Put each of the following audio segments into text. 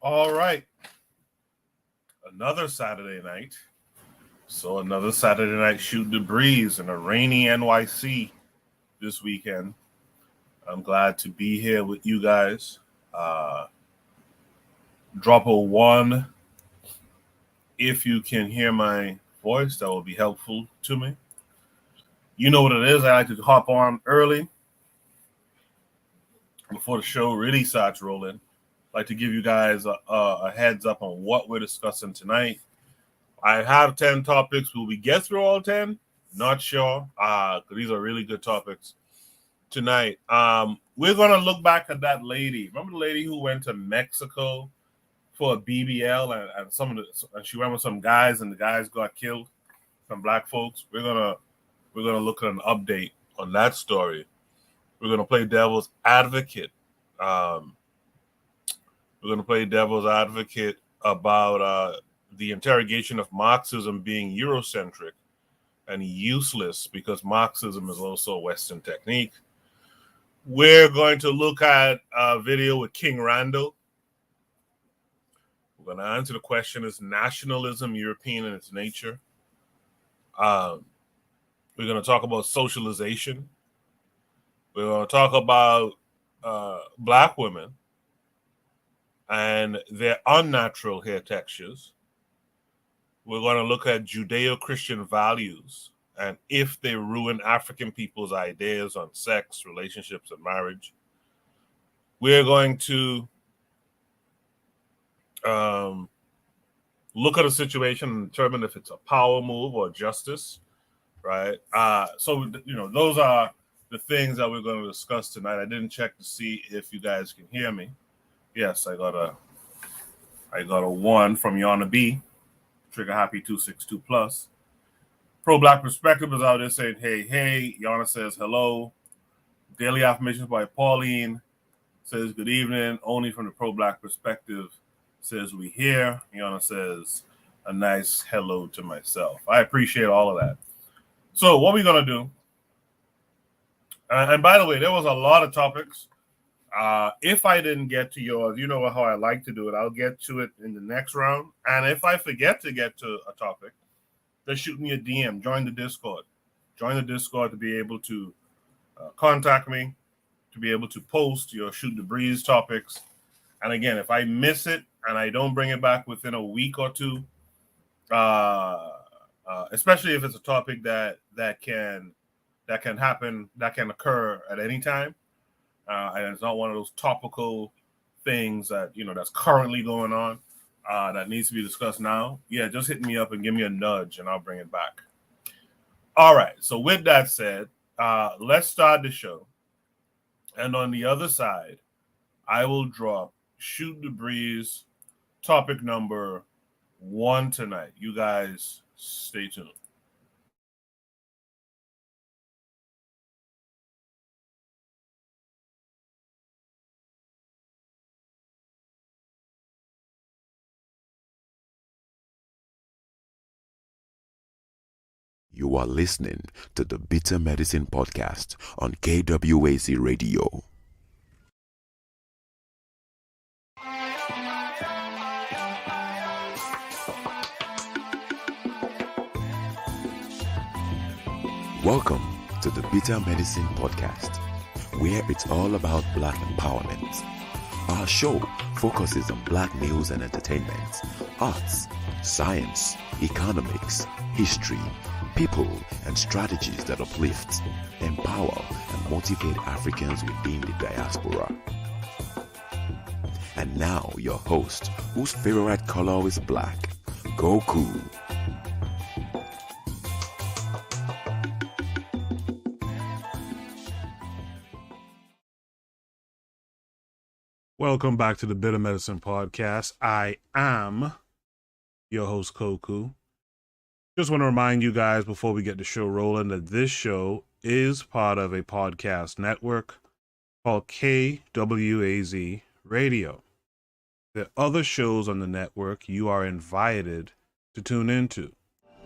All right. Another Saturday night. So another Saturday night shoot the breeze in a rainy NYC this weekend. I'm glad to be here with you guys. Drop a 1 if you can hear my voice. That will be helpful to me. You know what it is. I like to hop on early before the show really starts rolling. I like to give you guys a heads up on what we're discussing tonight. I have 10 topics. Will we get through all 10? Not sure. Because these are really good topics tonight. We're going to look back at that lady. Remember the lady who went to Mexico for a BBL and she went with some guys and the guys got killed, some black folks. We're gonna look at an update on that story. We're gonna play devil's advocate. We're gonna play devil's advocate about the interrogation of Marxism being Eurocentric and useless because Marxism is also a Western technique. We're going to look at a video with King Randall. We're going to answer the question, is nationalism European in its nature? We're going to talk about socialization. We're going to talk about black women and their unnatural hair textures. We're going to look at Judeo-Christian values and if they ruin African people's ideas on sex, relationships, and marriage. We're going to look at a situation and determine if it's a power move or justice, right? So those are the things that we're going to discuss tonight. I didn't check to see if you guys can hear me. Yes, I got a 1 from Yana B. Trigger Happy 262 plus. Pro Black Perspective is out there saying, hey. Yana says hello. Daily Affirmations by Pauline says good evening. Only from the Pro Black Perspective says we here. Yana says a nice hello to myself. I appreciate all of that. So what we're going to do, and by the way, there was a lot of topics. If I didn't get to yours, you know how I like to do it. I'll get to it in the next round. And if I forget to get to a topic, just shoot me a DM. Join the Discord. Join the Discord to be able to contact me, to be able to post your Shoot the Breeze topics. And again, if I miss it and I don't bring it back within a week or two, especially if it's a topic that can happen, that can occur at any time, and it's not one of those topical things that that's currently going on that needs to be discussed now, just hit me up and give me a nudge and I'll bring it back. All right, so with that said, let's start the show. And on the other side, I will drop Shoot the Breeze topic number 1 tonight. You guys stay tuned. You are listening to the Bitter Medicine Podcast on KWAZ Radio. Welcome to the Bitter Medicine Podcast, where it's all about Black empowerment. Our show focuses on Black news and entertainment, arts, science, economics, history, people, and strategies that uplift, empower, and motivate Africans within the diaspora. And now, your host, whose favorite color is black, Goku. Welcome back to the Bitter Medicine Podcast. I am your host, Koku. Just want to remind you guys before we get the show rolling that this show is part of a podcast network called KWAZ Radio. There are other shows on the network you are invited to tune into.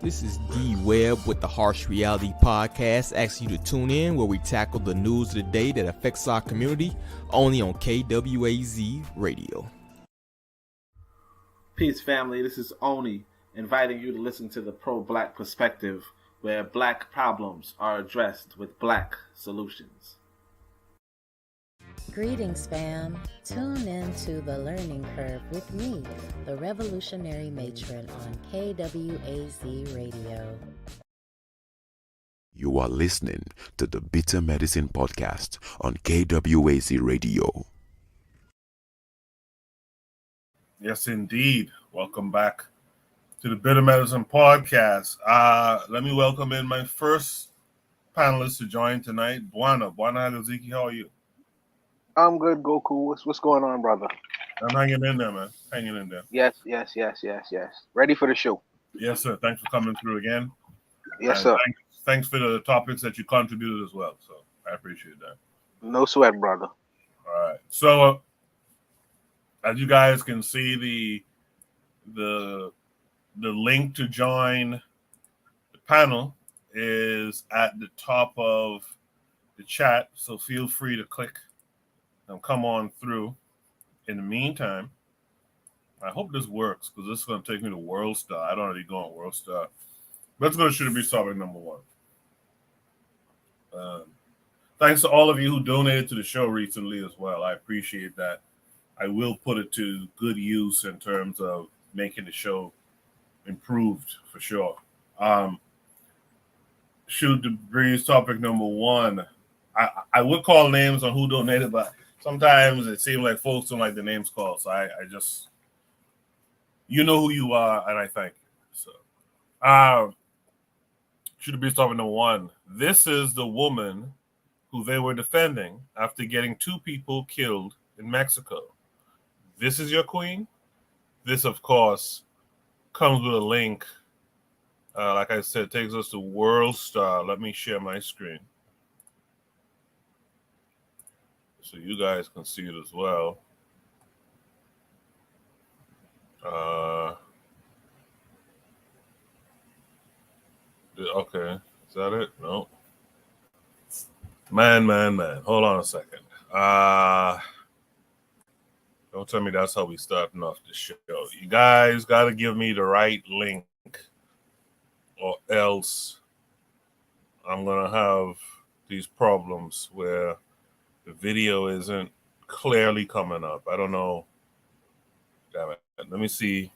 This is D Webb with the Harsh Reality Podcast, asking you to tune in where we tackle the news of the day that affects our community, only on KWAZ Radio. Peace, family. This is Oni, inviting you to listen to the pro-black perspective, where black problems are addressed with black solutions. Greetings, fam. Tune in to The Learning Curve with me, the revolutionary matron on KWAZ Radio. You are listening to the Bitter Medicine Podcast on KWAZ Radio. Yes, indeed. Welcome back to the Bitter Medicine Podcast. Let me welcome in my first panelist to join tonight, Buana. Buana Haziki, how are you? I'm good, Goku. What's going on, brother? I'm hanging in there, man. Hanging in there. Yes. Ready for the show. Yes, sir. Thanks for coming through again. Yes, And sir. Thanks for the topics that you contributed as well. So I appreciate that. No sweat, brother. All right. So as you guys can see, the link to join the panel is at the top of the chat. So feel free to click and come on through. In the meantime, I hope this works because this is going to take me to World Star. I don't already go on World Star. Let's go to Should It Be topic number one. Thanks to all of you who donated to the show recently as well. I appreciate that. I will put it to good use in terms of making the show improved for sure. Shoot the breeze topic number one. I would call names on who donated, but sometimes it seems like folks don't like the names called. So I just, you know who you are, and I thank you. So, should the breeze topic number one. This is the woman who they were defending after getting two people killed in Mexico. This is your queen. This, of course, comes with a link. Like I said, takes us to World Star. Let me share my screen so you guys can see it as well. Okay, is that it? No. Man. Hold on a second. Don't tell me that's how we starting off the show. You guys got to give me the right link, or else I'm going to have these problems where the video isn't clearly coming up. I don't know. Damn it. Let me see.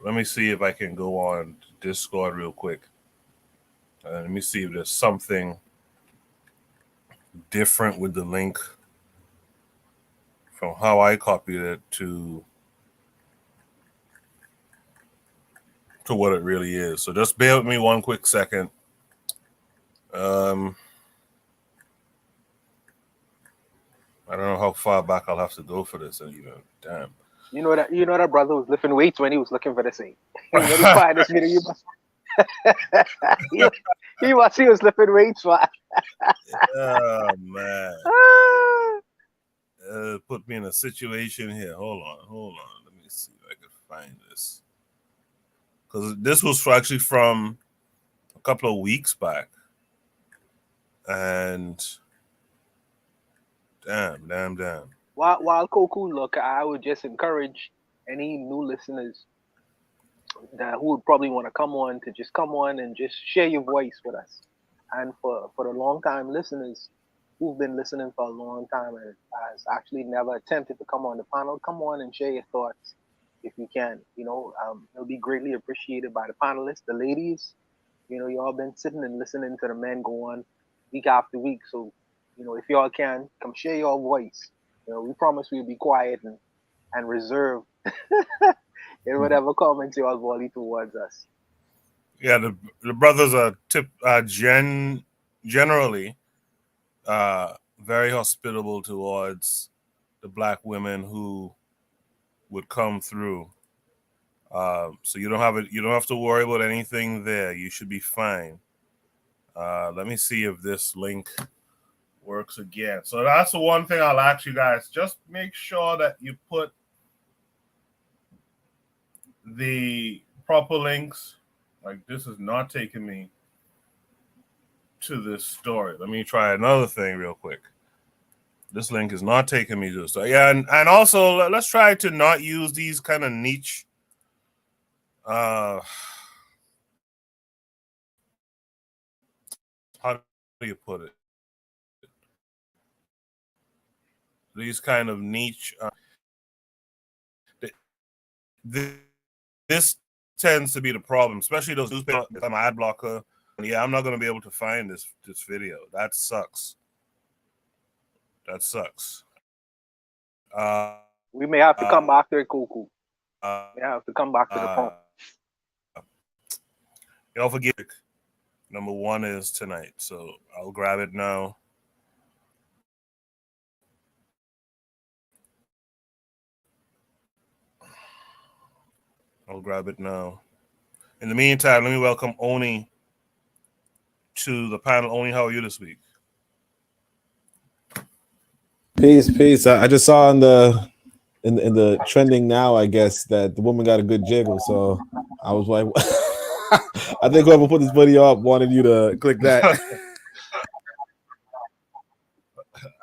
Let me see if I can go on Discord real quick. Let me see if there's something different with the link from how I copied it to what it really is. So just bear with me one quick second. I don't know how far back I'll have to go for this. And even damn, You know that brother was lifting weights when he was looking for the same. When he find this video, he was lifting weights for. Oh man. Put me in a situation here. Hold on. Let me see if I can find this. Because this was actually from a couple of weeks back. And damn. While Koku look, I would just encourage any new listeners that who would probably want to come on and just share your voice with us. And for the long time listeners who've been listening for a long time and has actually never attempted to come on the panel, come on and share your thoughts if you can. It'll be greatly appreciated by the panelists, the ladies. Y'all been sitting and listening to the men go on week after week. So, if y'all can, come share your voice. We promise we'll be quiet and reserved in whatever comments y'all volley towards us. Yeah, the brothers are generally very hospitable towards the black women who would come through. So you don't have to worry about anything there. You should be fine. Let me see if this link works again. So that's the one thing I'll ask you guys. Just make sure that you put the proper links. Like, this is not taking me to this story. Let me try another thing real quick. This link is not taking me to. So yeah, and also let's try to not use these kind of niche. How do you put it? These kind of niche. This tends to be the problem, especially those newspapers. I'm an ad blocker. Yeah, I'm not going to be able to find this video. That sucks. That sucks. We may have to come back to it, Coco. We have to come back to the phone. Y'all forget. Number 1 is tonight, so I'll grab it now. I'll grab it now. In the meantime, let me welcome Oni to the panel. Oni, how are you this week? Peace. I just saw in the trending now, I guess, that the woman got a good jiggle. So I was like, I think whoever put this video up wanted you to click that.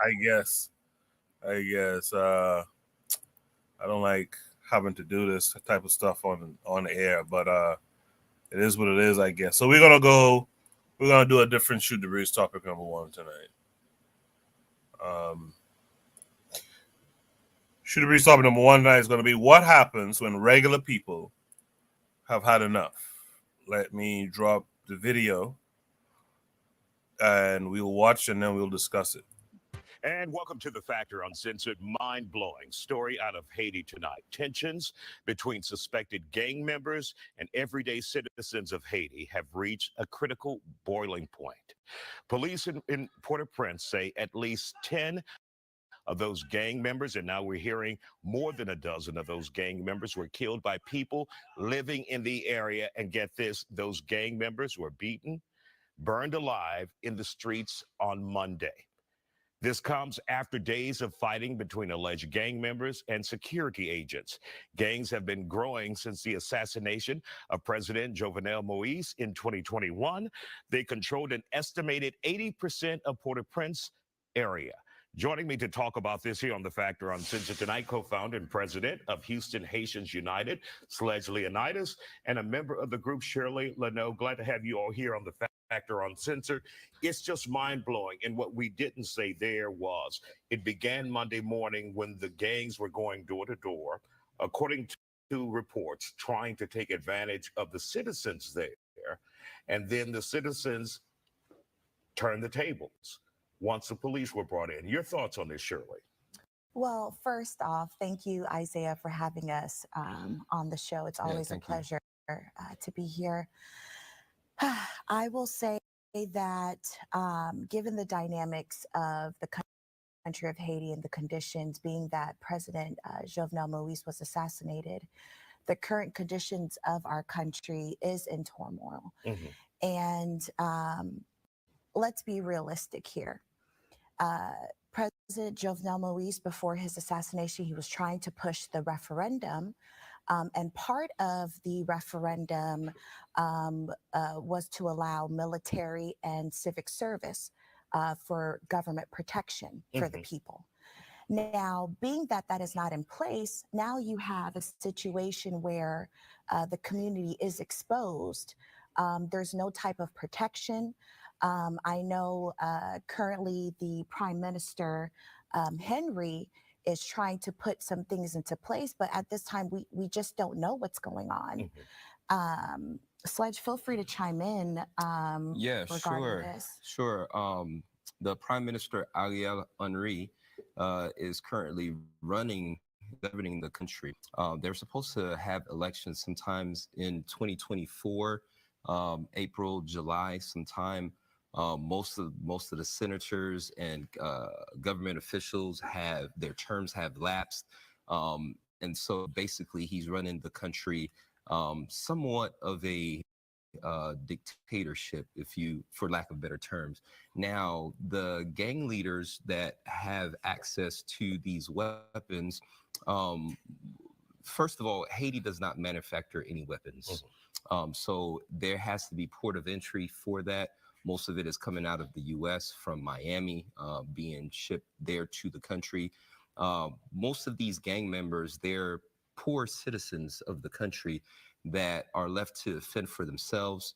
I guess. I don't like having to do this type of stuff on the air, but it is what it is, I guess. So we're gonna do a different Shoot the Breeze topic number 1 tonight. Shoot the Breeze topic number 1 tonight is gonna be what happens when regular people have had enough. Let me drop the video and we'll watch and then we'll discuss it. And welcome to the Factor Uncensored, mind-blowing story out of Haiti tonight. Tensions between suspected gang members and everyday citizens of Haiti have reached a critical boiling point. Police in Port-au-Prince say at least 10 of those gang members, and now we're hearing more than a dozen of those gang members were killed by people living in the area. And get this, those gang members were beaten, burned alive in the streets on Monday. This comes after days of fighting between alleged gang members and security agents. Gangs have been growing since the assassination of President Jovenel Moïse in 2021. They controlled an estimated 80% of Port-au-Prince area. Joining me to talk about this here on The Factor Uncensored tonight, co-founder and president of Houston Haitians United, Sledge Leonidas, and a member of the group, Shirley Leno. Glad to have you all here on The Factor Uncensored. It's just mind-blowing. And what we didn't say there was it began Monday morning when the gangs were going door to door, according to reports, trying to take advantage of the citizens there. And then the citizens turned the tables once the police were brought in. Your thoughts on this, Shirley? Well, first off, thank you, Isaiah, for having us on the show. It's always a pleasure to be here. I will say that given the dynamics of the country of Haiti and the conditions, being that President Jovenel Moïse was assassinated, the current conditions of our country is in turmoil. Mm-hmm. And let's be realistic here. President Jovenel Moïse, before his assassination, he was trying to push the referendum. And part of the referendum was to allow military and civic service for government protection for the people. Now, being that that is not in place, now you have a situation where the community is exposed. There's no type of protection. I know currently the Prime Minister, Henry, is trying to put some things into place, but at this time, we just don't know what's going on. Mm-hmm. Sledge, feel free to chime in regarding this. Sure. The Prime Minister, Ariel Henry, is currently governing the country. They're supposed to have elections sometimes in 2024, April, July, sometime. Most of the senators and government officials their terms have lapsed, and so basically he's running the country somewhat of a dictatorship, for lack of better terms. Now, the gang leaders that have access to these weapons, first of all, Haiti does not manufacture any weapons, so there has to be port of entry for that. Most of it is coming out of the U.S. from Miami, being shipped there to the country. Most of these gang members, they're poor citizens of the country that are left to fend for themselves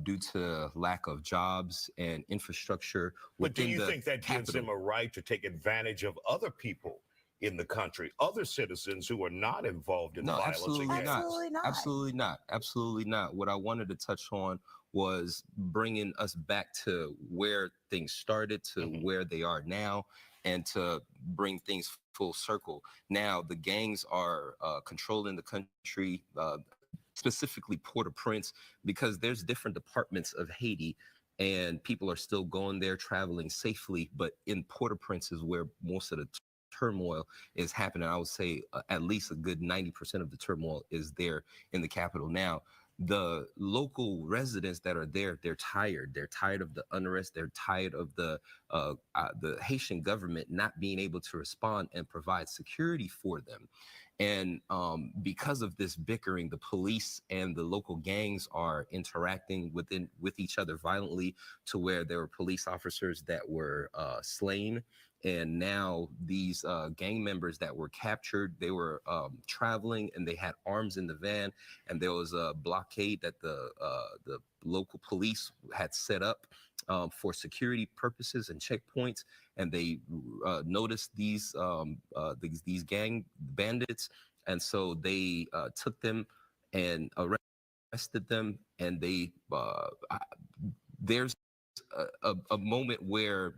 due to lack of jobs and infrastructure. But do you think that gives capital. them a right to take advantage of other people in the country, other citizens who are not involved in No, violence absolutely against? not. Absolutely not. Absolutely not. Absolutely not. What I wanted to touch on was bringing us back to where things started to where they are now, and to bring things full circle. Now, the gangs are controlling the country, specifically Port-au-Prince, because there's different departments of Haiti, and people are still going there, traveling safely. But in Port-au-Prince is where most of the turmoil is happening. I would say at least a good 90% of the turmoil is there in the capital. Now, the local residents that are there, they're tired. They're tired of the unrest. They're tired of the Haitian government not being able to respond and provide security for them. And because of this bickering, the police and the local gangs are interacting with each other violently, to where there were police officers that were slain. And now these gang members that were captured, they were traveling, and they had arms in the van, and there was a blockade that the local police had set up for security purposes and checkpoints. And they noticed these gang bandits, and so they took them and arrested them. And they there's a moment where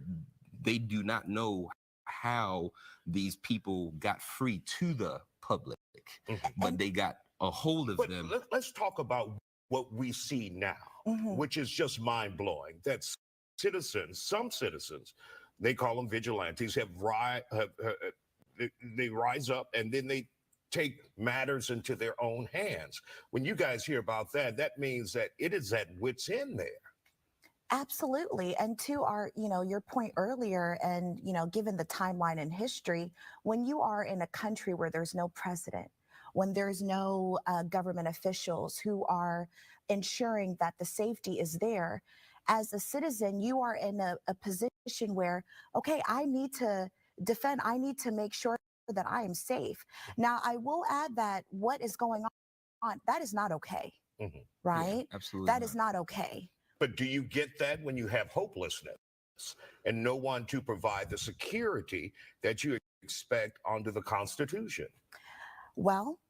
they do not know how these people got free to the public, but they got a hold of them. Let's talk about what we see now, which is just mind-blowing. That citizens, some citizens, they call them vigilantes, they rise up, and then they take matters into their own hands. When you guys hear about that, that means that it is at wit's end there. Absolutely. And to our, your point earlier, and, given the timeline in history, when you are in a country where there's no president, when there's no government officials who are ensuring that the safety is there, as a citizen, you are in a position where, okay, I need to defend, I need to make sure that I am safe. Now, I will add that what is going on, that is not okay, right? Yeah, absolutely. That is not okay. But do you get that when you have hopelessness and no one to provide the security that you expect under the Constitution? Well,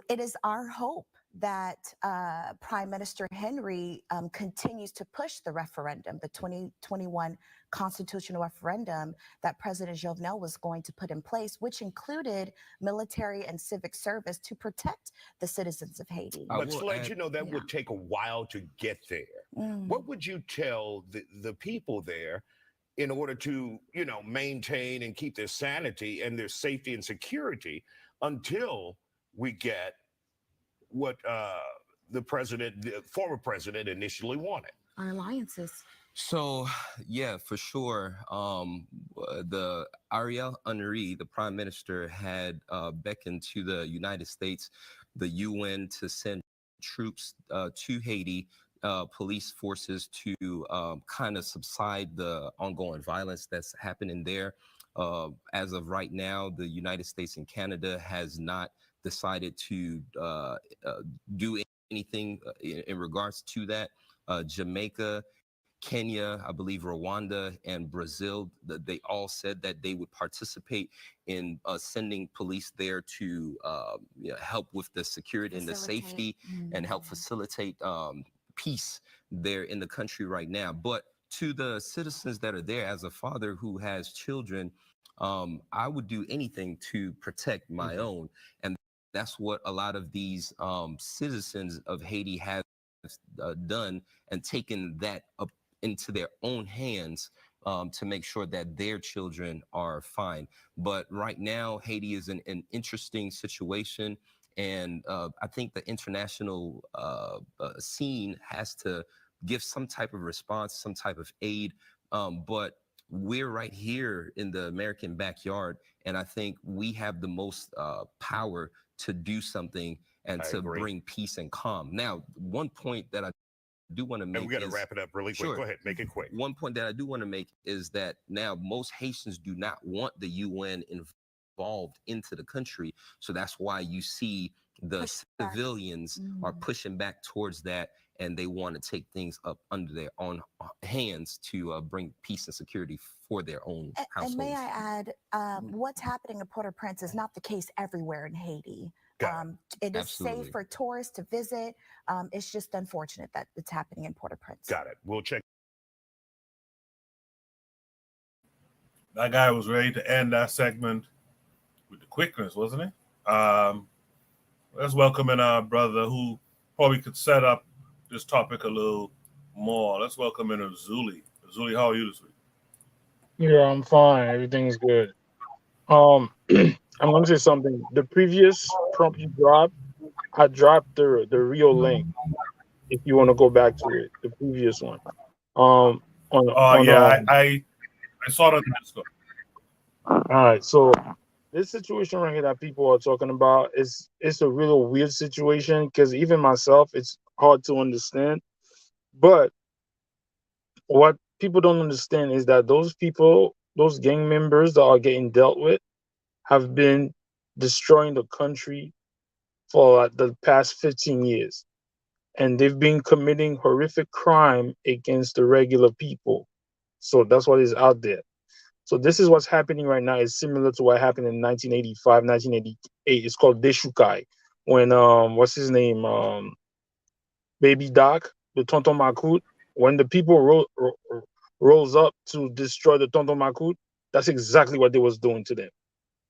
it is our hope that Prime Minister Henry continues to push the referendum, the 2021 constitutional referendum that President Jovenel was going to put in place, which included military and civic service to protect the citizens of Haiti. But to let you know, that would take a while to get there. What would you tell the people there in order to, maintain and keep their sanity and their safety and security until we get what the former president initially wanted? Our alliances. So, yeah, for sure. The Ariel Henry, the prime minister, had beckoned to the United States, the UN, to send troops to Haiti, police forces to kind of subside the ongoing violence that's happening there. As of right now, the United States and Canada has not decided to do anything in regards to that. Jamaica, Kenya, I believe Rwanda, and Brazil, they all said that they would participate in sending police there to help with the security and the safety and help facilitate peace there in the country right now. But to the citizens that are there, as a father who has children, I would do anything to protect my own. And that's what a lot of these citizens of Haiti have done, and taken that up into their own hands to make sure that their children are fine. But right now, Haiti is in an interesting situation. And I think the international scene has to give some type of response, some type of aid. But we're right here in the American backyard, and I think we have the most power to do something and to bring peace and calm. Now, one point that I do want to make And we got to is, wrap it up really quick. Sure. Go ahead, make it quick. One point that I do want to make is that now most Haitians do not want the UN involved into the country. So that's why you see the civilians are pushing back towards that, and they want to take things up under their own hands to bring peace and security for their own households. And may I add, what's happening in Port-au-Prince is not the case everywhere in Haiti. It is safe for tourists to visit. It's just unfortunate that it's happening in Port-au-Prince. Got it. We'll check. That guy was ready to end that segment with the quickness, wasn't he? Let's welcome in our brother who probably could set up this topic a little more. Let's welcome in Azuli. Azuli, how are you this week? Yeah, I'm fine. Everything's good. I'm gonna say something. The previous prompt you dropped, I dropped the real link. If you want to go back to it, the previous one. I saw it on the Discord. All right, so this situation right here that people are talking about it's a real weird situation because even myself, it's hard to understand. But what people don't understand is that those people, those gang members that are getting dealt with, have been destroying the country for the past 15 years. And they've been committing horrific crime against the regular people. So that's what is out there. So this is what's happening right now. It's similar to what happened in 1985, 1988. It's called Deshukai. When what's his name? Baby Doc, the Tonton Macoute, when the people rose up to destroy the Tonton Macoute, that's exactly what they was doing to them.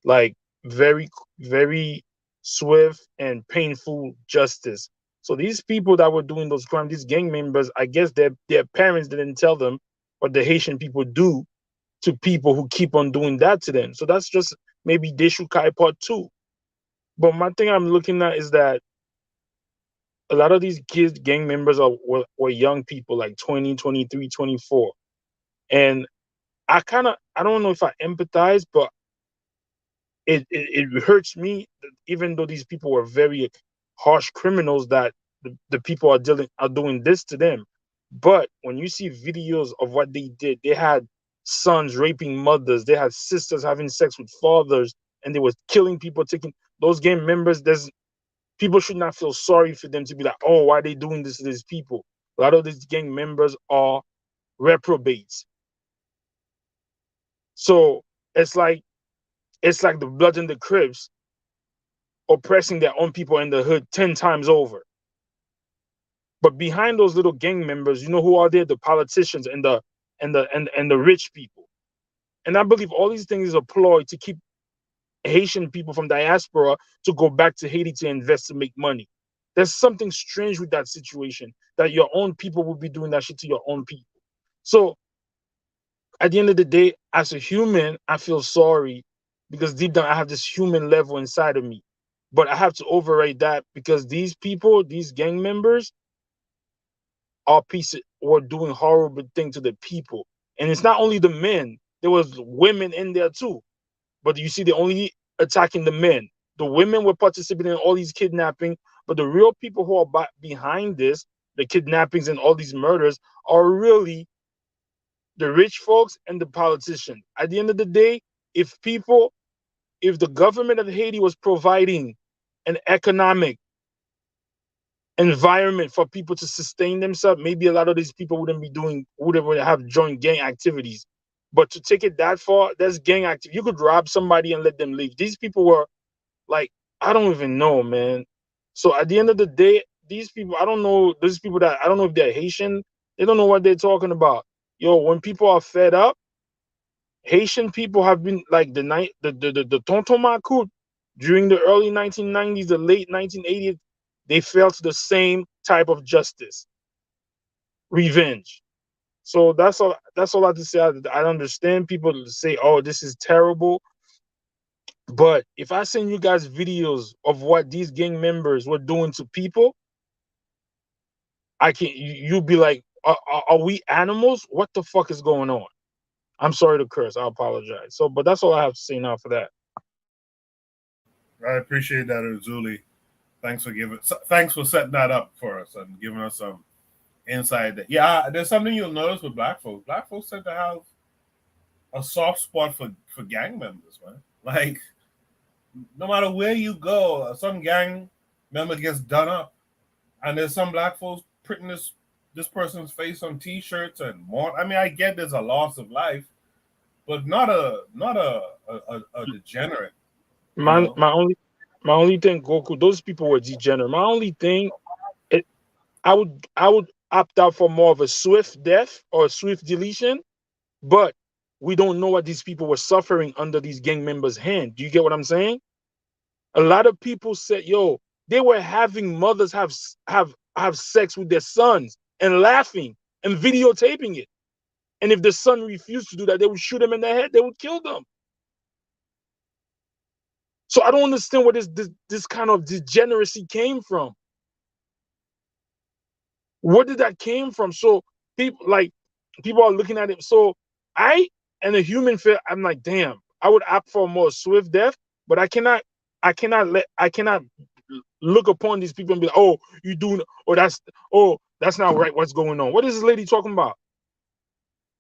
Like very, very swift and painful justice. So these people that were doing those crimes, these gang members, I guess their parents didn't tell them what the Haitian people do to people who keep on doing that to them. So that's just maybe Deshukai part 2. But my thing I'm looking at is that a lot of these kids, gang members, were young people, like 20, 23, 24. And I don't know if I empathize, but it hurts me that even though these people were very harsh criminals, that the people are doing this to them. But when you see videos of what they did, they had sons raping mothers, they had sisters having sex with fathers, and they were killing people, taking those gang members. People should not feel sorry for them to be like, oh, why are they doing this to these people? A lot of these gang members are reprobates. So it's like the Bloods and the Crips oppressing their own people in the hood 10 times over. But behind those little gang members, you know who are there? The politicians and the rich people. And I believe all these things are ploy to keep Haitian people from diaspora to go back to Haiti to invest, to make money. There's something strange with that situation, that your own people will be doing that shit to your own people. So at the end of the day, as a human, I feel sorry because deep down I have this human level inside of me. But I have to override that because these people, these gang members, were doing horrible things to the people. And it's not only the men, there was women in there too. But you see, they're only attacking the men. The women were participating in all these kidnapping, but the real people who are behind this, the kidnappings and all these murders, are really the rich folks and the politicians. At the end of the day, if the government of Haiti was providing an economic environment for people to sustain themselves, maybe a lot of these people wouldn't have joined gang activities. But to take it that far, that's gang activity. You could rob somebody and let them leave. These people were like, I don't even know, man. So at the end of the day, these people, I don't know, these people that I don't know if they're Haitian, they don't know what they're talking about. Yo, when people are fed up, Haitian people have been like the Tonton Macoute during the early 1990s, the late 1980s, they felt the same type of justice, revenge. So that's all I have to say. I understand people say, oh, this is terrible. But if I send you guys videos of what these gang members were doing to people, you'll be like, are we animals? What the fuck is going on? I'm sorry to curse. I apologize. But that's all I have to say now for that. I appreciate that, Uzuli. Thanks for setting that up for us and giving us some inside that. Yeah, there's something you'll notice with black folks. Black folks tend to have a soft spot for gang members, man. Like, no matter where you go, some gang member gets done up, and there's some black folks printing this person's face on T-shirts and more. I mean, I get there's a loss of life, but not a degenerate. My only thing, Goku, those people were degenerate. My only thing, I would opt out for more of a swift death or a swift deletion, but we don't know what these people were suffering under these gang members' hand. Do you get what I'm saying? A lot of people said, yo, they were having mothers have sex with their sons and laughing and videotaping it. And if the son refused to do that, they would shoot him in the head. They would kill them. So I don't understand where this kind of degeneracy came from. Where did that came from? So people are looking at it. So and a human feel, I'm like, damn, I would opt for a more swift death, but I cannot look upon these people and be like, oh, you doing, that's not right. What's going on? What is this lady talking about?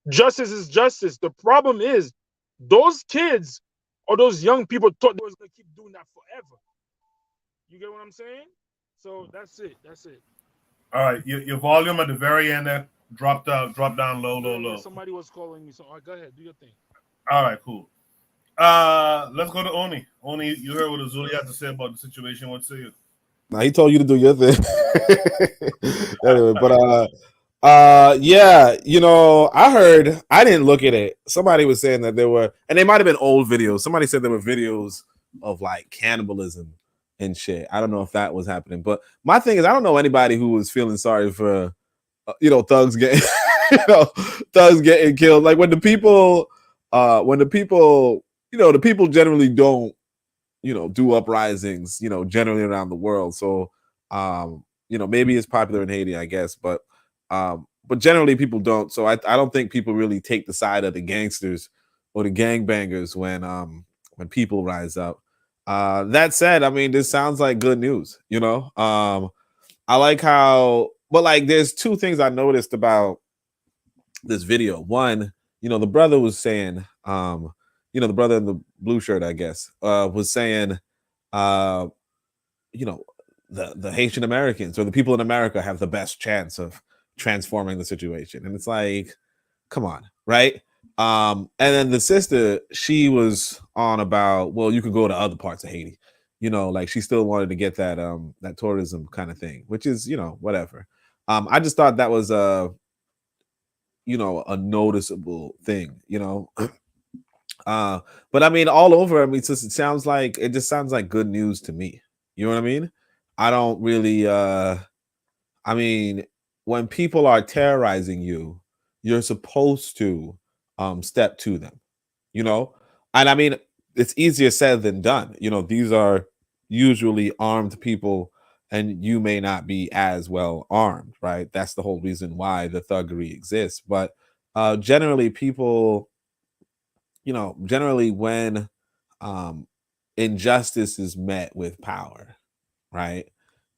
Justice is justice. The problem is those kids or those young people thought they was gonna keep doing that forever. You get what I'm saying? So that's it. All right, your volume at the very end there drop down low. Somebody was calling me. So go ahead, do your thing. All right, cool. Let's go to Oni. Oni, you heard what Azuli had to say about the situation. What say you? Nah, he told you to do your thing. Anyway, yeah, I didn't look at it. Somebody was saying that there were, and they might have been old videos. Somebody said there were videos of like cannibalism and shit. I don't know if that was happening, but my thing is, I don't know anybody who was feeling sorry for, thugs getting, thugs getting killed. Like when the people, the people generally don't, do uprisings, generally around the world. So, maybe it's popular in Haiti, I guess, but generally people don't. So I don't think people really take the side of the gangsters or the gangbangers when people rise up. That said, I mean, this sounds like good news, I like how, but like, there's two things I noticed about this video. One, the brother was saying, the brother in the blue shirt, I guess, was saying, the Haitian Americans or the people in America have the best chance of transforming the situation. And it's like, come on, right? And then the sister, she was on about, well, you could go to other parts of Haiti, like she still wanted to get that that tourism kind of thing, which is, whatever. I just thought that was a noticeable thing, but I mean, all over, I mean, it just sounds like good news to me. You know what I mean? I don't really I mean, when people are terrorizing you, you're supposed to step to them, and I mean, it's easier said than done. These are usually armed people, and you may not be as well armed, right? That's the whole reason why the thuggery exists. But generally people, generally when injustice is met with power, right?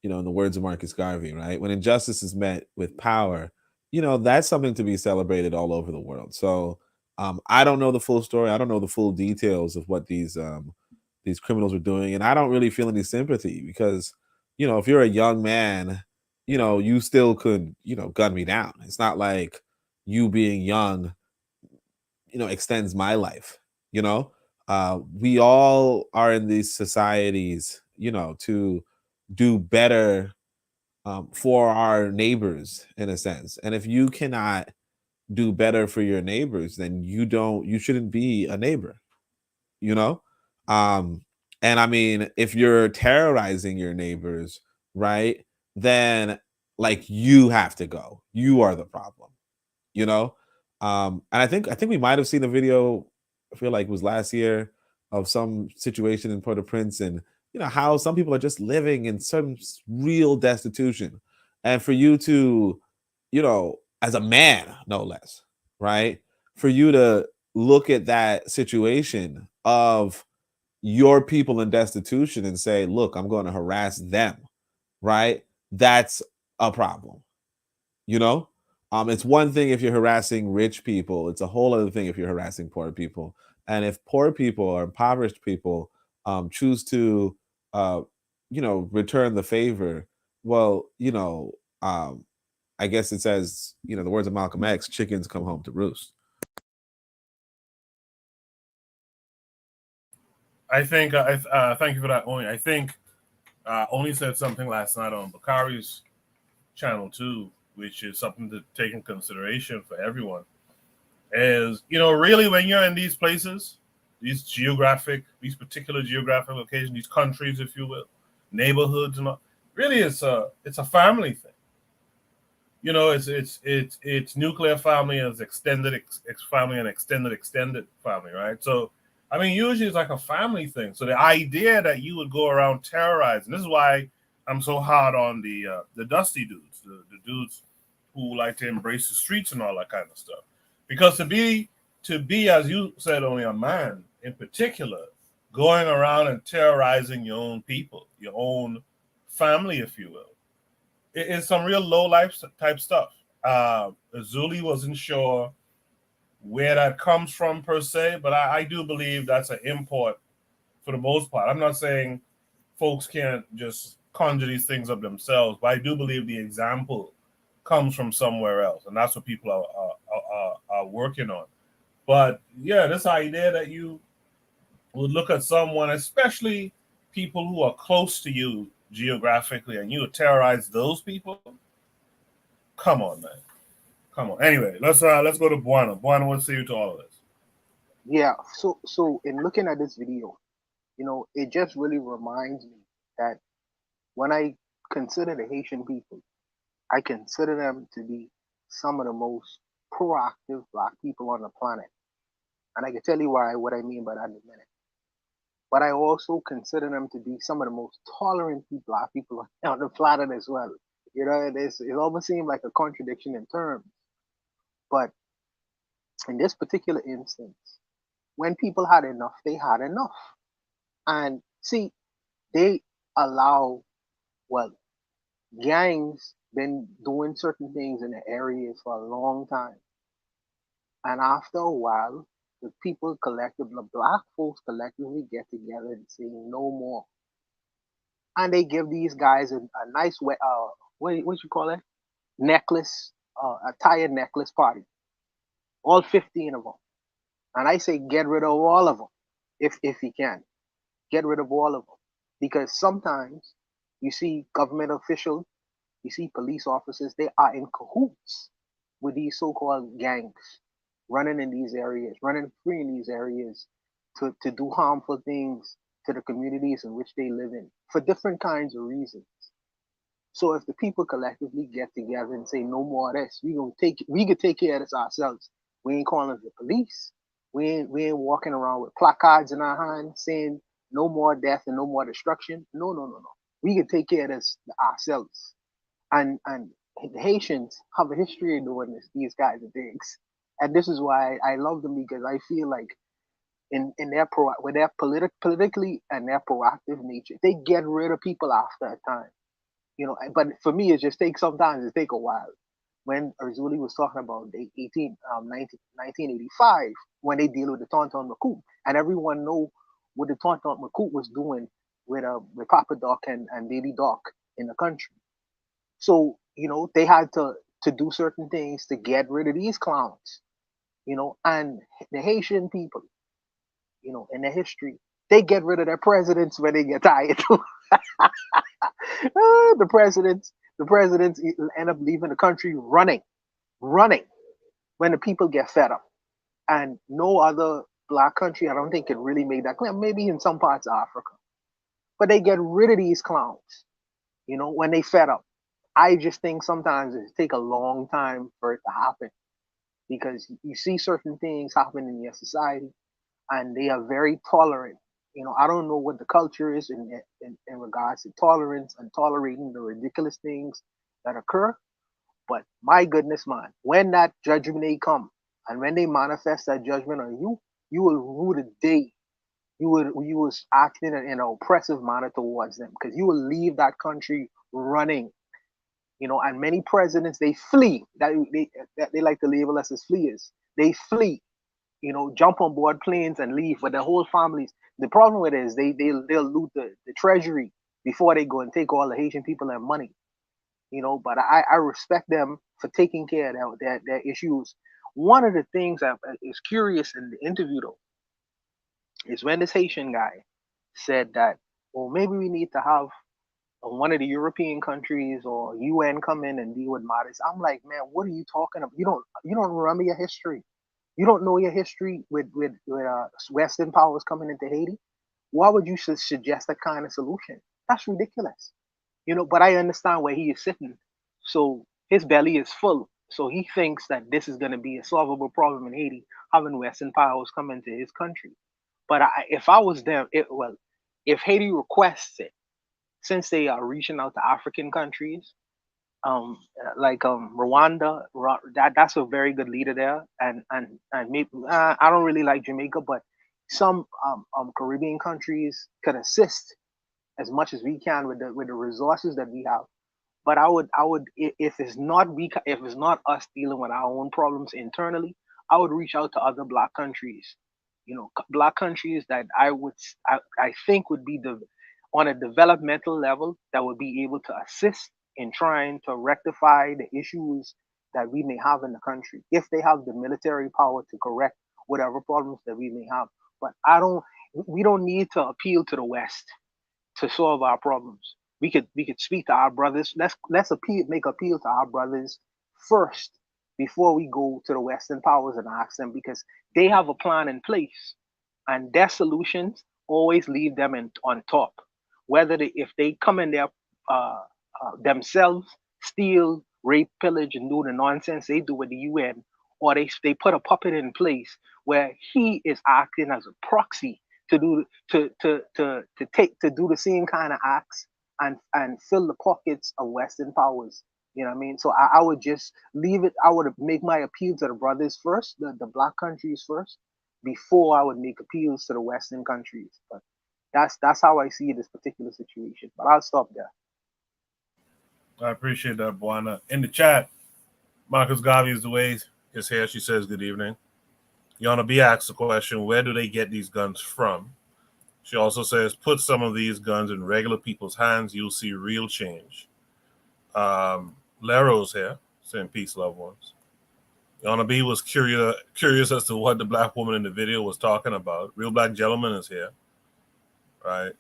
In the words of Marcus Garvey, right? When injustice is met with power, that's something to be celebrated all over the world. So I don't know the full story. I don't know the full details of what these criminals were doing, and I don't really feel any sympathy because, if you're a young man, you still could, gun me down. It's not like you being young, extends my life. We all are in these societies, to do better for our neighbors in a sense. And if you cannot do better for your neighbors, then you shouldn't be a neighbor, and I mean, if you're terrorizing your neighbors, right, then like you have to go. You are the problem, and I think we might have seen a video, I feel like it was last year, of some situation in Port-au-Prince, and how some people are just living in some real destitution, and for you to, as a man, no less, right, for you to look at that situation of your people in destitution and say, look, I'm going to harass them, right? That's a problem. You know, it's one thing if you're harassing rich people. It's a whole other thing if you're harassing poor people. And if poor people or impoverished people choose to, return the favor, well, I guess it says, the words of Malcolm X, chickens come home to roost. I think thank you for that, Oni. I think Oni said something last night on Bakari's channel too, which is something to take in consideration for everyone. Is really when you're in these places, these particular geographic locations, these countries, if you will, neighborhoods, and all, really it's a family thing. It's nuclear family as extended family and extended family, right? So, I mean, usually it's like a family thing. So the idea that you would go around terrorizing, this is why I'm so hard on the dusty dudes, the dudes who like to embrace the streets and all that kind of stuff. Because to be as you said, only a man in particular, going around and terrorizing your own people, your own family, if you will, it's some real low life type stuff. Zuli wasn't sure where that comes from per se, but I do believe that's an import for the most part. I'm not saying folks can't just conjure these things up themselves, but I do believe the example comes from somewhere else, and that's what people are working on. But yeah, this idea that you would look at someone, especially people who are close to you geographically, and you would terrorize those people. Come on, man. Come on. Anyway, let's go to Buana. Buana, what say you to all of this? Yeah. So in looking at this video, it just really reminds me that when I consider the Haitian people, I consider them to be some of the most proactive black people on the planet. And I can tell you what I mean by that in a minute. But I also consider them to be some of the most tolerant black people on the planet as well. It almost seems like a contradiction in terms. But in this particular instance, when people had enough, they had enough. And see, they allow, well, gangs been doing certain things in the areas for a long time. And after a while, the people collectively, the black folks collectively get together and say no more. And they give these guys a nice way, what you call it? Necklace, a tired necklace party. All 15 of them. And I say get rid of all of them if you can. Get rid of all of them. Because sometimes you see government officials, you see police officers, they are in cahoots with these so-called gangs running in these areas, running free in these areas to do harmful things to the communities in which they live in for different kinds of reasons. So if the people collectively get together and say no more of this, we could take care of this ourselves. We ain't calling the police. We ain't walking around with placards in our hands saying no more death and no more destruction. No. We can take care of this ourselves. And the Haitians have a history of doing this, these guys of things. And this is why I love them, because I feel like in their with their politically and their proactive nature, they get rid of people after a time. But for me, it take a while. When Arzuli was talking about the 1985, when they deal with the Tonton Macoute, and everyone know what the Tonton Macoute was doing with Papa Doc and Baby Doc in the country. So, they had to do certain things to get rid of these clowns, and the Haitian people, in their history, they get rid of their presidents when they get tired. the presidents end up leaving the country running when the people get fed up. And no other black country, I don't think, can really make that claim. Maybe in some parts of Africa, but they get rid of these clowns, when they fed up. I just think sometimes it take a long time for it to happen, because you see certain things happen in your society, and they are very tolerant. I don't know what the culture is in regards to tolerance and tolerating the ridiculous things that occur. But my goodness, man, when that judgment day come, and when they manifest that judgment on you, you will rue the day you was acting in an oppressive manner towards them, because you will leave that country running. And many presidents, they flee. They like to label us as fleers. They flee, jump on board planes and leave with their whole families. The problem with it is they'll loot the treasury before they go and take all the Haitian people and money. But I respect them for taking care of their issues. One of the things that is curious in the interview though is when this Haitian guy said that, well, maybe we need to have one of the European countries or UN come in and deal with matters. I'm like, man, what are you talking about? You don't remember your history. You don't know your history with Western powers coming into Haiti. Why would you suggest that kind of solution? That's ridiculous. But I understand where he is sitting. So his belly is full. So he thinks that this is going to be a solvable problem in Haiti, having Western powers come into his country. But if I was them, if Haiti requests it, since they are reaching out to African countries, like Rwanda, that's a very good leader there, and maybe I don't really like Jamaica, but some Caribbean countries could assist as much as we can with the resources that we have. But I would if it's not us dealing with our own problems internally, I would reach out to other black countries. Black countries that I think would be on a developmental level that would be able to assist in trying to rectify the issues that we may have in the country if they have the military power to correct whatever problems that we may have. But we don't need to appeal to the West to solve our problems. We could speak to our brothers. Let's make appeal to our brothers first before we go to the Western powers and ask them, because they have a plan in place and their solutions always leave them on top. Whether if they come in there themselves, steal, rape, pillage, and do the nonsense they do with the UN, or they put a puppet in place where he is acting as a proxy to do the same kind of acts and fill the pockets of Western powers. You know what I mean? So I would just leave it. I would make my appeal to the brothers first, the black countries first, before I would make appeals to the Western countries. But that's how I see this particular situation. But I'll stop there. I appreciate that, Buana. In the chat, Marcus Garvey is the way is here. She says, good evening. Yana B asks the question, where do they get these guns from? She also says, put some of these guns in regular people's hands. You'll see real change. Lero's here, saying peace, loved ones. Yana B was curious as to what the black woman in the video was talking about. Real Black Gentleman is here, right?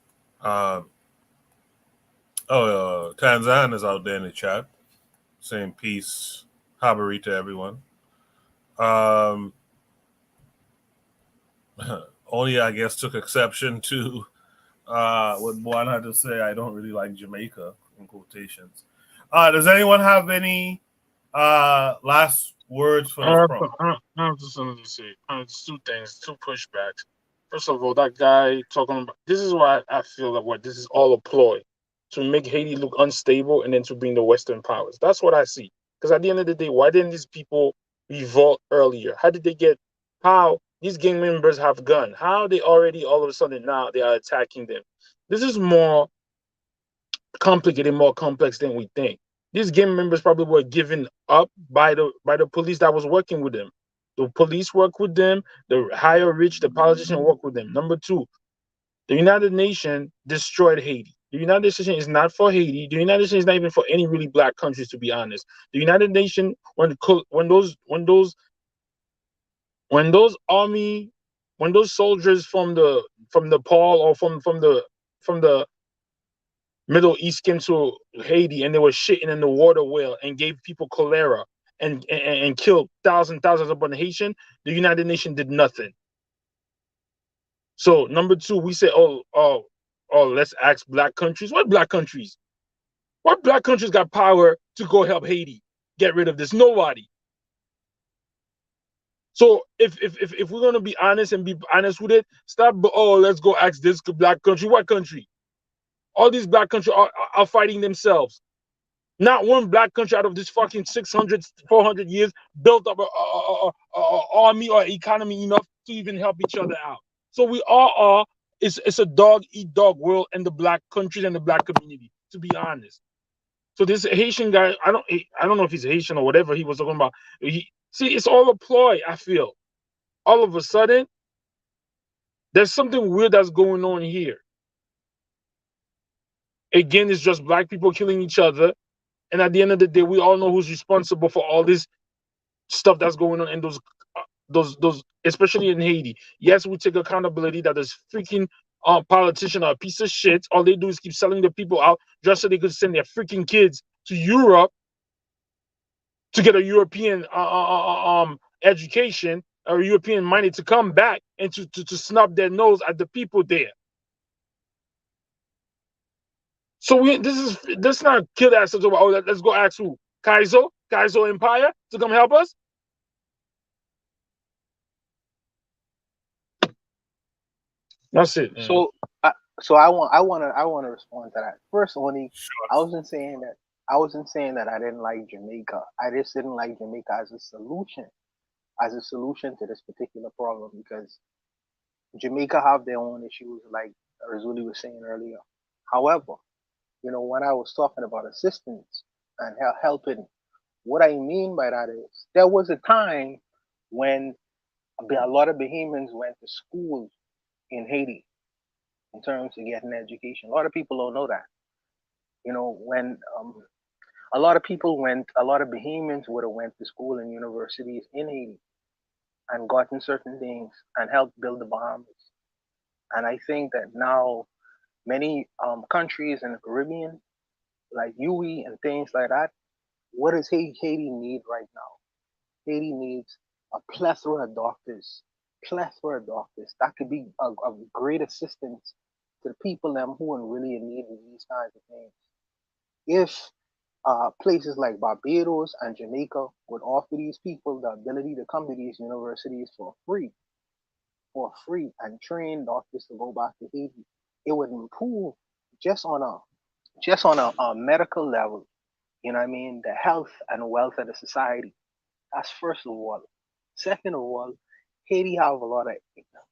Tanzan is out there in the chat, saying peace, Habari to everyone. Only, I guess, took exception to what Buan had to say. I don't really like Jamaica, in quotations. Does anyone have any last words for this promo? I'm just going to say two things, two pushbacks. First of all, that guy talking about this is why I feel that this is all a ploy to make Haiti look unstable and then to bring the Western powers. That's what I see. Because at the end of the day, why didn't these people revolt earlier? How did they get? How these gang members have guns? How they already all of a sudden now they are attacking them? This is more complicated, more complex than we think. These gang members probably were given up by the police that was working with them. The police work with them, the higher rich, the politicians work with them. Number two, the United Nations destroyed Haiti. The United Nations is not for Haiti. The United Nations is not even for any really black countries, to be honest. The United Nations, when those soldiers from Nepal or from the Middle East came to Haiti and they were shitting in the water well and gave people cholera and killed thousands of Haitians, the United Nations did nothing. So number two, we say, let's ask black countries. What black countries? What black countries got power to go help Haiti get rid of this? Nobody. So if we're gonna be honest and be honest with it, stop. Let's go ask this black country. What country? All these black countries are fighting themselves. Not one black country out of this fucking 600, 400 years built up a army or economy enough to even help each other out. So we all are. It's a dog eat dog world in the black countries and the black community, to be honest. So this Haitian guy, I don't know if he's Haitian or whatever he was talking about. See, it's all a ploy. I feel all of a sudden there's something weird that's going on here. Again, it's just black people killing each other, and at the end of the day, we all know who's responsible for all this stuff that's going on in those, especially in Haiti. Yes, we take accountability that this freaking politician are a piece of shit. All they do is keep selling the people out just so they could send their freaking kids to Europe to get a European education or European money to come back and to snub their nose at the people there. So this is not kill that such. Oh, let's go ask who Kaizo Empire to come help us. That's it. So, I want to respond to that first. Only I wasn't saying that I didn't like Jamaica. I just didn't like Jamaica as a solution to this particular problem, because Jamaica have their own issues, like Razuli was saying earlier. However, when I was talking about assistance and helping, what I mean by that is there was a time when a lot of Bahamians went to school in Haiti in terms of getting education. A lot of people don't know that. When a lot of people went, a lot of Bahamians would have went to school and universities in Haiti and gotten certain things and helped build the Bahamas. And I think that now many countries in the Caribbean, like UAE and things like that, what does Haiti need right now? Haiti needs a plethora of doctors, that could be of great assistance to the people them who are really in need of these kinds of things. If places like Barbados and Jamaica would offer these people the ability to come to these universities for free, and train doctors to go back to Haiti, it would improve just on a medical level. You know what I mean? The health and wealth of the society. That's first of all. Second of all, Haiti have a lot of,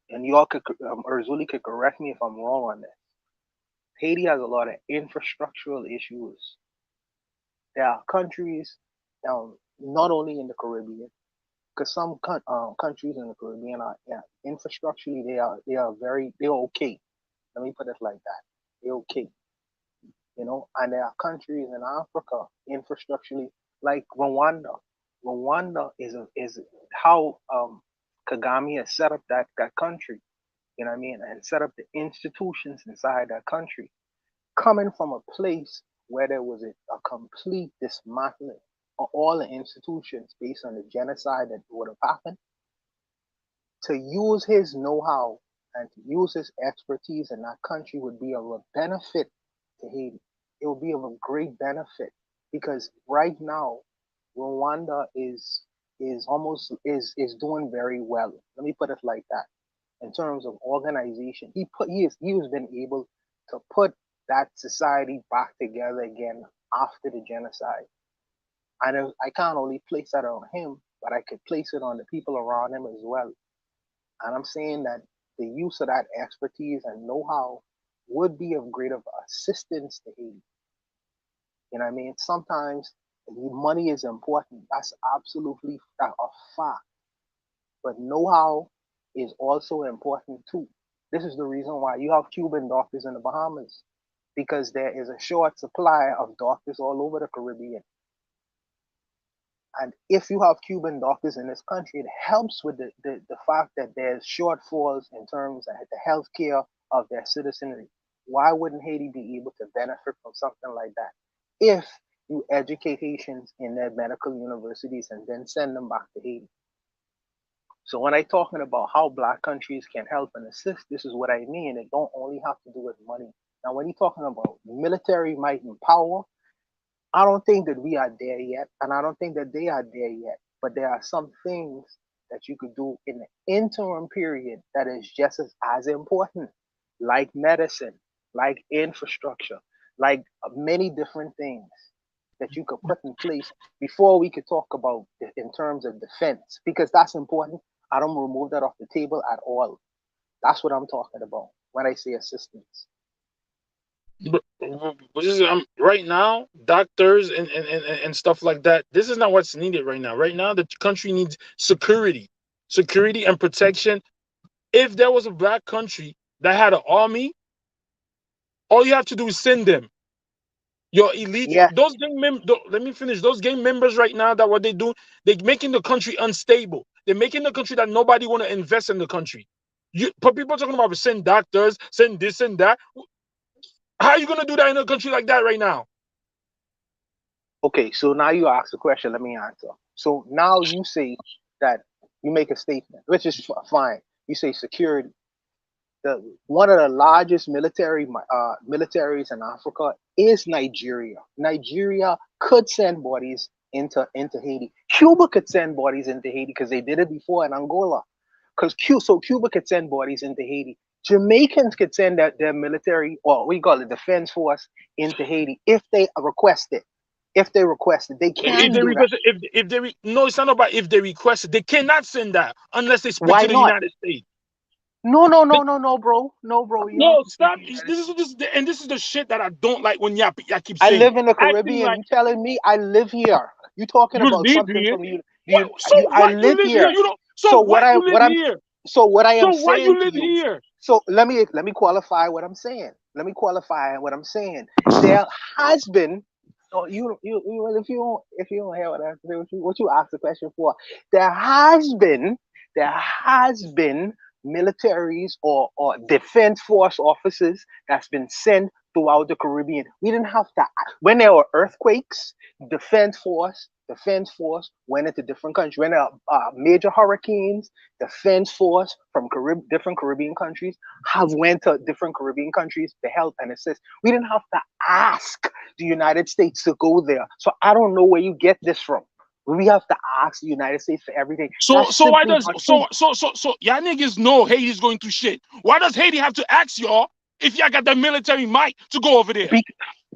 and y'all could, Urzuli could correct me if I'm wrong on this. Haiti has a lot of infrastructural issues. There are countries, not only in the Caribbean, because some countries in the Caribbean are, infrastructurally they're okay. Let me put it like that. They're okay. And there are countries in Africa infrastructurally, like Rwanda. Rwanda is how Kagame has set up that country. You know what I mean? And set up the institutions inside that country, coming from a place where there was a complete dismantling of all the institutions based on the genocide that would have happened. To use his know-how and to use his expertise in that country would be of a benefit to Haiti. It would be of a great benefit, because right now Rwanda is doing very well. Let me put it like that. In terms of organization, he has been able to put that society back together again after the genocide. And I can't only place that on him, but I could place it on the people around him as well. And I'm saying that the use of that expertise and know-how would be of great assistance to Haiti. You know what I mean? Sometimes money is important. That's absolutely a fact. But know-how is also important too. This is the reason why you have Cuban doctors in the Bahamas, because there is a short supply of doctors all over the Caribbean. And if you have Cuban doctors in this country, it helps with the fact that there's shortfalls in terms of the health care of their citizenry. Why wouldn't Haiti be able to benefit from something like that? If you educate Haitians in their medical universities and then send them back to Haiti. So when I'm talking about how Black countries can help and assist, this is what I mean. It don't only have to do with money. Now, when you're talking about military might and power, I don't think that we are there yet, and I don't think that they are there yet. But there are some things that you could do in the interim period that is just as important, like medicine, like infrastructure, like many different things that you could put in place before we could talk about in terms of defense, because that's important. I don't remove that off the table at all. That's what I'm talking about when I say assistance. Right now, doctors and stuff like that. This is not what's needed right now. Right now, the country needs security and protection. If there was a black country that had an army, all you have to do is send them. Your elite, Yeah. those let me finish. Those gang members right now, that what they do, they're making the country unstable. They're making the country that nobody want to invest in the country. But people talking about send doctors, send this and that. How are you gonna do that in a country like that right now? Okay, so now you ask the question, let me answer. So now you say that you make a statement, which is fine. You say security. One of the largest militaries in Africa is Nigeria. Nigeria could send bodies into Haiti. Cuba could send bodies into Haiti because they did it before in Angola. So Cuba could send bodies into Haiti. Jamaicans could send their military, or we call it defense force, into Haiti if they request it. If they request it, they If can they do that. request, no, it's not about if they request it. They cannot send that unless they speak Why to the not? United States. No, bro. No, bro. You don't have No, to speak stop. to the United This States. is and this is the shit that I don't like when y'all keep I saying. live in the Acting Caribbean. like You telling me I live here? You talking you about live something here. from you? What? So I what? You live live here. here. You don't. So So what what? I You live what I'm here. so what I am So why saying you to live you. here? So let me qualify what I'm saying. Let me qualify what I'm saying. There has been. Oh, if you don't hear what I say, what you asked the question for, there has been militaries or defense force officers that's been sent throughout the Caribbean. We didn't have to when there were earthquakes, defense force went into different countries. When there are major hurricanes, defense force from different Caribbean countries have went to different Caribbean countries to help and assist. We didn't have to ask the United States to go there. So I don't know where you get this from. We have to ask the United States for everything. That's So why simply does not true. y'all niggas know Haiti's going through shit? Why does Haiti have to ask y'all if y'all got the military might to go over there?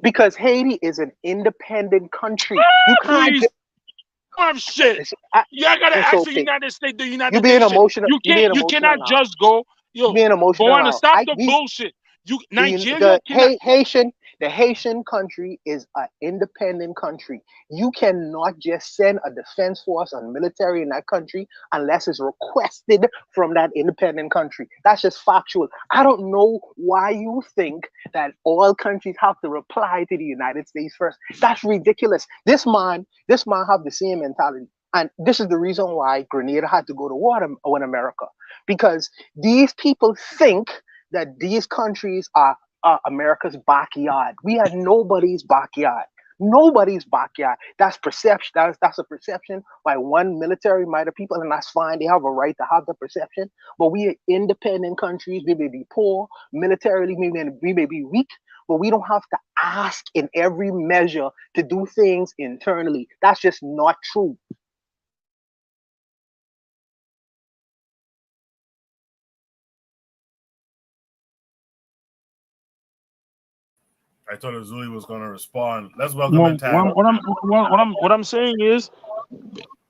Because Haiti is an independent country. You can't. Please, have shit. Y'all gotta It's ask the okay. United States, the You United being Nation. emotional. You being You emotional cannot now. just go, You being go emotional on and now. stop the bullshit. Nigeria cannot. The Haitian country is an independent country. You cannot just send a defense force and military in that country unless it's requested from that independent country. That's just factual. I don't know why you think that all countries have to reply to the United States first. That's ridiculous. This man have the same mentality. And this is the reason why Grenada had to go to war in America. Because these people think that these countries are America's backyard. We are nobody's backyard. Nobody's backyard. That's perception. That's a perception by one military might of people, and that's fine. They have a right to have the perception. But we are independent countries. We may be poor militarily. We may be weak, but we don't have to ask in every measure to do things internally. That's just not true. I thought Azuli was going to respond. Let's welcome in Tag.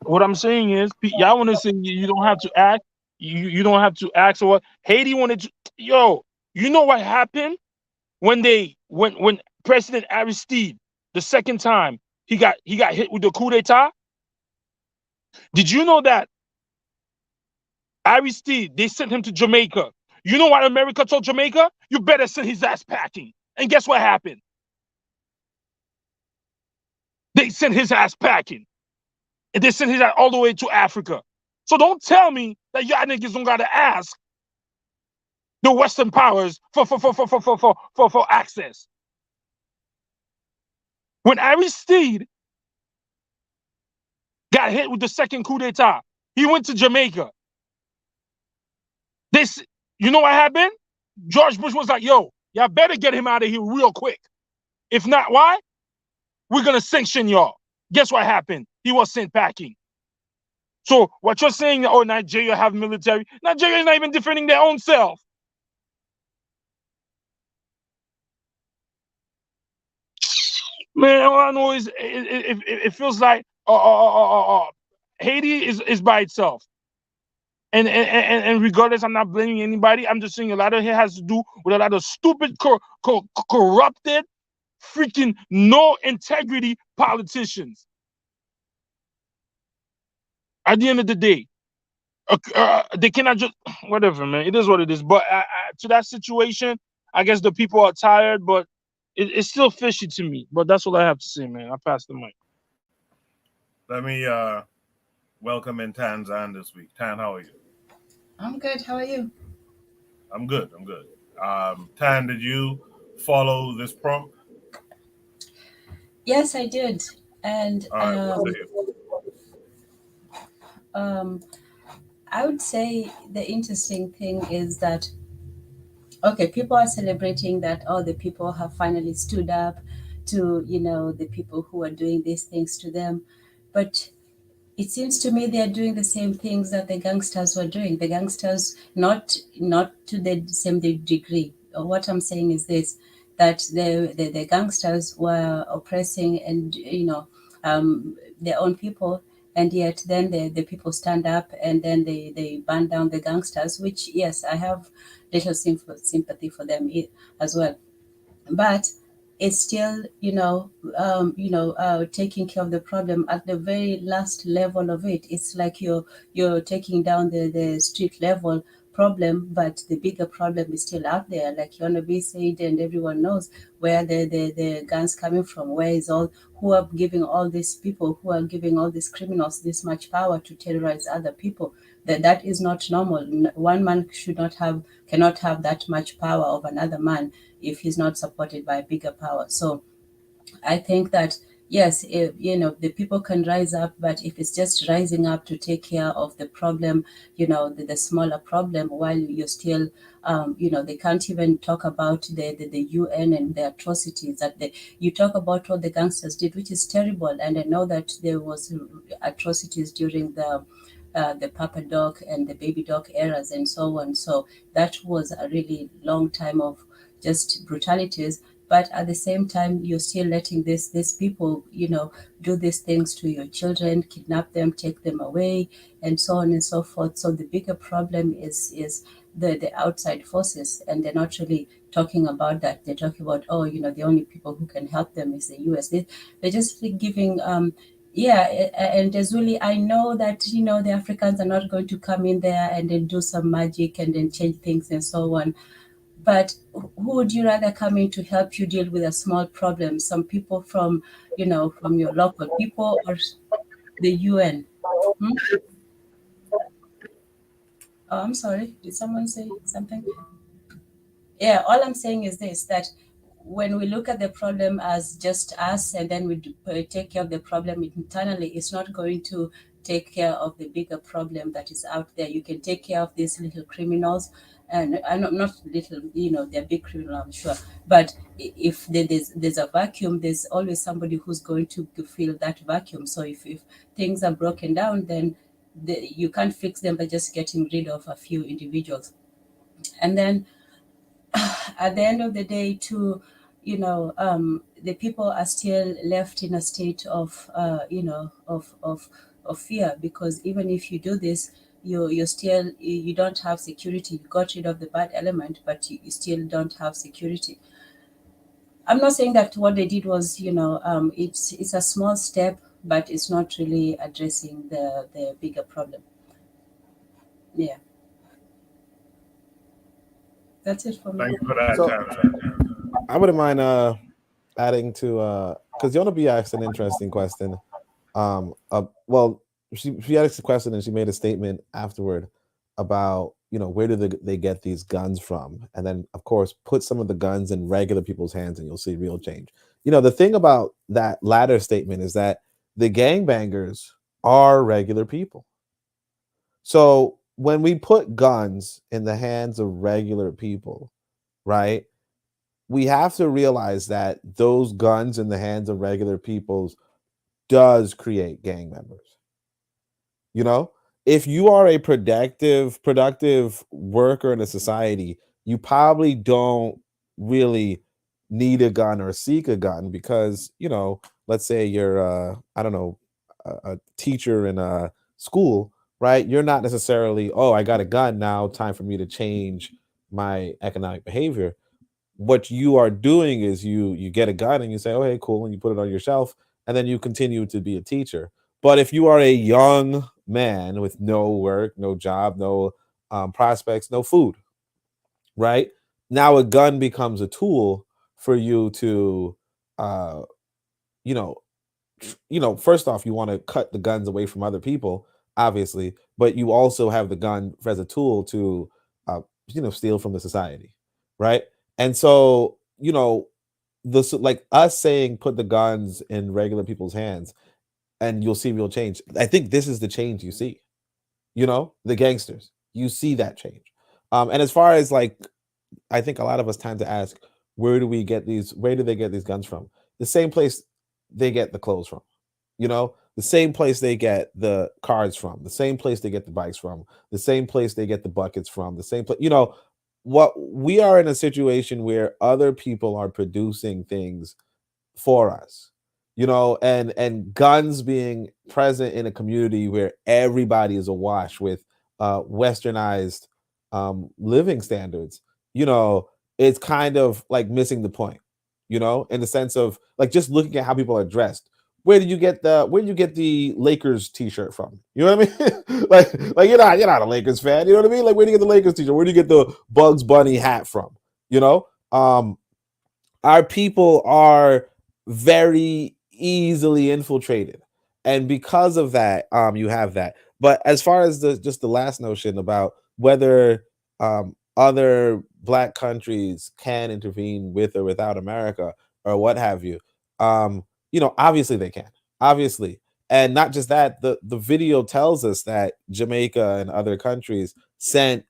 What I'm saying is, y'all want to say you don't have to act. You don't have to act. So what? Haiti wanted to. Yo, you know what happened when President Aristide the second time he got hit with the coup d'état? Did you know that Aristide, they sent him to Jamaica? You know what America told Jamaica? You better send his ass packing. And guess what happened? They sent his ass packing. And they sent his ass all the way to Africa. So don't tell me that y'all niggas don't gotta ask the Western powers for access. When Aristide got hit with the second coup d'etat, he went to Jamaica. You know what happened? George Bush was like, yo, y'all better get him out of here real quick. If not, why? We're gonna sanction y'all. Guess what happened? He was sent packing. So what you're saying, oh, Nigeria have military. Nigeria is not even defending their own self. Man, all I know is it feels like Haiti is by itself. And regardless, I'm not blaming anybody. I'm just saying a lot of it has to do with a lot of stupid, corrupted, freaking no integrity politicians. At the end of the day, they cannot just whatever, man. It is what it is. But to that situation, I guess the people are tired, but it's still fishy to me. But that's all I have to say, man. I pass the mic. Let me welcome in Tanzan this week. Tan, how are you? I'm good. How are you? I'm good. I'm good. Tan, did you follow this prompt? Yes, I did. And All right, what's it? I would say the interesting thing is that, okay, people are celebrating that all the people have finally stood up to, the people who are doing these things to them. But it seems to me they are doing the same things that the gangsters were doing. The gangsters, not to the same degree. What I'm saying is this: that the gangsters were oppressing and their own people, and yet then the people stand up and then they burn down the gangsters. Which yes, I have little sympathy for them as well, but it's still taking care of the problem at the very last level of it. It's like you're taking down the street level problem, but the bigger problem is still out there, like Yonabi said, and everyone knows where the guns coming from, where is all who are giving all these people, who are giving all these criminals this much power to terrorize other people. That is not normal. One man cannot have that much power of another man if he's not supported by a bigger power. So I think that yes, if, the people can rise up, but if it's just rising up to take care of the problem, the smaller problem, while you're still, they can't even talk about the UN and the atrocities that you talk about what the gangsters did, which is terrible. And I know that there was atrocities during the Papa Doc and the Baby Doc eras and so on. So that was a really long time of just brutalities. But at the same time, you're still letting these people, do these things to your children, kidnap them, take them away, and so on and so forth. So the bigger problem is the outside forces, and they're not really talking about that. They're talking about, the only people who can help them is the US. They're just giving and there's really, I know that, the Africans are not going to come in there and then do some magic and then change things and so on. But who would you rather come in to help you deal with a small problem? Some people from your local people, or the UN? Hmm? Oh, I'm sorry. Did someone say something? Yeah, all I'm saying is this, that when we look at the problem as just us and then we take care of the problem internally, it's not going to take care of the bigger problem that is out there. You can take care of these little criminals, and I'm not little, they're big criminals, I'm sure. But if there's a vacuum, there's always somebody who's going to fill that vacuum. So if things are broken down, then you can't fix them by just getting rid of a few individuals. And then at the end of the day, too, the people are still left in a state of, of fear, because even if you do this, you're still, you don't have security. You got rid of the bad element, but you still don't have security. I'm not saying that what they did was, it's a small step, but it's not really addressing the bigger problem. Yeah. That's it for me. Thank you for that, So Tan. I wouldn't mind adding to because Yona B asked an interesting question. Well, she asked a question and she made a statement afterward about where do they get these guns from, and then of course put some of the guns in regular people's hands and you'll see real change. The thing about that latter statement is that the gangbangers are regular people. So when we put guns in the hands of regular people, right, we have to realize that those guns in the hands of regular people does create gang members. If you are a productive worker in a society, you probably don't really need a gun or seek a gun because, let's say you're I don't know, a teacher in a school. right? You're not necessarily, oh, I got a gun now, time for me to change my economic behavior. What you are doing is you get a gun and you say, okay, cool, and you put it on your shelf, and then you continue to be a teacher. But if you are a young man with no work, no job, no prospects, no food, right? Now a gun becomes a tool for you to, uh, you know, first off, you want to cut the guns away from other people, obviously, but you also have the gun as a tool to, uh, steal from the society, right? And so, this like us saying put the guns in regular people's hands and you'll see real change. I think this is the change you see. The gangsters. You see that change. And as far as like, I think a lot of us time to ask, where do they get these guns from? The same place they get the clothes from. The same place they get the cars from, the same place they get the bikes from, the same place they get the buckets from, the same place. What we are in a situation where other people are producing things for us, and guns being present in a community where everybody is awash with westernized living standards. It's kind of like missing the point, in the sense of like just looking at how people are dressed. Where do you get the Lakers t-shirt from? You know what I mean? like you're not a Lakers fan. You know what I mean? Like, where do you get the Lakers t-shirt? Where do you get the Bugs Bunny hat from? Our people are very easily infiltrated, and because of that, you have that. But as far as the last notion about whether other black countries can intervene with or without America or what have you, obviously they can, obviously. And not just that, the video tells us that Jamaica and other countries sent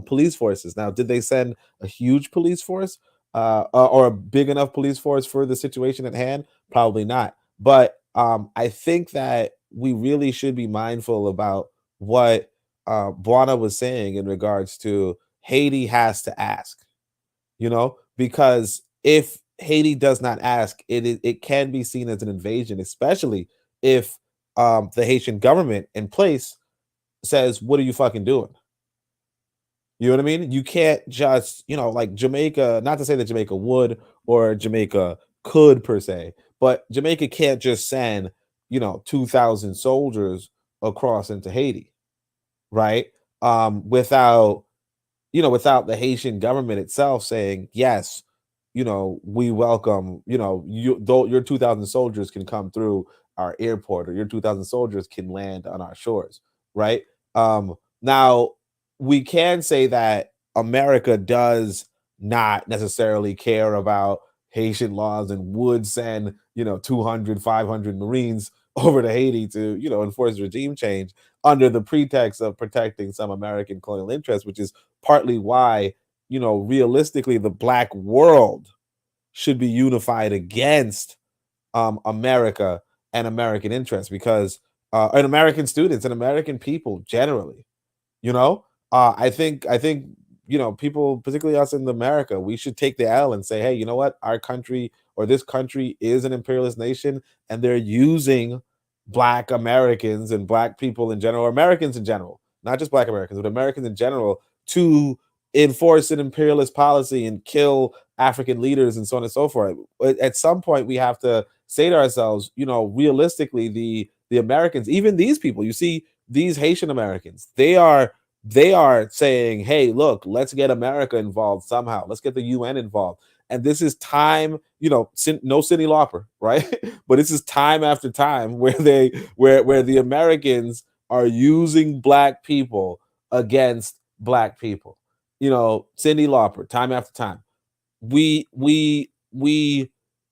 police forces. Now, did they send a huge police force or a big enough police force for the situation at hand? Probably not. But I think that we really should be mindful about what Buana was saying in regards to Haiti has to ask, because if Haiti does not ask, it can be seen as an invasion, especially if the Haitian government in place says, "What are you fucking doing?" You know what I mean? You can't just, like Jamaica, not to say that Jamaica would or Jamaica could per se, but Jamaica can't just send, 2,000 soldiers across into Haiti, right? Without the Haitian government itself saying, yes, we welcome, your 2,000 soldiers can come through our airport, or your 2,000 soldiers can land on our shores, right? Now, we can say that America does not necessarily care about Haitian laws and would send, 200, 500 Marines over to Haiti to, enforce regime change under the pretext of protecting some American colonial interests, which is partly why, realistically, the black world should be unified against America and American interests, because and American students and American people generally, I think people, particularly us in America, we should take the L and say, hey, you know what, our country or this country is an imperialist nation, and they're using black Americans and black people in general, Americans in general, not just black Americans, but Americans in general, to enforce an imperialist policy and kill African leaders and so on and so forth. At some point, we have to say to ourselves, realistically, the Americans, even these people, you see, these Haitian Americans, they are saying, hey, look, let's get America involved somehow. Let's get the UN involved. And this is time, no Cyndi Lauper, right? But this is time after time where the Americans are using black people against black people. Cyndi Lauper, time after time. We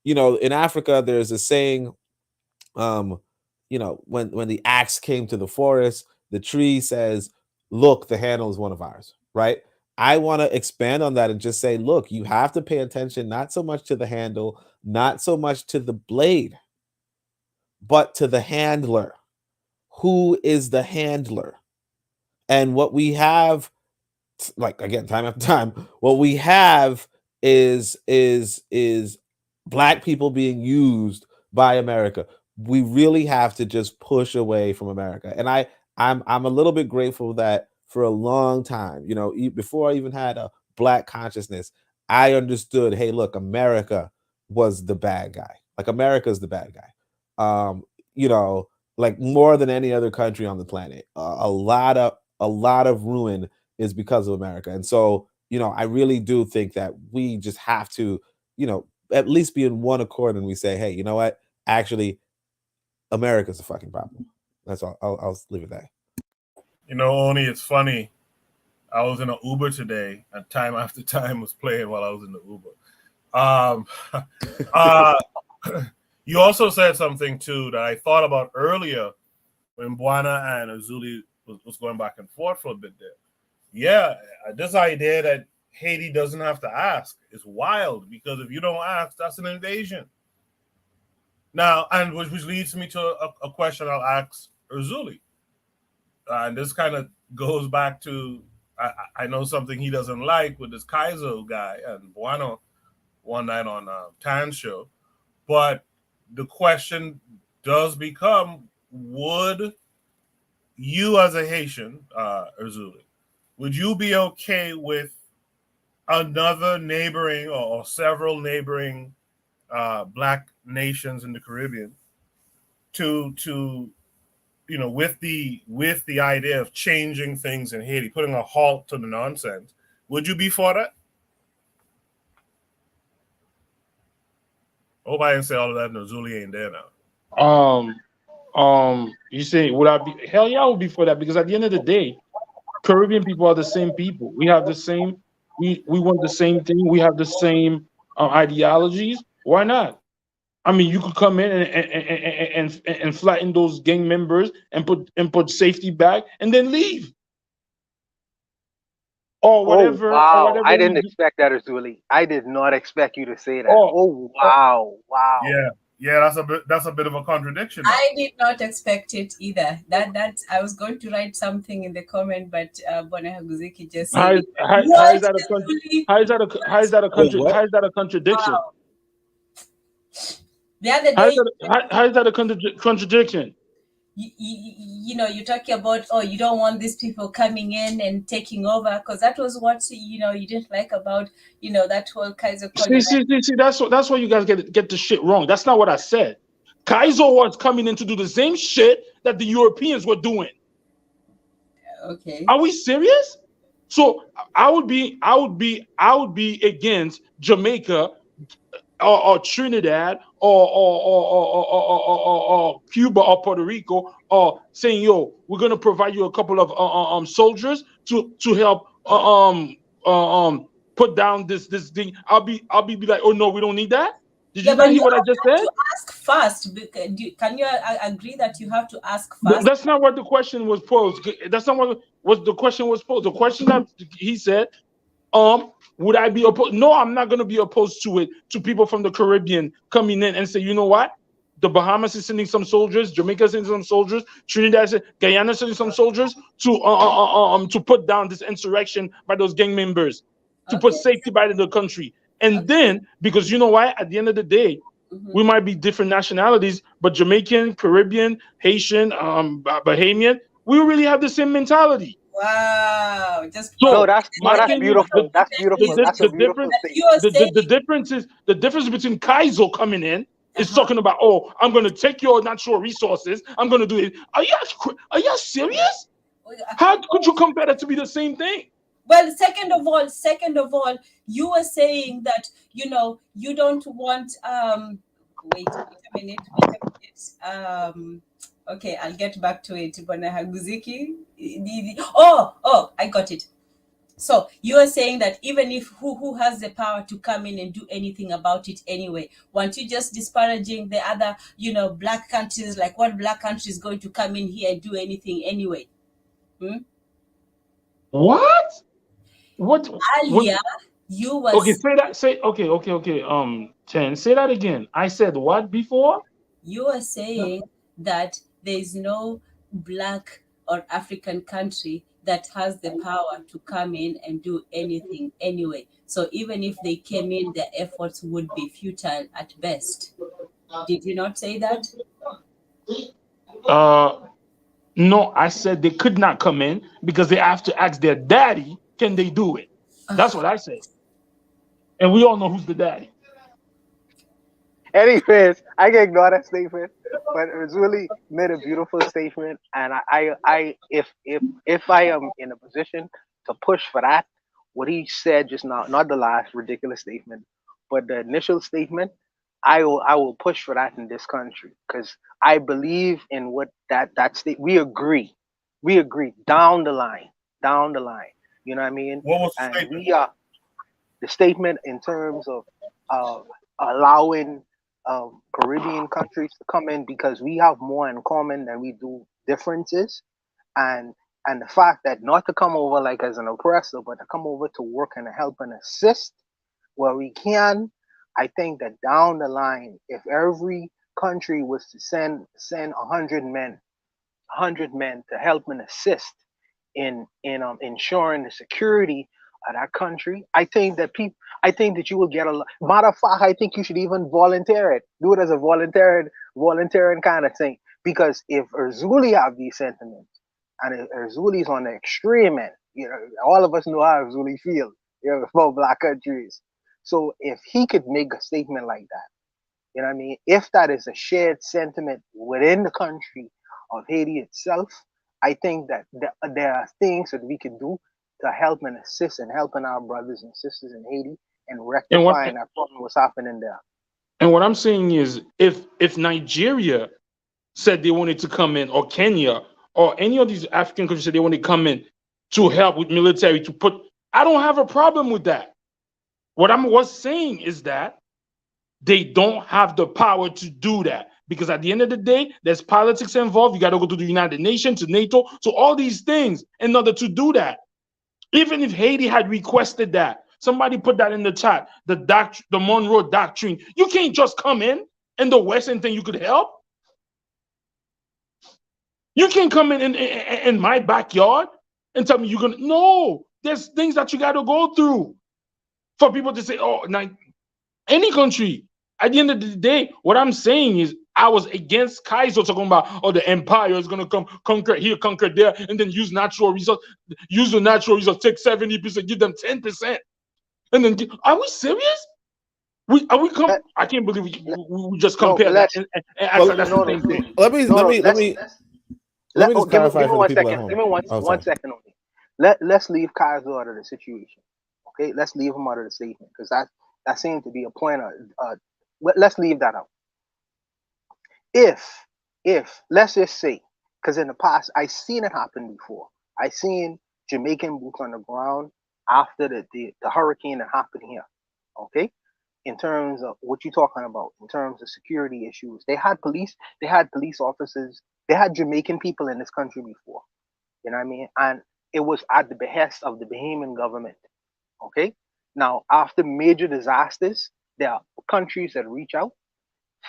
in Africa, there's a saying, when the axe came to the forest, the tree says, look, the handle is one of ours, right? I want to expand on that and just say, look, you have to pay attention not so much to the handle, not so much to the blade, but to the handler. Who is the handler? And what we have, like, again, time after time, what we have is black people being used by America. We really have to just push away from America. And I'm a little bit grateful that for a long time, you know, before I even had a black consciousness, I understood, hey, look, America was the bad guy. Like America's the bad guy. You know, like more than any other country on the planet. A lot of ruin is because of America. And so, you know, I really do think that we just have to, you know, at least be in one accord and we say, hey, you know what? Actually, America's a fucking problem. That's all. I'll leave it there. You know, only it's funny. I was in an Uber today, and time after time was playing while I was in the Uber. You also said something too that I thought about earlier when Buana and Azuli was going back and forth for a bit there. Yeah, this idea that Haiti doesn't have to ask is wild, because if you don't ask, that's an invasion. Now, and which leads me to a question I'll ask Azuli. And this kind of goes back to, I know something he doesn't like with this Kaizo guy and Buano one night on Tan's show. But the question does become, would you as a Haitian, Azuli, would you be okay with another neighboring or several neighboring black nations in the Caribbean to you know, with the idea of changing things in Haiti, putting a halt to the nonsense? Would you be for that? Hope I didn't say all of that. No, Zuli ain't there now. You say, would I be? Hell yeah, I would be for that, because at the end of the day, Caribbean people are the same people. We have the same. We want the same thing. We have the same ideologies. Why not? I mean, you could come in and flatten those gang members and put safety back and then leave, or whatever. Oh wow! Or whatever I didn't expect that, Azuli. I did not expect you to say that. Oh wow! Yeah, that's a bit of a contradiction. I did not expect it either. That I was going to write something in the comment, but Bonahaguziki just said, how is that a contradiction? Wow. The other day, how is that a contradiction? You know, you're talking about, oh, you don't want these people coming in and taking over, because that was what, you know, you didn't like about, you know, that whole Kaiser. See, that's why you guys get the shit wrong. That's not what I said. Kaiser was coming in to do the same shit that the Europeans were doing. Okay. Are we serious? So I would be against Jamaica or Trinidad or Cuba or Puerto Rico, or saying, yo, we're gonna provide you a couple of soldiers to help put down this thing. I'll be like, oh no, we don't need that. Did you not hear what I just said? To ask first. Can you agree that you have to ask first? That's not what the question was posed. That's not what the question was posed. The question that he said, would I be opposed? No, I'm not going to be opposed to it, to people from the Caribbean coming in and say, you know what? The Bahamas is sending some soldiers, Jamaica is sending some soldiers, Trinidad, Guyana is sending some soldiers to put down this insurrection by those gang members, to put safety by the country. And then, because you know why? At the end of the day, we might be different nationalities, but Jamaican, Caribbean, Haitian, Bahamian, we really have the same mentality. Wow! That's beautiful. That's beautiful. That's a beautiful thing. The difference between Kaizo coming in is talking about, oh, I'm going to take your natural resources. I'm going to do it. Are you serious? How could you compare that to be the same thing? Well, second of all, you were saying that, you know, you don't want wait a minute. Okay, I'll get back to it. Bonahaguziki. Oh, I got it. So you are saying that even if who has the power to come in and do anything about it anyway, weren't you just disparaging the other, you know, black countries? Like, what black country is going to come in here and do anything anyway? What? Earlier, you was okay. Okay. 10. Say that again. I said what before? You were saying that there is no black or African country that has the power to come in and do anything anyway. So even if they came in, their efforts would be futile at best. Did you not say that? No, I said they could not come in because they have to ask their daddy, can they do it? That's what I said. And we all know who's the daddy. Anyways, I can ignore that statement, but it was really made a beautiful statement. And if I am in a position to push for that, what he said just now, not the last ridiculous statement, but the initial statement, I will push for that in this country because I believe in what that state. We agree down the line. You know what I mean? What was the And statement? we are the statement in terms of uh, allowing Caribbean countries to come in because we have more in common than we do differences, and the fact that not to come over like as an oppressor, but to come over to work and help and assist where we can. I think that down the line, if every country was to send 100 men to help and assist in ensuring the security of that country. I think that you will get a lot. Matter of fact, I think you should even volunteer it. Do it as a volunteering kind of thing. Because if Erzuli have these sentiments, and if Erzuli's on the extreme end, all of us know how Erzuli feel, about black countries. So if he could make a statement like that, you know what I mean? If that is a shared sentiment within the country of Haiti itself, I think that there are things that we can do to help and assist and helping our brothers and sisters in Haiti and And what rectifying that problem what's happening there. and what I'm saying is if Nigeria said they wanted to come in, or Kenya, or any of these African countries said they want to come in to help with military to put, I don't have a problem with that. What I was saying is that they don't have the power to do that because at the end of the day, there's politics involved. You got to go to the United Nations, to NATO, to all these things in order to do that. Even if Haiti had requested that, somebody put that in the chat, the Monroe Doctrine. You can't just come in the West and think you could help. You can't come in my backyard and tell me you're gonna. No, there's things that you got to go through for people to say, oh, now any country. At the end of the day, what I'm saying is I was against Kaiser talking about, oh, the empire is gonna come conquer here, conquer there, and then use natural resource, use the natural resource, take 70%, give them 10%, and then are we serious? Are we come? Let, I can't believe we just no, compare that let's and act Well, like that's no the no same thing. let me no let no me let let's me let me just give clarify me for the one people at second. home. Give me one Oh, one sorry. second only. Let's leave Kaiser out of the situation. Okay, let's leave him out of the statement because that seems to be a point of let's leave that out. if let's just say, because in the past I seen it happen before. I seen Jamaican boots on the ground after the hurricane that happened here. Okay, in terms of what you're talking about, in terms of security issues, they had police officers, they had Jamaican people in this country before. You know what I mean? And it was at the behest of the Bahamian government. Okay, now after major disasters, there are countries that reach out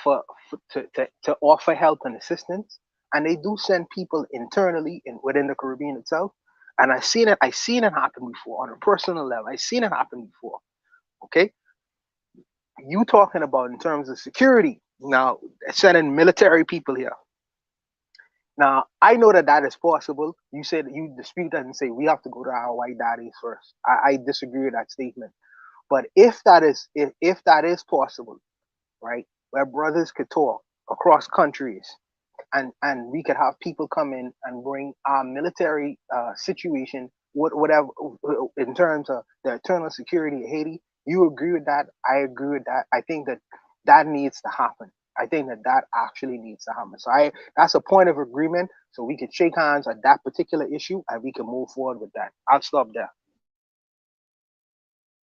to offer help and assistance, and they do send people internally in within the Caribbean itself. And I seen it happen before on a personal level. I seen it happen before. Okay, you talking about in terms of security now, sending military people here. Now I know that that is possible. You said you dispute that and say we have to go to our white daddies first. I disagree with that statement. But if that is possible, right, where brothers could talk across countries, and we could have people come in and bring our military situation, whatever, in terms of the internal security of Haiti. You agree with that? I agree with that. I think that that needs to happen. I think that that actually needs to happen. So that's a point of agreement. So we can shake hands on that particular issue and we can move forward with that. I'll stop there.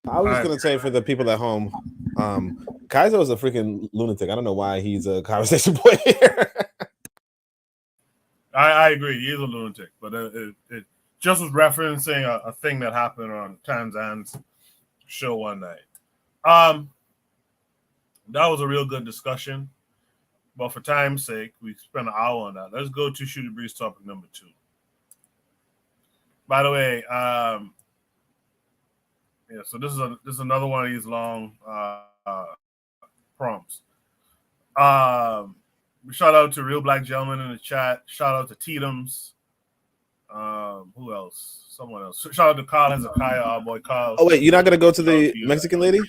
I was just gonna say for the people at home, Kaiser is a freaking lunatic. I don't know why he's a conversation point here. I agree. He is a lunatic, but it just was referencing a thing that happened on Tanzan's show one night. That was a real good discussion, but for time's sake, we spent an hour on that. Let's go to Shooter Breeze topic number 2. By the way, yeah, so this is another one of these long prompts. Shout out to Real Black Gentleman in the chat. Shout out to Teetums. Who else? Someone else. Shout out to Kyle Hezekiah, our boy Kyle. Oh wait, you're not gonna go to the to Mexican lady?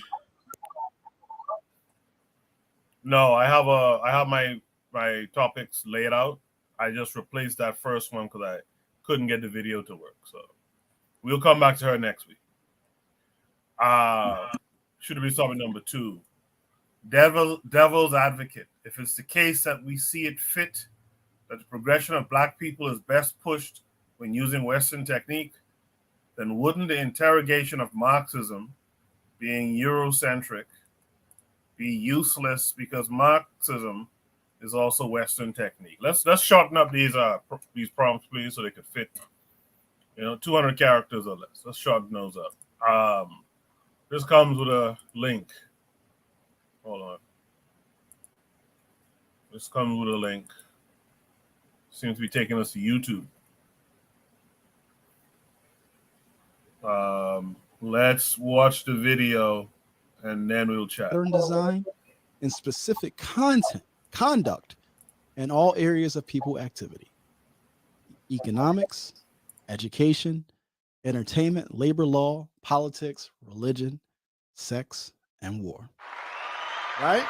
No, I have my topics laid out. I just replaced that first one because I couldn't get the video to work. So we'll come back to her next week. Should be topic number 2. Devil's advocate. If it's the case that we see it fit that the progression of black people is best pushed when using Western technique, then wouldn't the interrogation of Marxism being Eurocentric be useless because Marxism is also Western technique? Let's shorten up these prompts, please, so they could fit, 200 characters or less. Let's shorten those up. This comes with a link. Hold on. This comes with a link. Seems to be taking us to YouTube. Let's watch the video and then we'll chat. Pattern design and specific conduct in all areas of people activity. Economics, education, entertainment, labor law, politics, religion, sex, and war. Right?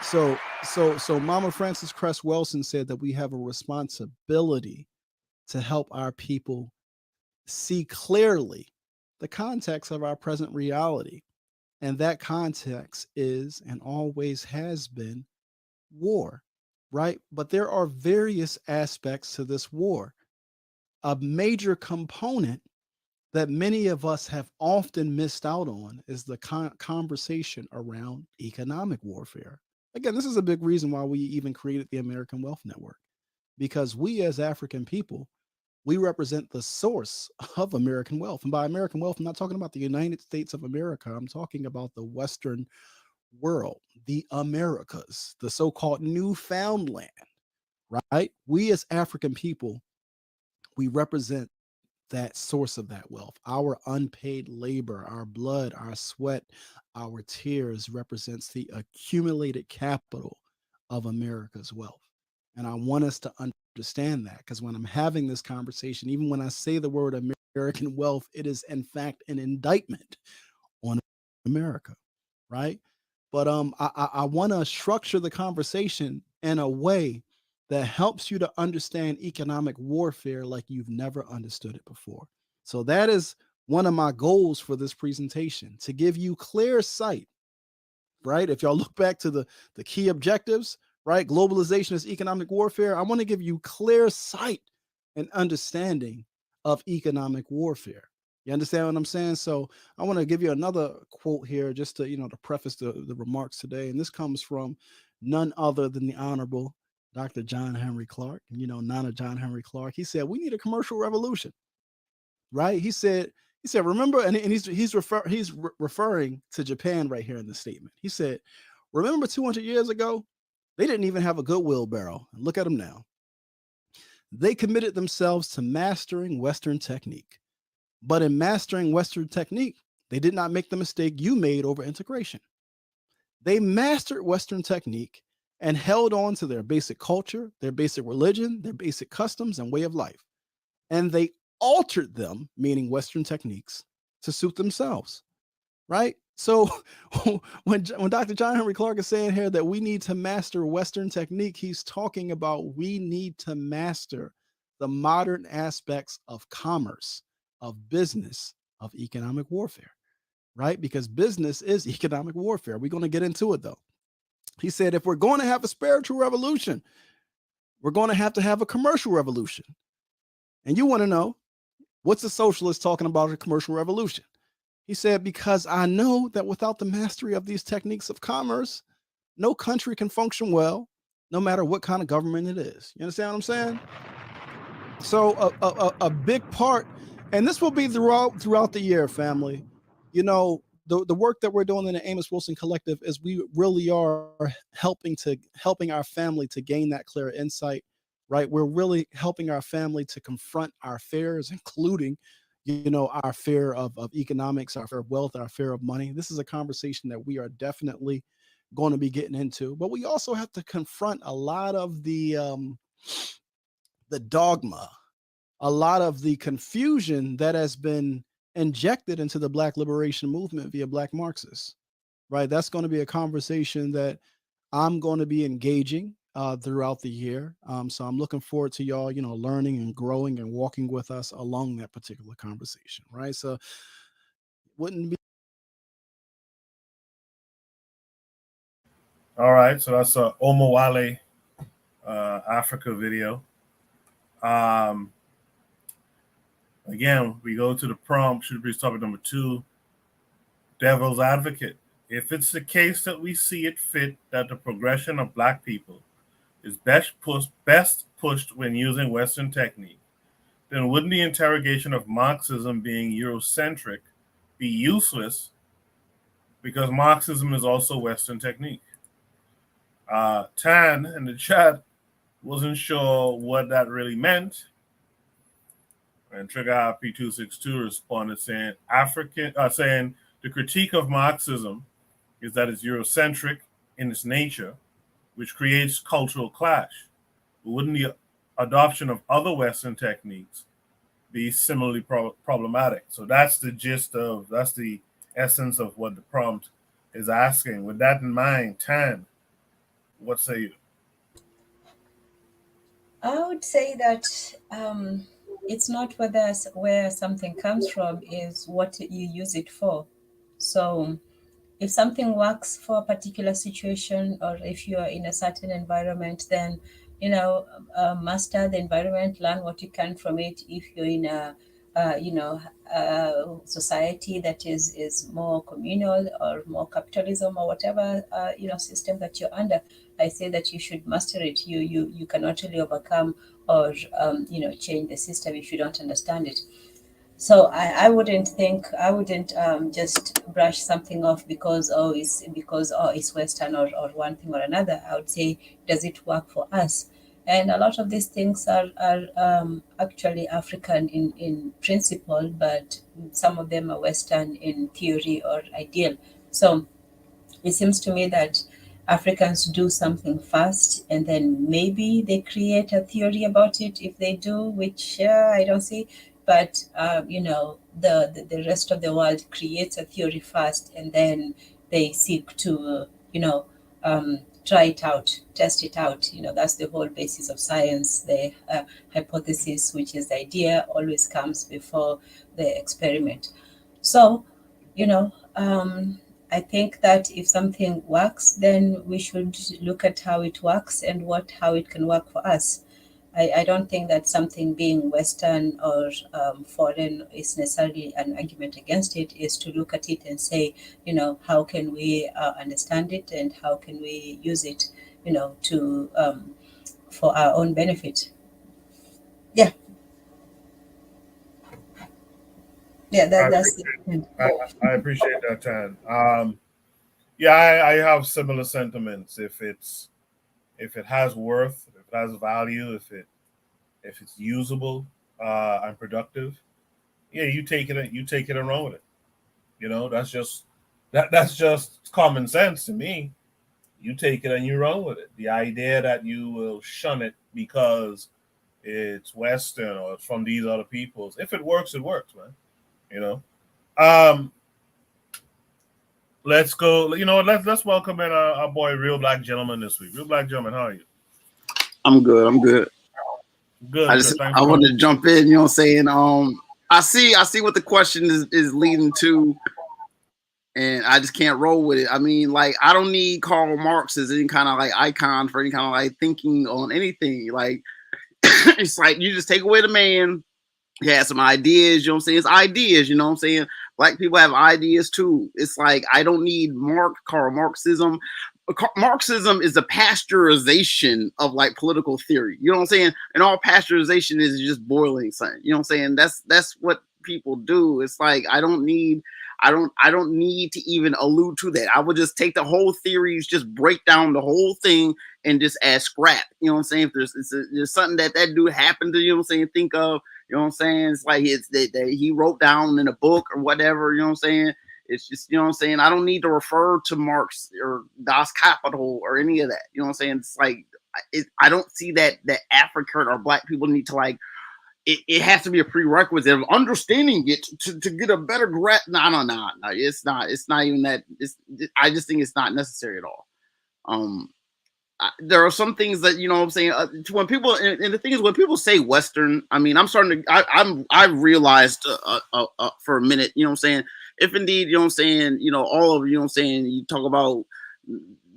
So Mama Frances Cress Welsing said that we have a responsibility to help our people see clearly the context of our present reality. And that context is and always has been war, right? But there are various aspects to this war. A major component that many of us have often missed out on is the conversation around economic warfare. Again, this is a big reason why we even created the American Wealth Network, because we as African people, we represent the source of American wealth. And by American wealth, I'm not talking about the United States of America. I'm talking about the Western world, the Americas, the so-called Newfoundland, right? We as African people, we represent that source of that wealth. Our unpaid labor, our blood, our sweat, our tears represents the accumulated capital of America's wealth. And I want us to understand that, because when I'm having this conversation, even when I say the word American wealth, it is in fact an indictment on America, right? But I want to structure the conversation in a way that helps you to understand economic warfare like you've never understood it before. So that is one of my goals for this presentation, to give you clear sight, right? If y'all look back to the key objectives, right? Globalization is economic warfare. I want to give you clear sight and understanding of economic warfare. You understand what I'm saying? So I want to give you another quote here just to, to preface the remarks today. And this comes from none other than the Honorable Dr. John Henry Clark, Nana John Henry Clark. He said, we need a commercial revolution, right? He said, remember, and he's referring to Japan right here in the statement. He said, remember 200 years ago, they didn't even have a good wheelbarrow. Look at them now. They committed themselves to mastering Western technique. But in mastering Western technique, they did not make the mistake you made over integration. They mastered Western technique and held on to their basic culture, their basic religion, their basic customs and way of life. And they altered them, meaning Western techniques, to suit themselves, right? So when Dr. John Henry Clark is saying here that we need to master Western technique, he's talking about we need to master the modern aspects of commerce, of business, of economic warfare, right? Because business is economic warfare. We're going to get into it, though. He said, if we're going to have a spiritual revolution, we're going to have a commercial revolution. And you want to know, what's the socialist talking about a commercial revolution? He said, because I know that without the mastery of these techniques of commerce, no country can function well, no matter what kind of government it is. You understand what I'm saying? So a big part, and this will be throughout the year, family. The work that we're doing in the Amos Wilson Collective is we really are helping our family to gain that clear insight, right? We're really helping our family to confront our fears, including, our fear of economics, our fear of wealth, our fear of money. This is a conversation that we are definitely going to be getting into. But we also have to confront a lot of the dogma, a lot of the confusion that has been injected into the Black liberation movement via Black Marxists, right? That's going to be a conversation that I'm going to be engaging throughout the year. So I'm looking forward to y'all, learning and growing and walking with us along that particular conversation, right? So wouldn't be. All right, so that's a Omowale Africa video. Again, we go to the prompt, should be topic number 2, devil's advocate. If it's the case that we see it fit that the progression of Black people is best pushed when using Western technique, then wouldn't the interrogation of Marxism being Eurocentric be useless because Marxism is also Western technique? Tan in the chat wasn't sure what that really meant. And Trigger P262 responded saying saying the critique of Marxism is that it's Eurocentric in its nature, which creates cultural clash. But wouldn't the adoption of other Western techniques be similarly problematic? So that's the essence of what the prompt is asking. With that in mind, Tan, what say you? I would say that it's not where something comes from, is what you use it for. So if something works for a particular situation, or if you're in a certain environment, then master the environment, learn what you can from it. If you're in a society that is more communal or more capitalism or whatever system that you're under, I say that you should master it. You cannot really overcome or change the system if you don't understand it. So I wouldn't just brush something off because it's Western or one thing or another. I would say, does it work for us? And a lot of these things are actually African in principle, but some of them are Western in theory or ideal. So it seems to me that Africans do something first, and then maybe they create a theory about it. If they do, which I don't see, but the rest of the world creates a theory first, and then they seek to try it out, test it out. That's the whole basis of science. The hypothesis, which is the idea, always comes before the experiment. So, I think that if something works, then we should look at how it works and how it can work for us. I don't think that something being Western or foreign is necessarily an argument against it. Is to look at it and say, how can we understand it and how can we use it, to for our own benefit. Yeah. Yeah, that's it. I appreciate that, Tan. Yeah, I have similar sentiments. If it has worth, if it has value, if it's usable and productive, yeah, you take it and run with it. That's just common sense to me. You take it and you run with it. The idea that you will shun it because it's Western or it's from these other peoples, if it works, man. Let's go. Let's welcome in our boy Real Black Gentleman this week. Real Black Gentleman, how are you? I'm good. Good. I wanted to jump in. You know what I'm saying? I see what the question is leading to, and I just can't roll with it. I mean, like, I don't need Karl Marx as any kind of like icon for any kind of like thinking on anything. Like, it's like you just take away the man. He has some ideas, you know what I'm saying? It's ideas, you know what I'm saying? Black people have ideas too. It's like, I don't need Karl Marxism. Marxism is a pasteurization of like political theory. You know what I'm saying? And all pasteurization is just boiling something. You know what I'm saying? That's what people do. It's like, I don't need to even allude to that. I would just take the whole theories, just break down the whole thing and just add scrap. You know what I'm saying? If there's something that dude happened to, you know what I'm saying, think of, you know what I'm saying? It's like that he wrote down in a book or whatever, you know what I'm saying? It's just, you know what I'm saying? I don't need to refer to Marx or Das Kapital or any of that. You know what I'm saying? It's like, I don't see that African or black people need to like, it has to be a prerequisite of understanding it to get a better grasp. No, it's not even that. I just think it's not necessary at all. There are some things that, you know what I'm saying, when people, and the thing is, when people say Western, I mean, I'm starting to, I've realized for a minute, you know what I'm saying, if indeed, you know what I'm saying, you know, all of, you know what I'm saying, you talk about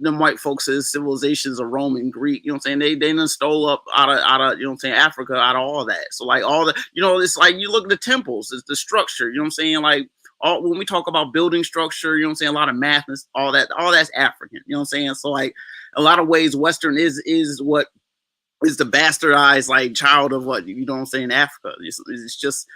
them white folks as civilizations of Rome and Greek, you know what I'm saying, they done stole up out of, you know what I'm saying, Africa, out of all that. So like all the, you know, it's like, you look at the temples, it's the structure, you know what I'm saying, like, when we talk about building structure, you know what I'm saying, a lot of math and all that's African, you know what I'm saying? So like a lot of ways Western is what is the bastardized like child of what, you know what I'm saying, Africa. It's just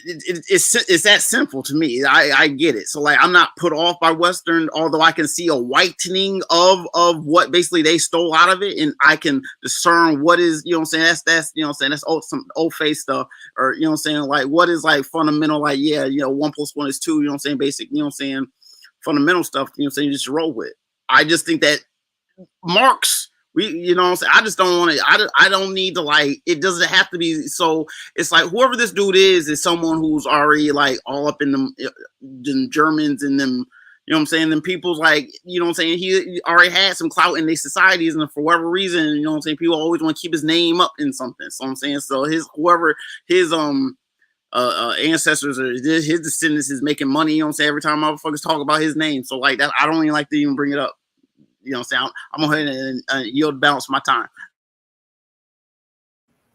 it's that simple to me. I get it. So like I'm not put off by Western, although I can see a whitening of what basically they stole out of it, and I can discern what is, you know what I'm saying, that's you know what I'm saying, that's some old face stuff, or you know what I'm saying, like what is like fundamental, like, yeah, you know, 1 + 1 is 2, you know what I'm saying, basic, you know what I'm saying, fundamental stuff, you know what I'm saying, you just roll with. I just think that Marx, you know what I'm saying, I just don't want to, I don't need to, like, it doesn't have to be, so it's like whoever this dude is someone who's already like all up in them Germans and them, you know what I'm saying, them people's, like, you know what I'm saying, he already had some clout in their societies, and for whatever reason, you know what I'm saying, people always want to keep his name up in something, so I'm saying, so whoever his ancestors or his descendants is making money, you know what I'm saying, every time motherfuckers talk about his name, so like that, I don't even like to even bring it up. You know what I'm saying? I'm going to go ahead and yield balance my time.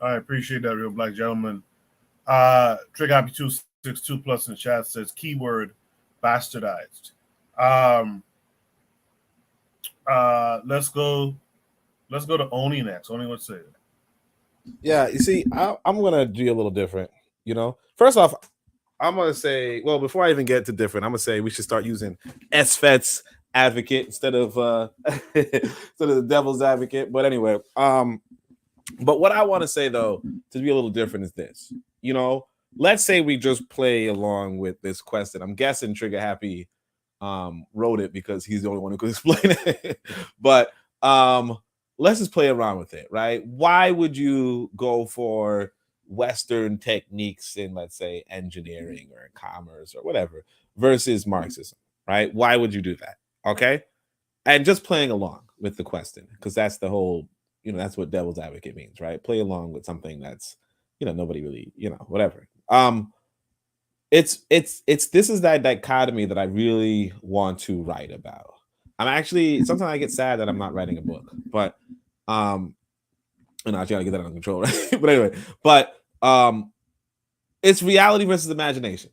I appreciate that, real black gentleman. Trigger Happy 262 plus in the chat says keyword bastardized. Let's go to Oni next. Oni, what's it? Yeah, you see, I'm gonna do a little different. You know, first off, I'm gonna say, well, before I even get to different, I'm gonna say we should start using SFET's advocate instead of the devil's advocate. But anyway, but what I want to say though, to be a little different, is this. You know, let's say we just play along with this question. I'm guessing Trigger Happy wrote it because he's the only one who could explain it. But let's just play around with it, right? Why would you go for Western techniques in, let's say, engineering or commerce or whatever versus Marxism, right? Why would you do that? Okay. And just playing along with the question, because that's the whole, you know, that's what devil's advocate means, right? Play along with something that's, you know, nobody really, you know, whatever. This is that dichotomy that I really want to write about. I'm actually, sometimes I get sad that I'm not writing a book, but and I try to get that under control, right? But anyway, it's reality versus imagination.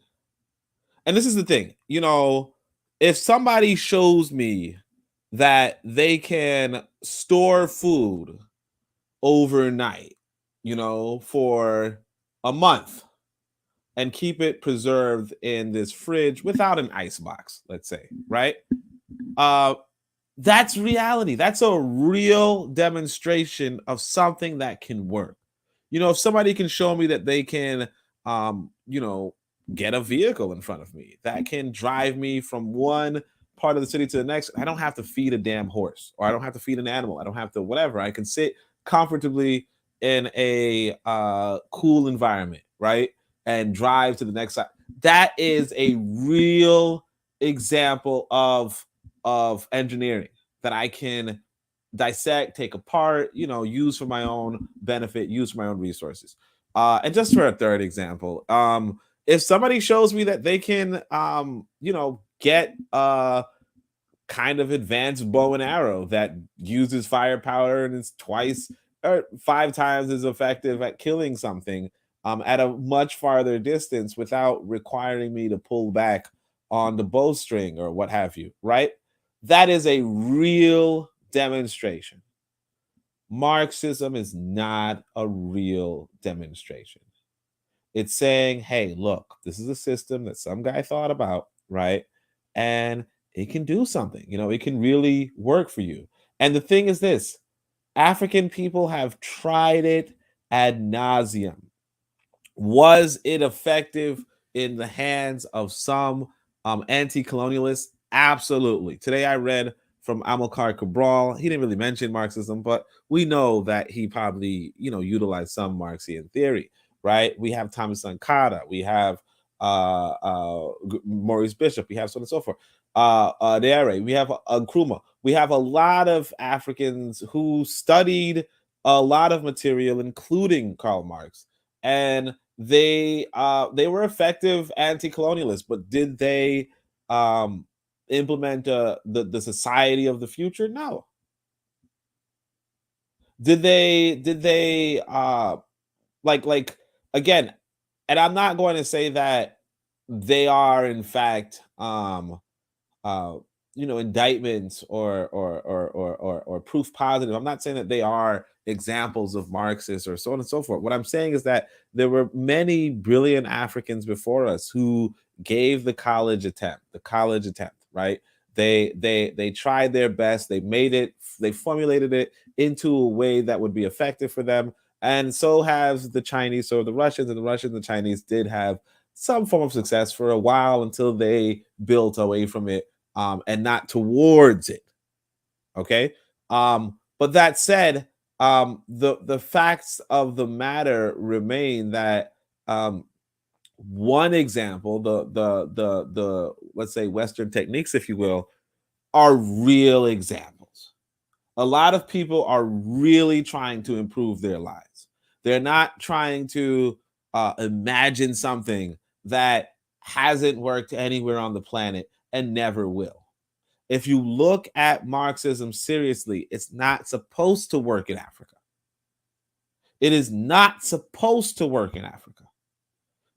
And this is the thing, you know, if somebody shows me that they can store food overnight, you know, for a month and keep it preserved in this fridge without an ice box, let's say, right? That's reality. That's a real demonstration of something that can work. You know, if somebody can show me that they can, you know, get a vehicle in front of me that can drive me from one part of the city to the next, I don't have to feed a damn horse, or I don't have to feed an animal. I don't have to whatever. I can sit comfortably in a cool environment, right? And drive to the next side. That is a real example of engineering that I can dissect, take apart, you know, use for my own benefit, use for my own resources. And just for a third example, if somebody shows me that they can, you know, get a kind of advanced bow and arrow that uses firepower and is 2 or 5 times as effective at killing something at a much farther distance without requiring me to pull back on the bowstring or what have you, right? That is a real demonstration. Marxism is not a real demonstration. It's saying, hey, look, this is a system that some guy thought about, right? And it can do something, you know, it can really work for you. And the thing is this, African people have tried it ad nauseum. Was it effective in the hands of some Anti-colonialist, absolutely. Today I read from Amilcar Cabral. He didn't really mention Marxism, but we know that he probably, utilized some Marxian theory, right? We have Thomas Sankara, we have Maurice Bishop, we have so on and so forth. Deere, we have Nkrumah. We have a lot of Africans who studied a lot of material, including Karl Marx, and they were effective anti-colonialists. But did they implement the society of the future? No. Did they like again? And I'm not going to say that they are in fact indictments or proof positive. I'm not saying that they are examples of Marxists or so on and so forth. What I'm saying is that there were many brilliant Africans before us who gave the college attempt, right? They tried their best. They made it. They formulated it into a way that would be effective for them. And so has the Chinese, or the Russians, and the Chinese did have some form of success for a while until they built away from it and not towards it. Okay. But that said, the facts of the matter remain that one example, the let's say Western techniques, if you will, are real examples. A lot of people are really trying to improve their lives. They're not trying to imagine something that hasn't worked anywhere on the planet and never will. If you look at Marxism seriously, it's not supposed to work in Africa. It is not supposed to work in Africa.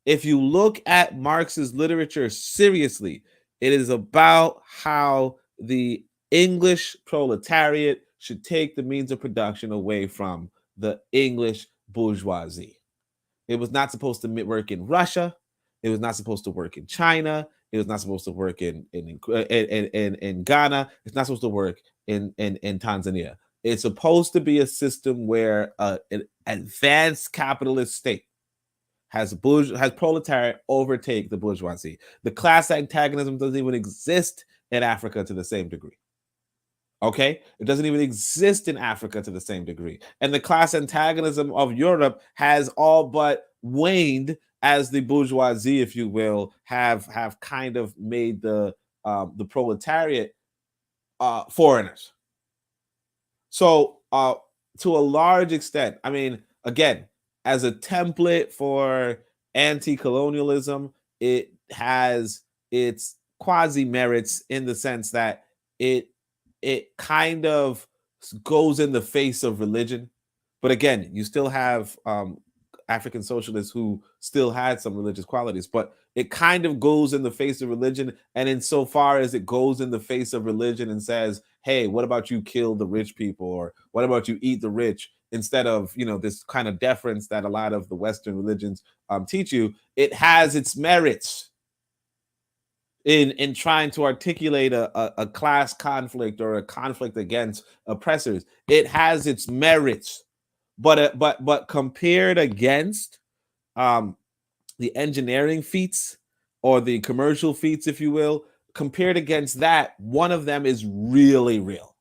If you look at Marx's literature seriously, it is about how the English proletariat should take the means of production away from the English bourgeoisie. It was not supposed to work in Russia. It was not supposed to work in China. It was not supposed to work in Ghana. It's not supposed to work in Tanzania. It's supposed to be a system where an advanced capitalist state has proletariat overtake the bourgeoisie. The class antagonism doesn't even exist in Africa to the same degree. Okay, it doesn't even exist in Africa to the same degree, and the class antagonism of Europe has all but waned as the bourgeoisie, if you will, have kind of made the proletariat foreigners. So to a large extent, I mean, again, as a template for anti-colonialism, it has its quasi merits in the sense that it kind of goes in the face of religion. But again, you still have African socialists who still had some religious qualities, but it kind of goes in the face of religion. And insofar as it goes in the face of religion and says, hey, what about you kill the rich people? Or what about you eat the rich? Instead of, this kind of deference that a lot of the Western religions teach you, it has its merits in trying to articulate a class conflict or a conflict against oppressors. It has its merits, but compared against the engineering feats or the commercial feats, if you will, compared against that, one of them is really real,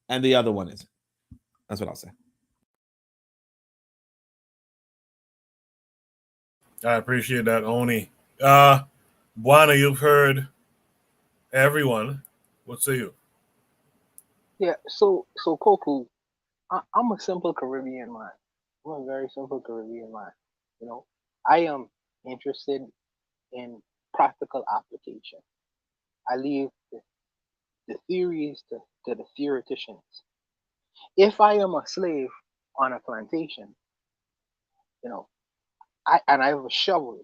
and the other one isn't. That's what I'll say. I appreciate that, Oni. Buana, you've heard everyone. What say you? Yeah, so Koku, I'm a simple Caribbean man. I'm a very simple Caribbean man. I am interested in practical application. I leave the theories to the theoreticians. If I am a slave on a plantation, I have a shovel,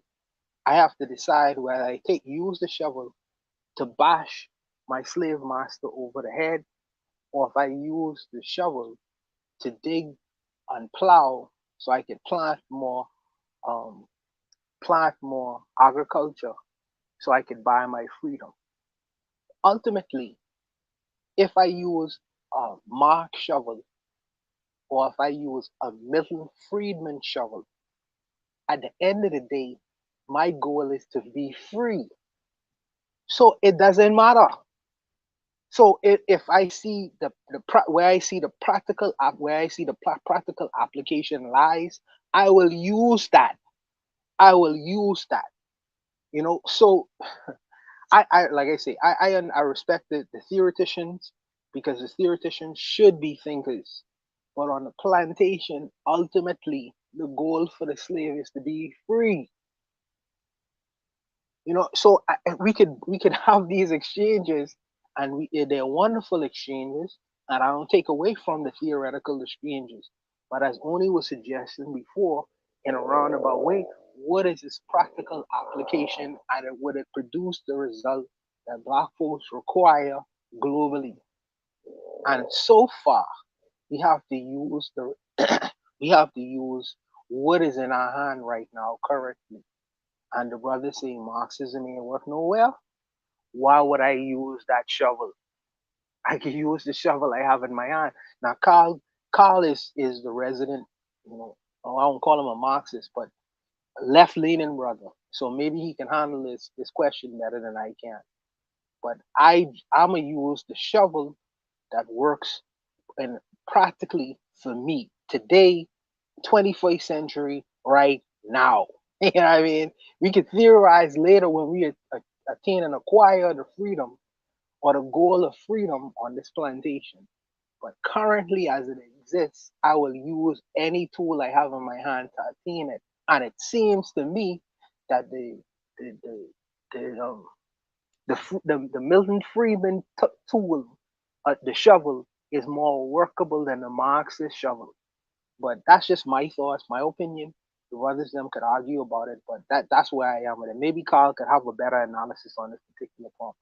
I have to decide whether I use the shovel to bash my slave master over the head, or if I use the shovel to dig and plow so I can plant more agriculture so I can buy my freedom. Ultimately, if I use a Mark shovel or if I use a Milton Friedman shovel, at the end of the day, my goal is to be free. So it doesn't matter. So if I see where I see the practical practical application lies, I will use that. I will use that. You know, so I like I say, I respect the theoreticians because the theoreticians should be thinkers. But on the plantation, ultimately, the goal for the slave is to be free. You know, so we could have these exchanges, and they're wonderful exchanges, and I don't take away from the theoretical exchanges. But as Oni was suggesting before, in a roundabout way, what is its practical application, and would it produce the result that Black folks require globally? And so far, we have to use the we have to use what is in our hand right now currently. And the brothers say Marxism ain't work nowhere. Why would I use that shovel? I can use the shovel I have in my hand. Now Carl is the resident, I don't call him a Marxist, but a left-leaning brother. So maybe he can handle this question better than I can. But I'ma use the shovel that works and practically for me today, 21st century, right now. You know what I mean? We could theorize later when we attain and acquire the freedom or the goal of freedom on this plantation. But currently, as it exists, I will use any tool I have in my hand to attain it. And it seems to me that the Milton Friedman tool, the shovel, is more workable than the Marxist shovel. But that's just my thoughts, my opinion. The brothers them could argue about it, but that's where I am with it. Maybe Carl could have a better analysis on this particular point.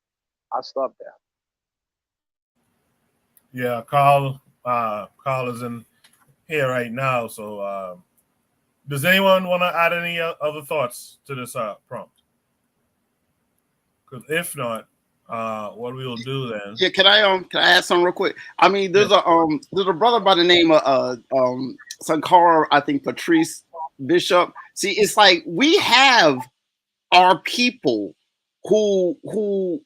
I'll stop there. Yeah, Carl is in here right now. So does anyone want to add any other thoughts to this prompt? Because if not, what we will do then? Yeah, can I add something real quick? I mean, there's a brother by the name of Sankara, I think Patrice Bishop. See, it's like we have our people who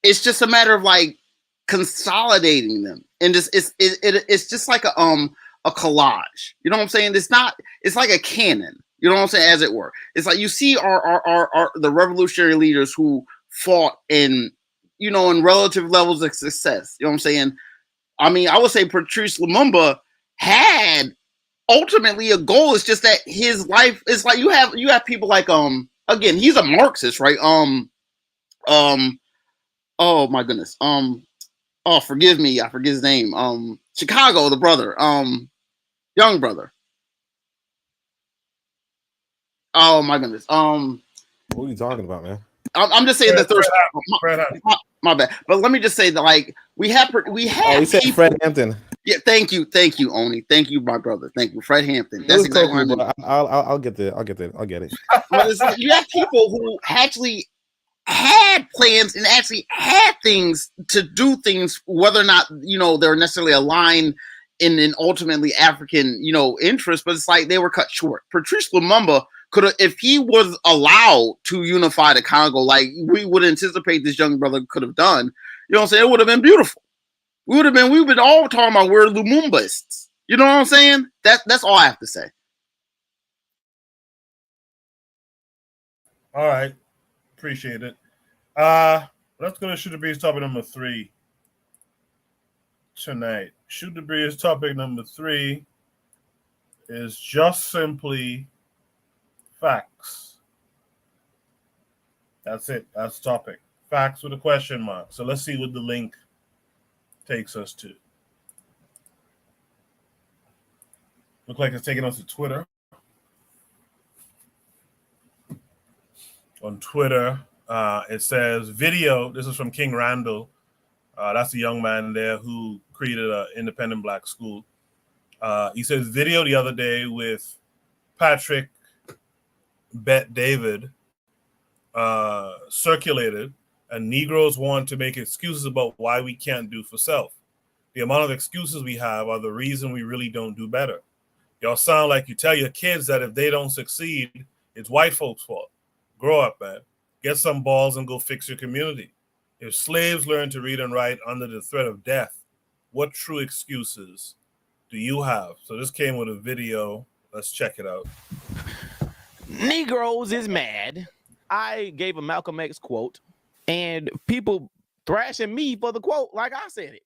it's just a matter of like consolidating them, and just it's just like a collage. You know what I'm saying? It's like a canon. You know what I'm saying? As it were, it's like you see our the revolutionary leaders who fought in relative levels of success. You know what I'm saying? I mean, I would say Patrice Lumumba had ultimately a goal. It's just that his life is like you have people like again, he's a Marxist, right? Oh my goodness. Oh, forgive me, I forget his name. Chicago, the brother, young brother. Oh my goodness. What are you talking about, man? I'm just saying that there's my bad. But let me just say that like we have Oh, you said Fred Hampton. Yeah, thank you, Oni. Thank you, my brother. Thank you, Fred Hampton. That's exactly what I mean. I'll get it. I'll get it. But it's like you have people who actually had plans and actually had things to do things, whether or not they're necessarily aligned in ultimately African interest, but it's like they were cut short. Patrice Lumumba could have, if he was allowed to unify the Congo, like we would anticipate this young brother could have done. You know what I'm saying? It would have been beautiful. We've been all talking about we're Lumumbists. You know what I'm saying? That's all I have to say. All right. Appreciate it. Let's go to Shoot the Breeze topic number 3 tonight. Shoot the Breeze topic number 3 is just simply facts. That's it. That's the topic. Facts with a question mark. So let's see what the link takes us to. Look like it's taking us to Twitter. On Twitter, it says video. This is from King Randall. That's the young man there who created an independent black school. He says video the other day with Patrick Bet David circulated, and Negroes want to make excuses about why we can't do for self. The amount of excuses we have are the reason we really don't do better. Y'all sound like you tell your kids that if they don't succeed, it's white folks' fault. Grow up, man. Get some balls and go fix your community. If slaves learn to read and write under the threat of death, what true excuses do you have? So this came with a video. Let's check it out. Negroes is mad. I gave a Malcolm X quote, and people thrashing me for the quote like I said it.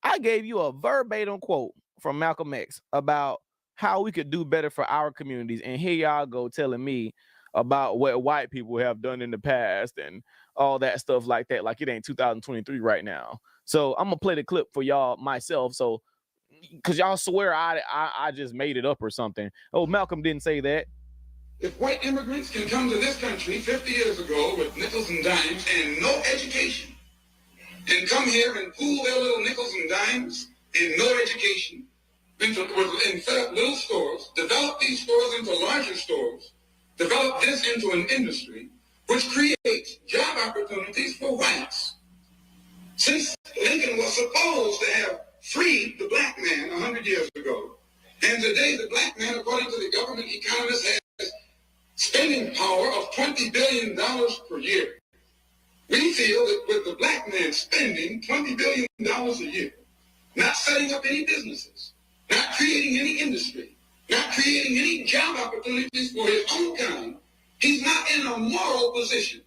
I gave you a verbatim quote from Malcolm X about how we could do better for our communities, and here y'all go telling me about what white people have done in the past and all that stuff like that, like it ain't 2023 right now. So I'm gonna play the clip for y'all myself, so because y'all swear I just made it up or something. Oh, Malcolm didn't say that. If white immigrants can come to this country 50 years ago with nickels and dimes and no education, and come here and pool their little nickels and dimes and no education, and set up little stores, develop these stores into larger stores, develop this into an industry which creates job opportunities for whites. Since Lincoln was supposed to have freed the black man 100 years ago, and today the black man, according to the government economists, has spending power of $20 billion per year. We feel that with the black man spending $20 billion a year, not setting up any businesses, not creating any industry, not creating any job opportunities for his own kind, he's not in a moral position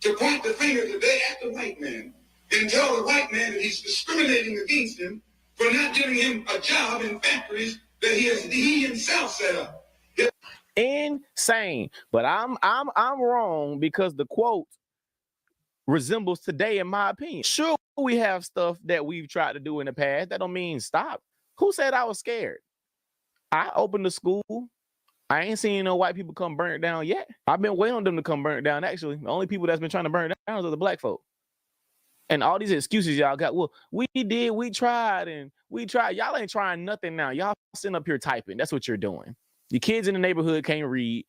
to point the finger today at the white man and tell the white man that he's discriminating against him for not giving him a job in factories that he himself set up. Insane. But I'm wrong because the quote resembles today, in my opinion. Sure, we have stuff that we've tried to do in the past. That don't mean stop. Who said I was scared? I opened the school. I ain't seen no white people come burn it down yet. I've been waiting on them to come burn it down, actually. The only people that's been trying to burn it down are the black folk. And all these excuses y'all got, well, we tried. Y'all ain't trying nothing now. Y'all sitting up here typing. That's what you're doing. Your kids in the neighborhood can't read.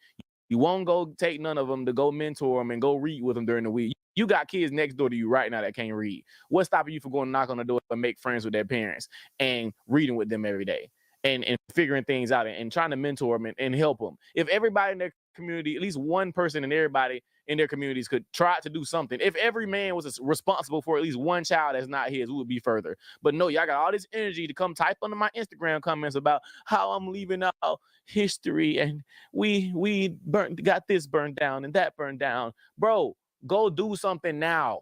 You won't go take none of them to go mentor them and go read with them during the week. You got kids next door to you right now that can't read. What's stopping you from going to knock on the door and make friends with their parents and reading with them every day and figuring things out and trying to mentor them and help them? If everybody in their community, at least one person in everybody in their communities could try to do something. If every man was responsible for at least one child that's not his, we would be further. But no, y'all got all this energy to come type under my Instagram comments about how I'm leaving out history and we got this burned down and that burned down. Bro, go do something now.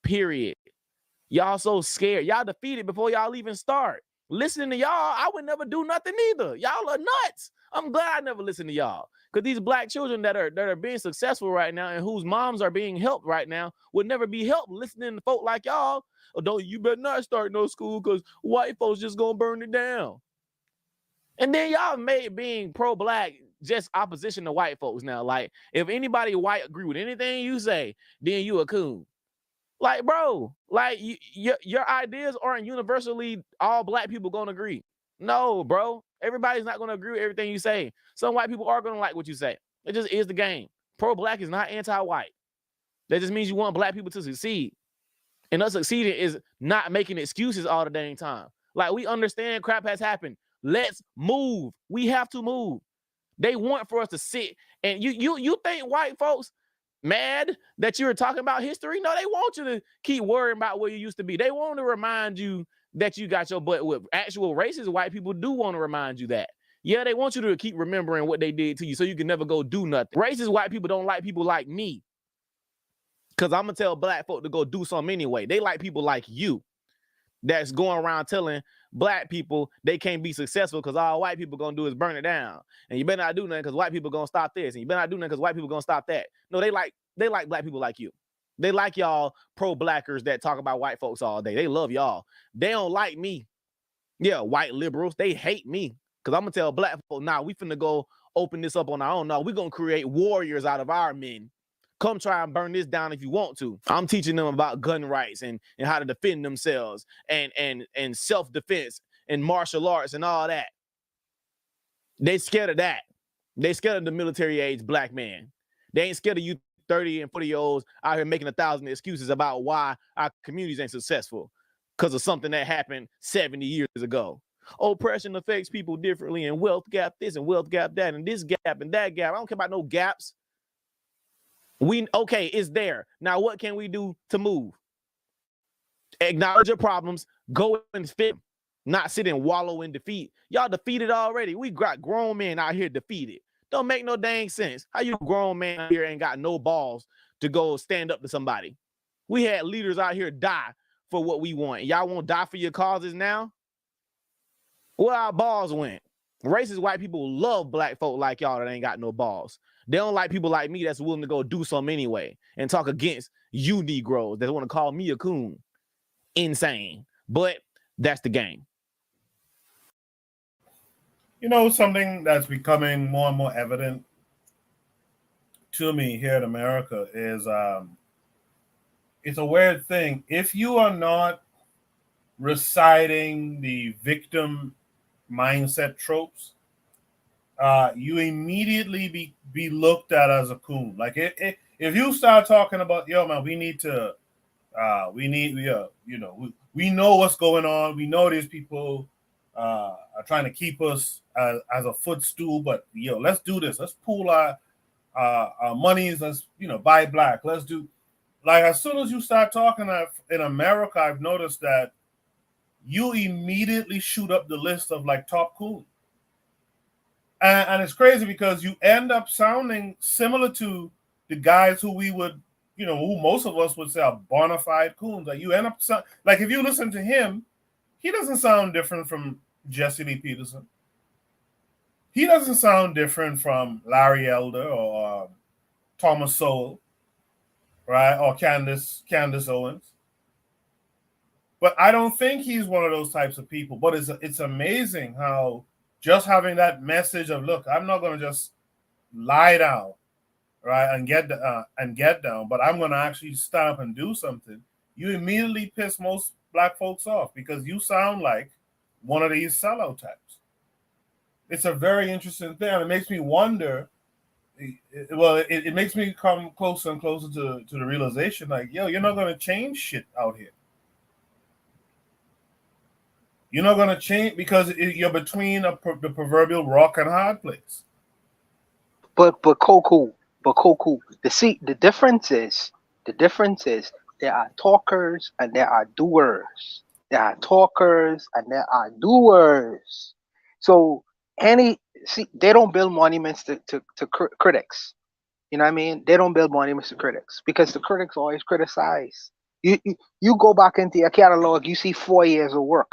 Period. Y'all so scared. Y'all defeated before y'all even start. Listening to y'all, I would never do nothing either. Y'all are nuts. I'm glad I never listened to y'all. Because these black children that are being successful right now and whose moms are being helped right now would never be helped listening to folk like y'all. Oh, you better not start no school because white folks just gonna burn it down. And then y'all made being pro-black just opposition to white folks now. Like, if anybody white agree with anything you say, then you a coon. Like, bro, like your ideas aren't universally all black people gonna agree. No, bro. Everybody's not gonna agree with everything you say. Some white people are gonna like what you say. It just is the game. Pro-black is not anti-white. That just means you want black people to succeed. And us succeeding is not making excuses all the dang time. Like, we understand crap has happened. Let's move. We have to move. They want for us to sit and you think white folks mad that you're talking about history? No, they want you to keep worrying about where you used to be. They want to remind you that you got your butt whipped. Actual racist white people do want to remind you that. Yeah, they want you to keep remembering what they did to you so you can never go do nothing. Racist white people don't like people like me because I'm going to tell black folk to go do something anyway. They like people like you that's going around telling black people they can't be successful because all white people going to do is burn it down. And you better not do nothing because white people going to stop this. And you better not do nothing because white people going to stop that. No, they like black people like you. They like y'all pro-blackers that talk about white folks all day. They love y'all. They don't like me. Yeah, white liberals, they hate me. Because I'm going to tell black folk, nah, we finna go open this up on our own. No, we're going to create warriors out of our men. Come try and burn this down if you want to. I'm teaching them about gun rights and how to defend themselves and self-defense and martial arts and all that. They scared of that. They scared of the military age black man. They ain't scared of you 30 and 40-year-olds out here making 1,000 excuses about why our communities ain't successful because of something that happened 70 years ago. Oppression affects people differently and wealth gap this and wealth gap that and this gap and that gap. I don't care about no gaps. Okay, it's there. Now what can we do to move? Acknowledge your problems, go and fix them, not sit and wallow in defeat. Y'all defeated already. We got grown men out here defeated. Don't make no dang sense. How you grown man out here ain't got no balls to go stand up to somebody? We had leaders out here die for what we want. Y'all won't die for your causes now? Where our balls went? Racist white people love black folk like y'all that ain't got no balls. They don't like people like me that's willing to go do something anyway and talk against you Negroes that want to call me a coon. Insane. But that's the game. You know, something that's becoming more and more evident to me here in America is it's a weird thing. If you are not reciting the victim mindset tropes, you immediately be looked at as a coon. Like if you start talking about, yo man, we know what's going on. We know these people are trying to keep us as a footstool, but yo, let's do this. Let's pool our monies. Let's buy black. Let's do like as soon as you start talking in America, I've noticed that you immediately shoot up the list of like top coons. And it's crazy because you end up sounding similar to the guys who we would, who most of us would say are bona fide coons. Like you end up like if you listen to him, he doesn't sound different from Jesse Lee Peterson. He doesn't sound different from Larry Elder or Thomas Sowell, right? Or Candace Owens. But I don't think he's one of those types of people. But it's amazing how just having that message of, look, I'm not going to just lie down, right, and get down, but I'm going to actually stand up and do something. You immediately piss most black folks off because you sound like one of these sellout types. It's a very interesting thing. And it makes me wonder. Well, it makes me come closer and closer to the realization, like, yo, you're not going to change shit out here. You're not going to change because you're between the proverbial rock and hard place. But Coco, the difference is there are talkers and there are doers. There are talkers and there are doers. So they don't build monuments to critics. You know what I mean? They don't build monuments to critics because the critics always criticize. You go back into your catalog, you see 4 years of work.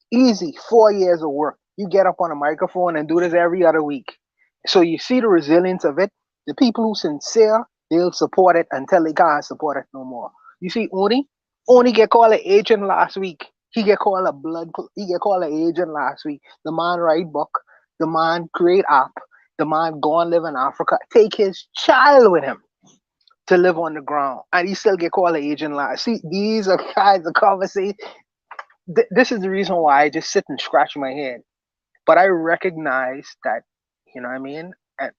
Easy, 4 years of work. You get up on a microphone and do this every other week. So you see the resilience of it. The people who sincere, they'll support it until they can't support it no more. You see, Oni get called an agent last week. He get called an agent last week. The man write book. The man create app. The man go and live in Africa. Take his child with him to live on the ground. And he still get called an agent last. See, these are kinds of conversations. This is the reason why I just sit and scratch my head. But I recognize that, you know what I mean?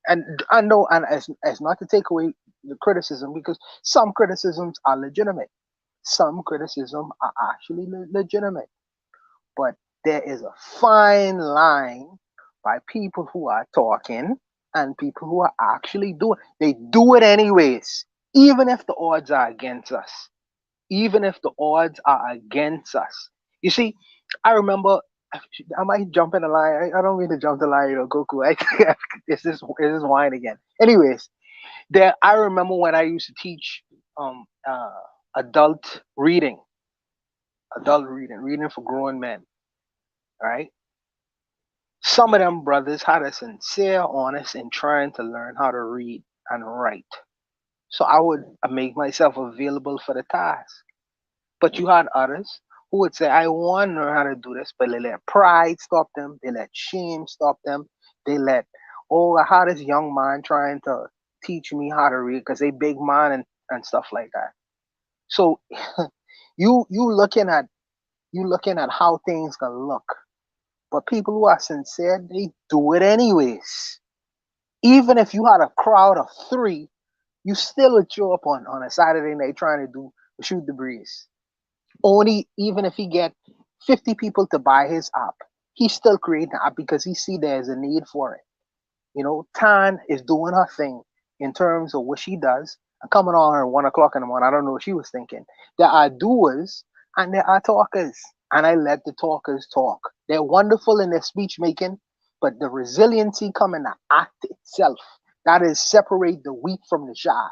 And I know, and as not to take away the criticism, because some criticisms are legitimate. Some criticism are actually legitimate. But there is a fine line by people who are talking and people who are actually doing. They do it anyways, even if the odds are against us. Even if the odds are against us. You see, I remember, I might jump in the line. I don't mean to jump the line, Goku. It's this wine again. Anyways, I remember when I used to teach adult reading for grown men. Right? Some of them brothers had a sincere honest in trying to learn how to read and write. So I would make myself available for the task. But you had others who would say, I want to learn how to do this, but they let pride stop them. They let shame stop them. They let, I had this young man trying to teach me how to read because they big man and stuff like that. So you looking at how things can look. But people who are sincere, they do it anyways. Even if you had a crowd of 3, you still would show up on a Saturday night trying to shoot the breeze. Only even if he get 50 people to buy his app, he's still creating an app because he see there's a need for it. You know, Tan is doing her thing. in terms of what she does. I'm coming on her at 1 o'clock in the morning. I don't know what she was thinking. There are doers and there are talkers, and I let the talkers talk. They're wonderful in their speech making, but the resiliency come in the act itself. That is separate the wheat from the chaff.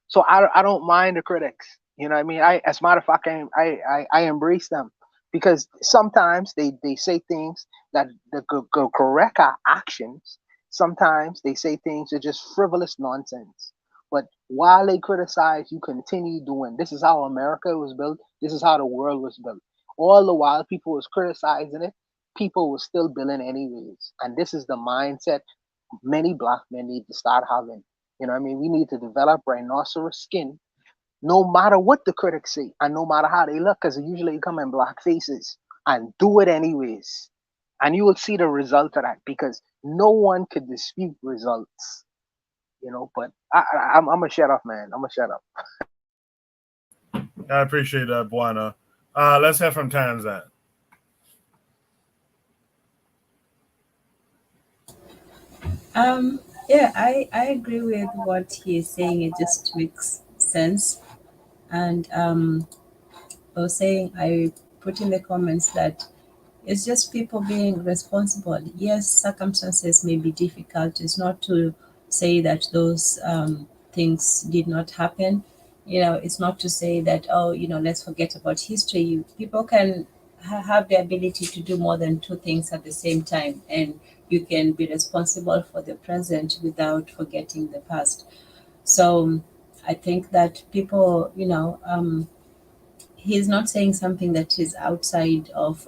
So I don't mind the critics. You know what I mean? As a matter of fact, I embrace them because sometimes they say things that go correct our actions. Sometimes they say things that are just frivolous nonsense. But while they criticize, you continue doing. This is how America was built. This is how the world was built. All the while people was criticizing it, people were still building anyways. And this is the mindset many black men need to start having. You know what I mean? We need to develop rhinoceros skin no matter what the critics say and no matter how they look, because they usually come in black faces, and do it anyways. And you will see the result of that because no one could dispute results. You know, but I'm gonna shut up, man. I'm gonna shut up. I appreciate that, Buana. Let's hear from Tanzan. Yeah, I agree with what he is saying. It just makes sense. And I was saying, I put in the comments that it's just people being responsible. Yes, circumstances may be difficult. It's not to say that those things did not happen. You know, it's not to say that, oh, you know, let's forget about history. People can have the ability to do more than two things at the same time, and you can be responsible for the present without forgetting the past. So I think that people, you know, he's not saying something that is outside of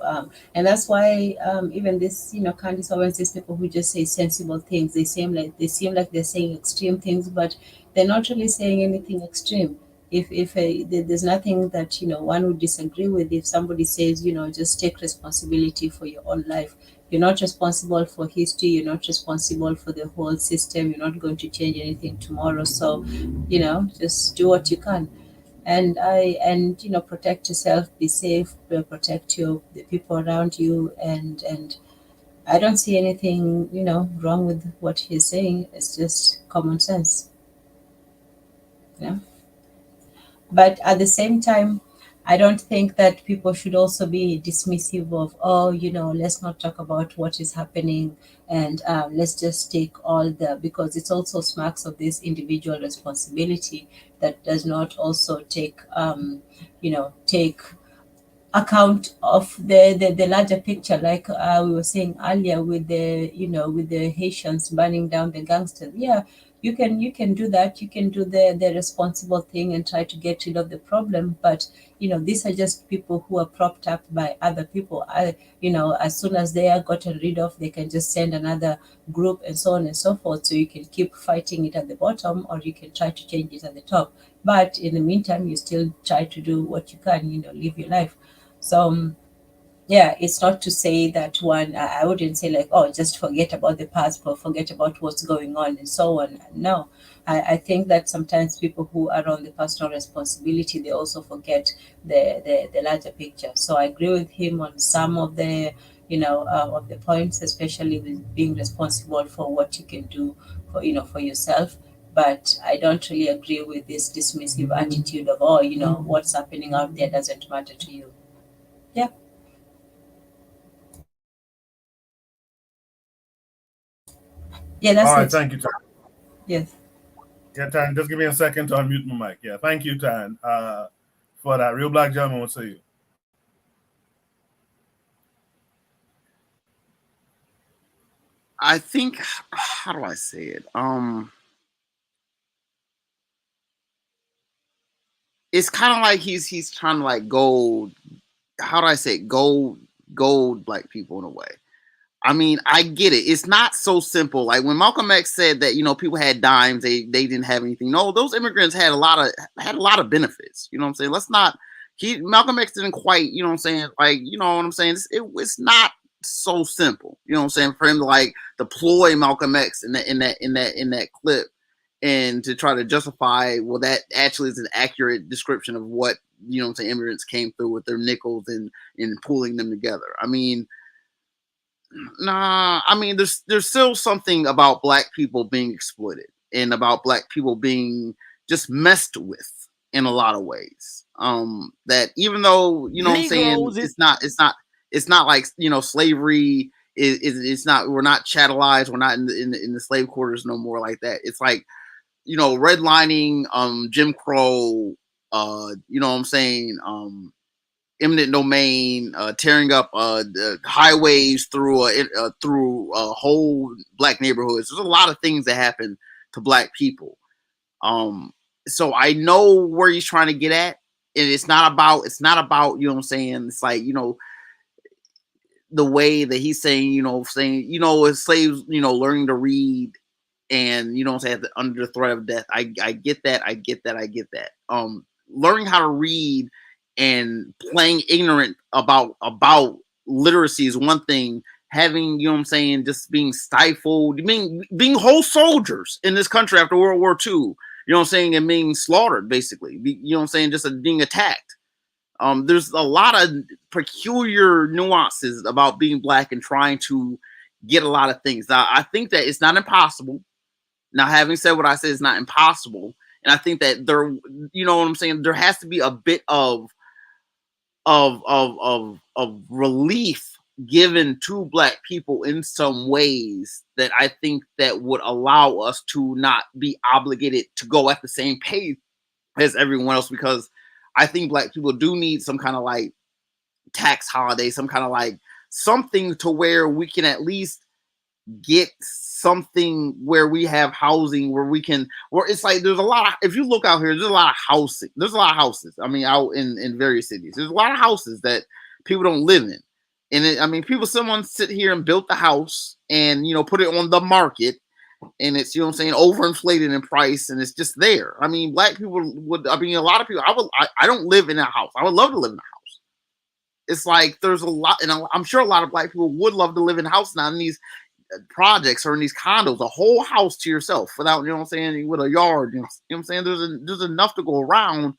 and that's why even this, you know, Candice Owens, these people who just say sensible things, they seem like they're saying extreme things, but they're not really saying anything extreme. If there's nothing that, you know, one would disagree with. If somebody says, you know, just take responsibility for your own life, you're not responsible for history, you're not responsible for the whole system, you're not going to change anything tomorrow. So, you know, just do what you can. And you know, protect yourself, be safe, protect the people around you, and I don't see anything, you know, wrong with what he's saying. It's just common sense. Yeah. But at the same time, I don't think that people should also be dismissive of, oh, you know, let's not talk about what is happening, and let's just take all the, because it's also smacks of this individual responsibility that does not also take, you know, take account of the larger picture, like we were saying earlier with the, you know, with the Haitians burning down the gangsters. Yeah, you can do that. You can do the responsible thing and try to get rid of the problem, but you know, these are just people who are propped up by other people. You know, as soon as they are gotten rid of, they can just send another group and so on and so forth. So you can keep fighting it at the bottom, or you can try to change it at the top, but in the meantime you still try to do what you can, you know, live your life. So yeah, it's not to say that one, I wouldn't say like, oh, just forget about the past or forget about what's going on and so on. No, I think that sometimes people who are on the personal responsibility, they also forget the larger picture. So I agree with him on some of the, you know, of the points, especially with being responsible for what you can do for, you know, for yourself. But I don't really agree with this dismissive attitude of, oh, you know, what's happening out there doesn't matter to you. Yeah. Yeah, that's All right, it. thank you, Tan. Yes. Yeah, Tan, just give me a second to unmute my mic. Yeah, thank you, Tan, for that. Real Black Gentleman will see you. I think, how do I say it? It's kind of like he's trying to like gold. How do I say it? Gold black people in a way. I mean, I get it. It's not so simple. Like when Malcolm X said that, you know, people had dimes, they didn't have anything. No, those immigrants had a lot of benefits. You know what I'm saying? Let's not. Malcolm X didn't quite. You know what I'm saying? Like, you know what I'm saying? It's not so simple. You know what I'm saying? For him to like deploy Malcolm X in that clip, and to try to justify, well, that actually is an accurate description of what, you know what I'm saying, immigrants came through with their nickels and pulling them together. I mean, nah, I mean, there's still something about black people being exploited. and about black people being just messed with in a lot of ways. That even though, you know what I'm saying, Negroes is it's not like, you know, slavery it's not, we're not chattelized, we're not in the slave quarters no more like that. It's like, you know, redlining, Jim Crow, you know what I'm saying, eminent domain, tearing up the highways through whole black neighborhoods. There's a lot of things that happen to black people. So I know where he's trying to get at, and it's not about, you know what I'm saying. It's like, you know, the way that he's saying, as slaves, you know, learning to read, and, you know what I'm saying, under the threat of death. I get that. I get that. Learning how to read and playing ignorant about literacy is one thing. Having, you know what I'm saying, just being stifled, being whole soldiers in this country after World War II, you know what I'm saying, and being slaughtered, basically, you know what I'm saying, just being attacked. There's a lot of peculiar nuances about being black and trying to get a lot of things. Now, I think that it's not impossible. Now, having said what I said, it's not impossible. And I think that there, you know what I'm saying, there has to be a bit of relief given to black people in some ways that I think that would allow us to not be obligated to go at the same pace as everyone else, because I think black people do need some kind of like tax holiday, some kind of like something to where we can at least get something where we have housing, where we can, where it's like there's a lot of, if you look out here, there's a lot of housing. There's a lot of houses. I mean, out in various cities, there's a lot of houses that people don't live in. And someone sit here and built the house and, you know, put it on the market, and it's, you know what I'm saying, overinflated in price, and it's just there. I mean, black people would, a lot of people, I don't live in a house. I would love to live in a house. It's like there's a lot, and I'm sure a lot of black people would love to live in a house now in these projects or in these condos, a whole house to yourself without, you know what I'm saying, with a yard, you know what I'm saying? There's enough to go around,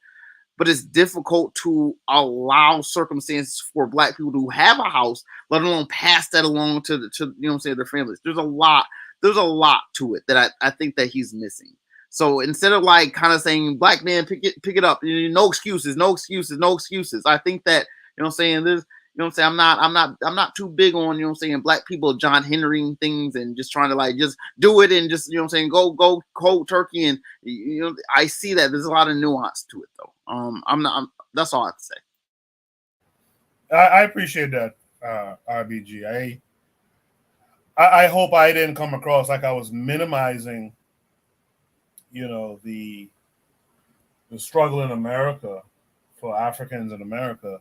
but it's difficult to allow circumstances for black people to have a house, let alone pass that along to you know what I'm saying, their families. There's a lot to it that I think that he's missing. So instead of like kind of saying, black man, pick it up, no excuses. I think that, you know what I'm saying, there's, you know what I'm saying, I'm not too big on, you know what I'm saying, black people John Henrying things and just trying to like just do it and just, you know what I'm saying, go cold turkey. And, you know, I see that there's a lot of nuance to it though. That's all I have to say. I appreciate that, RBG. I hope I didn't come across like I was minimizing, you know, the struggle in America for Africans in America.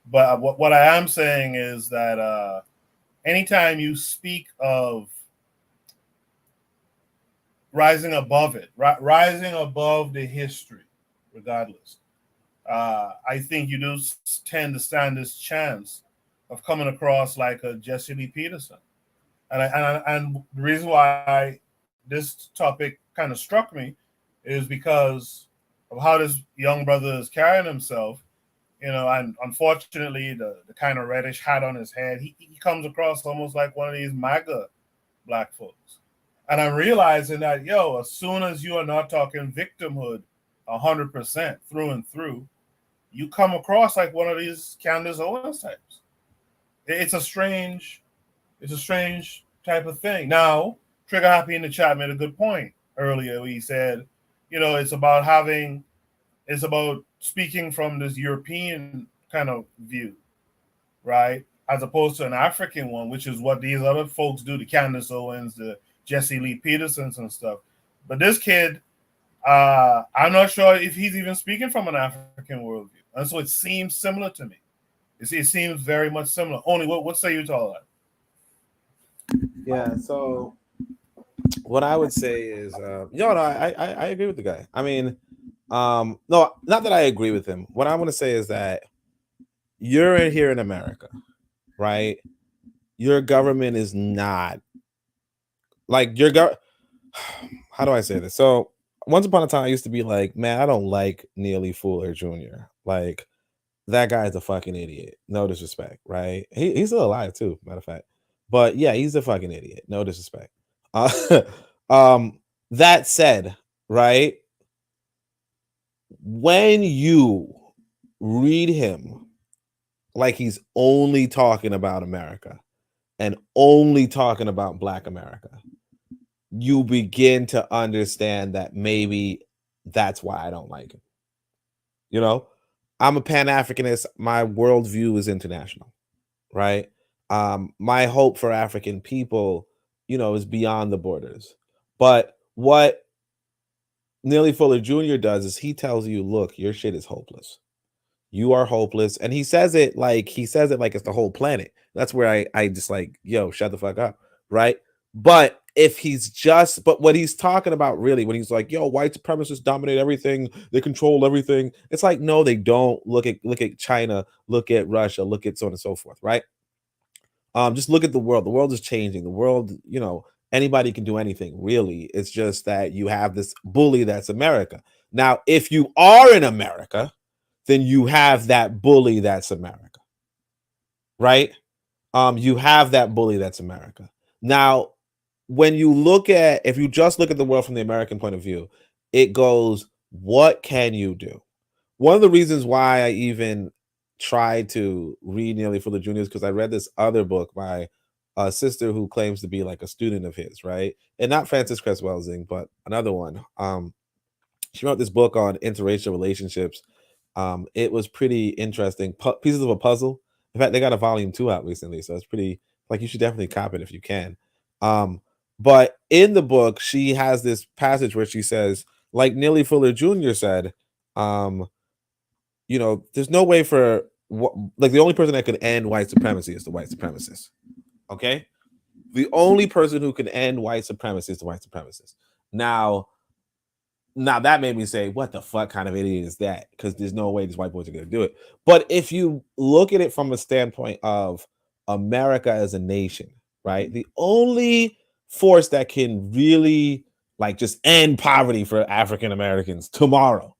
But what I am saying is that anytime you speak of rising above it, rising above the history, regardless, I think you do tend to stand this chance of coming across like a Jesse Lee Peterson. And the reason why this topic kind of struck me is because of how this young brother is carrying himself. You know, and unfortunately, the kind of reddish hat on his head, he comes across almost like one of these MAGA black folks. And I'm realizing that, as soon as you are not talking victimhood 100% through and through, you come across like one of these Candace Owens types. It's a strange type of thing. Now, Trigger Happy in the chat made a good point earlier. He said, it's about speaking from this European kind of view, right? As opposed to an African one, which is what these other folks do, the Candace Owens, the Jesse Lee Petersons and stuff. But this kid, I'm not sure if he's even speaking from an African worldview. And so it seems similar to me. It seems very much similar. Only, what say you to all that? Yeah, so what I would say is, I agree with the guy. I mean, no, not that I agree with him. What I want to say is that you're here in America, right? Your government is not like how do I say this? So once upon a time, I used to be like, man, I don't like Neely Fuller Jr. Like, that guy is a fucking idiot. No disrespect, right? He's still alive too, matter of fact. But yeah, he's a fucking idiot. No disrespect. that said, right, when you read him like he's only talking about America and only talking about Black America, you begin to understand that maybe that's why I don't like him. You know, I'm a Pan-Africanist. My worldview is international, right? My hope for African people, you know, is beyond the borders. But what Neely Fuller Jr. does is he tells you, look, your shit is hopeless. You are hopeless. And he says it like it's the whole planet. That's where I just like, yo, shut the fuck up. Right. But but what he's talking about really, when he's like, yo, white supremacists dominate everything, they control everything. It's like, no, they don't. Look at China, look at Russia, look at so on and so forth. Right. Just look at the world. The world is changing. The world, you know, anybody can do anything, really. It's just that you have this bully that's America. Now, if you are in America, then you have that bully that's America, right? You have that bully that's America. Now, if you just look at the world from the American point of view, it goes, what can you do? One of the reasons why I even tried to read Neely Fuller Jr. is because I read this other book by a sister who claims to be like a student of his, right? And not Frances Cress Welsing, but another one. She wrote this book on interracial relationships. It was pretty interesting. Pieces of a Puzzle. In fact, they got a volume 2 out recently, so it's pretty, like, you should definitely cop it if you can. But in the book, she has this passage where she says, like Neely Fuller Jr. said, you know, there's no way for the only person that could end white supremacy is the white supremacist. Okay, the only person who can end white supremacy is the white supremacist. Now that made me say, what the fuck kind of idiot is that? Because there's no way these white boys are going to do it. But if you look at it from a standpoint of America as a nation, right? The only force that can really like just end poverty for African Americans tomorrow,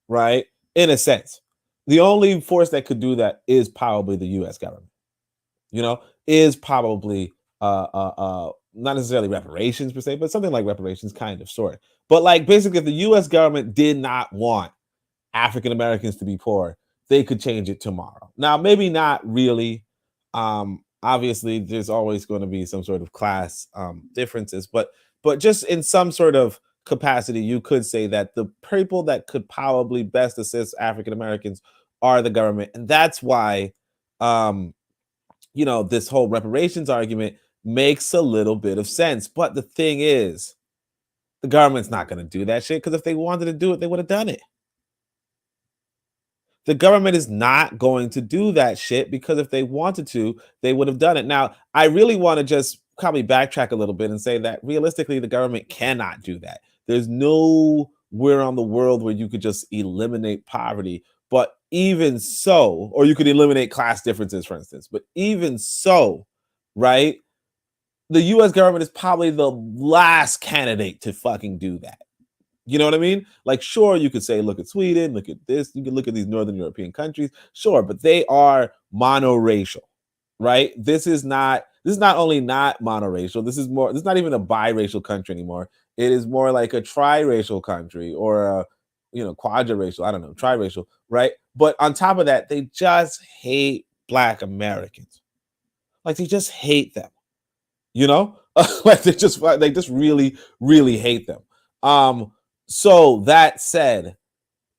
right? In a sense, the only force that could do that is probably the US government, you know, is probably not necessarily reparations per se, but something like reparations, kind of, sort. But like basically, if the US government did not want African Americans to be poor, they could change it tomorrow. Now, maybe not really. Obviously, there's always going to be some sort of class differences, but just in some sort of capacity, you could say that the people that could probably best assist African Americans are the government. And that's why you know, this whole reparations argument makes a little bit of sense. But the thing is, the government's not going to do that shit, because if they wanted to do it, they would have done it. The government is not going to do that shit, because if they wanted to, they would have done it. Now, I really want to just probably backtrack a little bit and say that realistically, the government cannot do that. There's nowhere on the world where you could just eliminate poverty. But even so, or you could eliminate class differences, for instance. But even so, right? The US government is probably the last candidate to fucking do that. You know what I mean? Like, sure, you could say, look at Sweden, look at this, you can look at these Northern European countries, sure, but they are monoracial, right? This is not only not monoracial, this is not even a biracial country anymore. It is more like a triracial country, or a, you know, quadraracial, I don't know, triracial, right? But on top of that, they just hate Black Americans. Like, they just hate them, you know? Like, they just really, really hate them. So that said,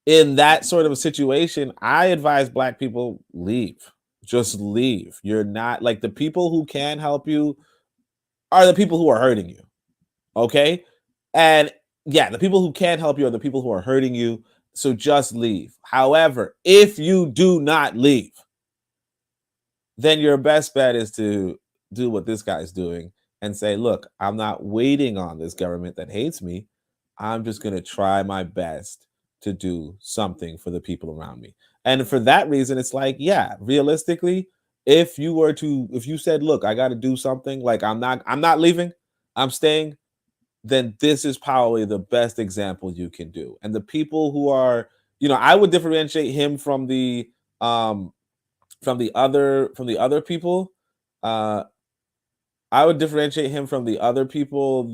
in that sort of a situation, I advise Black people, leave. Just leave. You're not, like, the people who can help you are the people who are hurting you. Okay? And yeah, the people who can help you are the people who are hurting you. So just leave. However, if you do not leave, then your best bet is to do what this guy's doing and say, look, I'm not waiting on this government that hates me. I'm just going to try my best to do something for the people around me. And for that reason, it's like, yeah, realistically, if you said, look, I got to do something, like, I'm not leaving, I'm staying, then this is probably the best example you can do. And the people who are, you know, I would differentiate him from the other people. I would differentiate him from the other people,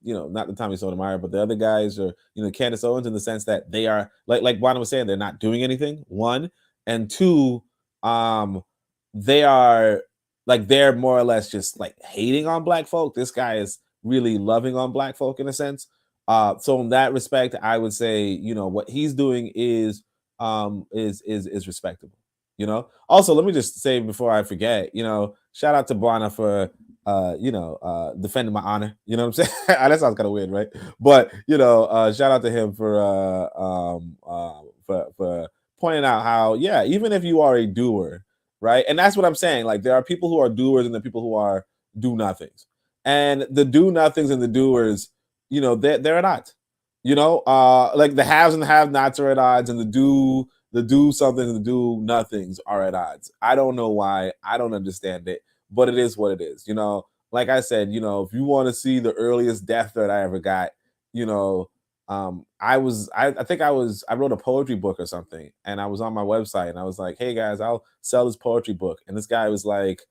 not the Tommy Sotomayor, but the other guys, or Candace Owens, in the sense that they are like Juana was saying, they're not doing anything. One, and two, they are like, they're more or less just like hating on black folk. This guy is really loving on black folk in a sense. So in that respect, I would say, what he's doing is respectable. Also, let me just say before I forget, shout out to Buana for defending my honor. You know what I'm saying? That sounds kind of weird, right? But shout out to him for pointing out how, yeah, even if you are a doer, right? And that's what I'm saying. Like, there are people who are doers and the people who are do nothings. And the do nothings and the doers, they're at odds. Like the haves and the have-nots are at odds, and the do something and the do nothings are at odds. I don't know why. I don't understand it, but it is what it is. Like I said, if you want to see the earliest death threat I ever got, I wrote a poetry book or something, and I was on my website and I was like, hey guys, I'll sell this poetry book. And this guy was like,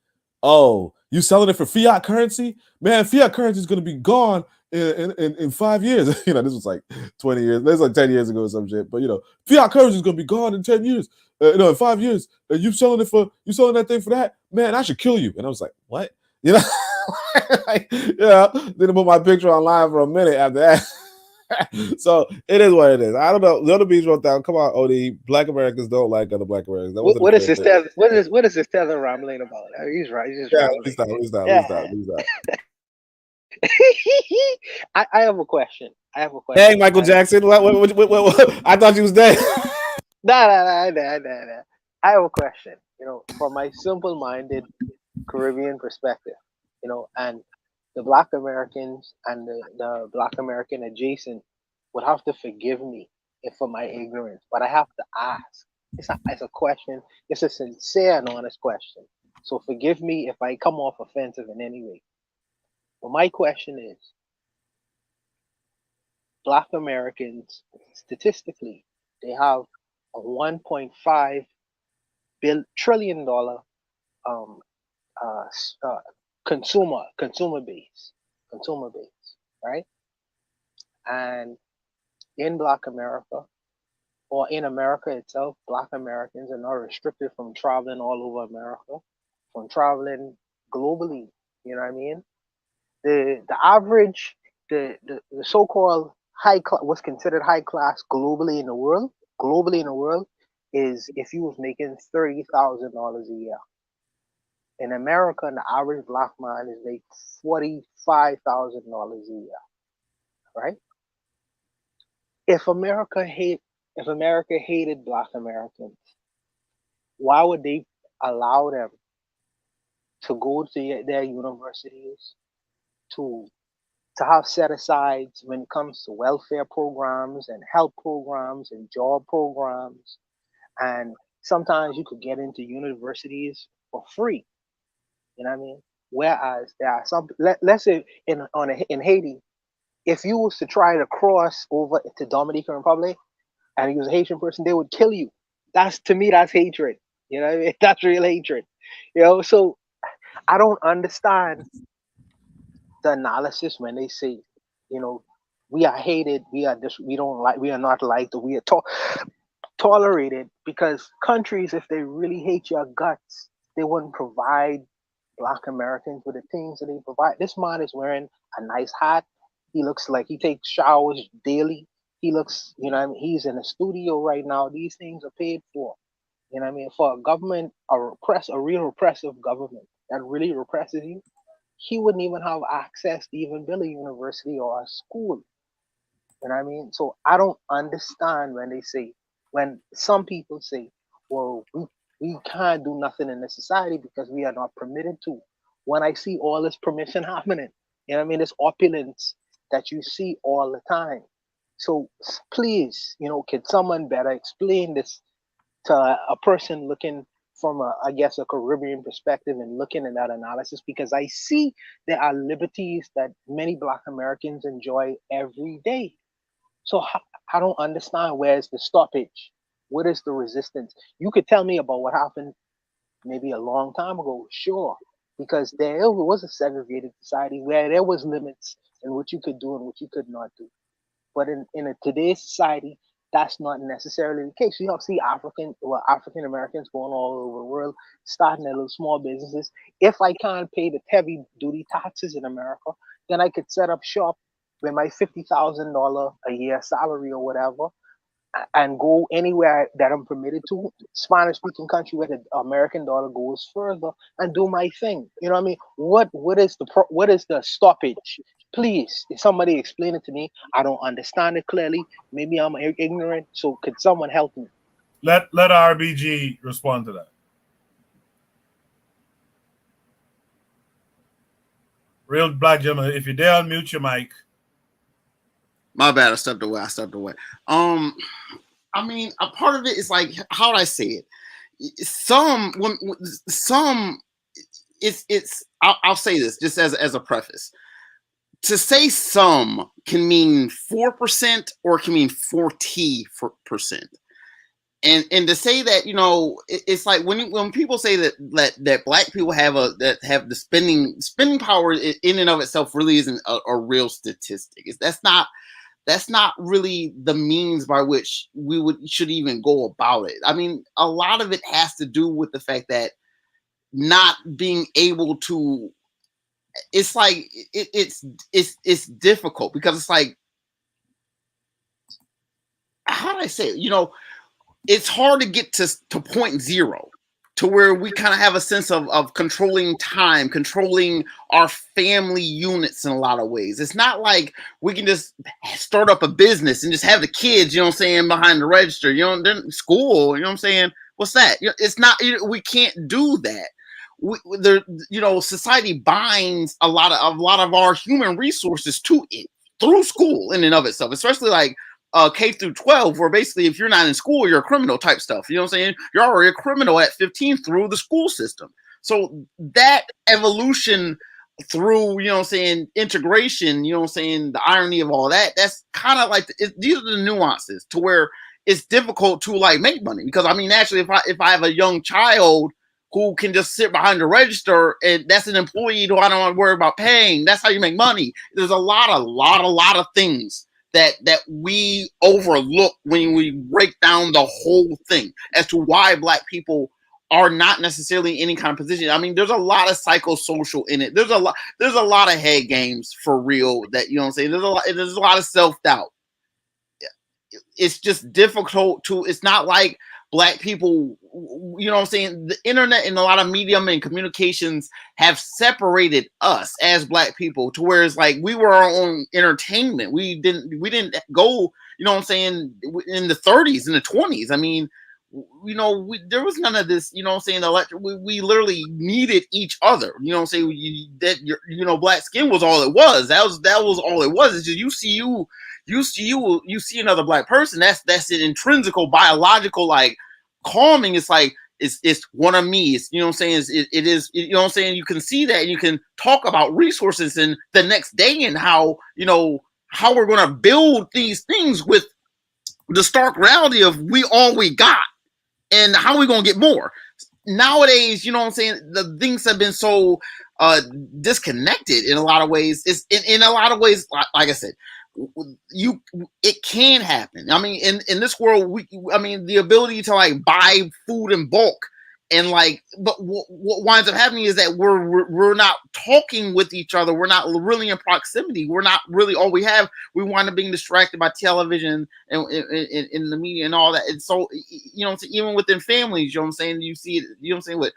oh, you selling it for fiat currency? Man, fiat currency is going to be gone in 5 years. This was like 20 years. This was like 10 years ago or some shit. But fiat currency is going to be gone in 10 years. In 5 years. You selling that thing for that? Man, I should kill you. And I was like, what? Then I put my picture online for a minute after that. So it is what it is. I don't know. The other beats wrote down, come on, OD, black Americans don't like other black Americans. What is this tether? What is this tether rambling about? He's right. He's just rambling. Please stop. I have a question. Hey, Michael Jackson. What? I thought you was dead. Nah. I have a question. From my simple-minded Caribbean perspective, and the Black Americans and the Black American adjacent would have to forgive me for my ignorance, but I have to ask. It's a question. It's a sincere and honest question. So forgive me if I come off offensive in any way. But my question is, Black Americans, statistically, they have a $1.5 trillion consumer base, right? And in Black America, or in America itself, Black Americans are not restricted from traveling all over America, from traveling globally. You know what I mean? The average, the so-called high class, what's considered high class globally in the world, is if you was making $30,000 a year. In America, the average Black man is making $45,000 a year, right? If America hated Black Americans, why would they allow them to go to their universities, to have set-asides when it comes to welfare programs and health programs and job programs? And sometimes you could get into universities for free. You know what I mean? Whereas there are some, let's say in Haiti, if you was to try to cross over to Dominican Republic and you was a Haitian person, they would kill you. To me, that's hatred. You know what I mean? That's real hatred. So I don't understand the analysis when they say, we are hated, we are not liked, or we are tolerated, because countries, if they really hate your guts, they wouldn't provide Black Americans with the things that they provide. This man is wearing a nice hat. He looks like he takes showers daily. He looks, he's in a studio right now. These things are paid for. For a government, a real repressive government that really represses you, he wouldn't even have access to even build a university or a school. So I don't understand when some people say, well, we can't do nothing in this society because we are not permitted to. When I see all this permission happening, this opulence that you see all the time. So please, can someone better explain this to a person looking from a Caribbean perspective and looking at that analysis? Because I see there are liberties that many Black Americans enjoy every day. So I don't understand, where's the stoppage? What is the resistance? You could tell me about what happened maybe a long time ago, sure. because there was a segregated society where there was limits in what you could do and what you could not do. But in today's society, that's not necessarily the case. You don't see African Americans going all over the world, starting their little small businesses. If I can't pay the heavy duty taxes in America, then I could set up shop with my $50,000 a year salary or whatever, and go anywhere that I'm permitted to, Spanish speaking country where the American dollar goes further, and do my thing. You know what I mean? What is the stoppage? Please, if somebody explain it to me, I don't understand it clearly. Maybe I'm ignorant. So could someone help me? Let RBG respond to that. Real black gentleman, if you're there, unmute your mic. My bad. I stepped away. I mean, a part of it is like, how would I say it? I'll say this just as a preface. To say some can mean 4% or it can mean 40%. And to say that, you know, it's like when people say that black people have the spending power in and of itself really isn't a real statistic. That's not really the means by which we should even go about it. I mean, a lot of it has to do with the fact that not being able to, it's like it's difficult because it's like, how do I say it? You know, it's hard to get to point zero, to where we kind of have a sense of controlling time, controlling our family units in a lot of ways. It's not like we can just start up a business and just have the kids, you know what I'm saying, behind the register, you know, they're in school, you know what I'm saying? What's that? It's not, we can't do that. You know, society binds a lot of our human resources to it through school in and of itself, especially like K through 12, where basically if you're not in school, you're a criminal type stuff. You know what I'm saying? You're already a criminal at 15 through the school system. So that evolution through, you know what I'm saying, integration, you know what I'm saying, the irony of all that, that's kind of like, these are the nuances to where it's difficult to like make money. Because I mean, actually, if I have a young child who can just sit behind the register, and that's an employee who I don't want to worry about paying, that's how you make money. There's a lot of things that we overlook when we break down the whole thing as to why black people are not necessarily in any kind of position. I mean, there's a lot of psychosocial in it. There's a lot of head games for real that, you know what I'm saying? There's a lot of self-doubt. It's just difficult to, it's not like black people, you know what I'm saying? The internet and a lot of medium and communications have separated us as black people to where it's like we were our own entertainment. We didn't go, you know what I'm saying, in the 30s and the 20s. I mean, you know, there was none of this, you know what I'm saying? We literally needed each other. You know what I'm saying? You know, black skin was all it was. That was all it was. It's just you see another black person, that's an intrinsical biological like calming. It's like it's one of me. It's, you know what I'm saying, it is, you know what I'm saying, you can see that and you can talk about resources and the next day and how, you know, how we're going to build these things with the stark reality of all we got and how we going to get more. Nowadays, you know what I'm saying, the things have been so disconnected in a lot of ways. It's in a lot of ways, like I said, it can happen. I mean, in this world, I mean, the ability to like buy food in bulk and like, but what winds up happening is that we're not talking with each other. We're not really in proximity. We're not really all we have. We wind up being distracted by television and in the media and all that. And so, you know, even within families, you know what I'm saying, you see it, you know what I'm saying, with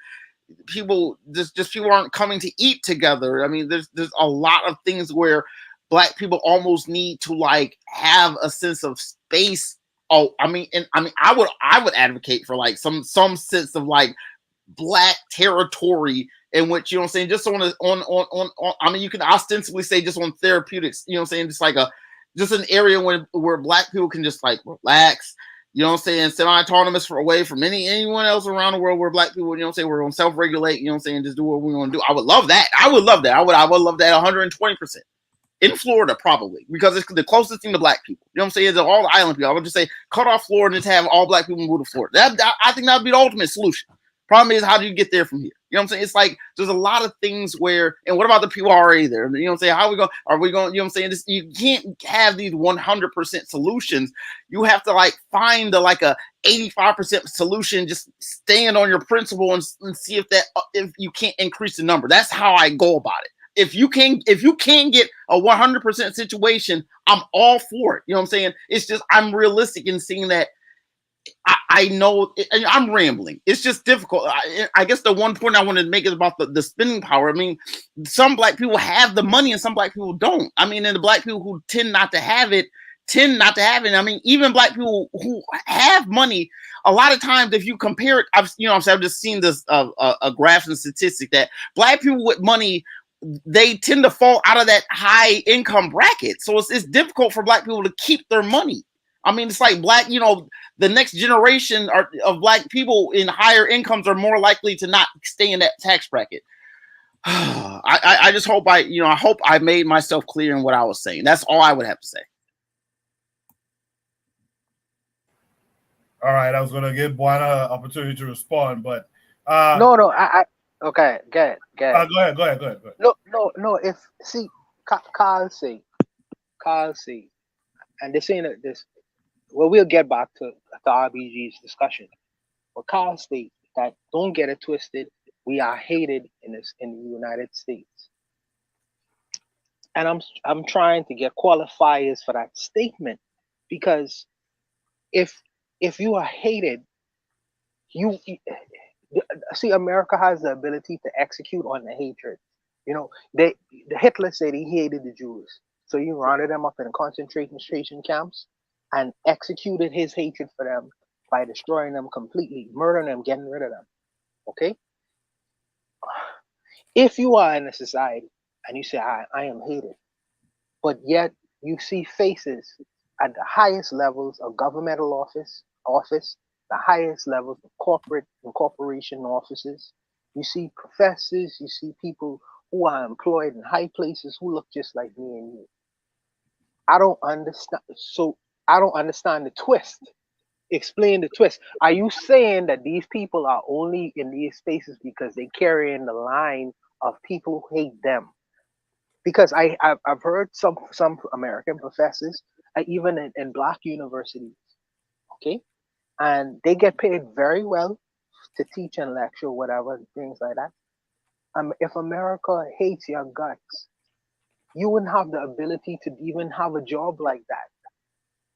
people, just people aren't coming to eat together. I mean, there's a lot of things where black people almost need to like have a sense of space. I mean, I would advocate for like some sense of like black territory in which, you know what I'm saying, just on I mean, you can ostensibly say just on therapeutics, you know what I'm saying, just like just an area where black people can just like relax, you know what I'm saying, semi-autonomous away from anyone else around the world, where black people, you know what I'm saying, we're gonna self-regulate, you know what I'm saying, just do what we want to do. I would love that. I would love that 120%. In Florida, probably, because it's the closest thing to black people. You know what I'm saying? It's all the island people. I would just say cut off Florida and just have all black people move to Florida. I think that would be the ultimate solution. Problem is, how do you get there from here? You know what I'm saying? It's like there's a lot of things where, and what about the people already there? You know what I'm saying? How are we going, you know what I'm saying? You can't have these 100% solutions. You have to like find like a 85% solution, just stand on your principle and see if you can't increase the number. That's how I go about it. If you can get a 100% situation, I'm all for it. You know what I'm saying? It's just I'm realistic in seeing that. I know, and I'm rambling. It's just difficult. I guess the one point I wanted to make is about the spending power. I mean, some black people have the money and some black people don't. I mean, and the black people who tend not to have it. I mean, even black people who have money, a lot of times, if you compare it, I've just seen this a graph and statistic that black people with money, they tend to fall out of that high income bracket. So it's difficult for black people to keep their money. I mean, it's like black, the next generation of black people in higher incomes are more likely to not stay in that tax bracket. I just hope I hope I made myself clear in what I was saying. That's all I would have to say. All right, I was gonna give Buana an opportunity to respond, but no, okay, go ahead. Go ahead. No. If see, Carl say, and this ain't this. Well, we'll get back to RBG's discussion. But Carl state that don't get it twisted. We are hated in the United States, and I'm trying to get qualifiers for that statement, because if you are hated, you see, America has the ability to execute on the hatred. The Hitler said he hated the Jews, so he rounded them up in concentration camps and executed his hatred for them by destroying them completely, murdering them, getting rid of them. Okay? If you are in a society and you say, I am hated, but yet you see faces at the highest levels of governmental office, the highest levels of corporate and corporation offices, you see professors, you see people who are employed in high places who look just like me and you. I don't understand. So I don't understand the twist. Explain the twist. Are you saying that these people are only in these spaces because they carry in the line of people who hate them? Because I've heard some American professors, even in black universities, okay, and they get paid very well to teach and lecture, whatever, things like that. If America hates your guts, you wouldn't have the ability to even have a job like that.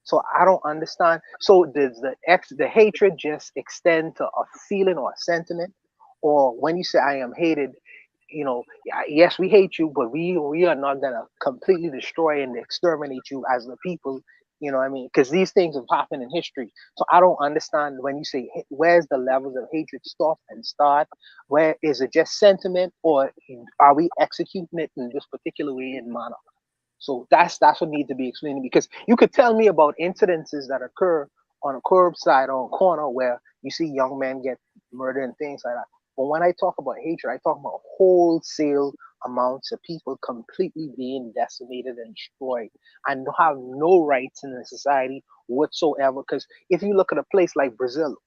So I don't understand. So does the hatred just extend to a feeling or a sentiment? Or when you say I am hated, yes, we hate you, but we are not gonna completely destroy and exterminate you as the people. You know what I mean? Because these things have happened in history. So I don't understand when you say where's the levels of hatred stop and start? Where is it just sentiment, or are we executing it in this particular way in manner? So that's what needs to be explained, because you could tell me about incidences that occur on a curbside or a corner where you see young men get murdered and things like that. But when I talk about hatred, I talk about wholesale amounts of people completely being decimated and destroyed and have no rights in the society whatsoever. Because if you look at a place like Brazil,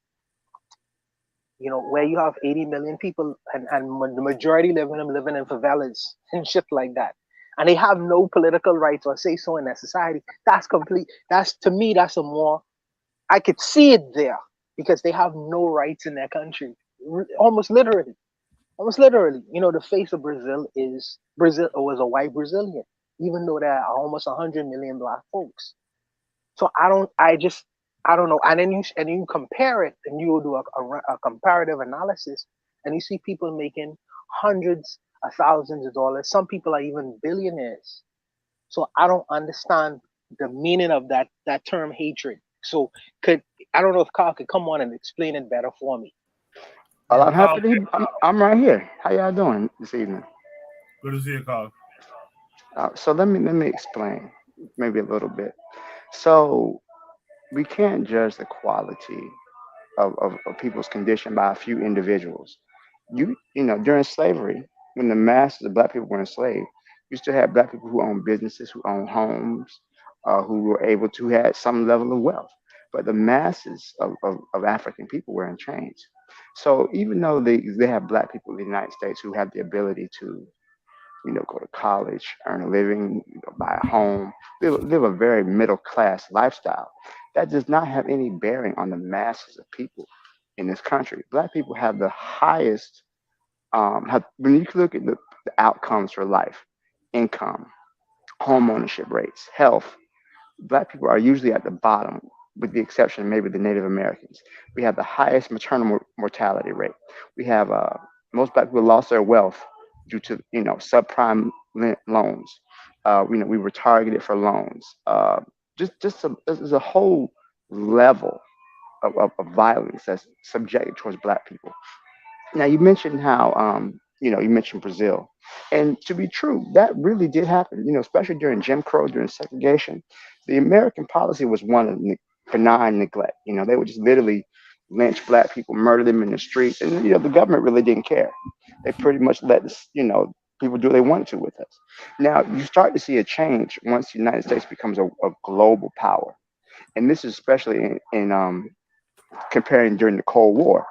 where you have 80 million people and the majority living in favelas and shit like that, and they have no political rights or say so in their society, to me, that's a more, I could see it there, because they have no rights in their country. Almost literally. The face of Brazil was a white Brazilian, even though there are almost 100 million black folks. So I don't know. And then you compare it, and you do a comparative analysis, and you see people making hundreds of thousands of dollars. Some people are even billionaires. So I don't understand the meaning of that term hatred. So I don't know if Carl could come on and explain it better for me. Well, I'm happy to. I'm right here. How y'all doing this evening? Good to see you, Carl. So let me explain maybe a little bit. So we can't judge the quality of people's condition by a few individuals. During slavery, when the masses of black people were enslaved, you still had black people who own businesses, who own homes, who were able to have some level of wealth. but the masses of African people were in chains. So even though they have black people in the United States who have the ability to, go to college, earn a living, buy a home, live a very middle class lifestyle, that does not have any bearing on the masses of people in this country. Black people have the highest, when you look at the outcomes for life, income, home ownership rates, health, black people are usually at the bottom, with the exception of maybe the Native Americans. We have the highest maternal mortality rate. We have most black people lost their wealth due to subprime loans. We were targeted for loans. There's a whole level of violence that's subjected towards black people. Now you mentioned how you mentioned Brazil, and to be true, that really did happen. Especially during Jim Crow, during segregation, the American policy was one of benign neglect. They would just literally lynch black people, murder them in the streets, and the government really didn't care. They pretty much let people do what they wanted to with us. Now you start to see a change once the United States becomes a global power, and this is especially in comparing during the Cold War.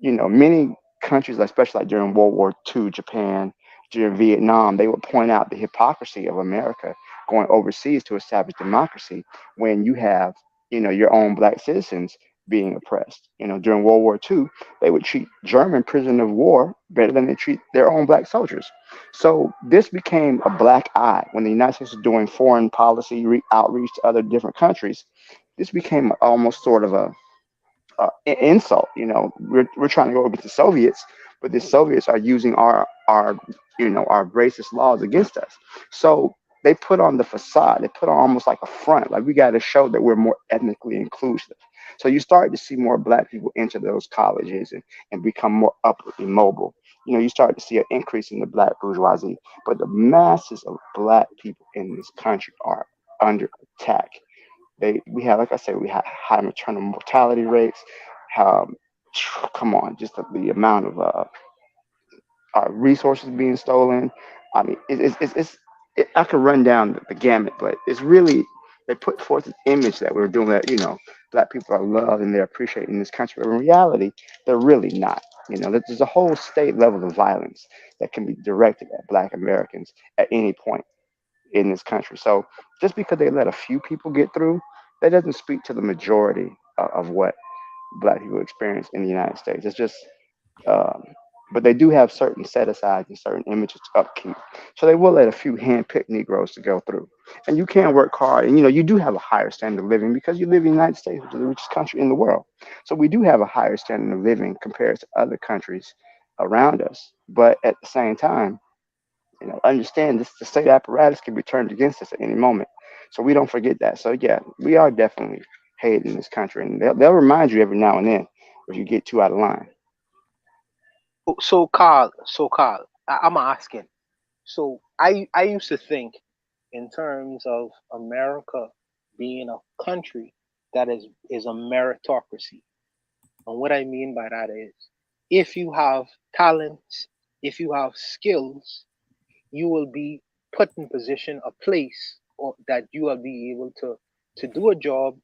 Many countries, especially like during World War II, Japan, during Vietnam, they would point out the hypocrisy of America going overseas to establish democracy when you have, your own black citizens being oppressed. During World War II, they would treat German prisoners of war better than they treat their own black soldiers. So this became a black eye when the United States was doing foreign policy outreach to other different countries. This became almost sort of a insult. We're trying to go against the Soviets, but the Soviets are using our racist laws against us. So they put on the facade. They put on almost like a front. Like we got to show that we're more ethnically inclusive. So you start to see more black people enter those colleges and become more upwardly mobile. You start to see an increase in the black bourgeoisie, but the masses of black people in this country are under attack. We have, like I said, we have high maternal mortality rates. Um, Come on, just the amount of our resources being stolen. I mean, I could run down the gamut, but it's really they put forth an image that we're doing that black people are loved and they're appreciated in this country, but in reality, they're really not. There's a whole state level of violence that can be directed at black Americans at any point in this country. So just because they let a few people get through, that doesn't speak to the majority of what black people experience in the United States. It's just, um, but they do have certain set asides and certain images to upkeep. So they will let a few hand-picked Negroes to go through. And you can work hard, and you do have a higher standard of living because you live in the United States, which is the richest country in the world. So we do have a higher standard of living compared to other countries around us. But at the same time, understand this the state apparatus can be turned against us at any moment. So we don't forget that. So yeah, we are definitely hated in this country, and they'll remind you every now and then if you get too out of line. So Carl, I'm asking. So I used to think in terms of America being a country that is a meritocracy. And what I mean by that is if you have talents, if you have skills, you will be put in position, a place, or that you will be able to do a job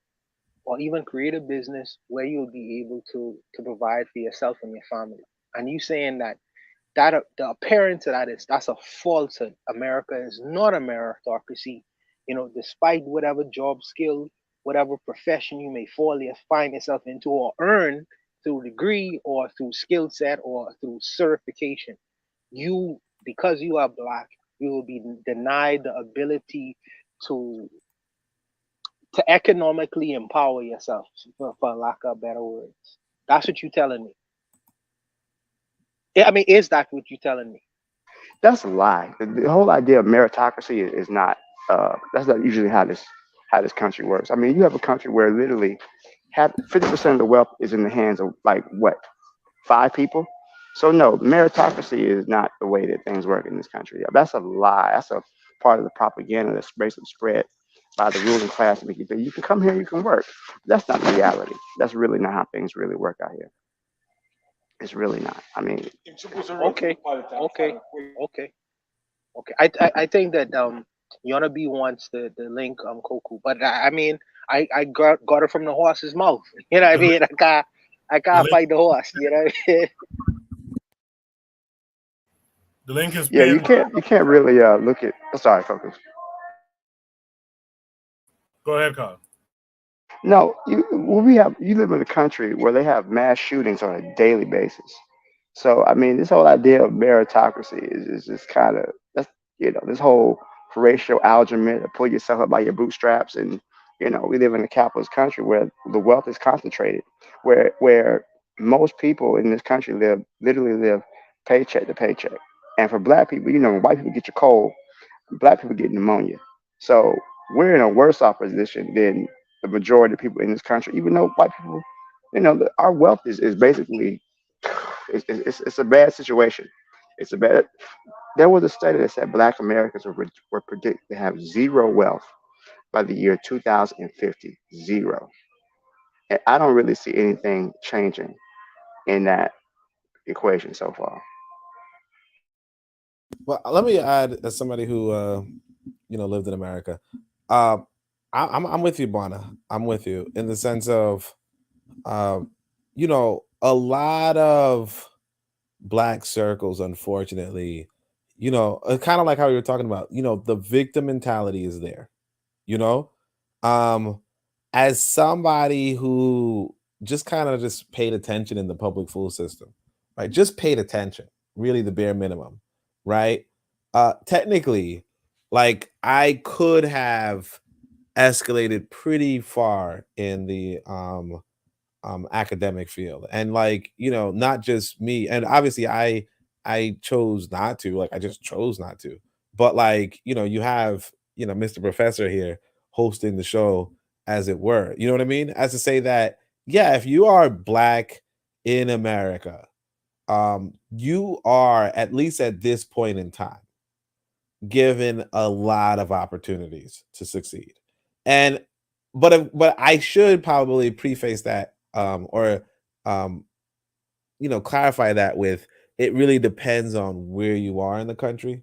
or even create a business where you'll be able to provide for yourself and your family. And you saying that the appearance of that is that's a falsehood. America is not a meritocracy. Despite whatever job skill, whatever profession you may find yourself into or earn through degree or through skill set or through certification, you because you are black, you will be denied the ability to economically empower yourself, for lack of better words. That's what you're telling me. I mean, is that what you're telling me? That's a lie. The whole idea of meritocracy is not. That's not usually how this country works. I mean, you have a country where literally have 50% of the wealth is in the hands of like what 5 people. So no, meritocracy is not the way that things work in this country. That's a lie. That's a part of the propaganda that's basically spread by the ruling class to make you think you can come here, you can work. That's not the reality. That's really not how things really work out here. It's really not. I mean, Okay, okay, okay, okay. I think that Yona B wants the link Koku, but I mean I got it from the horse's mouth. You know what I mean? I can't fight the horse. You know what I mean? The link is Yeah, pinned. you can't really look at. Oh, sorry, focus. Go ahead, Carl. No, you live in a country where they have mass shootings on a daily basis. So I mean, this whole idea of meritocracy is just kind of that's this whole racial algebra to pull yourself up by your bootstraps, and we live in a capitalist country where the wealth is concentrated, where most people in this country literally live paycheck to paycheck, and for black people, when white people get your cold, black people get pneumonia. So we're in a worse off position than the majority of people in this country, even though white people, our wealth is basically, it's a bad situation. It's a bad. There was a study that said Black Americans were predicted to have zero wealth by the year 2050. Zero. And I don't really see anything changing in that equation so far. Well, let me add, as somebody who lived in America, I'm with you, Bwana. I'm with you in the sense of, a lot of black circles, unfortunately, kind of like how you were talking about, the victim mentality is there, you know, um, as somebody who just kind of just paid attention in the public school system, right? Just paid attention, really the bare minimum, right? Technically, like I could have escalated pretty far in the academic field, and like not just me, and obviously I chose not to, like I just chose not to, but like you have Mr. Professor here hosting the show, as it were, you know what I mean, as to say that yeah, if you are black in America, you are, at least at this point in time, given a lot of opportunities to succeed. And but I should probably preface that, or um clarify that with, it really depends on where you are in the country.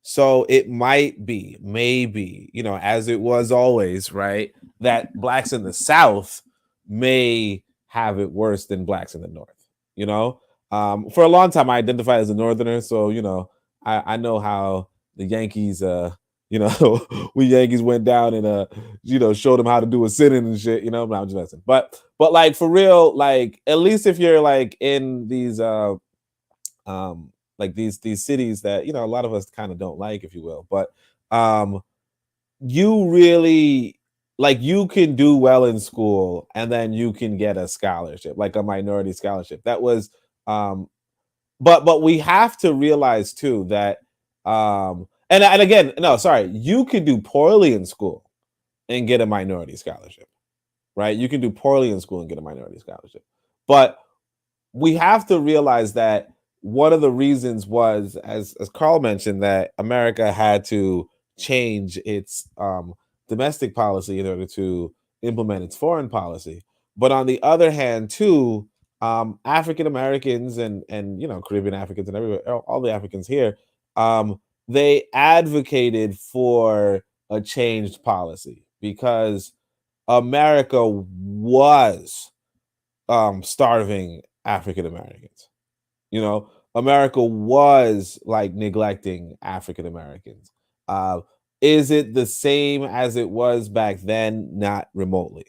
So it might be, maybe, as it was always, right, that blacks in the South may have it worse than blacks in the North. For a long time I identified as a Northerner, so I know how the Yankees, we Yankees went down and showed them how to do a sitting and shit. But I'm just messing. But like for real, like at least if you're like in these like these cities that a lot of us kind of don't like, if you will, but you really, like, you can do well in school and then you can get a scholarship, like a minority scholarship. That was but we have to realize too that and again, no, sorry, you can do poorly in school and get a minority scholarship, right? You can do poorly in school and get a minority scholarship, but we have to realize that one of the reasons was, as Carl mentioned, that America had to change its domestic policy in order to implement its foreign policy. But on the other hand, too, African Americans and Caribbean Africans and everywhere, all the Africans here, they advocated for a changed policy because America was starving African Americans. America was like neglecting African Americans. Is it the same as it was back then? Not remotely.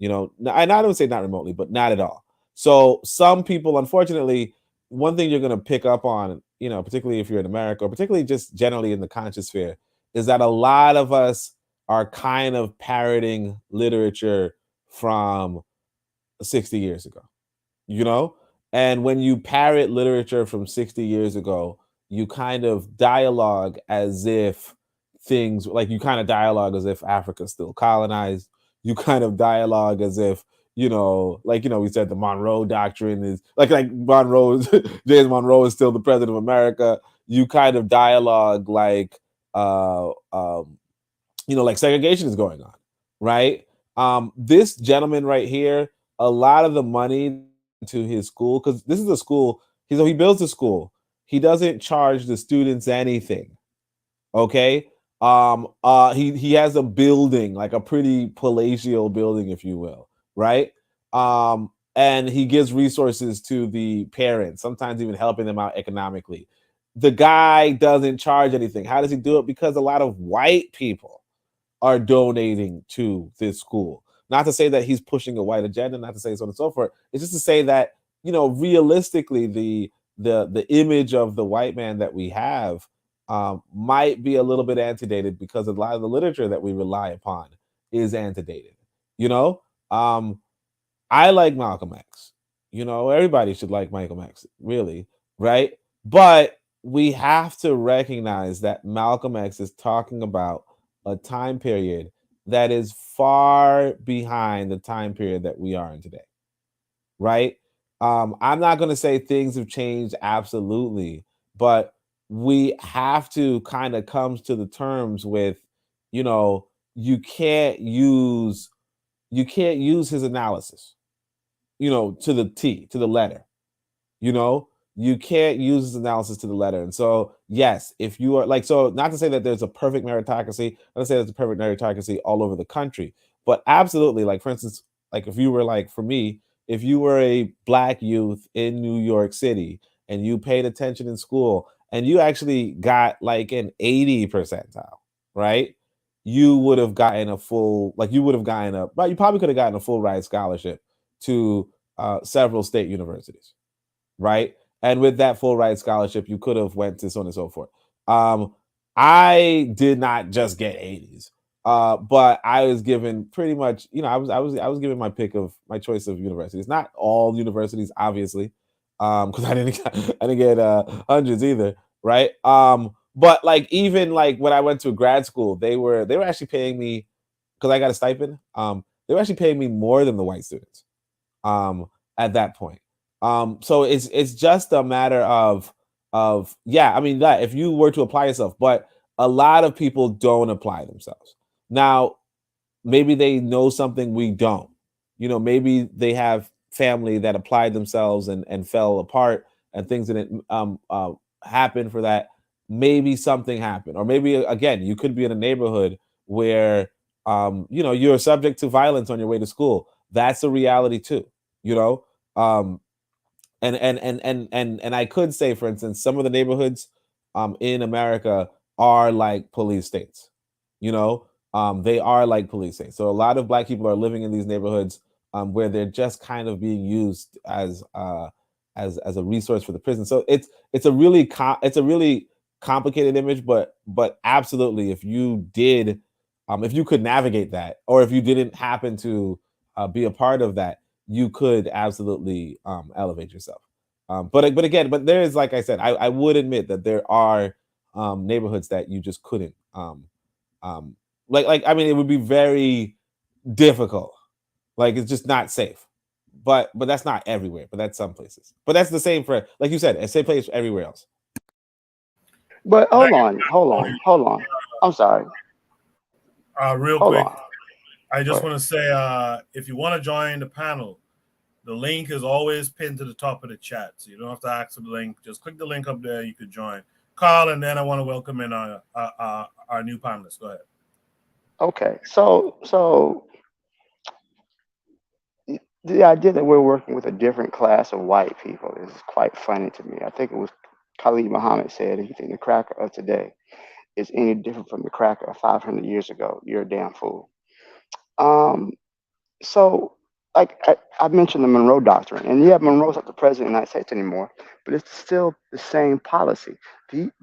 And I don't say not remotely, but not at all. So some people, unfortunately, one thing you're going to pick up on, particularly if you're in America, or particularly just generally in the conscious sphere, is that a lot of us are kind of parroting literature from 60 years ago, you know? And when you parrot literature from 60 years ago, you kind of dialogue as if things, like you kind of dialogue as if Africa's still colonized. You kind of dialogue as if, we said the Monroe Doctrine is like Monroe, James Monroe is still the president of America. You kind of dialogue like, like segregation is going on, right? This gentleman right here, a lot of the money to his school, because this is a school, he builds a school. He doesn't charge the students anything, okay? He has a building, like a pretty palatial building, if you will, right? And he gives resources to the parents, sometimes even helping them out economically. The guy doesn't charge anything. How does he do it? Because a lot of white people are donating to this school. Not to say that he's pushing a white agenda, not to say so on and so forth. It's just to say that, you know, realistically, the image of the white man that we have might be a little bit antedated because a lot of the literature that we rely upon is antedated. You know, I like Malcolm X. You know, everybody should like Malcolm X, really, right? But we have to recognize that Malcolm X is talking about a time period that is far behind the time period that we are in today, right? I'm not going to say things have changed absolutely, but we have to kind of come to the terms with, you know, you can't use his analysis, you know, to the T, to the letter. You know, you can't use this analysis to the letter. And so, yes, if you are like, so not to say that there's a perfect meritocracy, not to say there's a perfect meritocracy all over the country, but absolutely, like, for instance, like if you were like, for me, if you were a black youth in New York City and you paid attention in school and you actually got like an 80 percentile, right? You would have gotten a full, like you would have gotten a, but you probably could have gotten a full ride scholarship to several state universities, right? And with that full ride scholarship, you could have went to so on and so forth. I did not just get 80s, but I was given pretty much, you know, I was given my pick of my choice of universities. Not all universities, obviously, because I didn't get hundreds either, right? But like even like when I went to grad school, they were actually paying me because I got a stipend. They were actually paying me more than the white students at that point. So it's just a matter of yeah. I mean, that if you were to apply yourself, but a lot of people don't apply themselves. Now, maybe they know something we don't. You know, maybe they have family that applied themselves and fell apart, and things didn't happen for that. Maybe something happened, or maybe again, you could be in a neighborhood where you know, you're subject to violence on your way to school. That's a reality too. You know, um, and I could say, for instance, some of the neighborhoods in America are like police states. You know, they are like police states. So a lot of black people are living in these neighborhoods where they're just kind of being used as a resource for the prison. So it's a really it's a really complicated image, but absolutely, if you could navigate that, or if you didn't happen to be a part of that, you could absolutely elevate yourself. But again, but there is, like I said, I would admit that there are neighborhoods that you just couldn't like I mean, it would be very difficult. Like it's just not safe. But that's not everywhere. But that's some places. But that's the same for, like you said, the same place everywhere else. But hold on. I'm sorry. Real Hold quick, on. I Go just ahead. want to say, if you want to join the panel, the link is always pinned to the top of the chat, so you don't have to ask for the link. Just click the link up there. You could join. Carl, and then I want to welcome in our new panelists. Go ahead. Okay. So the idea that we're working with a different class of white people is quite funny to me. I think it was Khalid Muhammad said, if you think the cracker of today is any different from the cracker of 500 years ago, you're a damn fool. Um, so, like I mentioned the Monroe Doctrine, and yeah, Monroe's not the president of the United States anymore, but it's still the same policy.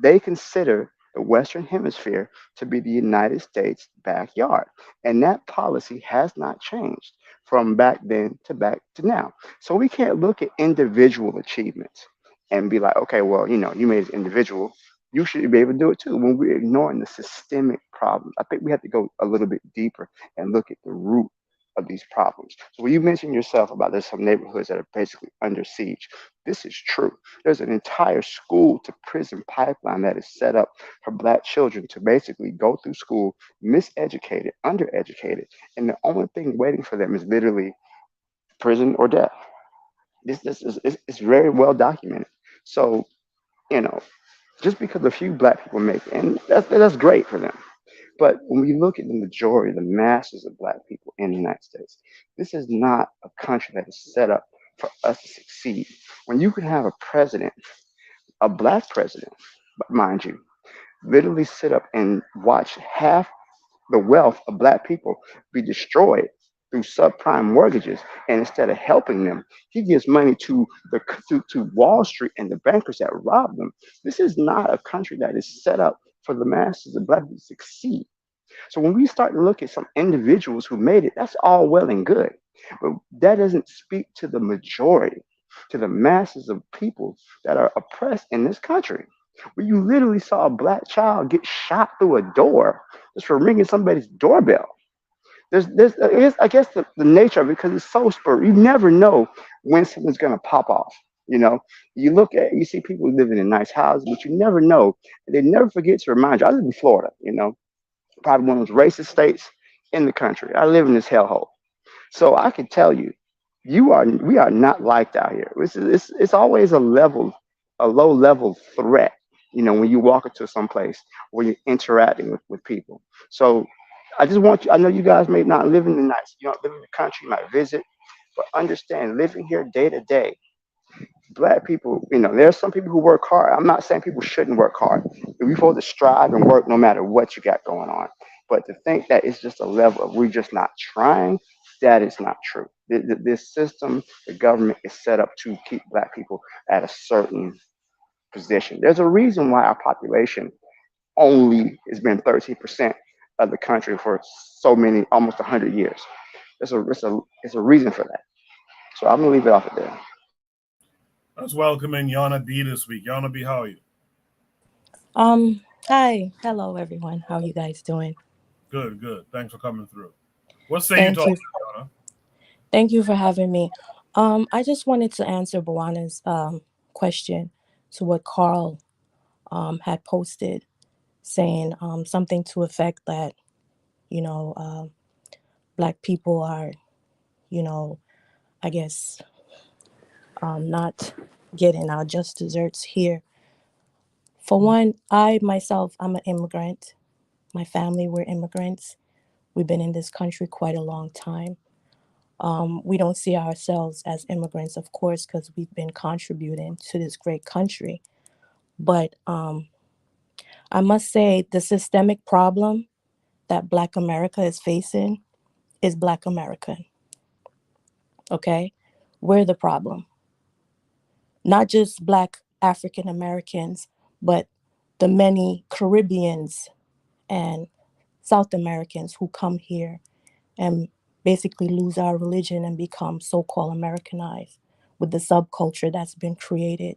They consider the Western Hemisphere to be the United States' backyard, and that policy has not changed from back then to back to now. So we can't look at individual achievements and be like, okay, well, you know, you made an individual. You should be able to do it too. When we're ignoring the systemic problems, I think we have to go a little bit deeper and look at the root of these problems. So when you mentioned yourself about there's some neighborhoods that are basically under siege, this is true. There's an entire school to prison pipeline that is set up for black children to basically go through school miseducated, undereducated, and the only thing waiting for them is literally prison or death. This is it's very well documented. So, you know, just because a few black people make it, and that's great for them. But when we look at the majority, the masses of black people in the United States, this is not a country that is set up for us to succeed. When you can have a president, a black president, mind you, literally sit up and watch half the wealth of black people be destroyed through subprime mortgages, and instead of helping them, he gives money to Wall Street and the bankers that rob them. This is not a country that is set up for the masses of black people to succeed. So when we start to look at some individuals who made it, that's all well and good, but that doesn't speak to the majority, to the masses of people that are oppressed in this country. Where you literally saw a black child get shot through a door just for ringing somebody's doorbell. I guess the nature of it, because it's so spur. You never know when something's gonna pop off. You know, you see people living in nice houses, but you never know. They never forget to remind you. I live in Florida. You know, probably one of those racist states in the country. I live in this hellhole, so I can tell you, we are not liked out here. It's always a low level threat. You know, when you walk into some place where you're interacting with people. So I just want you. I know you guys may not live in the nice, you don't live in the country, you might visit, but understand, living here day to day, black people, you know, there are some people who work hard. I'm not saying people shouldn't work hard. We're supposed to strive and work no matter what you got going on. But to think that it's just a level of we're just not trying, that is not true. This system, the government is set up to keep black people at a certain position. There's a reason why our population only has been 13% of the country for so many, almost 100 years. It's a reason for that. So I'm gonna leave it off of there. Let's welcome in Yana B this week. Yana B, how are you? Hi. Hello, everyone. How are you guys doing? Good, good. Thanks for coming through. What say you talking, Yana? Thank you for having me. I just wanted to answer Bawana's question to what Carl had posted, saying something to effect that, you know, black people are, you know, I guess not getting our just desserts here. For one, I myself, I'm an immigrant. My family, we're immigrants. We've been in this country quite a long time. We don't see ourselves as immigrants, of course, because we've been contributing to this great country. But I must say the systemic problem that Black America is facing is Black American. Okay? We're the problem. Not just Black African Americans, but the many Caribbeans and South Americans who come here and basically lose our religion and become so-called Americanized with the subculture that's been created.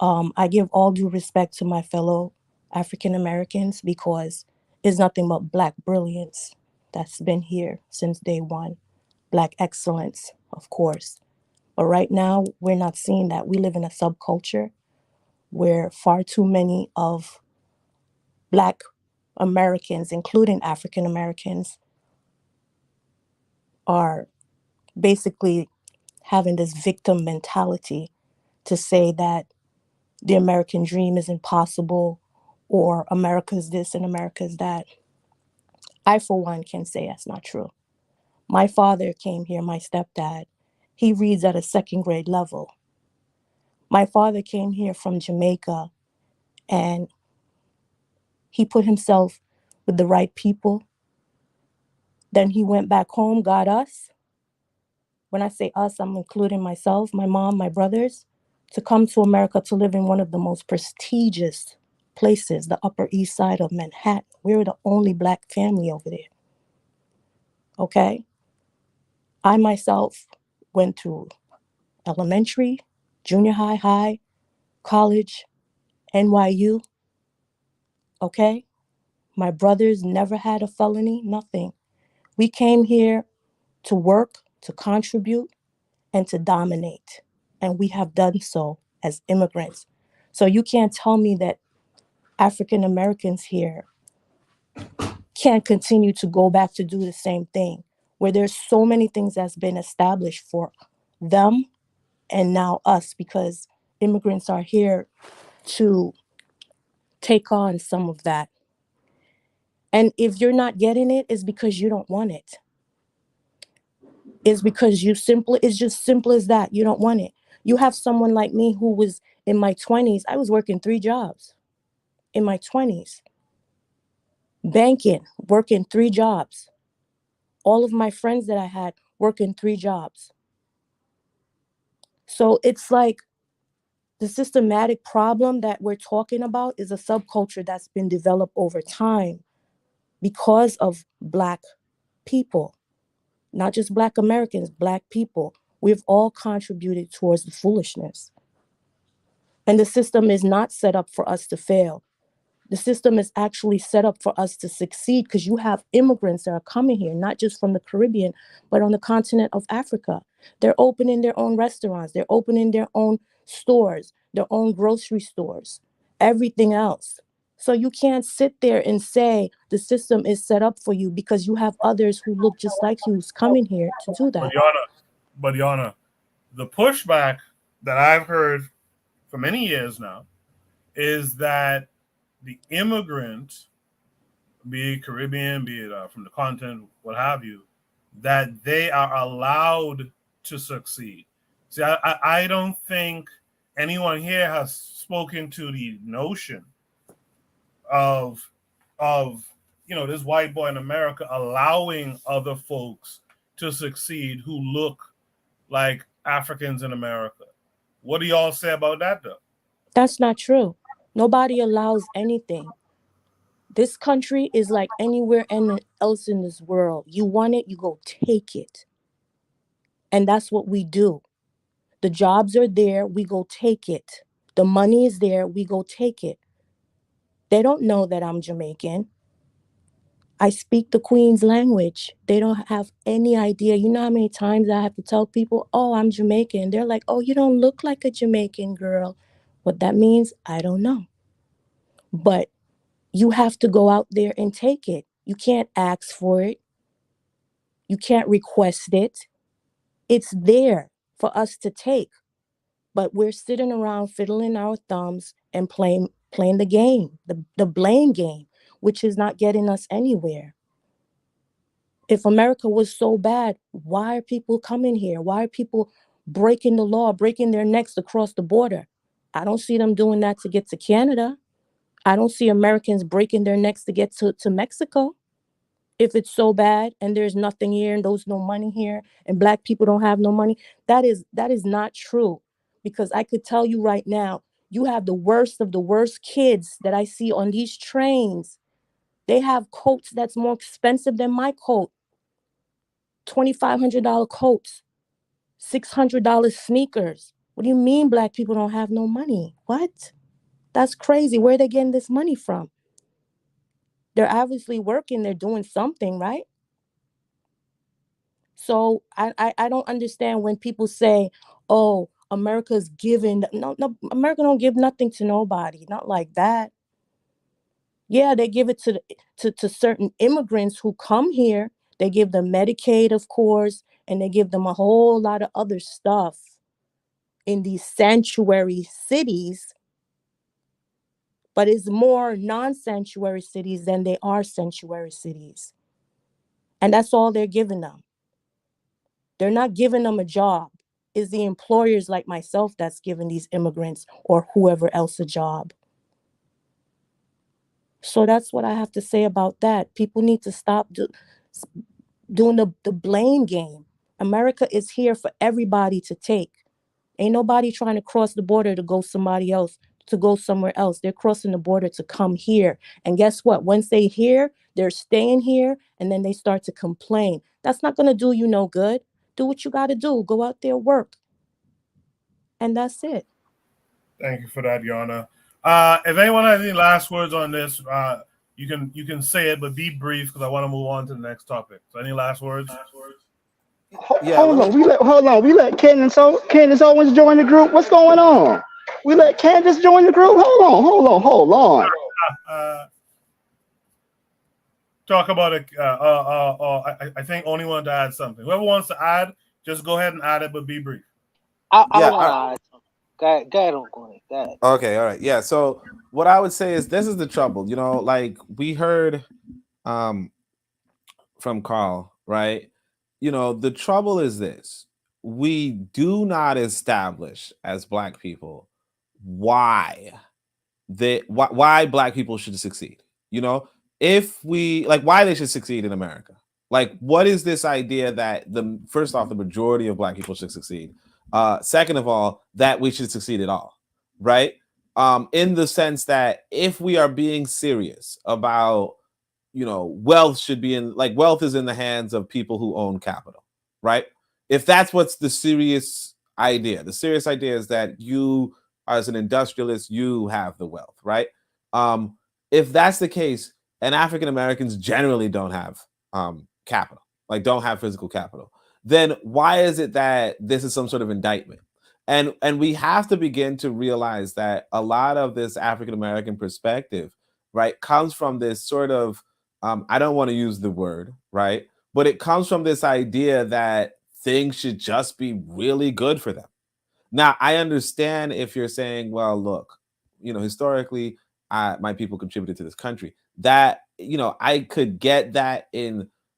I give all due respect to my fellow African Americans because it's nothing but Black brilliance that's been here since day one. Black excellence, of course. But right now, we're not seeing that. We live in a subculture where far too many of Black Americans, including African Americans, are basically having this victim mentality to say that the American dream is impossible or America's this and America's that. I, for one, can say that's not true. My father came here, my stepdad. He reads at a second grade level. My father came here from Jamaica and he put himself with the right people. Then he went back home, got us. When I say us, I'm including myself, my mom, my brothers, to come to America to live in one of the most prestigious places, the Upper East Side of Manhattan. We're the only Black family over there. Okay? I myself went to elementary, junior high, college, NYU. Okay? My brothers never had a felony, nothing. We came here to work, to contribute, and to dominate. And we have done so as immigrants. So you can't tell me that African Americans here can't continue to go back to do the same thing, where there's so many things that's been established for them and now us, because immigrants are here to take on some of that. And if you're not getting it, it's because you don't want it. It's because it's just simple as that. You don't want it. You have someone like me who was in my 20s. I was working 3 jobs in my 20s. Banking, working 3 jobs. All of my friends that I had working 3 jobs. So it's like the systematic problem that we're talking about is a subculture that's been developed over time because of Black people, not just Black Americans, Black people. We've all contributed towards the foolishness. And the system is not set up for us to fail. The system is actually set up for us to succeed because you have immigrants that are coming here, not just from the Caribbean, but on the continent of Africa. They're opening their own restaurants. They're opening their own stores, their own grocery stores, everything else. So you can't sit there and say the system is set up for you because you have others who look just like you who's coming here to do that. But Yana, the pushback that I've heard for many years now is that the immigrant, be it Caribbean, be it from the continent, what have you, that they are allowed to succeed. See, I don't think anyone here has spoken to the notion of this white boy in America allowing other folks to succeed who look like Africans in America. What do y'all say about that, though? That's not true. Nobody allows anything. This country is like anywhere else in this world. You want it, you go take it. And that's what we do. The jobs are there, we go take it. The money is there, we go take it. They don't know that I'm Jamaican. I speak the Queen's language. They don't have any idea. You know how many times I have to tell people, oh, I'm Jamaican. They're like, oh, you don't look like a Jamaican girl. What that means, I don't know. But you have to go out there and take it. You can't ask for it. You can't request it. It's there for us to take. But we're sitting around fiddling our thumbs and playing the game, the blame game, which is not getting us anywhere. If America was so bad, why are people coming here? Why are people breaking the law, breaking their necks to cross the border? I don't see them doing that to get to Canada. I don't see Americans breaking their necks to get to Mexico. If it's so bad and there's nothing here and there's no money here and Black people don't have no money, that is not true. Because I could tell you right now, you have the worst of the worst kids that I see on these trains. They have coats that's more expensive than my coat. $2,500 coats, $600 sneakers. What do you mean Black people don't have no money? What? That's crazy. Where are they getting this money from? They're obviously working. They're doing something, right? So I don't understand when people say, oh, America's giving. No, America don't give nothing to nobody. Not like that. Yeah, they give it to certain immigrants who come here. They give them Medicaid, of course, and they give them a whole lot of other stuff in these sanctuary cities. But it's more non-sanctuary cities than they are sanctuary cities. And that's all they're giving them. They're not giving them a job. It's the employers like myself that's giving these immigrants or whoever else a job. So that's what I have to say about that. People need to stop doing the blame game. America is here for everybody to take. Ain't nobody trying to cross the border to go somewhere else. They're crossing the border to come here. And guess what? Once they here, they're staying here, and then they start to complain. That's not going to do you no good. Do what you got to do. Go out there, work. And that's it. Thank you for that, Yana. If anyone has any last words on this, you can say it, but be brief because I want to move on to the next topic. So, any last words? Hold on. We let Candace Owens join the group. What's going on? We let Candace join the group. Hold on. Talk about it. I think only wanted to add something. Whoever wants to add, just go ahead and add it, but be brief. I want to add something. Go ahead, Uncle. Go ahead. Okay, all right. Yeah, so what I would say is this is the trouble. You know, like we heard from Carl, right? You know, the trouble is this: we do not establish as Black people why why Black people should succeed. You know, if we like why they should succeed in America. Like, what is this idea that the first off, the majority of Black people should succeed? Second of all, that we should succeed at all, right? In the sense that if we are being serious about, you know, wealth should be in, like, wealth is in the hands of people who own capital, right? If that's what's the serious idea is that you, as an industrialist, you have the wealth, right? If that's the case, and African Americans generally don't have capital, like don't have physical capital, then why is it that this is some sort of indictment? And we have to begin to realize that a lot of this African American perspective, right, comes from this sort of I don't want to use the word, right, but it comes from this idea that things should just be really good for them. Now, I understand if you're saying, well, look, you know, historically, my people contributed to this country. That, you know, I could get that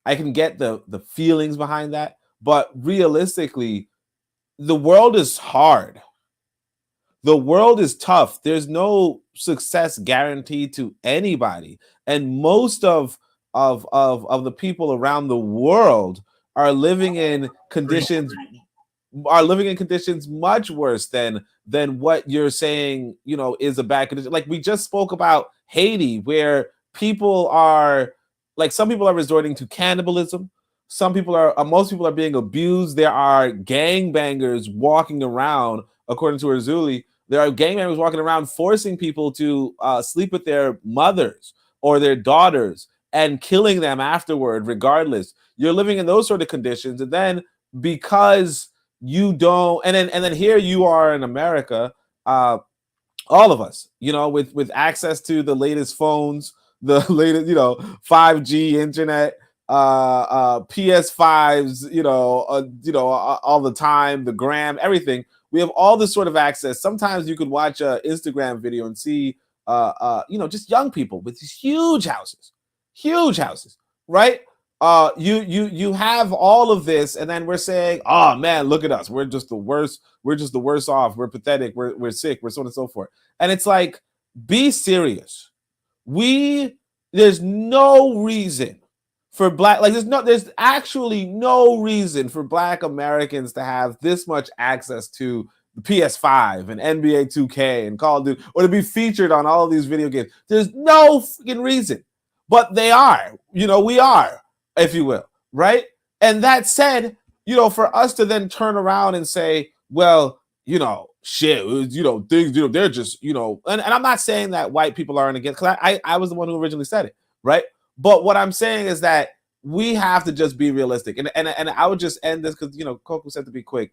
I can get the feelings behind that, but realistically, the world is hard. The world is tough. There's no success guaranteed to anybody, and most of the people around the world are living in conditions much worse than what you're saying, you know, is a bad condition. Like we just spoke about Haiti, where people are, like, some people are resorting to cannibalism. Some people are, most people are being abused. There are gangbangers walking around, according to Erzuli. There are gangbangers walking around forcing people to sleep with their mothers or their daughters and killing them afterward, regardless. You're living in those sort of conditions, and then because you don't, and then here you are in America, all of us, you know, with access to the latest phones, the latest, you know, 5G internet, PS5s, all the time, the gram, everything. We have all this sort of access. Sometimes you could watch an Instagram video and see, just young people with these huge houses, right? You have all of this, and then we're saying, oh man, look at us, we're just the worst, off, we're pathetic, we're sick, we're so on and so forth. And it's like, be serious. There's no reason for there's actually no reason for Black Americans to have this much access to the PS5 and NBA 2K and Call of Duty, or to be featured on all of these video games. There's no freaking reason, but they are, we are, if you will, right? And that said, for us to then turn around and say, well, shit, things, they're just, and I'm not saying that white people aren't against, because I was the one who originally said it, right? But what I'm saying is that we have to just be realistic. And I would just end this because, Coco said to be quick.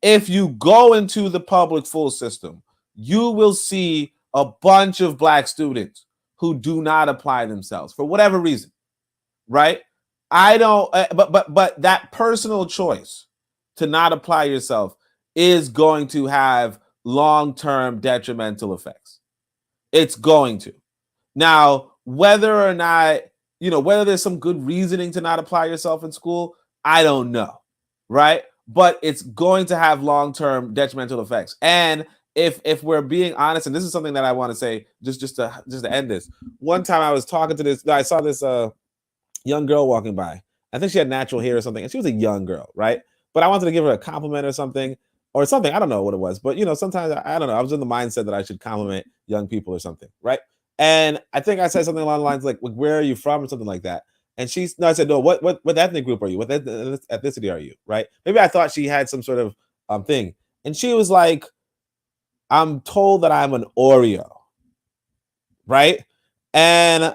If you go into the public school system, you will see a bunch of Black students who do not apply themselves for whatever reason, right? I don't, but that personal choice to not apply yourself is going to have long-term detrimental effects. It's going to. Now, whether or not, whether there's some good reasoning to not apply yourself in school, I don't know, right? But it's going to have long-term detrimental effects. And if we're being honest, and this is something that I want to say just to end this. One time I was talking to I saw this young girl walking by. I think she had natural hair or something, and she was a young girl, right? But I wanted to give her a compliment or something. I don't know what it was, but sometimes I don't know. I was in the mindset that I should compliment young people or something, right? And I think I said something along the lines like, "Where are you from?" or something like that. And I said, "No, what ethnic group are you? What ethnicity are you?" Right? Maybe I thought she had some sort of thing, and she was like, "I'm told that I'm an Oreo," right? And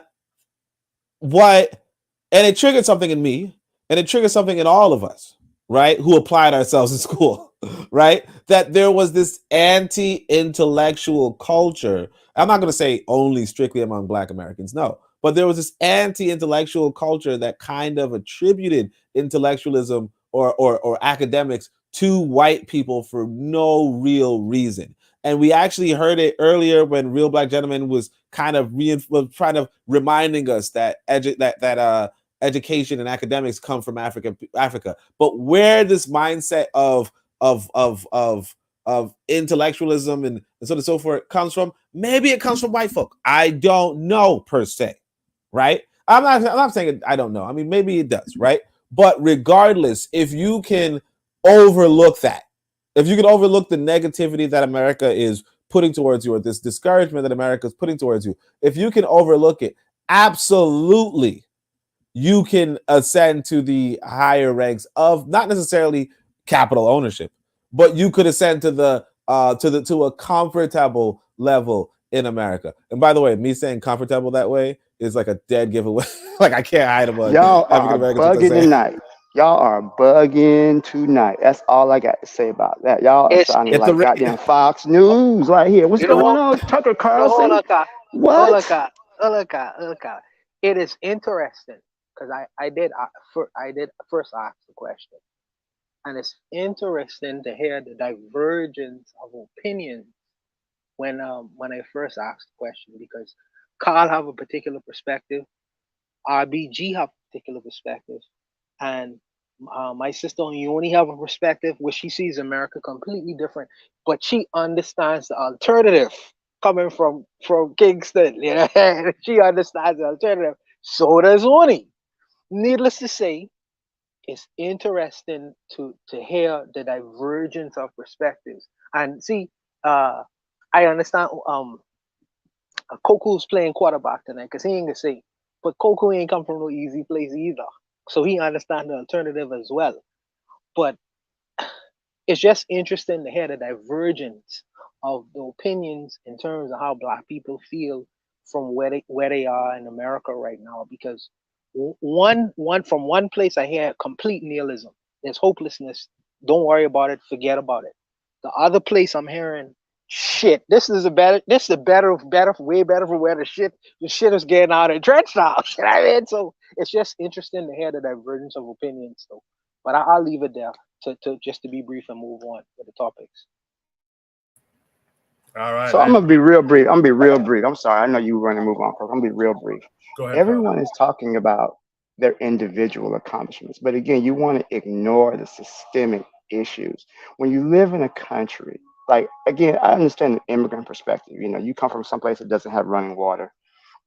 it triggered something in me, and it triggered something in all of us, right, who applied ourselves in school, right? That there was this anti-intellectual culture. I'm not going to say only strictly among Black Americans, no, but there was this anti-intellectual culture that kind of attributed intellectualism or academics to white people for no real reason. And we actually heard it earlier when Real Black Gentleman was kind of trying to reminding us that education and academics come from Africa. But where this mindset of intellectualism and so on and so forth comes from, maybe it comes from white folk. I don't know per se, right? I'm not saying I don't know. I mean, maybe it does, right? But regardless, if you can overlook that, if you can overlook the negativity that America is putting towards you, or this discouragement that America is putting towards you, if you can overlook it, absolutely, you can ascend to the higher ranks of not necessarily capital ownership, but you could ascend to to a comfortable level in America. And by the way, me saying comfortable that way is like a dead giveaway. Like I can't hide about Y'all African are Americans what they're bugging saying. tonight. Y'all are bugging tonight. That's all I got to say about that. Y'all are sounding It's like goddamn Fox News right here. What's you know going what? on, Tucker No, hold Carlson? on, Ka. Hold on, What? Ka. Hold on, Ka. Hold on, Ka. It is interesting because I did first ask the question, and it's interesting to hear the divergence of opinions when I first asked the question, because Carl have a particular perspective, RBG have a particular perspective, and my sister Yoni have a perspective where she sees America completely different, but she understands the alternative coming from Kingston. You know, she understands the alternative. So does Oni. Needless to say, it's interesting to hear the divergence of perspectives and see. I understand. Koku's playing quarterback tonight because he ain't gonna say, but Koku ain't come from no easy place either, so he understands the alternative as well. But it's just interesting to hear the divergence of the opinions in terms of how Black people feel from where they are in America right now. Because one from one place I hear complete nihilism. There's hopelessness. Don't worry about it. Forget about it. The other place I'm hearing shit. This is way better for where the shit is getting out of trench now. You know what I mean? So it's just interesting to hear the divergence of opinions, though. But I'll leave it there to just to be brief and move on with the topics. All right. So I'm gonna be real brief. I'm sorry. I know you want to move on. I'm gonna be real brief. Go ahead, Everyone is talking about their individual accomplishments, but again, you want to ignore the systemic issues. When you live in a country, like again, I understand the immigrant perspective. You know, you come from someplace that doesn't have running water,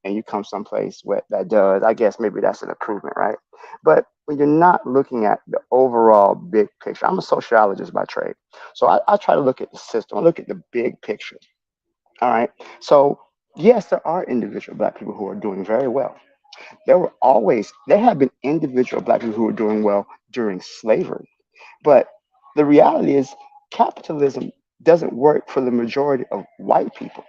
and you come someplace that does. I guess maybe that's an improvement, right? But when you're not looking at the overall big picture, I'm a sociologist by trade, so I try to look at the system. I look at the big picture. All right. So yes, there are individual Black people who are doing very well. There have been individual Black people who were doing well during slavery. But the reality is capitalism doesn't work for the majority of white people.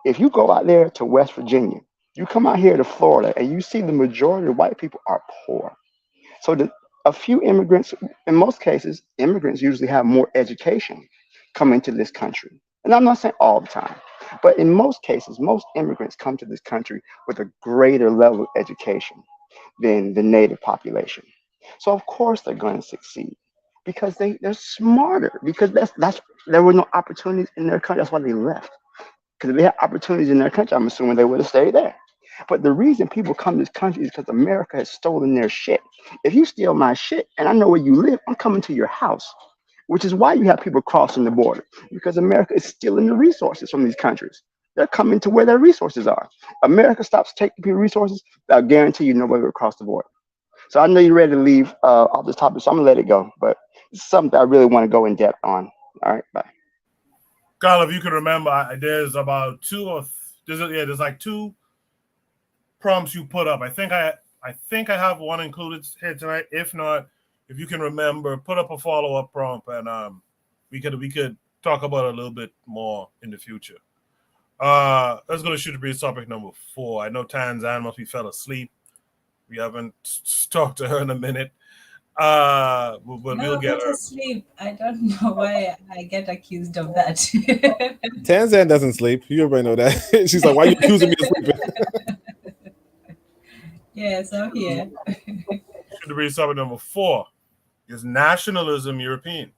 If you go out there to West Virginia, you come out here to Florida, and you see the majority of white people are poor. So a few immigrants, in most cases, immigrants usually have more education come into this country. And I'm not saying all the time, but in most cases, most immigrants come to this country with a greater level of education than the native population. So of course they're going to succeed because they're smarter, because that's there were no opportunities in their country. That's why they left. Because if they had opportunities in their country, I'm assuming they would have stayed there. But the reason people come to this country is because America has stolen their shit. If you steal my shit and I know where you live, I'm coming to your house, which is why you have people crossing the border, because America is stealing the resources from these countries. They're coming to where their resources are. America stops taking people's resources, I'll guarantee you nobody will cross the border. So I know you're ready to leave off this topic, so I'm going to let it go. But it's something I really want to go in depth on. All right, bye. Carl, if you can remember, there's about there's like two prompts you put up. I think I have one included here tonight. If not, if you can remember, put up a follow-up prompt, and we could talk about it a little bit more in the future. Let's go to Shooter Breeze topic number 4. I know Tanzan must be fell asleep. We haven't talked to her in a minute. But we'll get her. Sleep. I don't know why I get accused of that. Tanzan doesn't sleep. You everybody know that. She's like, why are you accusing me of sleeping? Yes, I'm here. Shooter Breeze topic number 4. Is nationalism European?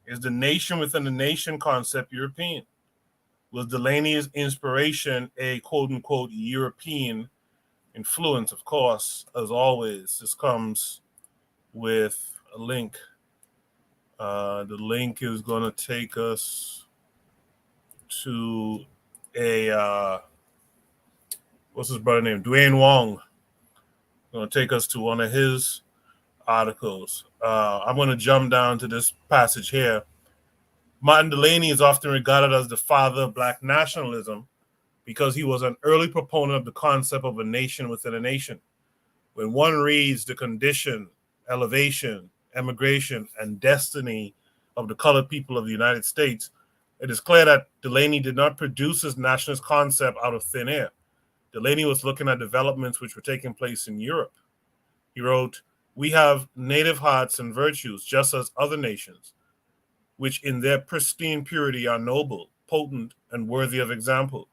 Is the nation within the nation concept European? Was Delaney's inspiration a quote-unquote European influence? Of course, as always, this comes with a link. The link is going to take us to a, what's his brother name? Dwayne Wong. Going to take us to one of his articles. I'm going to jump down to this passage here. Martin Delaney is often regarded as the father of Black nationalism because he was an early proponent of the concept of a nation within a nation. When one reads the condition, elevation, emigration, and destiny of the colored people of the United States, it is clear that Delaney did not produce his nationalist concept out of thin air. Delaney was looking at developments which were taking place in Europe. He wrote, "We have native hearts and virtues, just as other nations, which in their pristine purity are noble, potent, and worthy of example.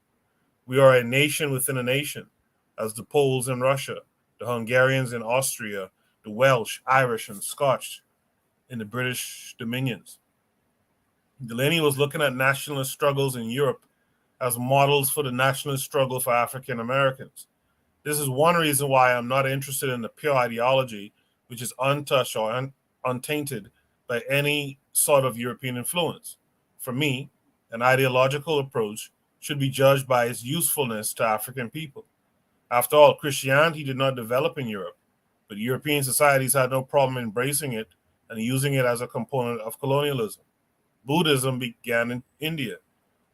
We are a nation within a nation, as the Poles in Russia, the Hungarians in Austria, the Welsh, Irish, and Scotch in the British dominions." Delaney was looking at nationalist struggles in Europe as models for the nationalist struggle for African Americans. This is one reason why I'm not interested in the pure ideology, which is untouched or untainted by any sort of European influence. For me, an ideological approach should be judged by its usefulness to African people. After all, Christianity did not develop in Europe, but European societies had no problem embracing it and using it as a component of colonialism. Buddhism began in India,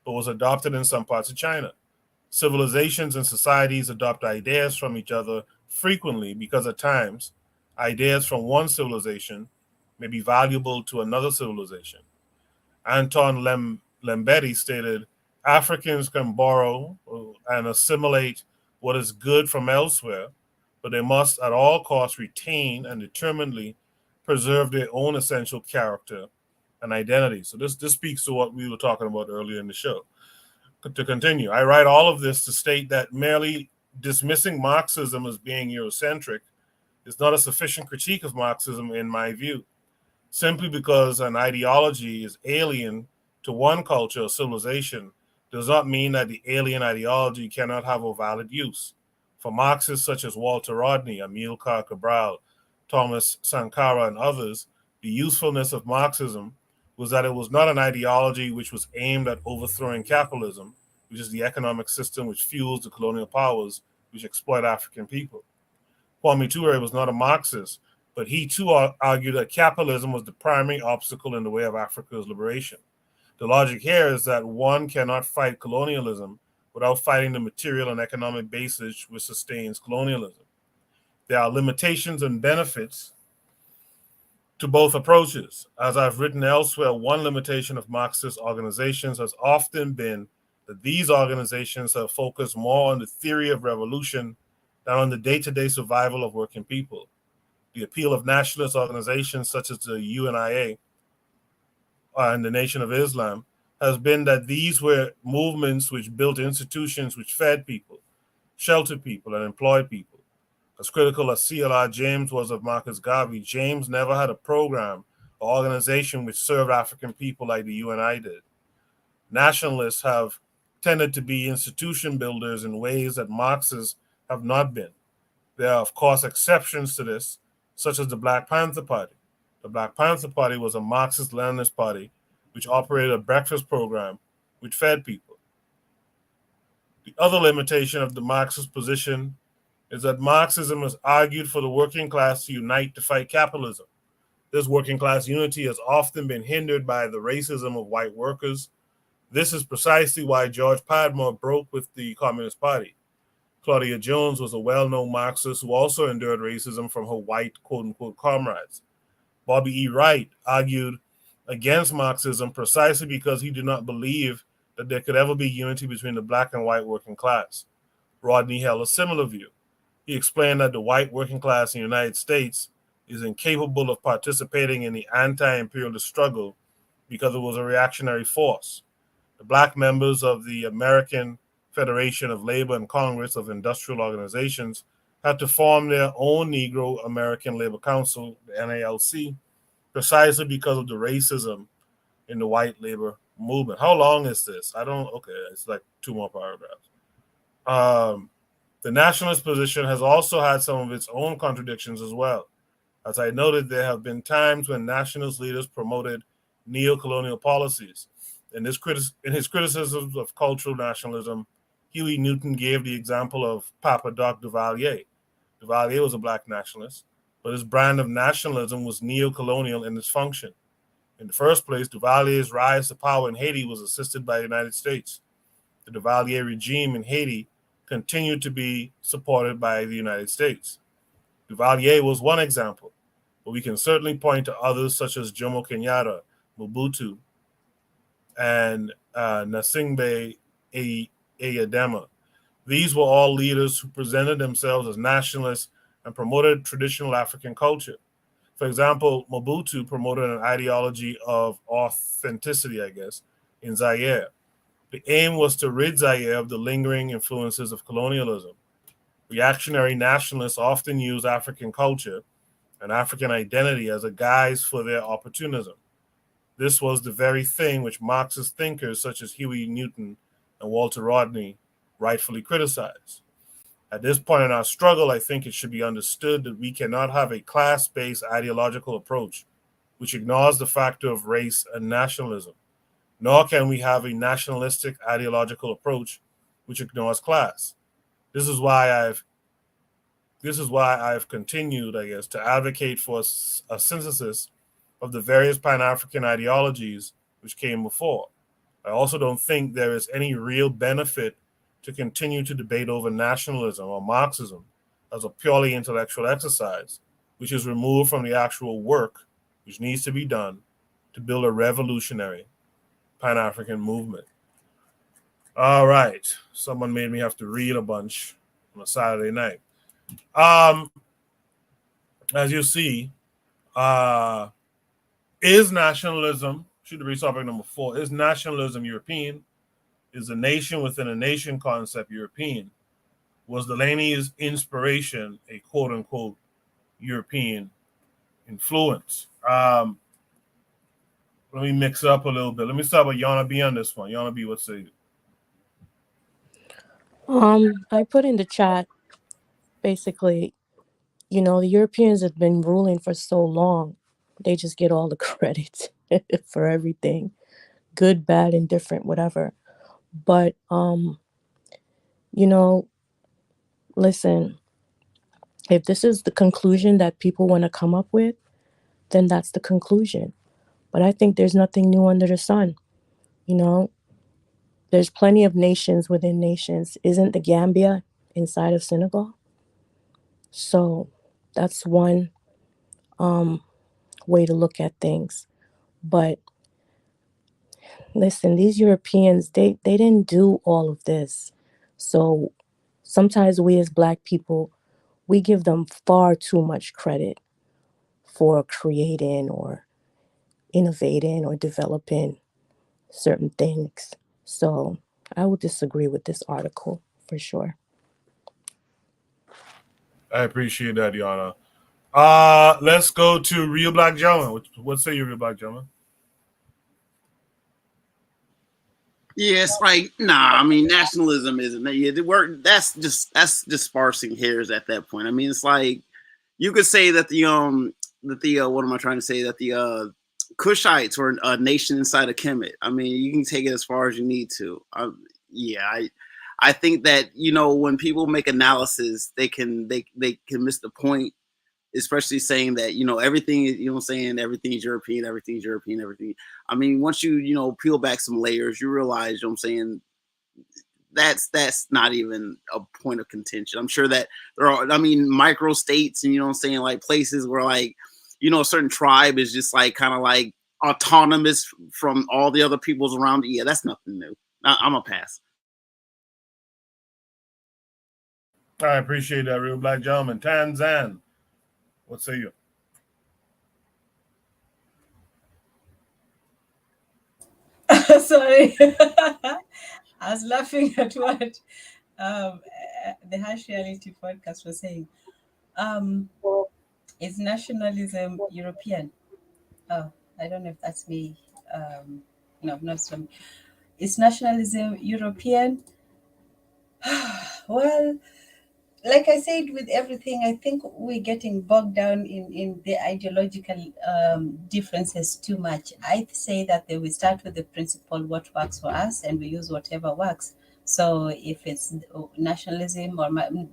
but was adopted in some parts of China. Civilizations and societies adopt ideas from each other frequently because at times, ideas from one civilization may be valuable to another civilization. Anton Lembetti stated, "Africans can borrow and assimilate what is good from elsewhere, but they must at all costs retain and determinedly preserve their own essential character and identity." So this speaks to what we were talking about earlier in the show. To continue, I write all of this to state that merely dismissing Marxism as being Eurocentric is not a sufficient critique of Marxism in my view. Simply because an ideology is alien to one culture or civilization does not mean that the alien ideology cannot have a valid use. For Marxists such as Walter Rodney, Amilcar Cabral, Thomas Sankara, and others, the usefulness of Marxism was that it was not an ideology which was aimed at overthrowing capitalism, which is the economic system which fuels the colonial powers which exploit African people. Kwame Ture was not a Marxist, but he too argued that capitalism was the primary obstacle in the way of Africa's liberation. The logic here is that one cannot fight colonialism without fighting the material and economic basis which sustains colonialism. There are limitations and benefits to both approaches. As I've written elsewhere, one limitation of Marxist organizations has often been that these organizations have focused more on the theory of revolution than on the day-to-day survival of working people. The appeal of nationalist organizations such as the UNIA and the Nation of Islam has been that these were movements which built institutions which fed people, sheltered people, and employed people. As critical as C.L.R. James was of Marcus Garvey, James never had a program or organization which served African people like the UNI did. Nationalists have tended to be institution builders in ways that Marxists have not been. There are, of course, exceptions to this, such as the Black Panther Party. The Black Panther Party was a Marxist-Leninist party which operated a breakfast program which fed people. The other limitation of the Marxist position is that Marxism has argued for the working class to unite to fight capitalism. This working class unity has often been hindered by the racism of white workers. This is precisely why George Padmore broke with the Communist Party. Claudia Jones was a well-known Marxist who also endured racism from her white quote-unquote comrades. Bobby E. Wright argued against Marxism precisely because he did not believe that there could ever be unity between the black and white working class. Rodney held a similar view. He explained that the white working class in the United States is incapable of participating in the anti-imperialist struggle because it was a reactionary force. The black members of the American Federation of Labor and Congress of Industrial Organizations had to form their own Negro American Labor Council, the NALC, precisely because of the racism in the white labor movement. How long is this? I don't. Okay, it's like 2 more paragraphs. The nationalist position has also had some of its own contradictions as well. As I noted, there have been times when nationalist leaders promoted neo-colonial policies. In his criticisms of cultural nationalism, Huey Newton gave the example of Papa Doc Duvalier. Duvalier was a black nationalist, but his brand of nationalism was neo-colonial in its function. In the first place, Duvalier's rise to power in Haiti was assisted by the United States. The Duvalier regime in Haiti continued to be supported by the United States. Duvalier was one example, but we can certainly point to others such as Jomo Kenyatta, Mobutu, and Gnassingbé Eyadema. These were all leaders who presented themselves as nationalists and promoted traditional African culture. For example, Mobutu promoted an ideology of authenticity, I guess, in Zaire. The aim was to rid Zaire of the lingering influences of colonialism. Reactionary nationalists often use African culture and African identity as a guise for their opportunism. This was the very thing which Marxist thinkers such as Huey Newton and Walter Rodney rightfully criticized. At this point in our struggle, I think it should be understood that we cannot have a class-based ideological approach which ignores the factor of race and nationalism, nor can we have a nationalistic ideological approach which ignores class. This is why I've continued, I guess, to advocate for a synthesis of the various Pan-African ideologies which came before. I also don't think there is any real benefit to continue to debate over nationalism or Marxism as a purely intellectual exercise, which is removed from the actual work which needs to be done to build a revolutionary Pan-African movement. All right. Someone made me have to read a bunch on a Saturday night. As you see, is nationalism, should be topic number 4, is nationalism European? Is a nation within a nation concept European? Was Delaney's inspiration a quote-unquote European influence? Let me mix up a little bit. Let me start with Yana B on this one. Yana B, what say you? I put in the chat basically, the Europeans have been ruling for so long. They just get all the credit for everything, good, bad, indifferent, whatever. But listen, if this is the conclusion that people want to come up with, then that's the conclusion. But I think there's nothing new under the sun. There's plenty of nations within nations. Isn't the Gambia inside of Senegal? So that's one way to look at things. But listen, these Europeans, they didn't do all of this. So sometimes we as Black people, we give them far too much credit for creating or innovating or developing certain things. So I would disagree with this article for sure. I appreciate that, Yana. Let's go to Real Black Gentleman. What say you, Real Black Gentleman? Yeah, it's like I mean, nationalism isn't that. Yeah, the word that's just sparsing hairs at that point. I mean, it's like you could say that the what am I trying to say, that the Kushites were a nation inside of Kemet. I mean, you can take it as far as you need to. I think that when people make analysis, they can miss the point, especially saying that everything everything's European, everything. I mean, once you peel back some layers, you realize that's not even a point of contention. I'm sure that there are micro states and like places where like a certain tribe is just like kind of like autonomous from all the other peoples around it. Yeah, that's nothing new. I'm a pass. I appreciate that, Real Black Gentleman. Tanzan, what say you? Sorry. I was laughing at what the Harsh Reality podcast was saying. Is nationalism European? Oh, I don't know if that's me No, not from. Is nationalism European? Well, like I said, with everything, I think we're getting bogged down in the ideological differences too much. I'd say that we start with the principle what works for us and we use whatever works. So if it's nationalism or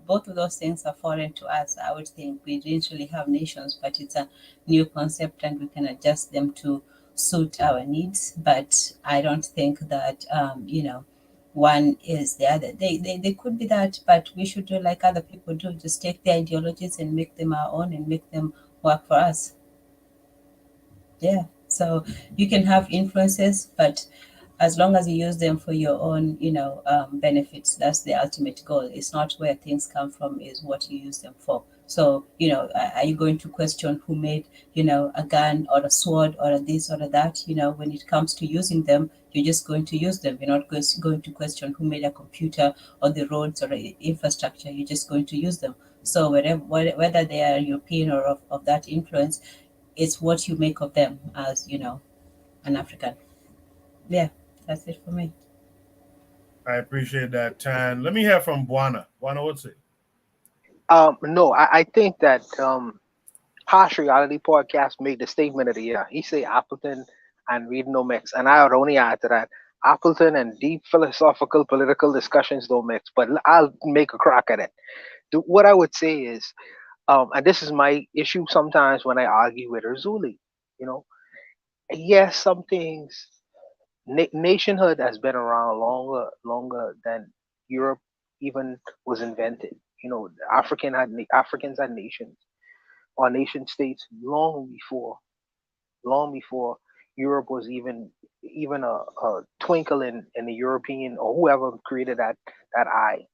both of those things are foreign to us, I would think we didn't really have nations, but it's a new concept and we can adjust them to suit our needs. But I don't think that, one is the other. They could be that, but we should do like other people do, just take the ideologies and make them our own and make them work for us. Yeah. So you can have influences, but as long as you use them for your own, benefits, that's the ultimate goal. It's not where things come from, is what you use them for. So, are you going to question who made, a gun or a sword or a this or a that? When it comes to using them, you're just going to use them. You're not going to question who made a computer or the roads or the infrastructure. You're just going to use them. So whether they are European or of that influence, it's what you make of them as, an African. Yeah, that's it for me. I appreciate that, Tan. Let me hear from Buana. Buana, what's it? No, I think that Harsh Reality Podcast made the statement of the year. He say Appleton and Reading No Mix. And I would only add to that, Appleton and deep philosophical political discussions don't mix. But I'll make a crack at it. What I would say is, and this is my issue sometimes when I argue with Razuli, you know, yes, some things, nationhood has been around longer than Europe even was invented. Africans had nations or nation states long before Europe was even a twinkle in the European or whoever created that eye.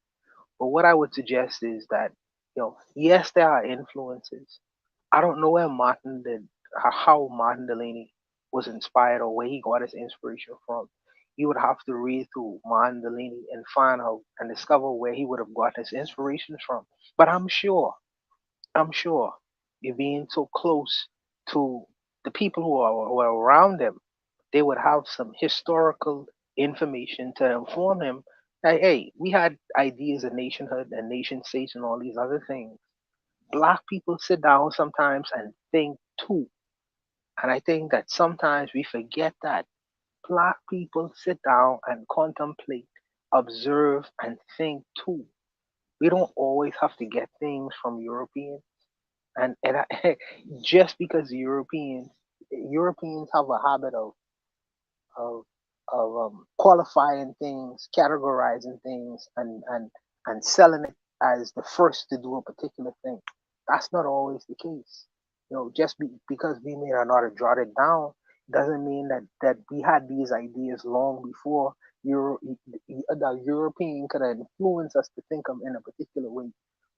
But what I would suggest is that, yes, there are influences. I don't know where Martin did how Martin Delaney was inspired or where he got his inspiration from. You would have to read through Martin Delaney and find out and discover where he would have got his inspirations from. But I'm sure, if being so close to the people who are around him, they would have some historical information to inform him that, hey, we had ideas of nationhood and nation states and all these other things. Black people sit down sometimes and think too. And I think that sometimes we forget that Black people sit down and contemplate, observe, and think too. We don't always have to get things from Europeans. And just because Europeans have a habit of qualifying things, categorizing things, and selling it as the first to do a particular thing. That's not always the case. Because we may not have jotted down doesn't mean that we had these ideas long before the European could have influenced us to think in a particular way.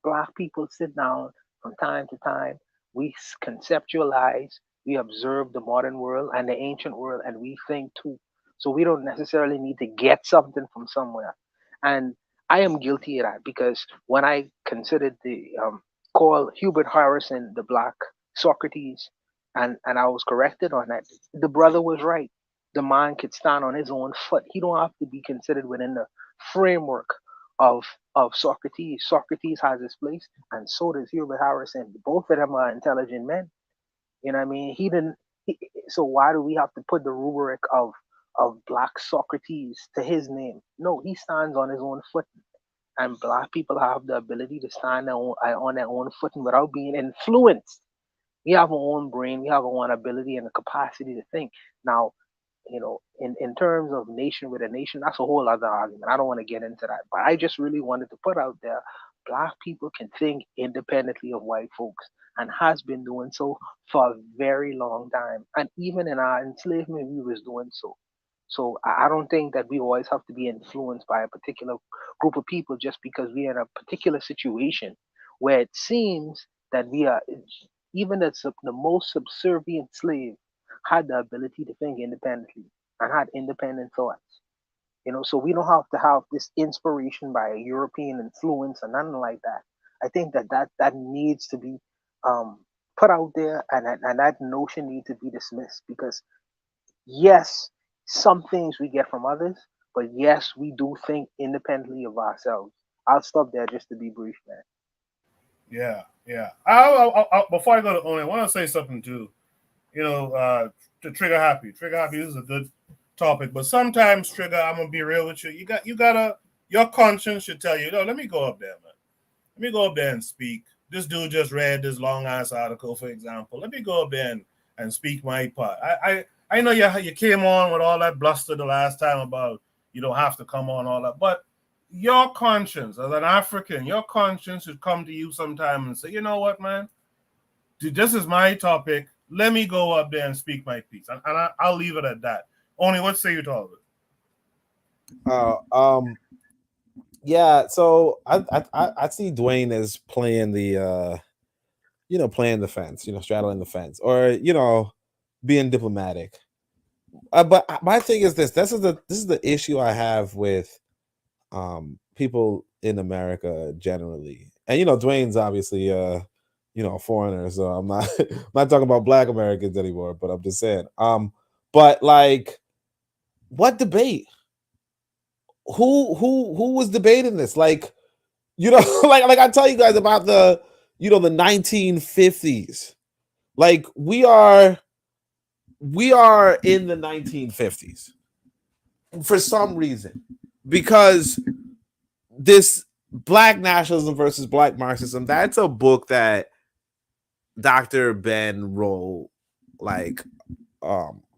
Black people sit down from time to time. We conceptualize, we observe the modern world and the ancient world, and we think too. So we don't necessarily need to get something from somewhere. And I am guilty of that because when I considered the call Hubert Harrison the Black Socrates, and I was corrected on that, the brother was right. The man could stand on his own foot. He don't have to be considered within the framework of Socrates. Socrates has his place, and so does Hubert Harrison. Both of them are intelligent men. You know what I mean? He didn't. So why do we have to put the rubric of Black Socrates to his name? No, he stands on his own foot, and Black people have the ability to stand on their own footing without being influenced. We have our own brain, we have our own ability and the capacity to think. Now, in terms of nation with a nation, that's a whole other argument. I don't want to get into that, but I just really wanted to put out there, Black people can think independently of white folks and has been doing so for a very long time. And even in our enslavement, we was doing so. So I don't think that we always have to be influenced by a particular group of people just because we're in a particular situation where it seems that we are, even the most subservient slave had the ability to think independently and had independent thoughts. So we don't have to have this inspiration by a European influence or nothing like that. I think that needs to be put out there, and that notion needs to be dismissed because yes, Some things we get from others, but yes, we do think independently of ourselves. I'll stop there just to be brief, man. Yeah, yeah. Before I go to Owen, I want to say something too. You know, to Trigger Happy. Trigger Happy, this is a good topic, but sometimes, Trigger, I'm gonna be real with you. You gotta, your conscience should tell you, no, let me go up there, man. Let me go up there and speak. This dude just read this long ass article, for example. Let me go up there and speak my part. I know you came on with all that bluster the last time about you don't have to come on all that, but your conscience as an African, your conscience should come to you sometime and say, you know what, man, this is my topic. Let me go up there and speak my piece, and I'll leave it at that. Only what say you to all of it? Yeah, so I see Dwayne as playing the playing the fence, straddling the fence, or being diplomatic. But my thing is this is the issue I have with people in America generally. And Dwayne's obviously a foreigner, so I'm not I'm not talking about Black Americans anymore, but I'm just saying. But like, what debate? Who was debating this? Like, like I tell you guys about the the 1950s. Like we are in the 1950s for some reason, because this Black nationalism versus Black Marxism, that's a book that Dr. Ben wrote like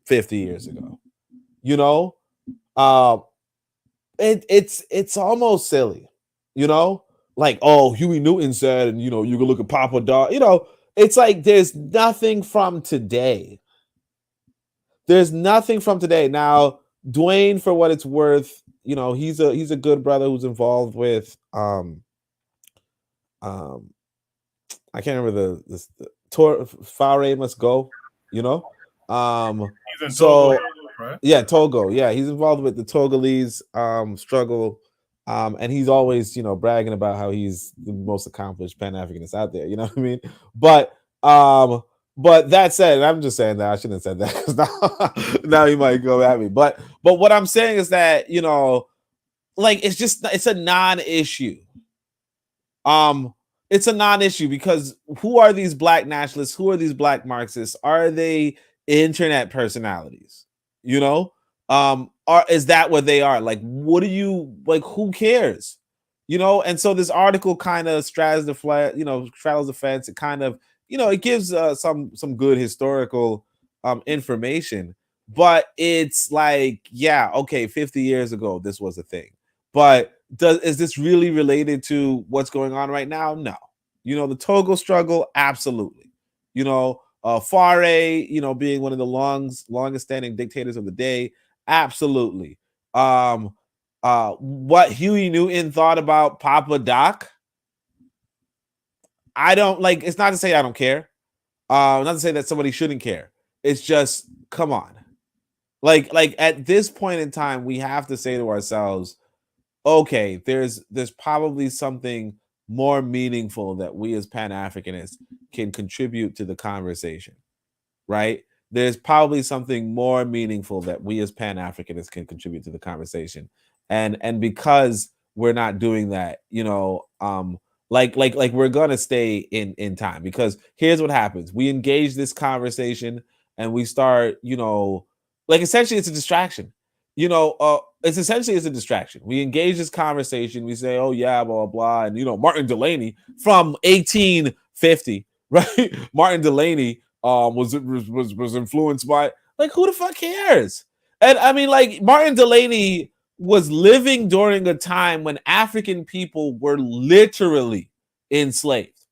50 years ago. It's almost silly, like, oh, Huey Newton said, and you can look at Papa Doc, it's like there's nothing from today. There's nothing from today. Now, Dwayne, for what it's worth, he's a good brother who's involved with I can't remember the Fare Must Go, He's in so Togo, right? yeah, Togo. Yeah, he's involved with the Togolese struggle. And he's always, bragging about how he's the most accomplished Pan-Africanist out there. You know what I mean? But that said, I'm just saying that I shouldn't have said that, because now he might go at me. But what I'm saying is that, like, it's a non-issue. It's a non-issue, because who are these Black nationalists? Who are these Black Marxists? Are they internet personalities? Is that what they are? Like, what do you like? Who cares? And so this article kind of straddles the fence. It kind of, it gives some good historical information, but it's like, yeah, okay, 50 years ago this was a thing, but is this really related to what's going on right now? No. The Togo struggle, absolutely. Fare, being one of the longest standing dictators of the day, absolutely. What Huey Newton thought about Papa Doc, I don't like. It's not to say I don't care. Not to say that somebody shouldn't care. It's just, come on. Like at this point in time, we have to say to ourselves, okay, there's probably something more meaningful that we as Pan-Africanists can contribute to the conversation, right? There's probably something more meaningful that we as Pan-Africanists can contribute to the conversation. And because we're not doing that, like we're gonna stay in time, because here's what happens. We engage this conversation and we start, like, essentially it's a distraction. It's a distraction. We engage this conversation. We say, oh yeah, blah, blah. And, Martin Delany from 1850, right? Martin Delany was influenced by, like, who the fuck cares? And I mean, like, Martin Delany was living during a time when African people were literally enslaved.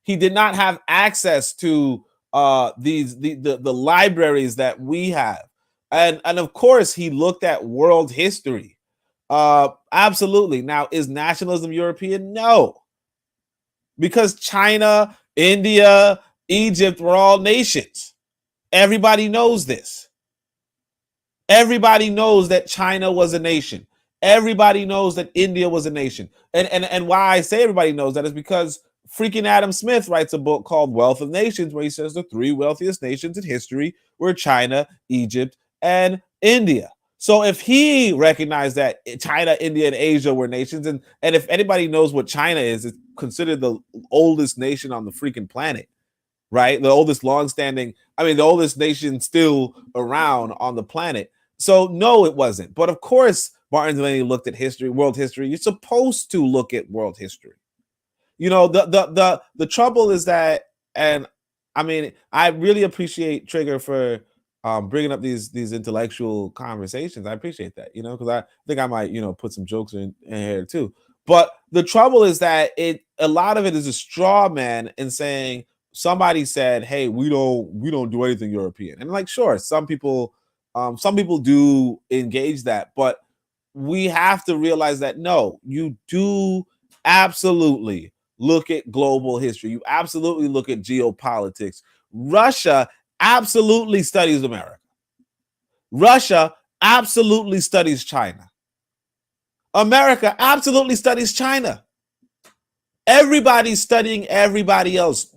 He did not have access to the libraries that we have. And of course, he looked at world history. Absolutely. Now, is nationalism European? No. Because China, India, Egypt were all nations. Everybody knows this. Everybody knows that China was a nation. Everybody knows that India was a nation. And why I say everybody knows that is because freaking Adam Smith writes a book called Wealth of Nations, where he says the three wealthiest nations in history were China, Egypt, and India. So if he recognized that China, India, and Asia were nations, and if anybody knows what China is, it's considered the oldest nation on the freaking planet, right? The oldest longstanding, the oldest nation still around on the planet. So no, it wasn't. But of course, Martin Delaney looked at history, world history. You're supposed to look at world history. The trouble is that, and I really appreciate Trigger for bringing up these intellectual conversations. I appreciate that, because I think I might, put some jokes in here too. But the trouble is that a lot of it is a straw man in saying somebody said, "Hey, we don't do anything European," and like, sure, some people do engage that, but we have to realize that no, you do absolutely look at global history. You absolutely look at geopolitics. Russia absolutely studies America. Russia absolutely studies China. America absolutely studies China. Everybody's studying everybody else.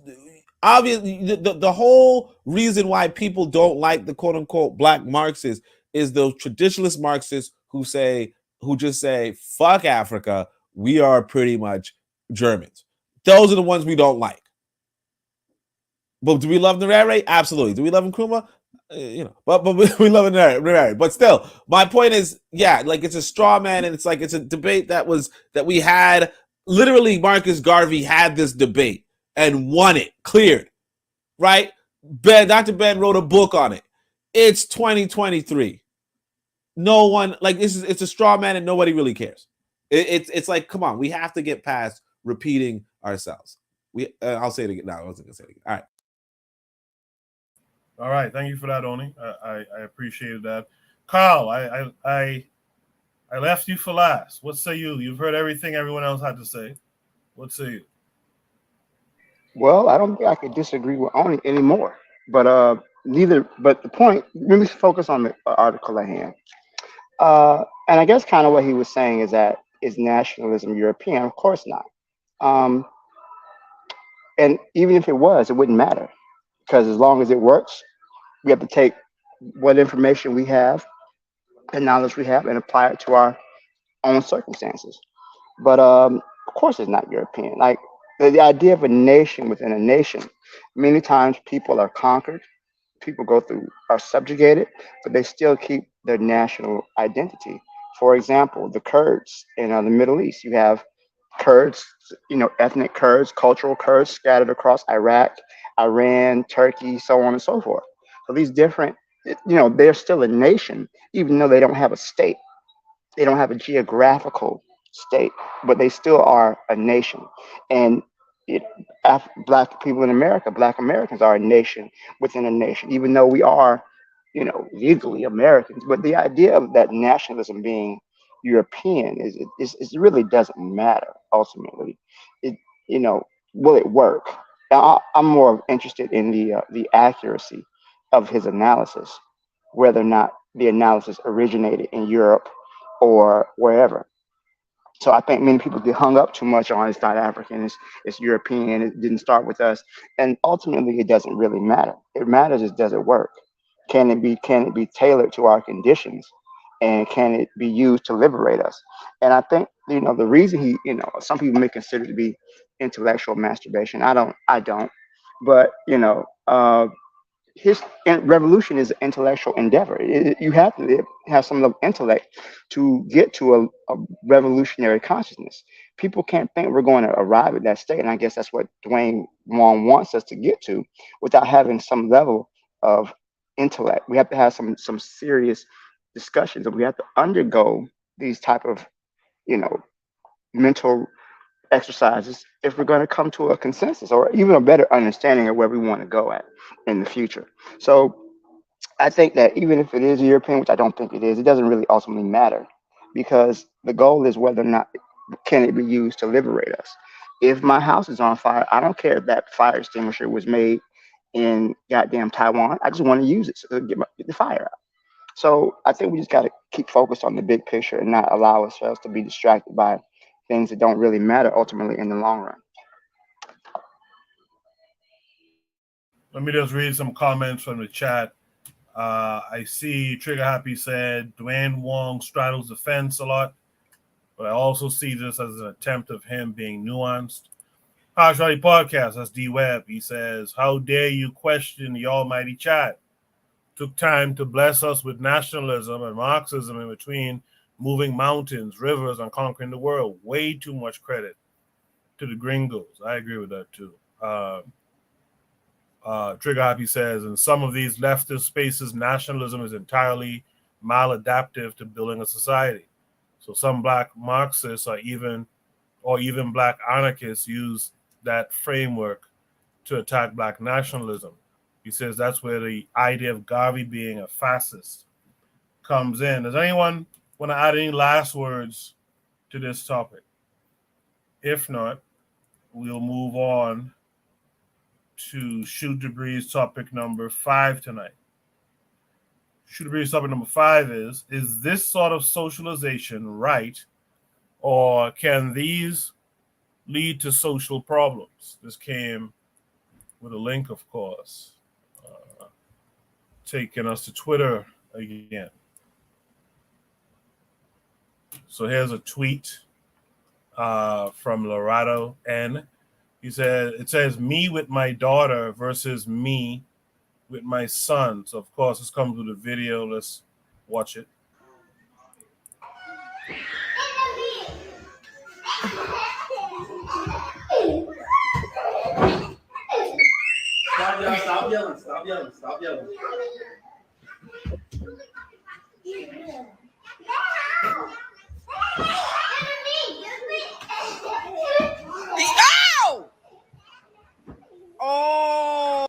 Obviously, the whole reason why people don't like the quote unquote black Marxists is those traditionalist Marxists who just say, fuck Africa, we are pretty much Germans. Those are the ones we don't like. But do we love Nyerere? Absolutely. Do we love Nkrumah? But we love Nyerere. But still, my point is, yeah, like it's a straw man, and it's like it's a debate that we had. Literally, Marcus Garvey had this debate and won it, cleared, right? Dr. Ben wrote a book on it. It's 2023. No one, like, it's a straw man and nobody really cares. It's like, come on, we have to get past repeating ourselves. I'll say it again. No, I wasn't gonna say it again. All right. Thank you for that, Oni. I appreciated that. Carl, I left you for last. What say you? You've heard everything everyone else had to say. What say you? Well, I don't think I could disagree with Oni anymore. But but the point, let me focus on the article at hand. And I guess kind of what he was saying is that is nationalism European? Of course not. Um, and even if it was, it wouldn't matter because as long as it works, we have to take what information we have and knowledge we have and apply it to our own circumstances. But of course, it's not European. Like the idea of a nation within a nation, many times people are conquered, people go through, are subjugated, but they still keep their national identity. For example, the Kurds in the Middle East, you have Kurds, ethnic Kurds, cultural Kurds scattered across Iraq, Iran, Turkey, so on and so forth. So these different, they're still a nation, even though they don't have a state. They don't have a geographical state, but they still are a nation. And it, black people in America, black Americans are a nation within a nation, even though we are, legally Americans. But the idea of that nationalism being European is really doesn't matter ultimately. It, will it work? I'm more interested in the accuracy of his analysis, whether or not the analysis originated in Europe or wherever. So I think many people get hung up too much on it's not African, it's European, it didn't start with us, and ultimately it doesn't really matter. It matters is does it work? Can it be tailored to our conditions, and can it be used to liberate us? And I think the reason some people may consider it to be intellectual masturbation. I don't, but his revolution is an intellectual endeavor. You have to have some of the intellect to get to a revolutionary consciousness. People can't think we're going to arrive at that state, and I guess that's what Dwayne Wong wants us to get to, without having some level of intellect. We have to have some serious discussions, and we have to undergo these type of mental exercises if we're going to come to a consensus or even a better understanding of where we want to go at in the future. So I think that even if it is European, which I don't think it is, it doesn't really ultimately matter, because the goal is whether or not can it be used to liberate us. If my house is on fire, I don't care if that fire extinguisher was made in goddamn Taiwan. I just want to use it to get the fire out. So I think we just got to keep focused on the big picture and not allow ourselves to be distracted by things that don't really matter ultimately in the long run. Let me just read some comments from the chat. I see Trigger Happy said Dwayne Wong straddles the fence a lot, but I also see this as an attempt of him being nuanced. Harsh Rowdy Podcast, that's D Webb. He says, how dare you question the almighty chat? Took time to bless us with nationalism and Marxism in between moving mountains, rivers, and conquering the world. Way too much credit to the gringos. I agree with that too. Trigger Happy says, in some of these leftist spaces, nationalism is entirely maladaptive to building a society. So some black Marxists or even black anarchists use that framework to attack black nationalism. He says that's where the idea of Garvey being a fascist comes in. Does anyone want to add any last words to this topic? If not, we'll move on to Shoot the Breeze topic number 5 tonight. Shoot the Breeze topic number 5 is this sort of socialization right, or can these lead to social problems? This came with a link, of course, taking us to Twitter again. So here's a tweet from Lorado N. He said, it says, me with my daughter versus me with my son. So, of course, this comes with a video. Let's watch it. Stop, y'all. Stop yelling. Stop yelling. Stop yelling. Ow! Oh!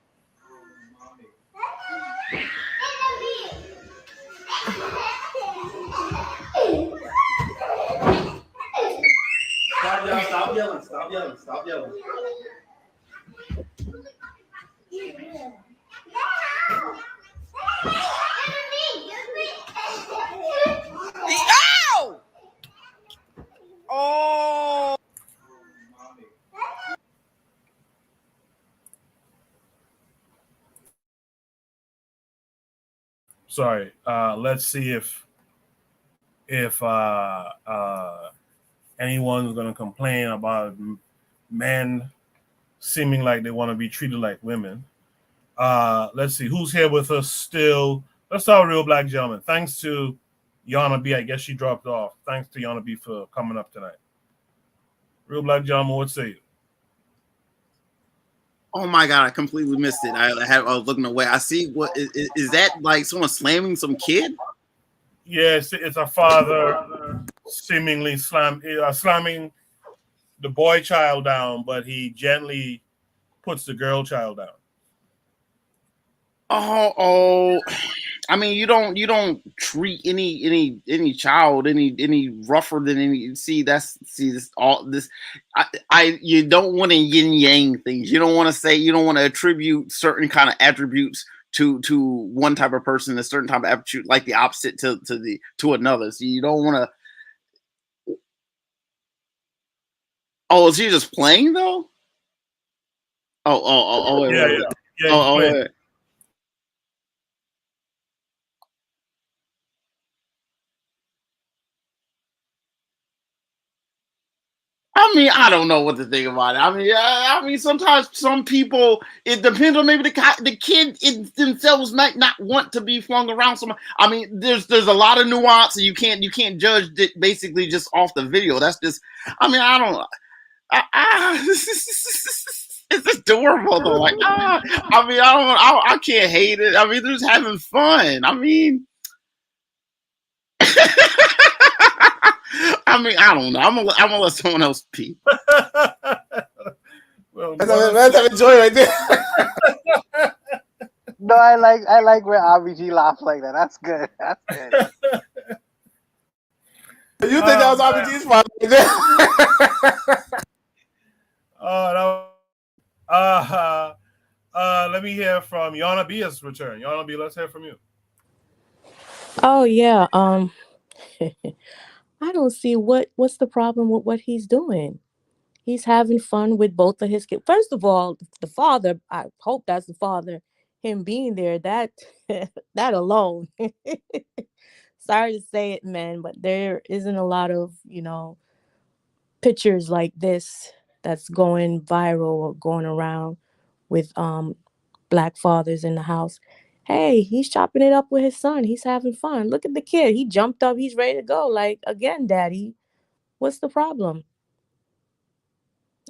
Stop, y'all. Stop yelling. Stop yelling. Stop yelling. Ow! Oh! Sorry. Let's see if anyone's going to complain about men seeming like they want to be treated like women. Let's see who's here with us still. Let's start with Real Black Gentleman. Thanks to Yana B. I guess she dropped off. Thanks to Yana B for coming up tonight. Real Black Gentleman, what say you? Oh my God, I completely missed it. I was looking away. I see. What is that, like someone slamming some kid? Yes, it's a father seemingly slamming the boy child down, but he gently puts the girl child down. Oh, I mean, you don't treat any child any rougher than any. This all this. You don't want to yin yang things. You don't want to attribute certain kind of attributes to one type of person, a certain type of attribute, like the opposite to another. So you don't want to. Oh, is he just playing though? Oh, wait, yeah, wait. Yeah, wait. I mean, I don't know what to think about it. I mean, sometimes some people, it depends on maybe the kid themselves might not want to be flung around. I mean, there's a lot of nuance, and you can't judge it basically just off the video. That's just, I mean, I don't. It's adorable though. Like, I mean, I can't hate it. I mean, they're just having fun. I mean. I mean, I don't know. I'm gonna let someone else speak. Well, that's a joy right there. No, I like where RBG laughs like that. That's good. That's good. You think that was RBG's fault right there? Let me hear from Yana B's return. Yana B, let's hear from you. Oh yeah. I don't see what's the problem with what he's doing. He's having fun with both of his kids. First of all, the father, I hope that's the father him being there, that that alone. Sorry to say it, man, but there isn't a lot of, pictures like this that's going viral or going around with black fathers in the house. Hey, he's chopping it up with his son. He's having fun. Look at the kid. He jumped up. He's ready to go. Like, again, daddy, what's the problem?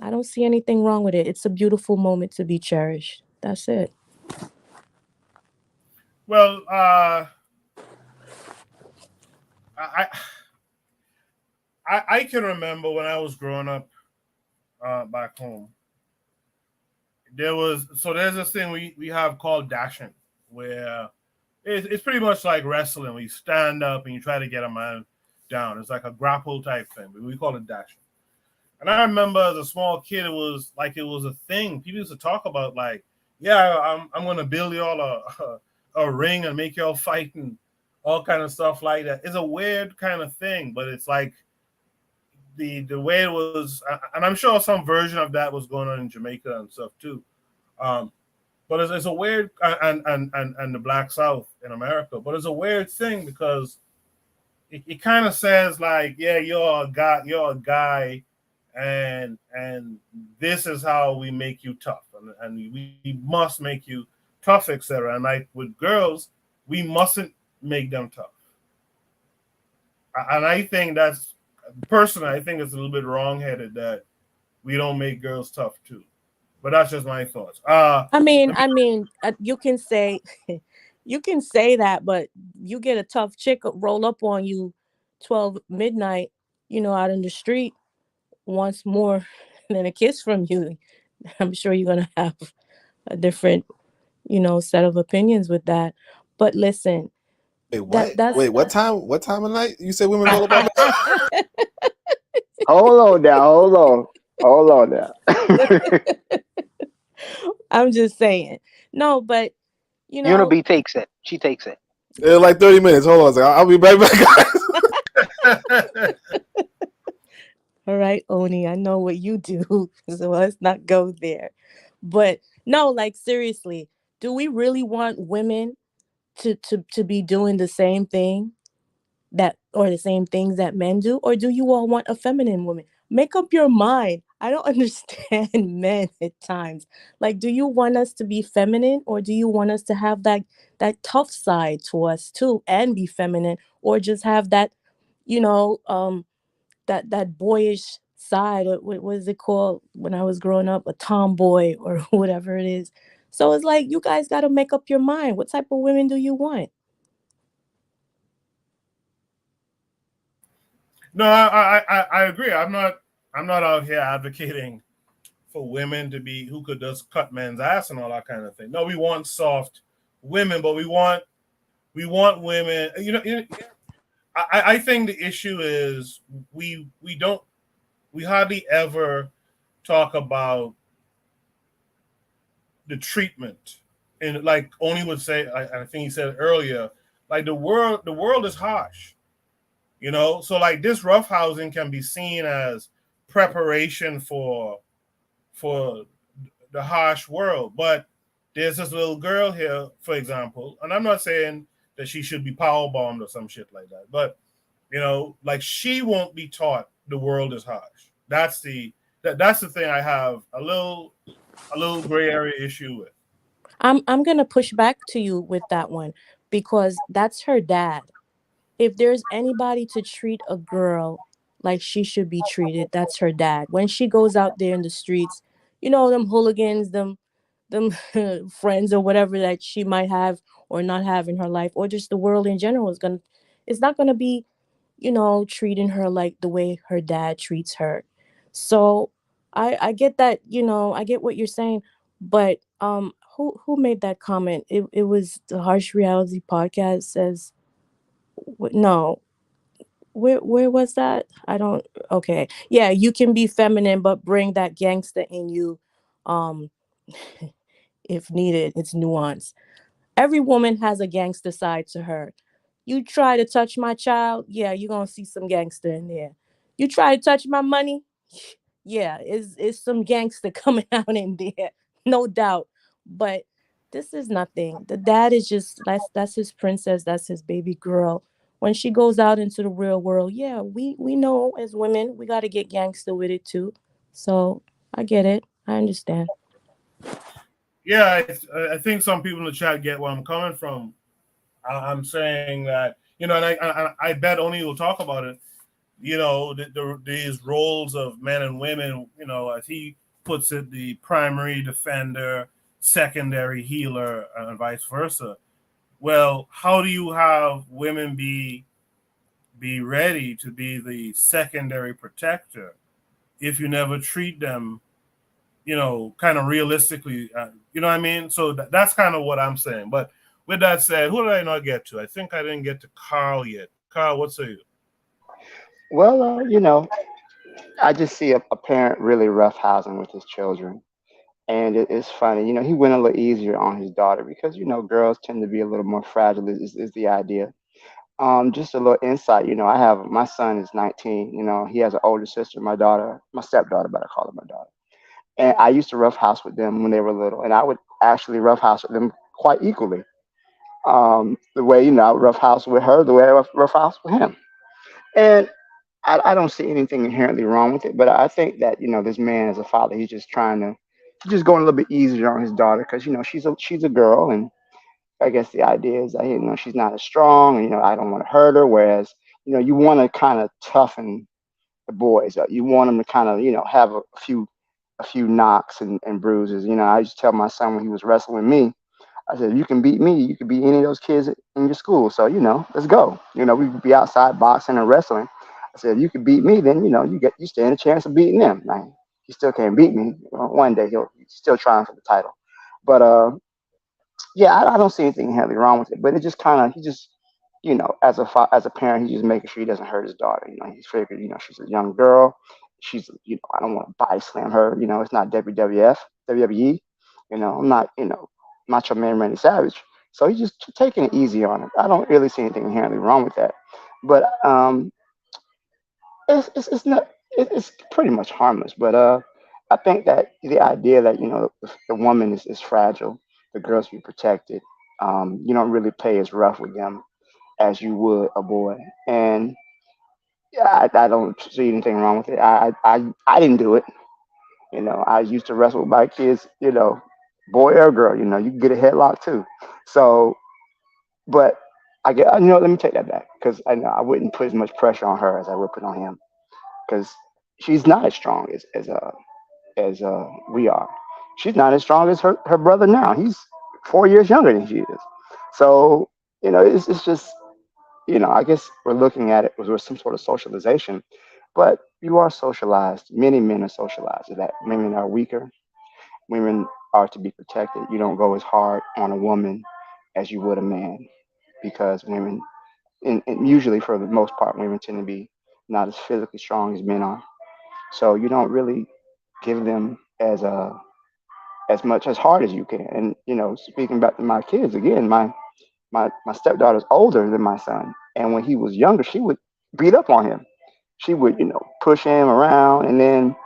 I don't see anything wrong with it. It's a beautiful moment to be cherished. That's it. Well, I I can remember when I was growing up back home. There's this thing we have called dashing, where it's pretty much like wrestling. We stand up and you try to get a man down. It's like a grapple type thing, but we call it dashing. And I remember as a small kid, it was a thing. People used to talk about like, yeah, I'm gonna build y'all a ring and make y'all fight and all kind of stuff like that. It's a weird kind of thing, but it's like the way it was, and I'm sure some version of that was going on in Jamaica and stuff too. Um, but it's a weird and the Black South in America. But it's a weird thing because it kind of says like, yeah, you're a guy, and this is how we make you tough, and we must make you tough, etc. And like with girls, we mustn't make them tough. And I think that's personally, I think it's a little bit wrong-headed that we don't make girls tough too. But that's just my thoughts. You can say, you can say that, but you get a tough chick roll up on you, 12 midnight, out in the street, wants more than a kiss from you. I'm sure you're gonna have a different, set of opinions with that. But listen, Wait, what? that's Wait, what time? What time of night? You said women roll up on me? Hold on now. Hold on now. I'm just saying. No, but Unity takes it. She takes it. Like 30 minutes. Hold on a second. I'll be right back. All right, Oni, I know what you do, so let's not go there. But no, like seriously, do we really want women to be doing the same thing or the same things that men do, or do you all want a feminine woman? Make up your mind. I don't understand men at times. Like, do you want us to be feminine, or do you want us to have that tough side to us too and be feminine, or just have that, you know, that boyish side? Or what was it called when I was growing up? A tomboy or whatever it is. So it's like you guys got to make up your mind. What type of women do you want? No, I agree. I'm not out here advocating for women to be who could just cut men's ass and all that kind of thing. No, we want soft women, but we want women. I think the issue is we hardly ever talk about the treatment, and like Oni would say, I think he said earlier, like the world is harsh. So like this roughhousing can be seen as preparation for the harsh world. But there's this little girl here, for example, and I'm not saying that she should be power bombed or some shit like that, but like she won't be taught the world is harsh. That's the thing I have a little gray area issue with. I'm gonna push back to you with that one, because that's her dad. If there's anybody to treat a girl like she should be treated, that's her dad. When she goes out there in the streets, them hooligans, them friends or whatever that she might have or not have in her life, or just the world in general, it's not gonna be, treating her like the way her dad treats her. So I get that, I get what you're saying, but who made that comment? It was the Harsh Reality Podcast says, no, where was that? I don't. Okay, yeah, you can be feminine but bring that gangster in you, um if needed. It's nuance. Every woman has a gangster side to her. You try to touch my child, yeah, you're gonna see some gangster in there. You try to touch my money, yeah, it's some gangster coming out in there, no doubt. But This is nothing. The dad is just that's his princess, that's his baby girl. When she goes out into the real world, yeah, we know as women we got to get gangster with it too. So I get it. I understand. Yeah, I think some people in the chat get where I'm coming from. I'm saying that, you know, and I bet Oni will talk about it. You know, these roles of men and women, you know, as he puts it, the primary defender, secondary healer, and vice versa. Well, how do you have women be ready to be the secondary protector if you never treat them, you know, kind of realistically? You know what I mean? So that's kind of what I'm saying. But with that said, who did I not get to? I think I didn't get to Carl yet. Carl, what say you? Well, I just see a parent really roughhousing with his children. And it's funny, he went a little easier on his daughter because, girls tend to be a little more fragile, is the idea. Just a little insight, I have my son is 19, he has an older sister, my stepdaughter, but I call her my daughter. And I used to roughhouse with them when they were little, and I would actually roughhouse with them quite equally. The way, I would roughhouse with her, the way I roughhouse with him. And I don't see anything inherently wrong with it, but I think that this man as a father, he's just going a little bit easier on his daughter because she's a girl, and I guess the idea is that she's not as strong, and I don't want to hurt her. Whereas you want to kind of toughen the boys up. You want them to kind of have a few knocks and bruises. I used to tell my son when he was wrestling with me, I said, if you can beat me, you can beat any of those kids in your school. So, let's go. We could be outside boxing and wrestling. I said, if you can beat me, then, you stand a chance of beating them. Now, he still can't beat me. One day he's still trying for the title. But, yeah, I don't see anything inherently wrong with it. But it just kind of, he just, as a parent, he's just making sure he doesn't hurt his daughter. He's figured, she's a young girl. She's, I don't want to body slam her. It's not WWF, WWE. I'm not, Macho Man Randy Savage. So he's just taking it easy on it. I don't really see anything inherently wrong with that. But it's not it's pretty much harmless. But I think that the idea that the woman is fragile, the girls be protected. You don't really play as rough with them as you would a boy, and yeah, I don't see anything wrong with it. I didn't do it. I used to wrestle with my kids. Boy or girl. You can get a headlock too. So, but I get. Let me take that back because I know I wouldn't put as much pressure on her as I would put on him because she's not as strong as we are. She's not as strong as her brother now. He's 4 years younger than she is. So it's just I guess we're looking at it with some sort of socialization, but you are socialized. Many men are socialized that women are weaker. Women are to be protected. You don't go as hard on a woman as you would a man because women, and usually for the most part, women tend to be not as physically strong as men are. So you don't really give them as much as hard as you can. And speaking back to my kids again, my stepdaughter's older than my son, and when he was younger, she would beat up on him. She would push him around, and then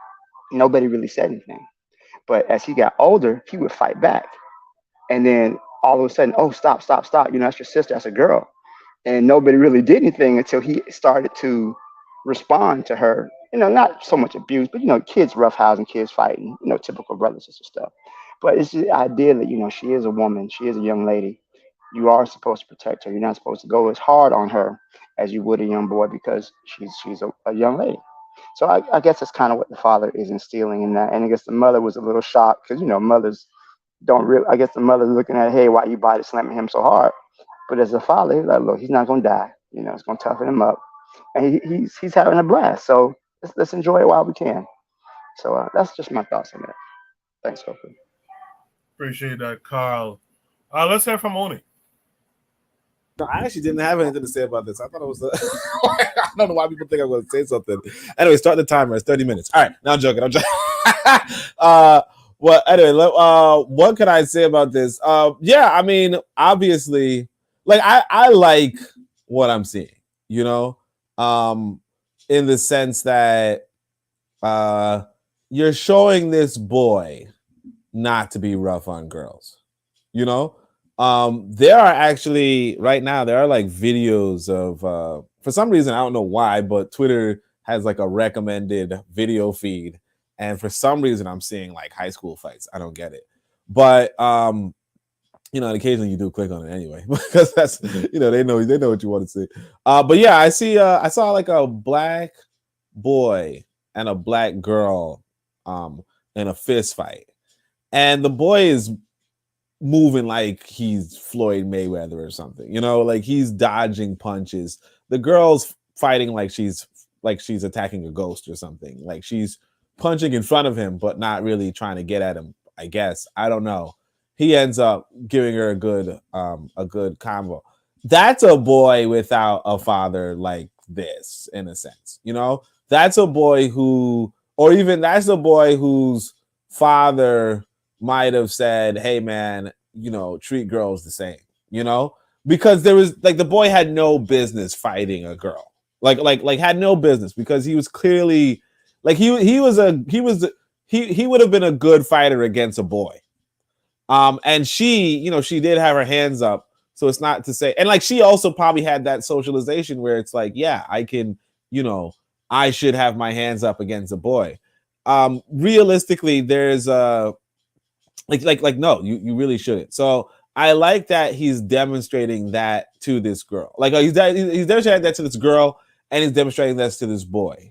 nobody really said anything. But as he got older, he would fight back, and then all of a sudden, oh, stop, stop, stop! That's your sister, that's a girl, and nobody really did anything until he started to respond to her. Not so much abuse, but kids roughhousing, kids fighting, typical brother sister stuff. But it's the idea that she is a woman, she is a young lady. You are supposed to protect her. You're not supposed to go as hard on her as you would a young boy because she's a young lady. So I guess that's kind of what the father is instilling in that. And I guess the mother was a little shocked because mothers don't really. I guess the mother's looking at, hey, why you body slamming him so hard? But as a father, he's like, look, he's not gonna die. It's gonna toughen him up, and he's having a blast. So let's enjoy it while we can. So that's just my thoughts on that. Thanks, Coco. Appreciate that, Carl. Let's hear from Oni. No, I actually didn't have anything to say about this. I thought it was. I don't know why people think I'm going to say something. Anyway, start the timer. It's 30 minutes. All right, now I'm joking. I'm joking. Well, anyway, what can I say about this? Yeah, I mean, obviously, like I like what I'm seeing. In the sense that you're showing this boy not to be rough on girls. You know, there are actually right now there are like videos of for some reason I don't know why, but Twitter has like a recommended video feed, and for some reason I'm seeing like high school fights. I don't get it, but you know, and occasionally you do click on it anyway because that's they know what you want to see. But yeah, I saw like a black boy and a black girl in a fist fight, and the boy is moving like he's Floyd Mayweather or something. Like he's dodging punches. The girl's fighting like she's attacking a ghost or something. Like she's punching in front of him, but not really trying to get at him. I guess I don't know. He ends up giving her a good combo. That's a boy without a father like this, in a sense. That's a boy who, or even that's a boy whose father might have said, "Hey, man, treat girls the same." Because there was like the boy had no business fighting a girl, like had no business because he was clearly like he would have been a good fighter against a boy. And she did have her hands up, so it's not to say, and like she also probably had that socialization where it's like, yeah, I can, I should have my hands up against a boy. Realistically, there's like no, you really shouldn't. So I like that he's demonstrating that to this girl. Like he's demonstrating that to this girl, and he's demonstrating that to this boy.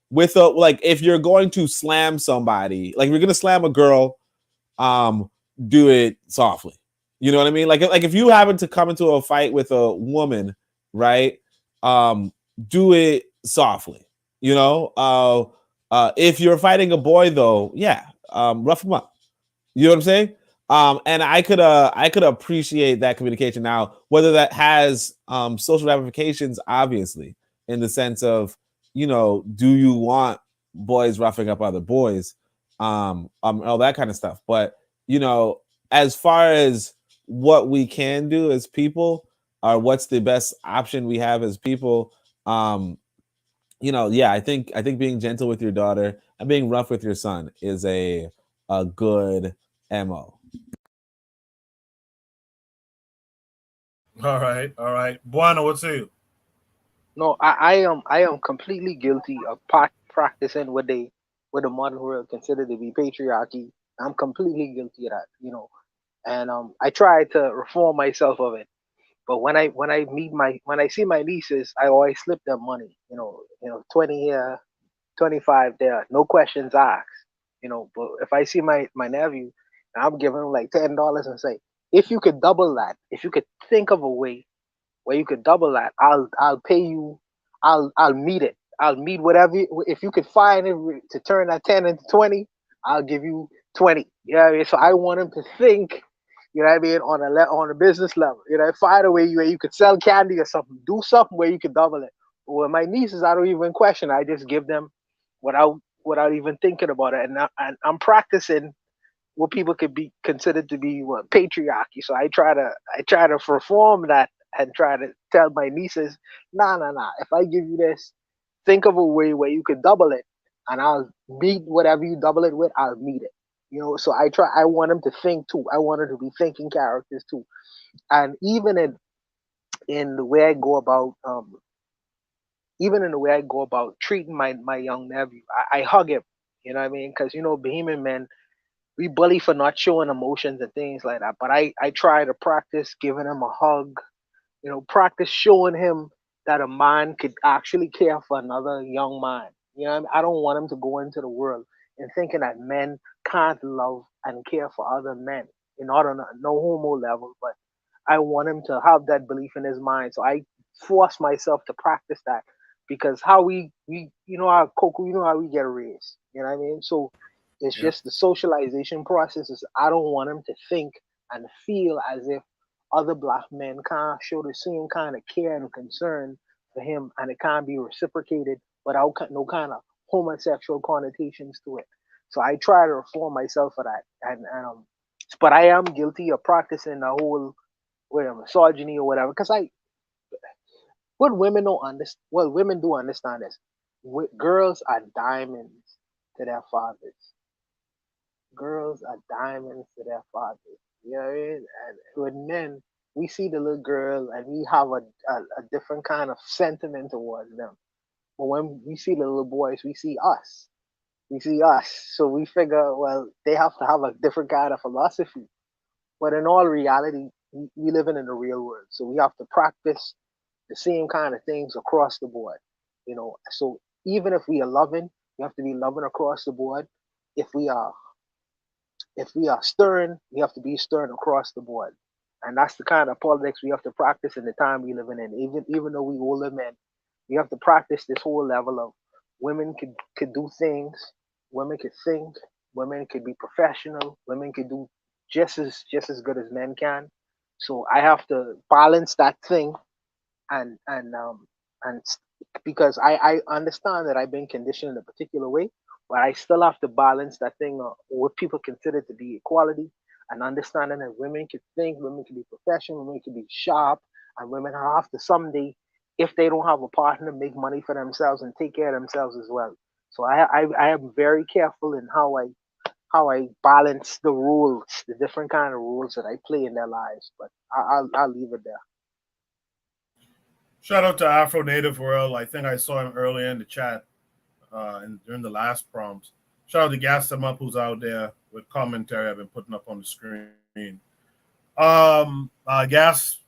With like if you're going to slam somebody, like if you're gonna slam a girl, do it softly. You know what I mean? Like if you happen to come into a fight with a woman, right? Do it softly. If you're fighting a boy though, yeah, rough him up. You know what I'm saying? And I could appreciate that communication. Now, whether that has social ramifications, obviously, in the sense of, do you want boys roughing up other boys, all that kind of stuff. But as far as what we can do as people, or what's the best option we have as people, yeah, I think being gentle with your daughter and being rough with your son is a good MO. All right. Buana, what's you? No, I am completely guilty of practicing what the modern world consider to be patriarchy. I'm completely guilty of that. And I try to reform myself of it. But when I see my nieces, I always slip them money. 20 here, 25 there, no questions asked. But if I see my nephew, I'm giving him like $10 and say, if you could double that, if you could think of a way where you could double that, I'll pay you. I'll meet it. I'll meet whatever. If you could find it to turn that 10 into 20, I'll give you 20. Yeah, so I want him to think. You know what I mean, on a business level. Find a way where you could sell candy or something. Do something where you could double it. With my nieces, I don't even question. I just give them without even thinking about it, and I'm practicing what people could be considered to be patriarchy. So I try to reform that and try to tell my nieces, nah. If I give you this, think of a way where you could double it, and I'll meet whatever you double it with. I'll meet it. So I want them to think too. I want them to be thinking characters too, and in the way I go about even in the way I go about treating my young nephew, I hug him. You know what I mean? Because Bahamian men, we bully for not showing emotions and things like that. But I try to practice giving him a hug, practice showing him that a man could actually care for another young man. You know what I mean? I don't want him to go into the world and thinking that men can't love and care for other men. Not on a no homo level, but I want him to have that belief in his mind. So I force myself to practice that because how we how Coco, how we get raised. You know what I mean? So it's Yeah. just the socialization process is I don't want him to think and feel as if other black men can't show the same kind of care and concern for him and it can't be reciprocated without no kind of homosexual connotations to it. So I try to reform myself for that. And but I am guilty of practicing the whole misogyny or whatever. Because what women don't understand, well, women do understand this. Girls are diamonds to their fathers. Girls are diamonds to their fathers. You know what I mean? And with men, we see the little girl and we have a different kind of sentiment towards them. But when we see the little boys, we see us. We see us. So we figure, well, they have to have a different kind of philosophy. But in all reality, we living in the real world. So we have to practice the same kind of things across the board. So even if we are loving, we have to be loving across the board. If we are if we are stern, we have to be stern across the board. And that's the kind of politics we have to practice in the time we living in. Even though we older men, we have to practice this whole level of women could do things, women could think, women could be professional, women could do just as good as men can. So I have to balance that thing and because I understand that I've been conditioned in a particular way, but I still have to balance that thing what people consider to be equality and understanding that women can think, women can be professional, women can be sharp, and women have to someday, if they don't have a partner, make money for themselves and take care of themselves as well. So I am very careful in how I balance the rules, the different kind of rules that I play in their lives. But I'll leave it there. Shout out to Afro Native World. I think I saw him earlier in the chat during the last prompt. Shout out to Gas Them Up, who's out there with commentary I've been putting up on the screen. Gas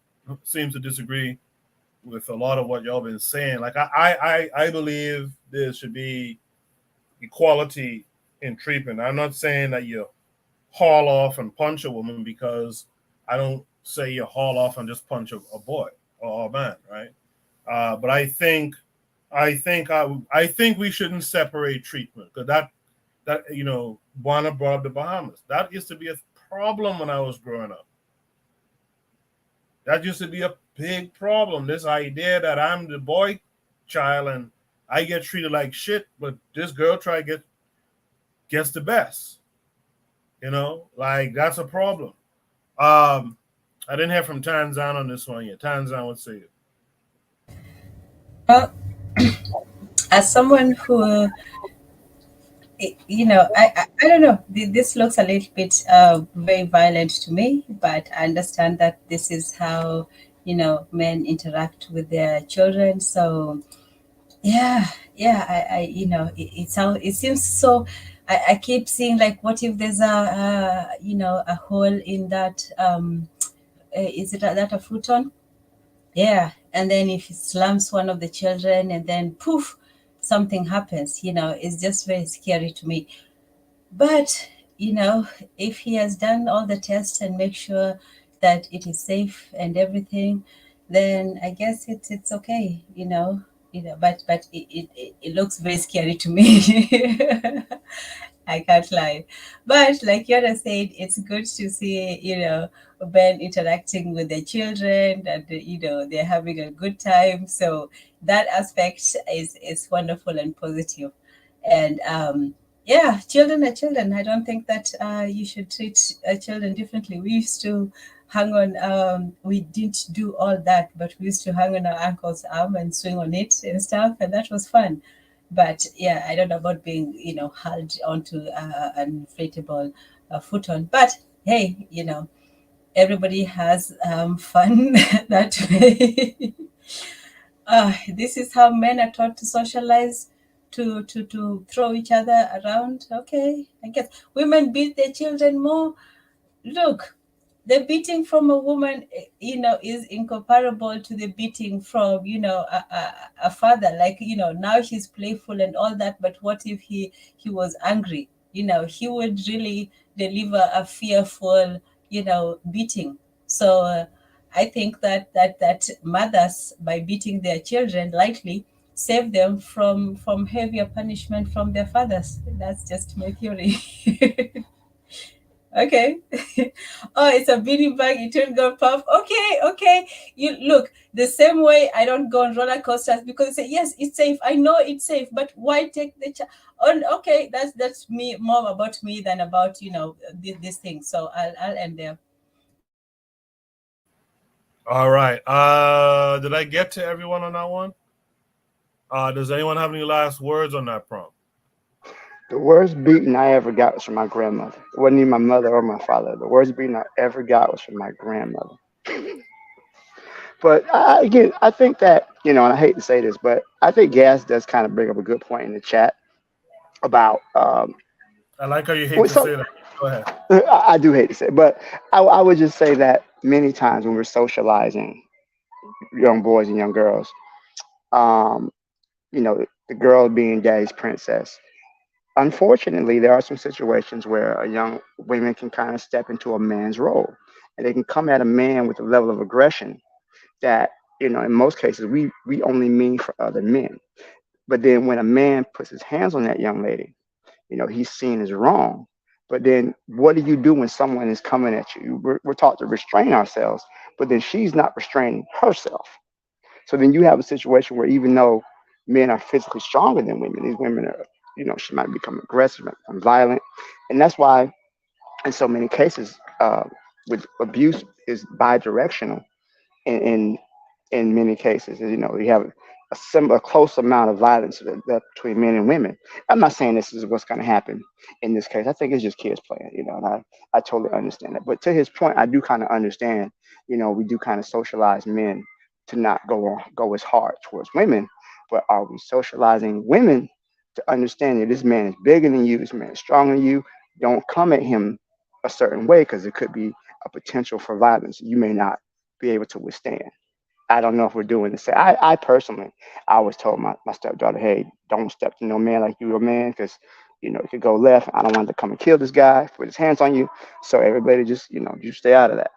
seems to disagree with a lot of what y'all been saying. Like I believe there should be equality in treatment. I'm not saying that you haul off and punch a woman, because I don't say you haul off and just punch a boy or a man, right? But I think we shouldn't separate treatment, because that Buana brought up the Bahamas. That used to be a problem when I was growing up. That used to be a big problem. This idea that I'm the boy child and I get treated like shit, but this girl gets the best. Like that's a problem. I didn't hear from Tanzan on this one yet. Tanzan, what say you? Well, as someone who, I don't know, this looks a little bit very violent to me, but I understand that this is how, men interact with their children. So, yeah, it seems so. I keep seeing, like, what if there's a hole in that, is it that a futon? Yeah, and then if he slams one of the children and then poof, something happens, it's just very scary to me. But, if he has done all the tests and make sure that it is safe and everything, then I guess it's okay, but it looks very scary to me. I can't lie. But like Yona said, it's good to see, Ben interacting with their children and, they're having a good time. So that aspect is wonderful and positive. And yeah, children are children. I don't think that you should treat children differently. We used to hang on, we didn't do all that, but we used to hang on our uncle's arm and swing on it and stuff. And that was fun. But yeah, I don't know about being, held onto an inflatable futon. But hey, everybody has fun that way. This is how men are taught to socialize, to throw each other around. Okay, I guess women beat their children more. Look, the beating from a woman, is incomparable to the beating from, a father. Like, now he's playful and all that, but what if he was angry? He would really deliver a fearful, beating. So I think that mothers, by beating their children lightly, save them from heavier punishment from their fathers. That's just my theory. Okay. Oh, it's a beanie bag. It will go puff. Okay. You look the same way. I don't go on roller coasters because they say yes, it's safe. I know it's safe, but why take the on? Okay, that's me, more about me than about this thing. So I'll end there. All right. Did I get to everyone on that one? Does anyone have any last words on that prompt? The worst beating I ever got was from my grandmother. It wasn't even my mother or my father. The worst beating I ever got was from my grandmother. But again, I think that, and I hate to say this, but I think Gas does kind of bring up a good point in the chat about I like how you hate well, to say that. Go ahead. I do hate to say it, but I would just say that many times when we're socializing young boys and young girls, um, the girl being daddy's princess. Unfortunately, there are some situations where a young women can kind of step into a man's role, and they can come at a man with a level of aggression that, in most cases we only mean for other men. But then when a man puts his hands on that young lady, he's seen as wrong. But then what do you do when someone is coming at you? We're taught to restrain ourselves, but then she's not restraining herself. So then you have a situation where even though men are physically stronger than women, these women are, she might become aggressive, might become violent. And that's why in so many cases, with abuse is bi-directional in in many cases. You have a close amount of violence that between men and women. I'm not saying this is what's going to happen in this case. I think it's just kids playing, and I totally understand that. But to his point, I do kind of understand. We do kind of socialize men to not go as hard towards women, but are we socializing women to understand that this man is bigger than you, this man is stronger than you? Don't come at him a certain way because it could be a potential for violence you may not be able to withstand. I don't know if we're doing the same. I personally, I always told my stepdaughter, hey, don't step to no man like you're a man because, it could go left. I don't want to come and kill this guy, put his hands on you. So everybody just, you stay out of that.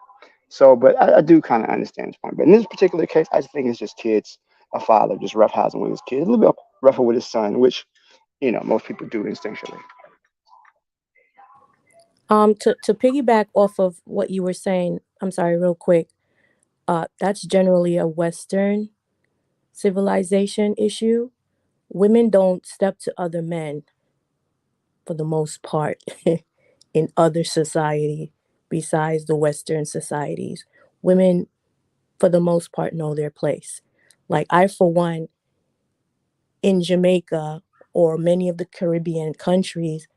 So, but I do kind of understand this point. But in this particular case, I just think it's just kids, a father just roughhousing with his kids, a little bit rougher with his son, which, most people do instinctually. To piggyback off of what you were saying, I'm sorry, real quick. That's generally a Western civilization issue. Women don't step to other men for the most part in other society besides the Western societies. Women, for the most part, know their place. Like I, for one, in Jamaica or many of the Caribbean countries,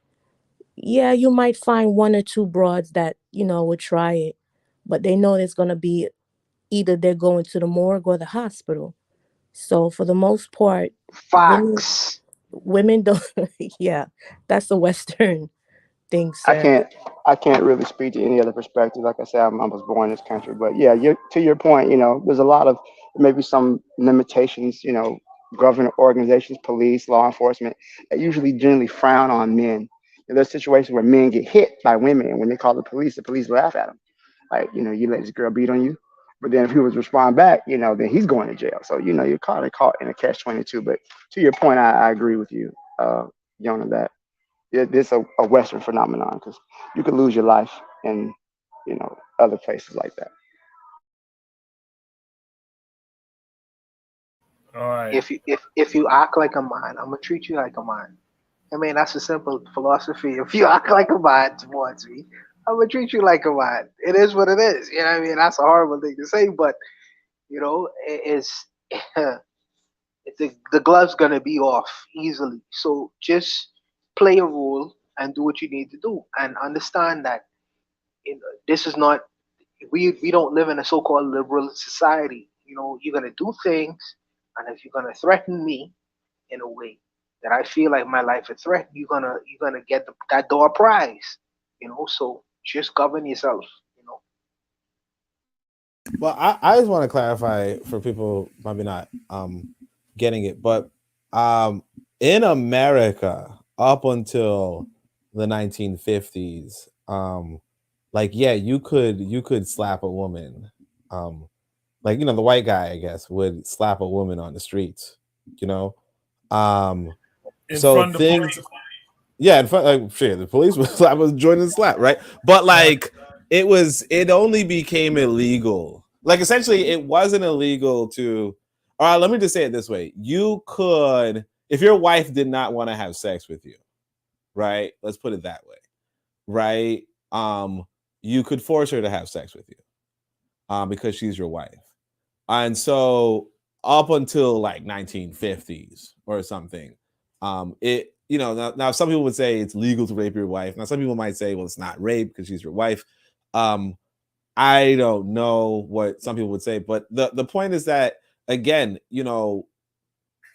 yeah, you might find one or two broads that, would try it, but they know it's going to be either they're going to the morgue or the hospital. So for the most part, women Facts. women don't yeah, that's a Western thing, I sir. can't I can't really speak to any other perspective. Like I said, I was born in this country, but yeah, to your point, there's a lot of maybe some limitations. Government organizations, police, law enforcement, that usually generally frown on men. There's situations where men get hit by women, and when they call the police laugh at them. Like, you let this girl beat on you, but then if he was respond back, then he's going to jail. So you're caught in a catch-22. But to your point, I agree with you, Yona, that it's a Western phenomenon because you could lose your life in other places like that. All right. If you act like a man, I'm gonna treat you like a man. I mean, that's a simple philosophy. If you act like a man towards me, I'm gonna treat you like a man. It is what it is. You know what I mean? That's a horrible thing to say, but it's the glove's gonna be off easily. So just play a role and do what you need to do, and understand that this is not we don't live in a so-called liberal society. You're gonna do things, and if you're gonna threaten me in a way that I feel like my life is threatened, you're gonna get that door prize. So just govern yourself. Well, I just want to clarify for people maybe not getting it, but in America up until the 1950s, like yeah, you could slap a woman, like the white guy I guess would slap a woman on the streets, In so front of the things. police. Yeah, in front, like shit, the police was I was joining the slap, right? But like it only became illegal. Like essentially it wasn't illegal to all right, let me just say it this way. You could, if your wife did not want to have sex with you, right? Let's put it that way, right? You could force her to have sex with you, because she's your wife. And so up until like 1950s or something, you know, now some people would say it's legal to rape your wife. Now some people might say, well, it's not rape because she's your wife. I don't know what some people would say, but the point is that, again, you know,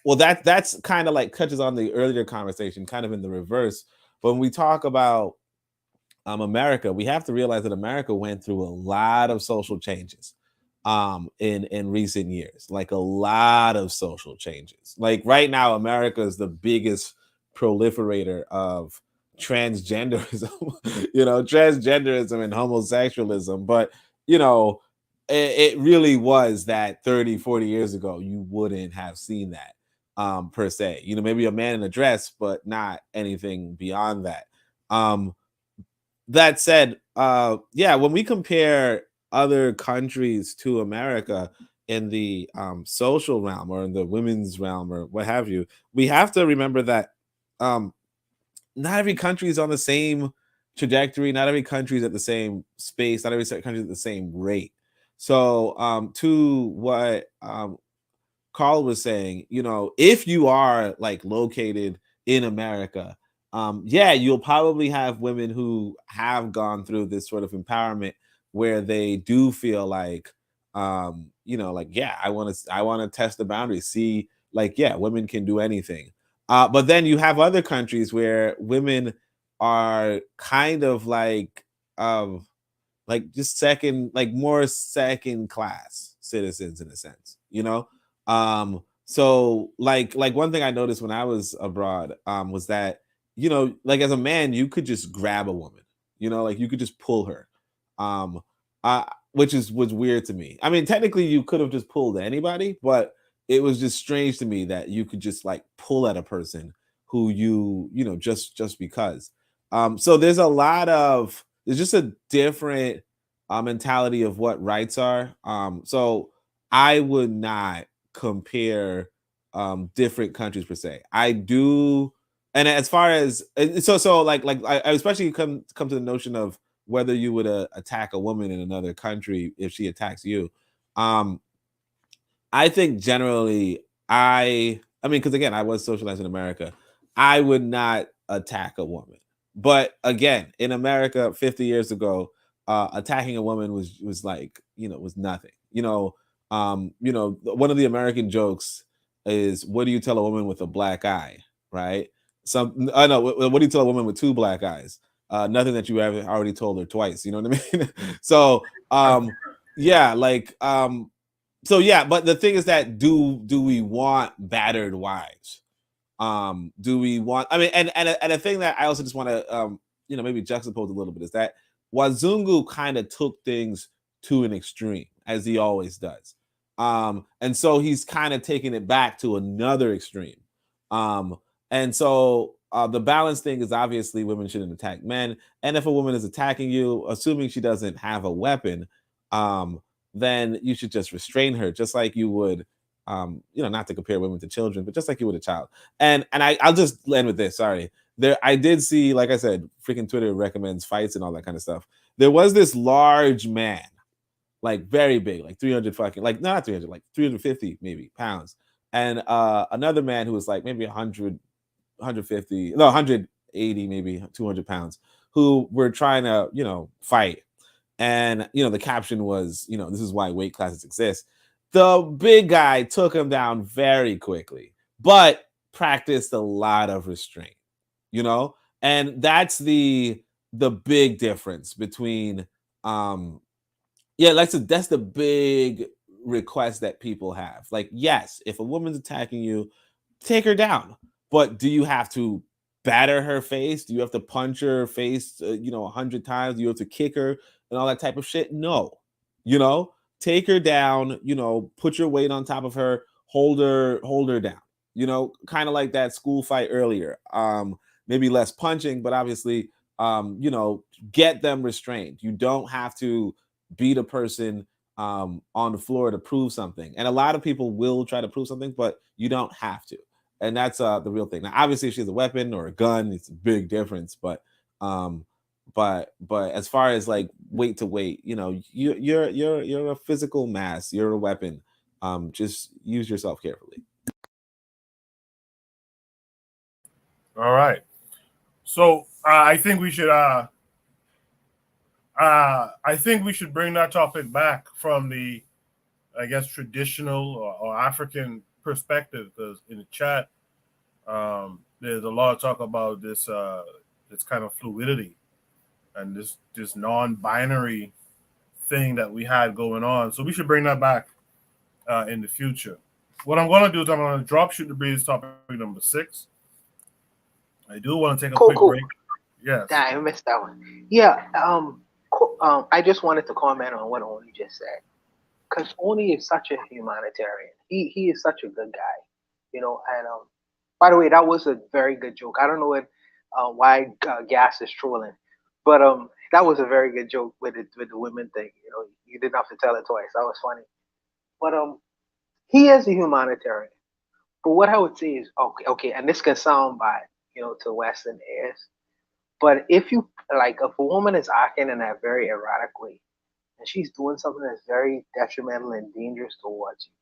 well, that's kind of like touches on the earlier conversation, kind of in the reverse. When we talk about America, we have to realize that America went through a lot of social changes in recent years, like a lot of social changes. Like right now, America is the biggest proliferator of transgenderism, you know, transgenderism and homosexualism. But, you know, it really was that 30, 40 years ago, you wouldn't have seen that per se. You know, maybe a man in a dress, but not anything beyond that. That said, yeah, when we compare other countries to America in the social realm or in the women's realm or what have you, we have to remember that um, not every country is on the same trajectory. Not every country is at the same space. Not every country is at the same rate. So, to what Carl was saying, you know, if you are like located in America, yeah, you'll probably have women who have gone through this sort of empowerment where they do feel like, you know, like, yeah, I want to test the boundaries, see, like, yeah, women can do anything. But then you have other countries where women are kind of like just second, like more second class citizens in a sense, you know. So like one thing I noticed when I was abroad was that, you know, like as a man you could just grab a woman, you know, like you could just pull her, um which was weird to me. I mean, technically you could have just pulled anybody, but it was just strange to me that you could just like pull at a person who you know, just because. So there's just a different mentality of what rights are. So I would not compare different countries per se. I do, and as far as so like I especially come to the notion of whether you would attack a woman in another country if she attacks you. Um, I think generally, I mean, because again, I was socialized in America. I would not attack a woman, but again, in America, 50 years ago, attacking a woman was like, you know, was nothing. You know, one of the American jokes is, "What do you tell a woman with a black eye?" Right? I know. What do you tell a woman with two black eyes? Nothing that you have already told her twice. You know what I mean? So, yeah, like, so yeah, but the thing is that do we want battered wives? Do we want, I mean, and a thing that I also just want to you know, maybe juxtapose a little bit is that Wazungu kind of took things to an extreme, as he always does. And so he's kind of taking it back to another extreme. um and so the balance thing is, obviously women shouldn't attack men, and if a woman is attacking you, assuming she doesn't have a weapon, um then you should just restrain her, just like you would, you know, not to compare women to children, but just like you would a child. And I'll just end with this. Sorry. There, I did see, like I said, freaking Twitter recommends fights and all that kind of stuff. There was this large man, like very big, like 300 fucking, like not 300, like 350 maybe pounds. And another man who was like maybe 100, 150, no, 180, maybe 200 pounds, who were trying to, you know, fight. And, you know, the caption was, you know, this is why weight classes exist. The big guy took him down very quickly, but practiced a lot of restraint, you know? And that's the big difference between yeah, that's the big request that people have. Like, yes, if a woman's attacking you, take her down. But do you have to batter her face? Do you have to punch her face, you know, 100 times? Do you have to kick her and all that type of shit? No. You know, take her down, you know, put your weight on top of her, hold her down. You know, kind of like that school fight earlier. Maybe less punching, but obviously, you know, get them restrained. You don't have to beat a person on the floor to prove something. And a lot of people will try to prove something, but you don't have to. And that's the real thing. Now, obviously, if she has a weapon or a gun, it's a big difference. But as far as like weight to weight, you know, you're a physical mass. You're a weapon. Just use yourself carefully. All right. So I think we should. I think we should bring that topic back from the, I guess, traditional or African perspective, because in the chat, there's a lot of talk about this kind of fluidity and this non-binary thing that we had going on. So we should bring that back in the future. What I'm going to do is I'm going to drop Shoot the Breeze topic number 6. I do want to take a quick break. Yes. Damn, I missed that one. Yeah. I just wanted to comment on what Oni just said, because Oni is such a humanitarian. He is such a good guy, you know. And by the way, that was a very good joke. I don't know why Gas is trolling, but that was a very good joke with the women thing. You know, you didn't have to tell it twice. That was funny. But he is a humanitarian. But what I would say is, okay, and this can sound bad, you know, to Western ears. But if you if a woman is acting in a very erratic way, and she's doing something that's very detrimental and dangerous towards you,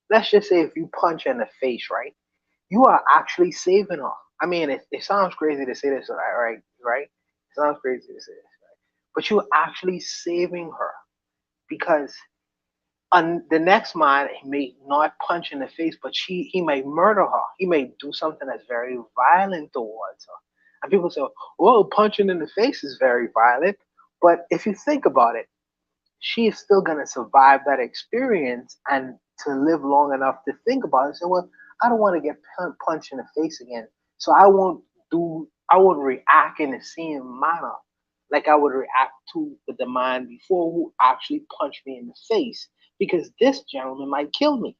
let's just say if you punch her in the face, right, you are actually saving her. I mean, it sounds crazy to say this, right? It sounds crazy to say this, right? But you're actually saving her, because the next man may not punch in the face, but he may murder her. He may do something that's very violent towards her. And people say, well, punching in the face is very violent. But if you think about it, she is still going to survive that experience and to live long enough to think about it and say, well, I don't want to get punched in the face again. So I won't react in the same manner like I would react to the man before who actually punched me in the face, because this gentleman might kill me.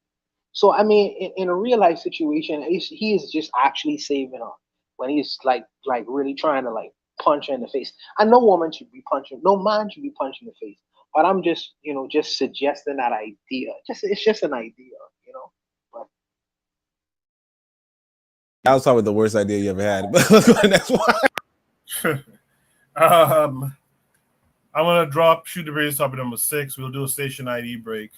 So I mean, in a real life situation, he is just actually saving her when he's really trying to punch her in the face. And no woman should be punching, no man should be punching the face. But I'm just just suggesting that idea. It's just an idea, you know. But That was probably the worst idea you ever had. But let's go to the next one. I'm gonna drop Shoot the Breeze topic number 6. We'll do a station ID break,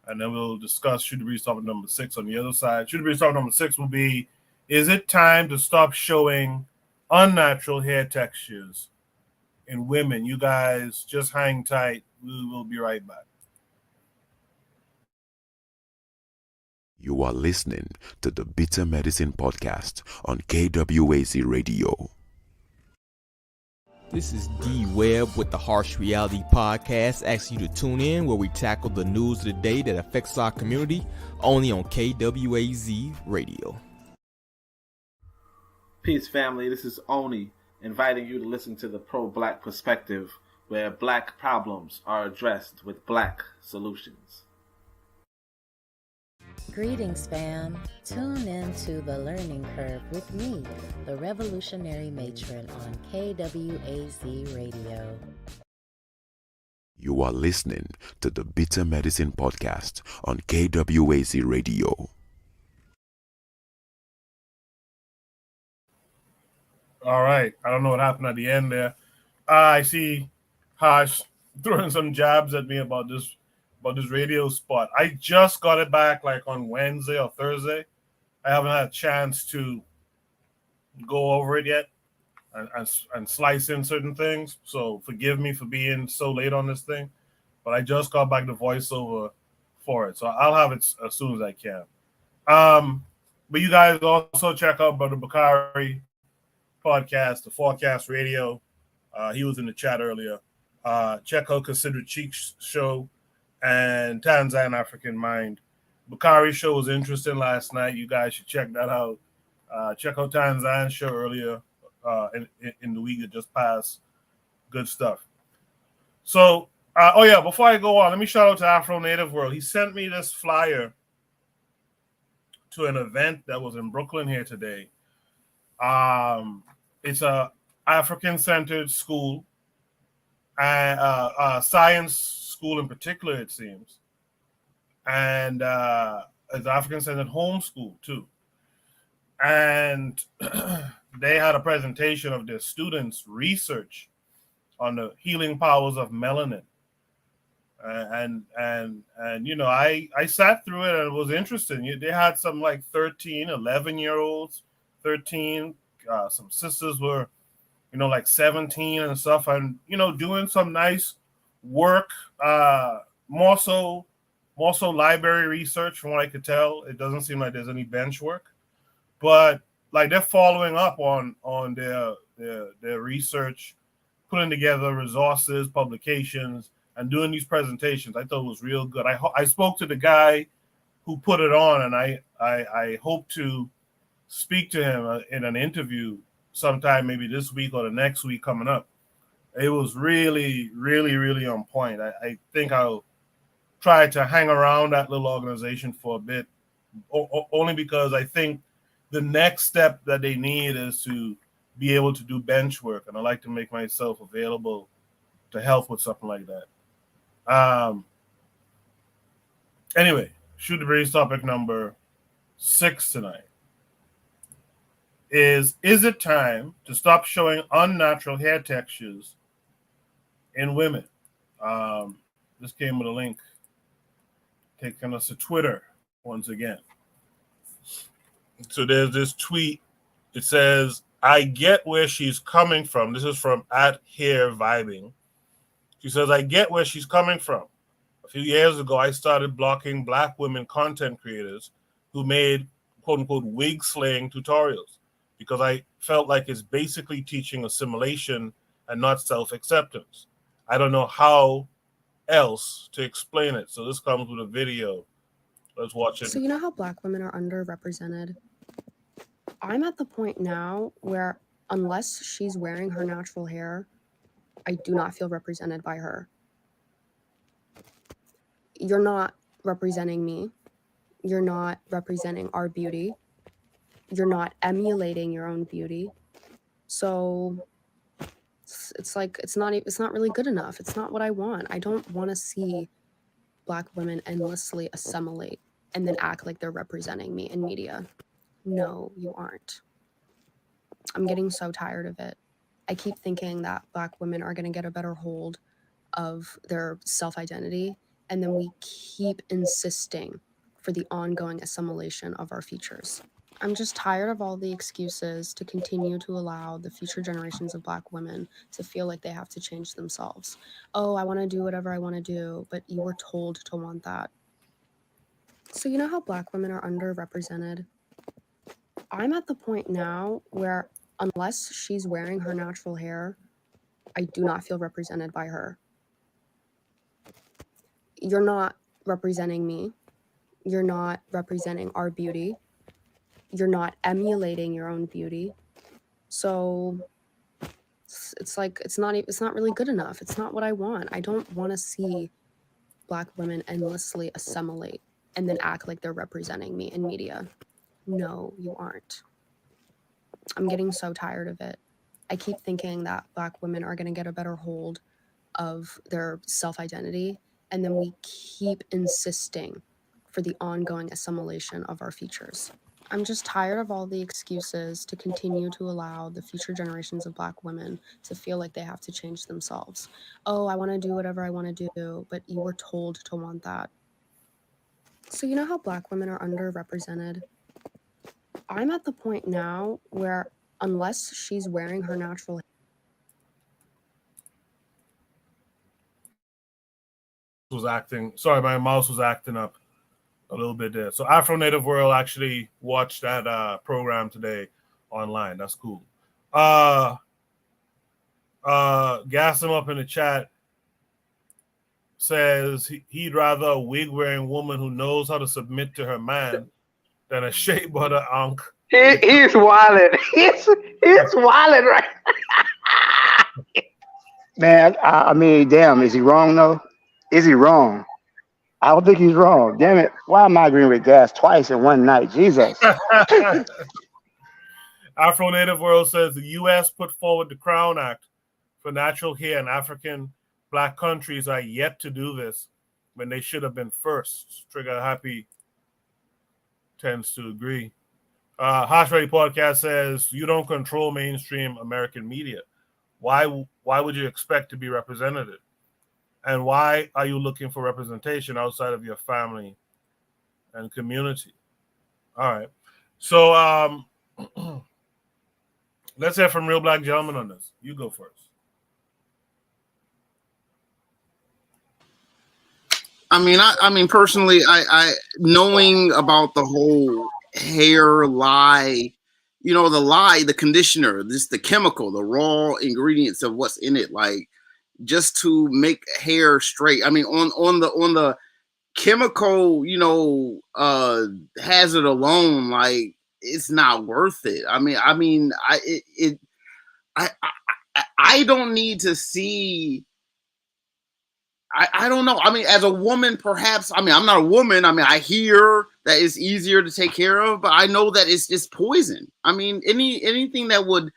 and then we'll discuss Shoot the Breeze topic number 6 on the other side. Shoot the Breeze topic number 6 will be: is it time to stop showing unnatural hair textures in women? You guys just hang tight. We will be right back. You are listening to the Bitter Medicine Podcast on KWAZ Radio. This is D Webb with the Harsh Reality Podcast, asking you to tune in where we tackle the news of the day that affects our community, only on KWAZ Radio. Peace, family. This is Oni, inviting you to listen to the pro-black perspective, where black problems are addressed with black solutions. Greetings, fam. Tune in to The Learning Curve with me, the revolutionary matron on KWAZ Radio. You are listening to the Bitter Medicine Podcast on KWAZ Radio. All right. I don't know what happened at the end there. I see Harsh throwing some jabs at me about this radio spot. I just got it back on Wednesday or Thursday. I haven't had a chance to go over it yet and slice in certain things. So forgive me for being so late on this thing. But I just got back the voiceover for it. So I'll have it as soon as I can. But you guys also check out Brother Bakari podcast, the Forecast Radio. He was in the chat earlier. Check out Consider Cheek's show and Tanzan African Mind. Bakari's show was interesting last night. You guys should check that out. Check out Tanzan's show earlier in the week that just passed. Good stuff. So, before I go on, let me shout out to Afro Native World. He sent me this flyer to an event that was in Brooklyn here today. It's a African-centered school, and science school in particular, it seems. And it's African-centered homeschool, too. And they had a presentation of their students' research on the healing powers of melanin. And I sat through it and it was interesting. They had some 13, 11-year-olds, 13, some sisters were, like 17 and stuff, and doing some nice work. More so library research. From what I could tell, it doesn't seem like there's any bench work, but like they're following up on their research, putting together resources, publications, and doing these presentations. I thought it was real good. I spoke to the guy who put it on, and I hope to speak to him in an interview sometime, maybe this week or the next week coming up. It was really, really, really on point. I think I'll try to hang around that little organization for a bit, only because I think the next step that they need is to be able to do bench work, and I like to make myself available to help with something like that. Anyway, Shoot the Breeze topic number 6 tonight is it time to stop showing unnatural hair textures in women? This came with a link taking us to Twitter once again. So there's this tweet. It says, I get where she's coming from. This is from @HairVibing. She says, I get where she's coming from. A few years ago, I started blocking Black women content creators who made quote-unquote wig slaying tutorials because I felt like it's basically teaching assimilation and not self-acceptance. I don't know how else to explain it. So this comes with a video. Let's watch it. So you know how Black women are underrepresented? I'm at the point now where unless she's wearing her natural hair, I do not feel represented by her. You're not representing me. You're not representing our beauty. You're not emulating your own beauty. So it's like it's not really good enough. It's not what I want. I don't want to see Black women endlessly assimilate and then act like they're representing me in media. No, you aren't. I'm getting so tired of it. I keep thinking that Black women are going to get a better hold of their self-identity, and then we keep insisting for the ongoing assimilation of our features. I'm just tired of all the excuses to continue to allow the future generations of Black women to feel like they have to change themselves. Oh, I want to do whatever I want to do, but you were told to want that. So you know how Black women are underrepresented? I'm at the point now where unless she's wearing her natural hair, I do not feel represented by her. You're not representing me. You're not representing our beauty. You're not emulating your own beauty. So it's like it's not really good enough. It's not what I want. I don't want to see Black women endlessly assimilate and then act like they're representing me in media. No, you aren't. I'm getting so tired of it. I keep thinking that Black women are going to get a better hold of their self-identity, and then we keep insisting for the ongoing assimilation of our features. I'm just tired of all the excuses to continue to allow the future generations of Black women to feel like they have to change themselves. Oh, I want to do whatever I want to do, but you were told to want that. So you know how Black women are underrepresented? I'm at the point now where unless she's wearing her natural my mouse was acting up a little bit there. So Afro Native World actually watched that program today online. That's cool. Gas him up in the chat says he'd rather a wig wearing woman who knows how to submit to her man than a shea butter unk. He's wildin'. He's wildin' right. Man, I mean, damn, is he wrong though? Is he wrong? I don't think he's wrong. Damn it. Why am I agreeing with Gas twice in one night? Jesus. Afro Native World says the U.S. put forward the Crown Act for natural hair, and African Black countries are yet to do this when they should have been first. Trigger Happy tends to agree. Hash Ready Podcast says you don't control mainstream American media. Why would you expect to be represented? And why are you looking for representation outside of your family and community? All right. So Let's hear from Real Black Gentleman on this. You go first. I mean, personally, I knowing about the whole hair lye, the lye, the conditioner, the chemical, the raw ingredients of what's in it, like just to make hair straight. I mean, on the chemical, hazard alone, like it's not worth it. I don't need to see. I don't know. I mean, as a woman, perhaps. I mean, I'm not a woman. I mean, I hear that it's easier to take care of, but I know that it's just poison. I mean, anything that would,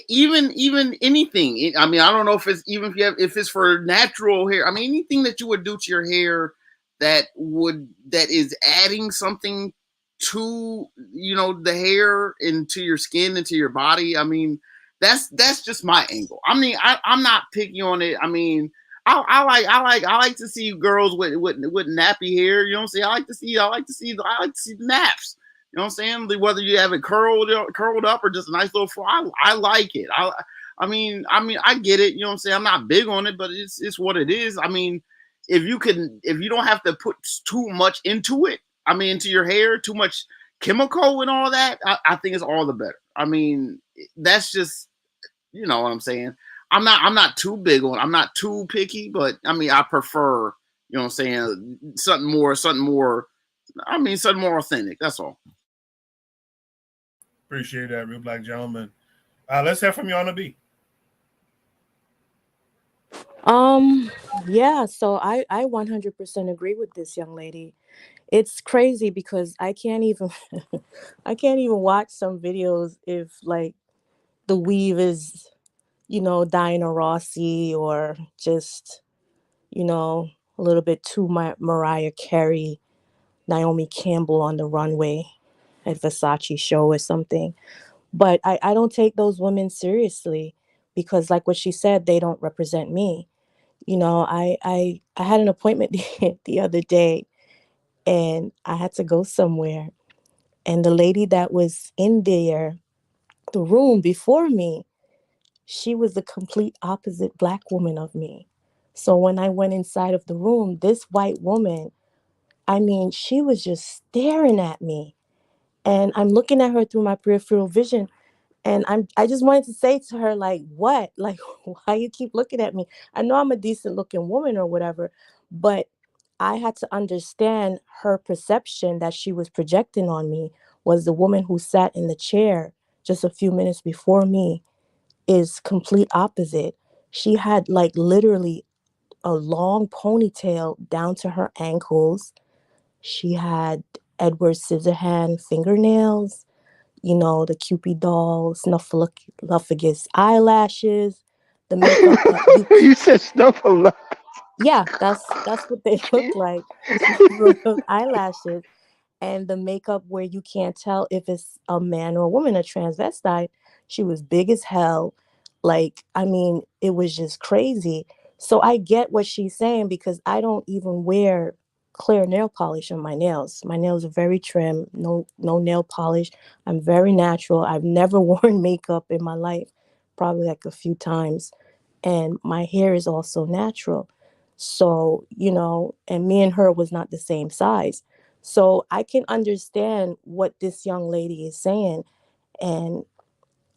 even anything. I mean, I don't know if it's even if it's for natural hair. I mean, anything that you would do to your hair that is adding something to the hair and to your skin and to your body. I mean, that's just my angle. I mean, I'm not picky on it. I mean. I like to see girls with nappy hair. You know what I'm saying? I like to see the naps. You know what I'm saying? Whether you have it curled up or just a nice little fro, I like it. I mean, I get it. You know what I'm saying? I'm not big on it, but it's what it is. I mean, if you don't have to put too much into it, I mean, into your hair, too much chemical and all that, I think it's all the better. I mean, that's just, you know what I'm saying? I'm not too big on. I'm not too picky, but I mean, I prefer, you know what I'm saying, something more. I mean, something more authentic. That's all. Appreciate that, Real Black Gentleman. Let's hear from Yana B. Yeah, so I 100% agree with this young lady. It's crazy because I can't even I can't even watch some videos if like the weave is, Diana Rossi or just, a little bit too Mariah Carey, Naomi Campbell on the runway at Versace show or something. But I don't take those women seriously because like what she said, they don't represent me. I had an appointment the other day and I had to go somewhere. And the lady that was in the room before me, she was the complete opposite black woman of me. So when I went inside of the room, this white woman, I mean, she was just staring at me. And I'm looking at her through my peripheral vision. And I just wanted to say to her, like, what? Like, why you keep looking at me? I know I'm a decent looking woman or whatever, but I had to understand her perception that she was projecting on me was the woman who sat in the chair just a few minutes before me is complete opposite. She had like literally a long ponytail down to her ankles. She had Edward Scissorhand fingernails, the Cupid doll, snuffleupagus eyelashes, the makeup that You said snuffleupagus. yeah, that's what they look like. Snuffleupagus eyelashes. And the makeup where you can't tell if it's a man or a woman, a transvestite. She was big as hell. Like, I mean, it was just crazy. So I get what she's saying because I don't even wear clear nail polish on my nails. My nails are very trim, no nail polish. I'm very natural. I've never worn makeup in my life, probably like a few times. And my hair is also natural. So, and me and her was not the same size. So I can understand what this young lady is saying. And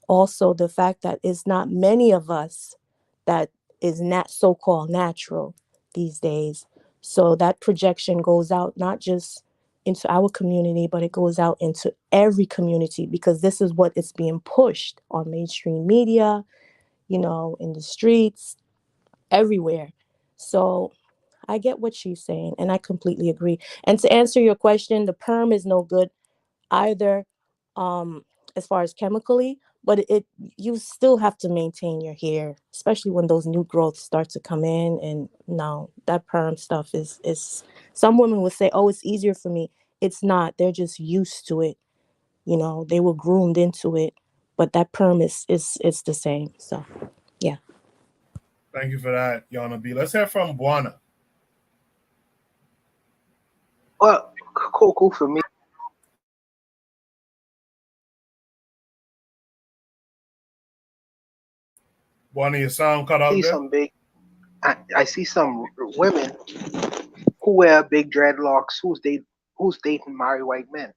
also the fact that it's not many of us that is not so-called natural these days. So that projection goes out not just into our community, but it goes out into every community because this is what is being pushed on mainstream media, in the streets, everywhere. So I get what she's saying, and I completely agree. And to answer your question, the perm is no good either, as far as chemically, but you still have to maintain your hair, especially when those new growths start to come in. And no, that perm stuff is some women would say, oh, it's easier for me. It's not. They're just used to it. They were groomed into it, but that perm is the same. So, yeah. Thank you for that, Yana B. Let's hear from Buana. Well, cool for me. One of your sound cut out see there. some big. I see some women who wear big dreadlocks who's dating married white men.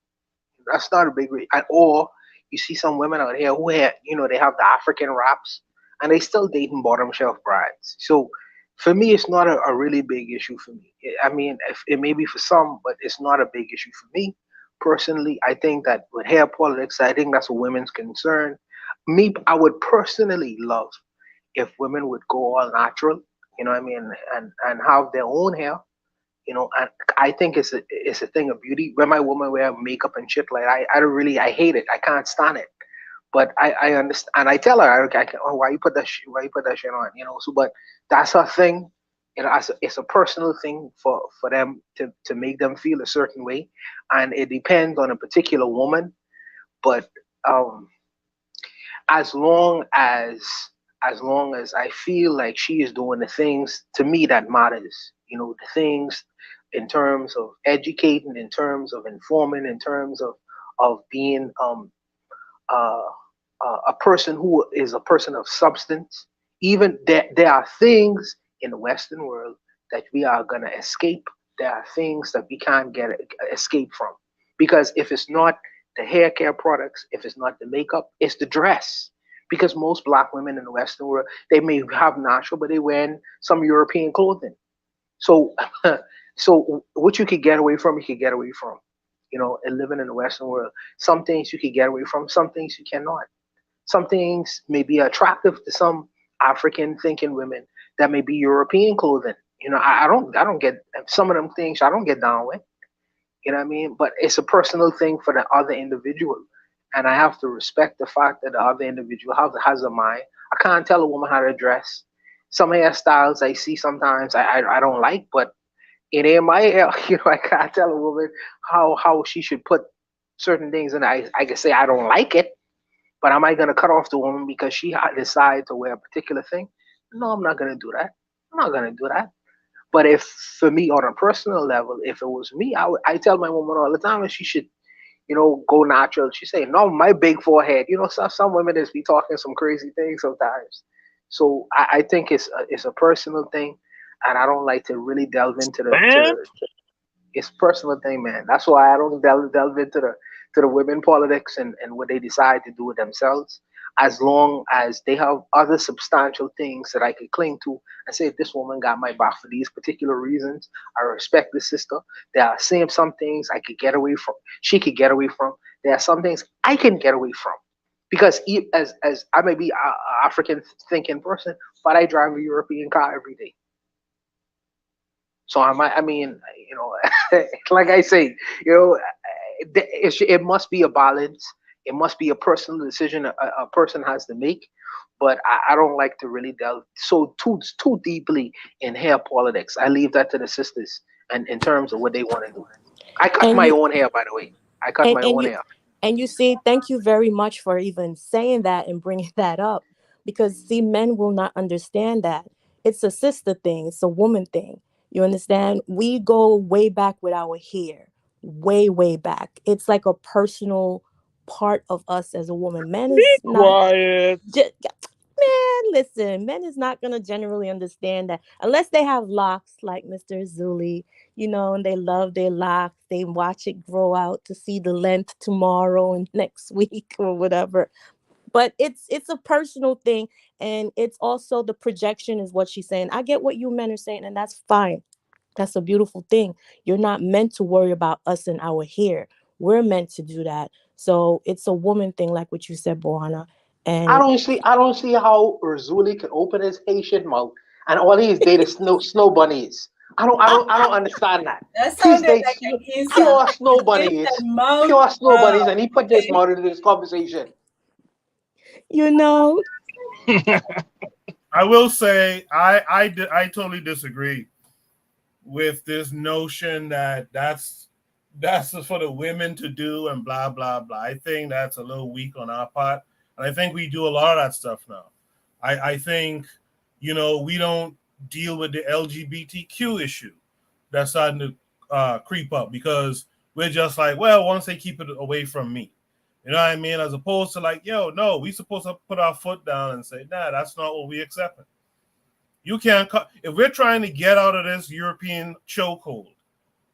That's not a big or you see some women out here who have they have the African wraps and they still dating bottom shelf brides. So for me, it's not a really big issue for me. I mean, if it may be for some, but it's not a big issue for me personally. I think that with hair politics, I think that's a women's concern. Me, I would personally love if women would go all natural, you know what I mean, and have their own hair, and I think it's a thing of beauty. When my woman wear makeup and shit like I don't really I hate it. I can't stand it. But I understand, and I tell her, okay, oh, why you put that shit on, So, but that's her thing. It's a personal thing for them to make them feel a certain way, and it depends on a particular woman. But um, as long as I feel like she is doing the things to me that matters, the things in terms of educating, in terms of informing, in terms of being uh, a person who is a person of substance. Even there are things in the Western world that we are gonna escape. There are things that we can't get escape from because if it's not the hair care products, if it's not the makeup, it's the dress. Because most black women in the Western world, they may have natural, but they wearing some European clothing. So, so what you could get away from, you could get away from. And living in the Western world, some things you could get away from, some things you cannot. Some things may be attractive to some African thinking women that may be European clothing. I don't get some of them things. I don't get down with. You know what I mean? But it's a personal thing for the other individual. And I have to respect the fact that the other individual has a mind. I can't tell a woman how to dress. Some hairstyles I see sometimes I don't like, but it ain't my hair. I can't tell a woman how she should put certain things in. I can say I don't like it, but am I gonna cut off the woman because she decided to wear a particular thing? No, I'm not gonna do that. I'm not gonna do that. But if for me on a personal level, if it was me, I tell my woman all the time that she should, go natural. She say, no, my big forehead. Some women just be talking some crazy things sometimes. So I think it's a personal thing, and I don't like to really delve into it's a personal thing, man. That's why I don't delve into the women politics and what they decide to do with themselves. As long as they have other substantial things that I could cling to and say, this woman got my back for these particular reasons. I respect this sister. There are some things I could get away from. She could get away from. There are some things I can get away from. Because as I may be an African thinking person, but I drive a European car every day. So I mean, like I say, it must be a balance. It must be a personal decision a person has to make. But I don't like to really delve too deeply in hair politics. I leave that to the sisters and in terms of what they want to do. I cut And my you own hair, by the way. I cut my and own you hair. and you see, thank you very much for even saying that and bringing that up, because see, men will not understand that it's a sister thing, it's a woman thing. You understand? We go way back with our hair, way back. It's like a personal part of us as a woman. Men is not. Quiet. Man, listen, men is not gonna generally understand that unless they have locks like Mr. Zuli, and they love their locks. They watch it grow out to see the length tomorrow and next week or whatever. But it's a personal thing, and it's also the projection is what she's saying. I get what you men are saying, and that's fine. That's a beautiful thing. You're not meant to worry about us and our hair. We're meant to do that. So it's a woman thing, like what you said, Bohana. I And don't see I don't see how Razuli could open his Haitian mouth and all he's dated snow bunnies. I don't understand that. That He's sounded dated like a Haitian, pure snow Haitian bunnies. mouth. Pure snow bunnies, Wow. and he put this mouth into this conversation. you know, I will say I totally disagree with this notion that that's for the women to do and blah blah blah. I think that's a little weak on our part, and I think we do a lot of that stuff now. I think we don't deal with the LGBTQ issue that's starting to creep up because we're just like, well, once they keep it away from me, You know what I mean? As opposed to like, yo, no, we supposed to put our foot down and say, nah, that's not what we accepting. You can't if we're trying to get out of this European chokehold,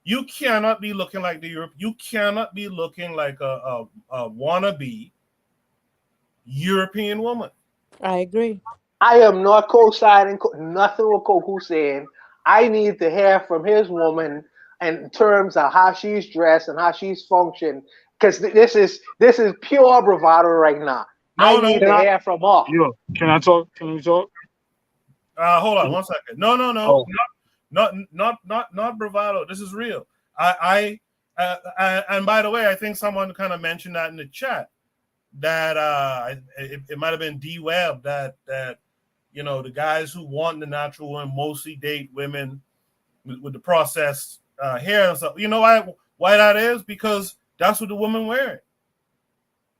you cannot be looking like the Europe. You cannot be looking like a wannabe European woman. I agree. I am not co-signing nothing what Koku saying. I need to hear from his woman in terms of how she's dressed and how she's functioned, because this is pure bravado right now. I need to hear from her. Yo, can I talk? Can we talk? Hold on 1 second. No, Oh. not bravado. This is real. And by the way, I think someone kind of mentioned that in the chat that it might have been D-Web that you know, the guys who want the natural one mostly date women with the processed hair and stuff. You know why that is? Because that's what the women wear.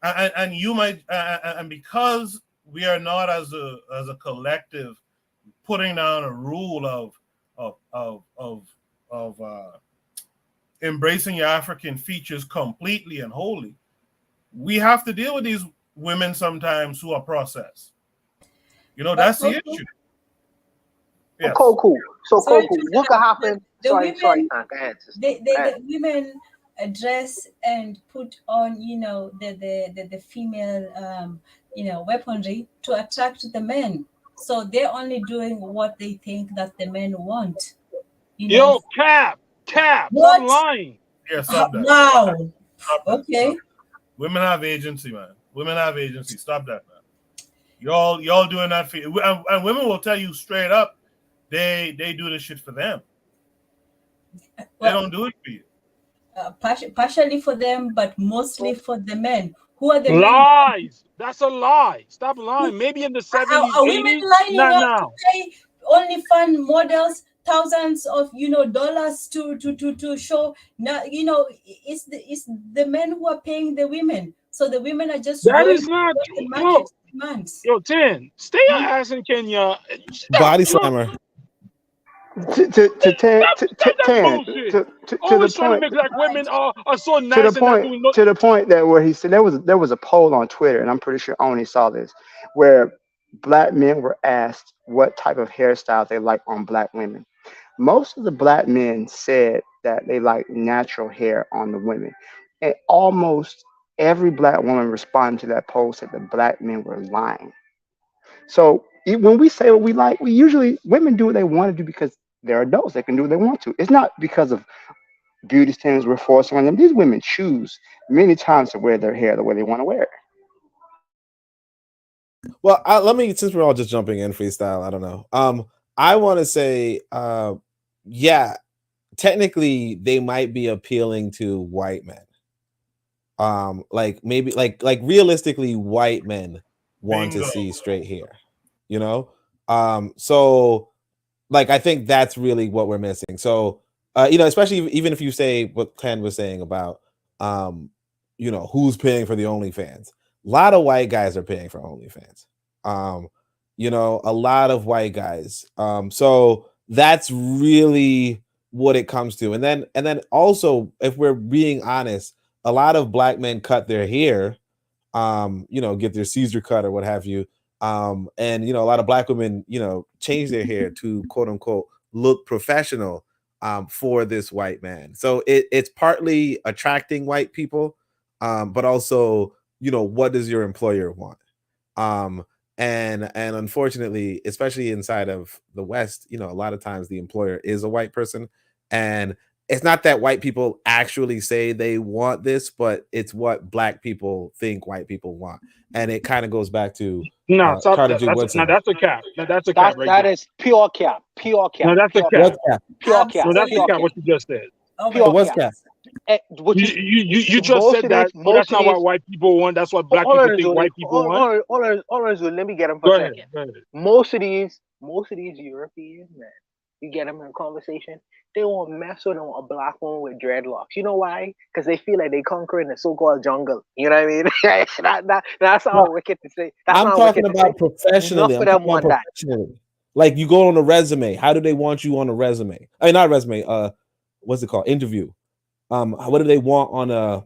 And you might and because we are not as a collective putting down a rule of embracing your African features completely and wholly, we have to deal with these women sometimes who are processed. You know, that's the issue. Yes. Koku. So Sorry Koku, to what could happen? the Sorry, women, go ahead. Sister. the women dress and put on, you know, the female, you know, weaponry to attract the men. So they're only doing what they think that the men want. You know? Yo, Cap. What? Stop lying. Yeah, stop that. Wow. Stop that. Okay. Women have agency, man. Women have agency. Stop that, man. Y'all doing that for you. And women will tell you straight up, they do this shit for them. They don't do it for you. Partially for them, but mostly for the men. Who are the Lies. That's a lie. Stop lying. Maybe in the 70s, Are women 80s, lining not up now. to pay OnlyFans models thousands of, you know, dollars to show? Now, you know, it's the men who are paying the women. So the women are just That going is not to the true. market demands. Yo, Tin, stay your ass in Kenya. Stop. Body slammer. To Always the trying to point. make like women are so To nice the and not point, doing no. to the point that where he said there was a poll on Twitter, and I'm pretty sure Oni saw this, where black men were asked what type of hairstyle they like on black women. Most of the black men said that they like natural hair on the women, and almost every black woman responding to that poll said the black men were lying. So when we say what we like, we usually women do what they want to do because they're adults. They can do what they want to. It's not because of beauty standards we're forcing on them. These women choose many times to wear their hair the way they want to wear it. Well, let me, since we're all just jumping in freestyle, I don't know. I want to say, yeah, technically they might be appealing to white men. Like maybe like realistically, white men want to see straight hair, you know? So like I think that's really what we're missing. So you know, especially even if you say what Ken was saying about you know, who's paying for the OnlyFans. A lot of white guys are paying for OnlyFans. You know, a lot of white guys. So that's really what it comes to. And then also, if we're being honest, a lot of black men cut their hair, you know, get their Caesar cut or what have you. And you know, a lot of black women, you know, change their hair to quote unquote look professional for this white man. So it's partly attracting white people, but also, you know, what does your employer want? And unfortunately, especially inside of the West, you know, a lot of times the employer is a white person, and it's not that white people actually say they want this, but it's what black people think white people want, and it kind of goes back to Carter G. Woodson. That's a cap. That's a cap. That is pure cap. Pure cap. No, that's a pure cap. Pure cap. No, that's pure a cap. What you just said. Pure What's cap. cap? You just said that. But that's not what white people want. That's what black people think white people want. Let me get him for a second. Go ahead. Most of these Europeans, man, you get them in a conversation, they won't mess with a black woman with dreadlocks. You know why? Because they feel like they conquering the so-called jungle. You know what I mean? that's not wicked to say. That's I'm talking about professionally. Enough of them want that. Like you go on a resume. How do they want you on a resume? I mean, not resume. What's it called? Interview. What do they want on a?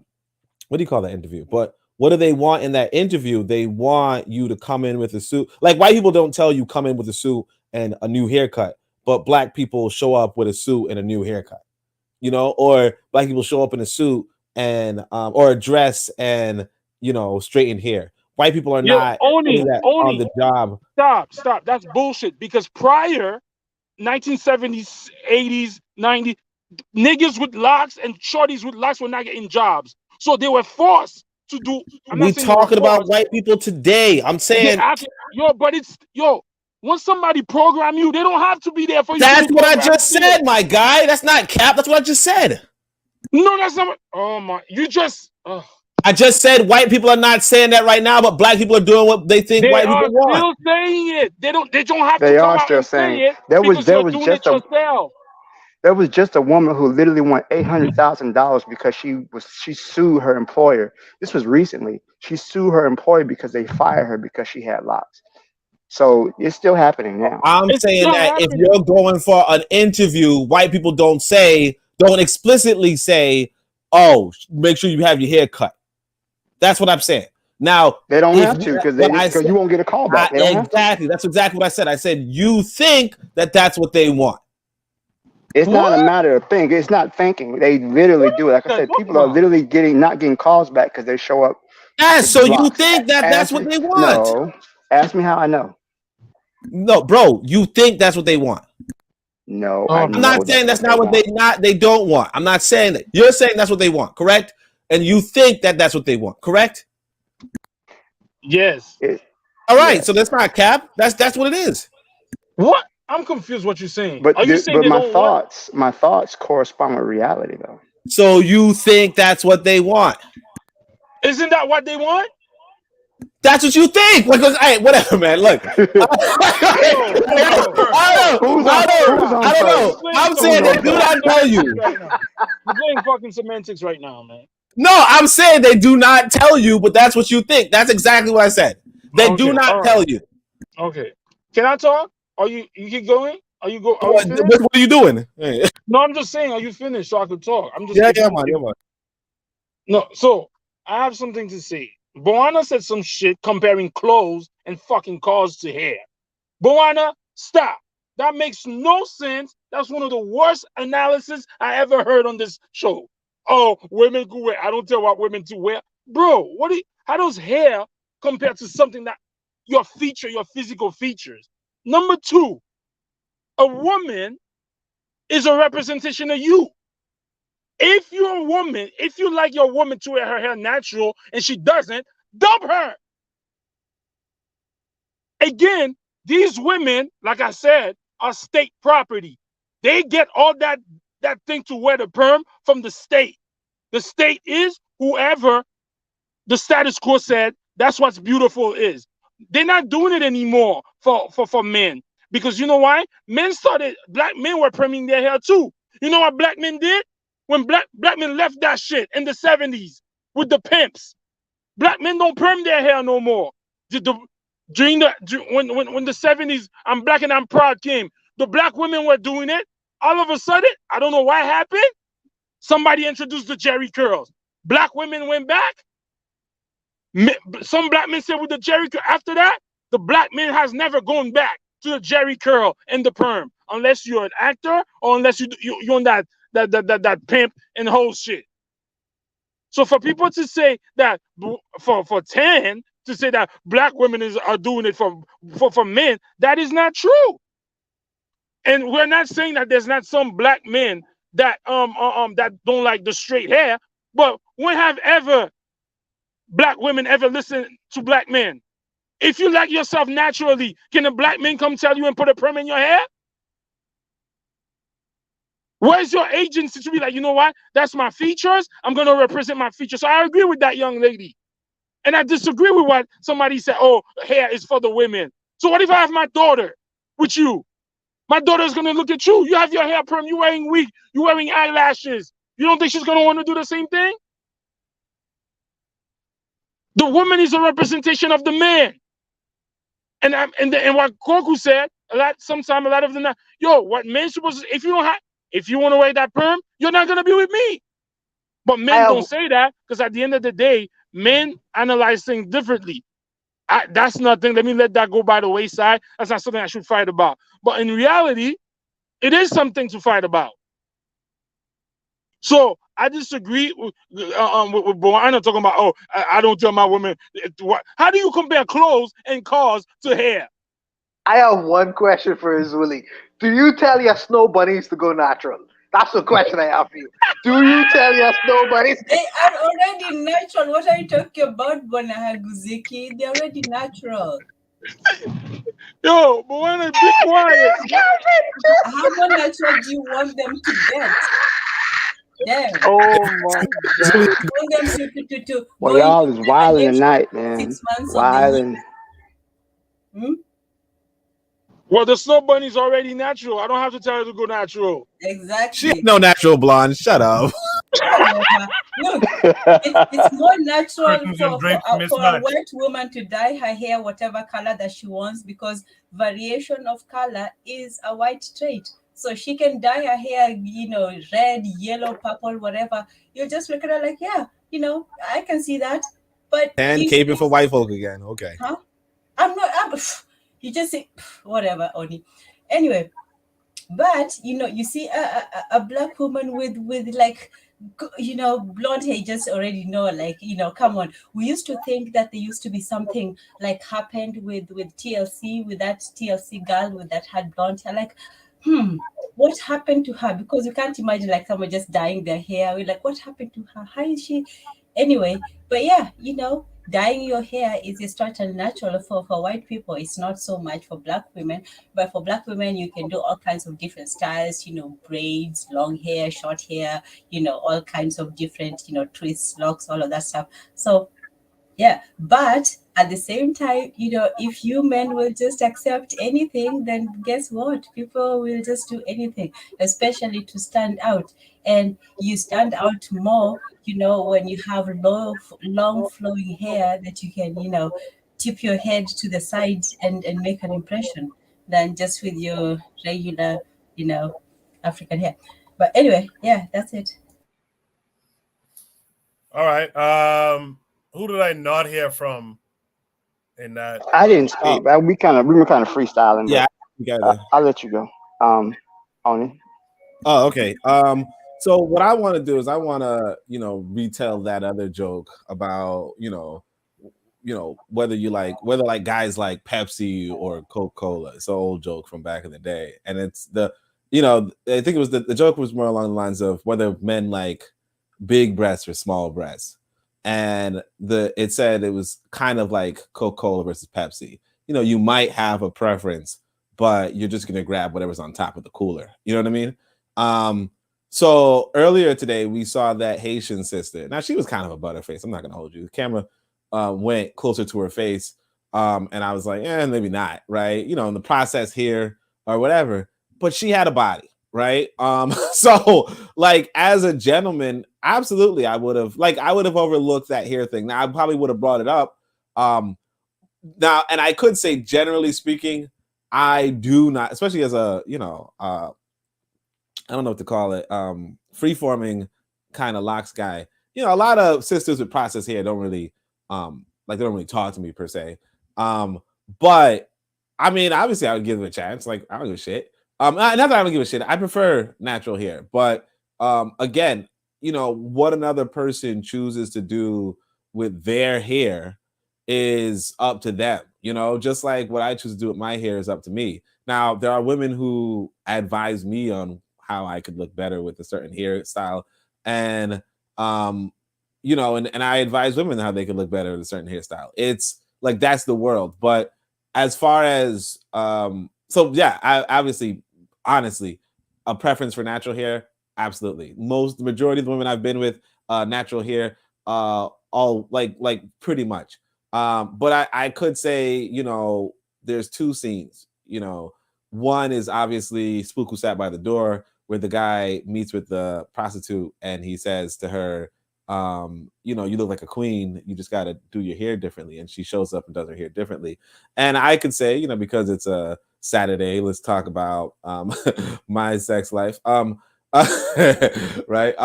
What do you call that interview? But What do they want in that interview? They want you to come in with a suit. Like white people don't tell you come in with a suit and a new haircut, but black people show up with a suit and a new haircut, you know, or black people show up in a suit and or a dress and, you know, straightened hair. White people are not putting that on the job. Stop. That's bullshit. Because prior 1970s, 80s, 90s, niggas with locks and shorties with locks were not getting jobs. So they were forced to do. We talking about white people today. I'm saying, once somebody program you, they don't have to be there for you. That's what I just said, my guy. That's not cap. That's what I just said. No, that's not. Oh my! You just. I just said white people are not saying that right now, but black people are doing what they think white people want. They are still saying it. They don't have they to come are out still and saying say it. There was just yourself. There was just a woman who literally won $800,000 because she sued her employer. This was recently. She sued her employer because they fired her because she had locks. So it's still happening now. I'm saying that if you're going for an interview, white people don't explicitly say, "Oh, make sure you have your hair cut." That's what I'm saying. Now they don't have to because you won't get a call back. Exactly. That's exactly what I said. I said you think that that's what they want. It's not a matter of thinking. It's not thinking. They literally do it. Like I said, people are literally not getting calls back because they show up. Yeah, so you think that's what they want? No. Ask me how I know. No, bro, you think that's what they want? No, I'm not saying that's not what they don't want. I'm not saying that. You're saying that's what they want, correct? And you think that that's what they want, correct? Yes. All right, so that's not cap. That's what it is. What? I'm confused what you're saying. But are you saying my thoughts correspond with reality though. So you think that's what they want? Isn't that what they want? That's what you think. Like, hey, whatever, man. Look, I don't know. I'm saying they do not tell you. You're playing fucking semantics right now, man. No, I'm saying they do not tell you, but that's what you think. That's exactly what I said. They do not tell you. Okay. Can I talk? Are you keep going? Are you go? What are you doing? Hey. No, I'm just saying. Are you finished so I could talk? I'm just. Yeah, man. No, so I have something to say. Boana said some shit comparing clothes and fucking cars to hair. Boana, stop. That makes no sense. That's one of the worst analysis I ever heard on this show. Oh, women can wear. I don't tell what women to wear, bro. How does hair compare to something that your physical features? Number two, a woman is a representation of you. If you're a woman, if you like your woman to wear her hair natural and she doesn't, dump her. Again, these women, like I said, are state property. They get all that thing to wear the perm from the state. The state is whoever the status quo said that's what's beautiful is. They're not doing it anymore for men. Because you know why? Black men were perming their hair too. You know what black men did? When black men left that shit in the 70s with the pimps, black men don't perm their hair no more. When the 70s, I'm black and I'm proud came, the black women were doing it. All of a sudden, I don't know what happened. Somebody introduced the Jerry curls. Black women went back. Some black men said with the Jerry curl. After that, the black man has never gone back to the Jerry curl and the perm, unless you're an actor or unless you're on that pimp and whole shit. So for people to say that for 10 to say that black women are doing it for men, that is not true. And we're not saying that there's not some black men that that don't like the straight hair, but when have ever black women ever listened to black men? If you like yourself naturally, can a black man come tell you and put a perm in your hair? Where's your agency to be like, you know what? That's my features. I'm going to represent my features. So I agree with that young lady. And I disagree with what somebody said, oh, hair is for the women. So what if I have my daughter with you? My daughter is going to look at you. You have your hair perm. You're wearing wig. You're wearing eyelashes. You don't think she's going to want to do the same thing? The woman is a representation of the man. And what Koku said, sometimes a lot of them, what men supposed to, if you want to wear that perm, you're not going to be with me. But men don't say that because at the end of the day, Men analyze things differently. That's nothing. Let me let that go by the wayside. That's not something I should fight about. But in reality, it is something to fight about. So I disagree with Boana talking about, oh, I don't tell my women. How do you compare clothes and cars to hair? I have one question for Izuli. Do you tell your snow bunnies to go natural? That's the question I have for you. Do you tell your snow bunnies? They are already natural. What are you talking about, Bonahaguziki? They're already natural. Yo, Boana, be quiet. How more natural do you want them to get? Damn. Oh my God. You want them to Well, go y'all into is wilding hibernation tonight, man. 6 months Wilding. of the year? Well, the snow bunny's already natural. I don't have to tell her to go natural. Exactly. She ain't no natural blonde. Shut up. Look, it's more natural for a mismatch. white woman to dye her hair whatever color that she wants, because variation of color is a white trait. So she can dye her hair, red, yellow, purple, whatever. You just look at her like, yeah, I can see that. But And caping for white folk again. Okay. huh? You just say whatever, Oni. Anyway, but you see a black woman with like blonde hair, you just already know, like, come on. We used to think that there used to be something like happened with TLC, with that TLC girl with that had blonde hair. Like, what happened to her? Because you can't imagine like someone just dyeing their hair. We're like, what happened to her? How is she? Anyway, but yeah, dyeing your hair is a start and natural for white people. It's not so much for black women, but for black women, you can do all kinds of different styles, braids, long hair, short hair, all kinds of different, twists, locks, all of that stuff. So yeah, but at the same time, if you men will just accept anything, then guess what? People will just do anything, especially to stand out. And you stand out more, when you have long flowing hair that you can, tip your head to the side and make an impression, than just with your regular, African hair. But anyway, yeah, that's it. All right. Who did I not hear from in that? I didn't speak, but we were kind of freestyling. Yeah, but I'll let you go. Oni. Oh, okay. So what I want to do is I want to, retell that other joke about, whether like guys like Pepsi or Coca-Cola. It's an old joke from back in the day. And it's I think it was the joke was more along the lines of whether men like big breasts or small breasts. And it said it was kind of like Coca-Cola versus Pepsi. You might have a preference, but you're just gonna grab whatever's on top of the cooler. You know what I mean? So earlier today we saw that Haitian sister. Now she was kind of a butterface. I'm not gonna hold you. The camera went closer to her face, and I was like, maybe not, right? In the process here or whatever. But she had a body, right? So like as a gentleman, absolutely, I would have overlooked that hair thing. Now I probably would have brought it up. Now, and I could say, generally speaking, I do not, especially as a, I don't know what to call it, free-forming kind of locks guy. A lot of sisters with processed hair don't really, they don't really talk to me per se. But I mean, obviously, I would give it a chance. Like, I don't give a shit. Not that I don't give a shit. I prefer natural hair. But again, what another person chooses to do with their hair is up to them. Just like what I choose to do with my hair is up to me. Now, there are women who advise me on how I could look better with a certain hairstyle, and and I advise women how they could look better with a certain hairstyle. It's like that's the world. But as far as so yeah, I obviously, honestly, a preference for natural hair, absolutely. The majority of the women I've been with, natural hair, all like pretty much. But I could say, there's two scenes. One is obviously Spook Who Sat by the Door, where the guy meets with the prostitute and he says to her, you look like a queen. You just got to do your hair differently. And she shows up and does her hair differently. And I could say, because it's a Saturday, let's talk about my sex life. Right.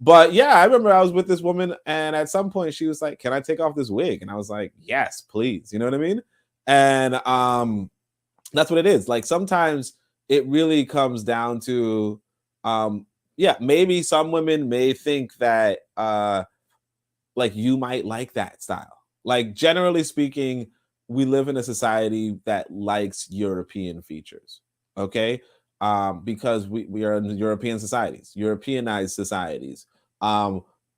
But yeah, I remember I was with this woman, and at some point she was like, "Can I take off this wig?" And I was like, "Yes, please." You know what I mean? And that's what it is. Like sometimes it really comes down to yeah, maybe some women may think that like you might like that style. Like generally speaking, we live in a society that likes European features. Okay. Because we are in European societies, Europeanized societies.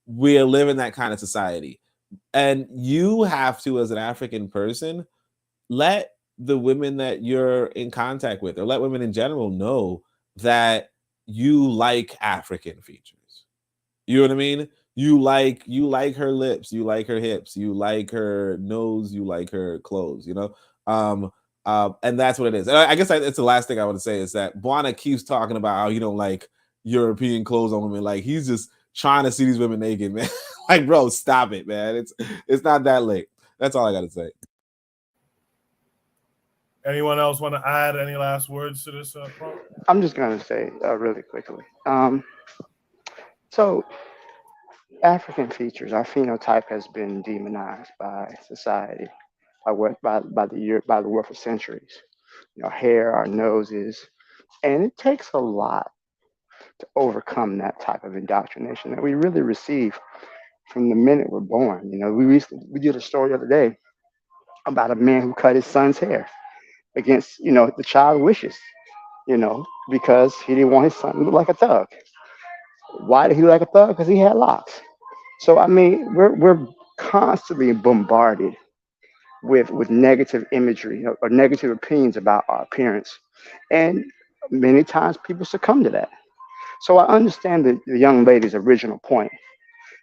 We live in that kind of society. And you have to, as an African person, let the women that you're in contact with, or let women in general know that you like African features. You know what I mean? You like her lips, you like her hips, you like her nose, you like her clothes, you know? And that's what it is. And I guess it's the last thing I want to say is that Buana keeps talking about how he don't like European clothes on women. Like he's just trying to see these women naked, man. Like, bro, stop it, man. It's not that late. That's all I gotta say. Anyone else want to add any last words to this prompt? I'm just going to say really quickly. So African features, our phenotype has been demonized by society, by the world for centuries. You know, hair, our noses, and it takes a lot to overcome that type of indoctrination that we really receive from the minute we're born. You know, we did a story the other day about a man who cut his son's hair against, you know, the child's wishes, you know, because he didn't want his son to look like a thug. Why did he look like a thug? Because he had locks. So I mean, we're constantly bombarded with negative imagery or negative opinions about our appearance, and many times people succumb to that. So I understand the young lady's original point.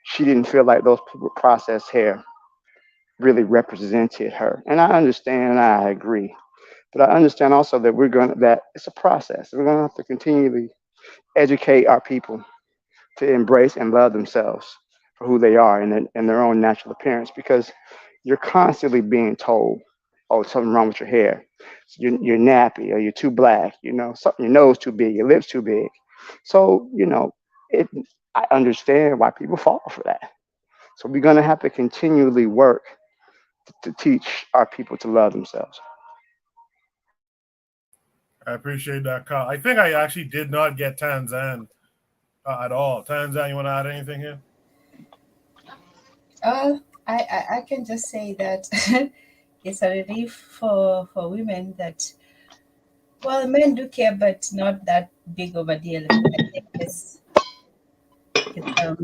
She didn't feel like those people with processed hair really represented her, and I understand and I agree. But I understand also that that it's a process. We're gonna have to continually educate our people to embrace and love themselves for who they are and their own natural appearance, because you're constantly being told, oh, something wrong with your hair, you're nappy, or you're too black, you know, something, your nose too big, your lips too big. So, you know, it, I understand why people fall for that. So we're going to have to continually work to teach our people to love themselves. I appreciate that, Kyle. I think I actually did not get Tanzan at all. Tanzan, you want to add anything here? I can just say that it's a relief for women that, well, men do care, but not that big of a deal. I think it's a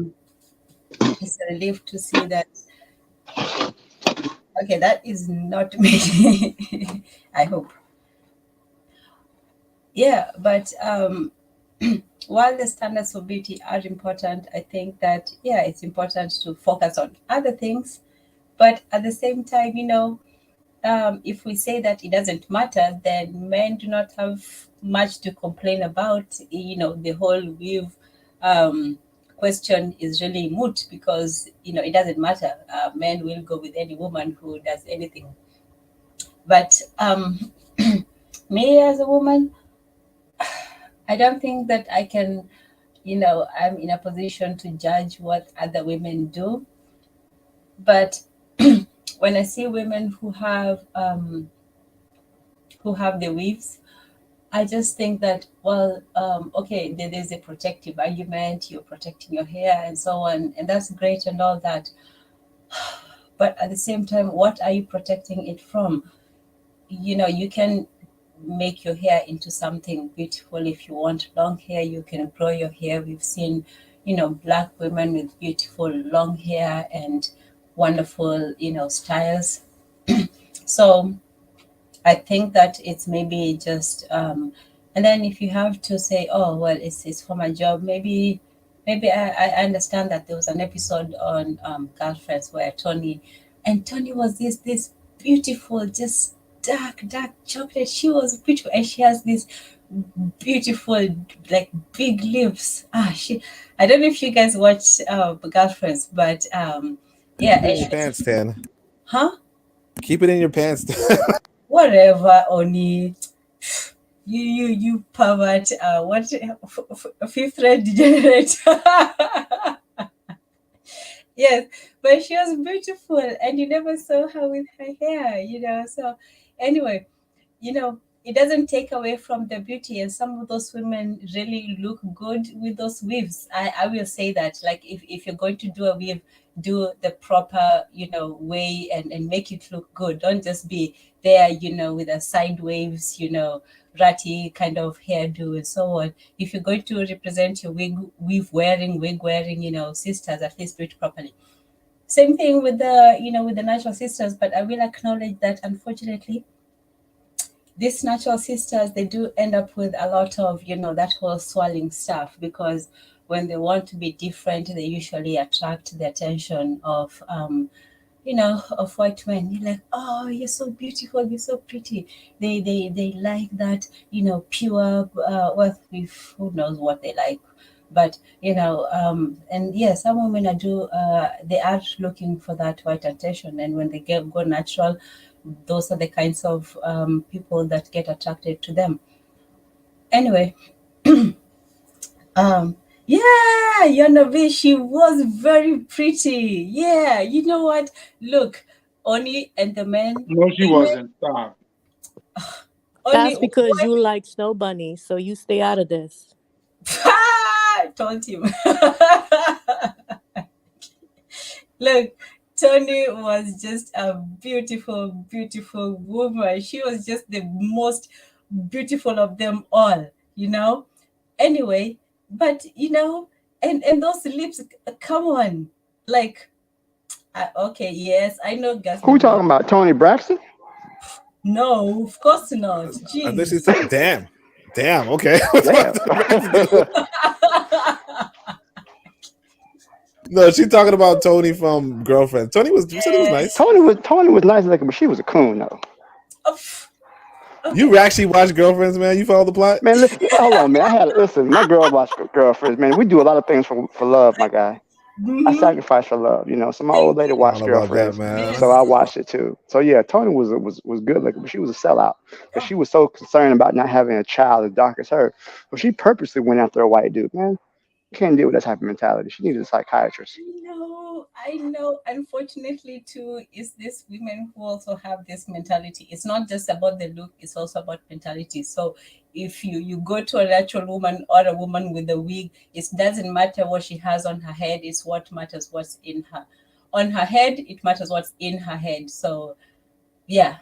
relief to see that. Okay, that is not me. I hope. Yeah, but while the standards of beauty are important, I think that, yeah, it's important to focus on other things. But at the same time, you know, if we say that it doesn't matter, then men do not have much to complain about. You know, the whole weave question is really moot, because, you know, it doesn't matter. Men will go with any woman who does anything. But me as a woman, I don't think that I can, you know, I'm in a position to judge what other women do. But when I see women who have the weaves, I just think that, well, okay, there's a protective argument, you're protecting your hair and so on, and that's great and all that. But at the same time, what are you protecting it from? You know, you can make your hair into something beautiful. If you want long hair, you can grow your hair. We've seen, you know, Black women with beautiful long hair and wonderful, you know, styles. So I think that it's maybe just, and then if you have to say, oh, well, it's for my job, maybe I understand that there was an episode on Girlfriends where Tony was this beautiful, just dark chocolate. She was beautiful, and she has this beautiful, like, big lips. I don't know if you guys watch Girlfriends, but yeah. Keep it in your pants, Tan. Huh? Keep it in your pants. Whatever, Oni. You pervert. What fifth red degenerate? Yes, but she was beautiful, and you never saw her with her hair, So, anyway, it doesn't take away from the beauty, and some of those women really look good with those weaves. I will say that, like, if you're going to do a weave, do the proper, way, and make it look good. Don't just be there, with a side waves, ratty kind of hairdo and so on. If you're going to represent your wig wearing, sisters, at least do it properly. Same thing with the natural sisters, but I will acknowledge that unfortunately these natural sisters, they do end up with a lot of that whole swirling stuff, because when they want to be different, they usually attract the attention of of white men. You're like, oh, you're so beautiful, you're so pretty. They like that, pure. Well, if who knows what they like, but and yeah, some women are they are looking for that white attention, and when they go natural, those are the kinds of people that get attracted to them. Anyway, yeah, Yonovi, she was very pretty. Yeah, you know what? Look, Oni and the men. No, she wasn't. Stop. Oni, That's because you like snow bunnies, so you stay out of this. I told him. Look, Tony was just a beautiful, beautiful woman. She was just the most beautiful of them all, Anyway, but and those lips, come on, like, okay, yes, I know, Gus. Who we talking about? Tony Braxton? No, of course not. I think she's Jeez. damn. Okay. No, she's talking about Tony from Girlfriend. Tony was nice. Tony was nice looking, but she was a coon though. You actually watch Girlfriends, man? You follow the plot? Man, hold on, man. Listen, my girl watched Girlfriends, man. We do a lot of things for love, my guy. I sacrifice for love, So my old lady watched Girlfriends, so I watched it too. So yeah, Tony was good looking, but she was a sellout because she was so concerned about not having a child as dark as her. But she purposely went after a white dude, man. You can't deal with that type of mentality. She needed a psychiatrist. I know. Unfortunately, too, is this women who also have this mentality. It's not just about the look; it's also about mentality. So, if you go to a natural woman or a woman with a wig, it doesn't matter what she has on her head. It's what matters what's in her. On her head, it matters what's in her head. So, yeah,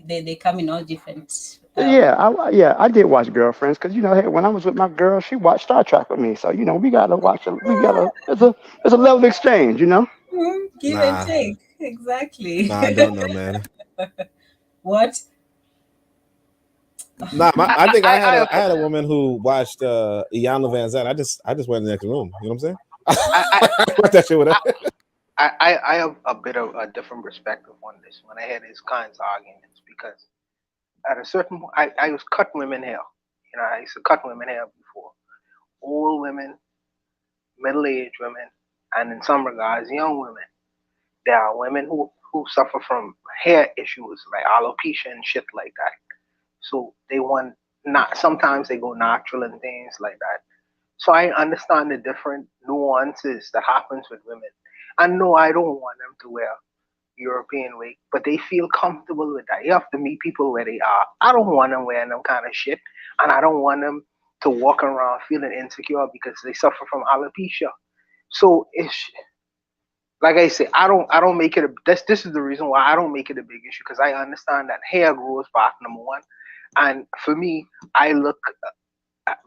they come in all different. I did watch Girlfriends because hey, when I was with my girl, she watched Star Trek with me. So we gotta watch it. It's a level of exchange, Give and take. Exactly. Nah, I don't know, man. What? Nah, I think I had a woman who watched Iyanla Van Zandt. I just went in the next room. You know what I'm saying? I watched that shit with her. I have a bit of a different perspective on this when I hear these kinds of arguments, because at a certain point, I used to cut women hair. I used to cut women hair before. Old women, middle-aged women, and in some regards, young women. There are women who suffer from hair issues like alopecia and shit like that. So they want sometimes they go natural and things like that. So I understand the different nuances that happens with women. And no, I don't want them to wear European wig, but they feel comfortable with that. You have to meet people where they are. I don't want them wearing them kind of shit, and I don't want them to walk around feeling insecure because they suffer from alopecia. So it's like I say, I don't make it this is the reason why I don't make it a big issue, because I understand that hair grows back, number one, and for me, I look,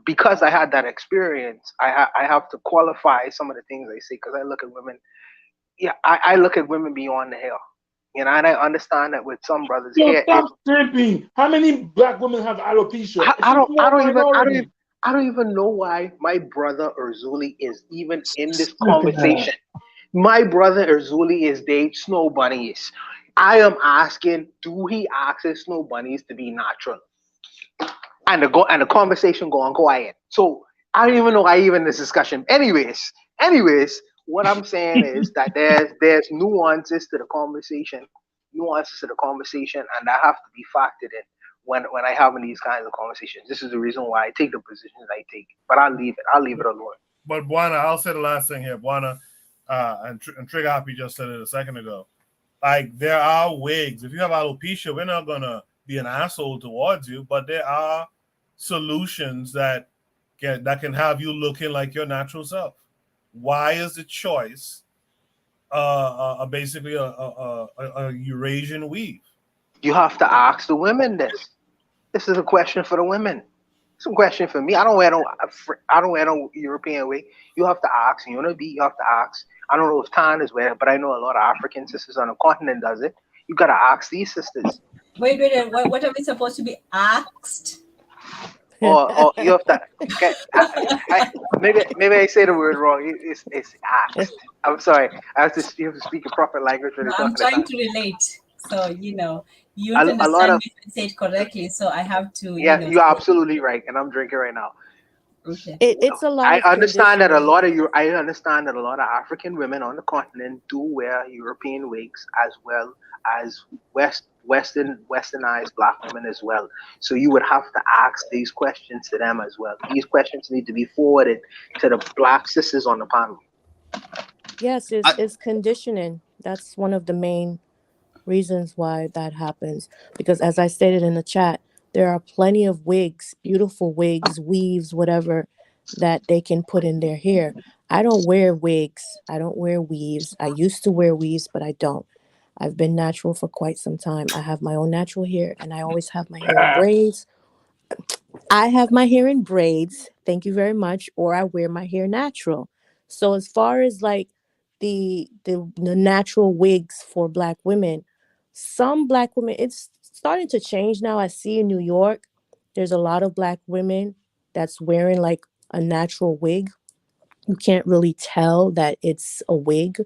because I had that experience, I have to qualify some of the things I say, because I look at women. Yeah, I look at women beyond the hair. And I understand that with some brothers, hair stop stripping. How many black women have alopecia? I don't even know why my brother Urzuli is even in this conversation. My brother Urzuli is date snow bunnies. I am asking, do he ask his snow bunnies to be natural? And the conversation go on quiet. So I don't even know why even this discussion. Anyways, what I'm saying is that there's nuances to the conversation, and that have to be factored in. when I having these kinds of conversations. This is the reason why I take the positions I take. But I'll leave it. I'll leave it alone. But Buana, I'll say the last thing here. Buana, and Trigger Happy just said it a second ago. Like, there are wigs. If you have alopecia, we're not gonna be an asshole towards you, but there are solutions that can have you looking like your natural self. Why is the choice basically a Eurasian weave? You have to ask the women this. This is a question for the women. It's a question for me. I don't wear no European wig. You have to ask. You know, you have to ask. I don't know if Tan is wearing it, but I know a lot of African sisters on the continent does it. You gotta ask these sisters. Wait, what are we supposed to be asked? Or you have to. Okay, maybe I say the word wrong. It's asked. I'm sorry. You have to speak a proper language when you're I'm talking trying about. to relate. So, you A lot understand of me if I say it correctly. So I have to, yeah, you're absolutely right, and I'm drinking right now. Okay. It's a lot I of understand that conditioning. I understand that a lot of African women on the continent do wear European wigs as well as westernized black women as well. So you would have to ask these questions to them as well. These questions need to be forwarded to the black sisters on the panel. Yes, it's conditioning. That's one of the main reasons why that happens. Because as I stated in the chat, there are plenty of wigs, beautiful wigs, weaves, whatever, that they can put in their hair. I don't wear wigs. I don't wear weaves. I used to wear weaves, but I don't. I've been natural for quite some time. I have my own natural hair, and I always have my hair in braids. I have my hair in braids. Thank you very much. Or I wear my hair natural. So as far as like the natural wigs for black women, some black women, it's starting to change now. I see in New York, there's a lot of black women that's wearing like a natural wig. You can't really tell that it's a wig,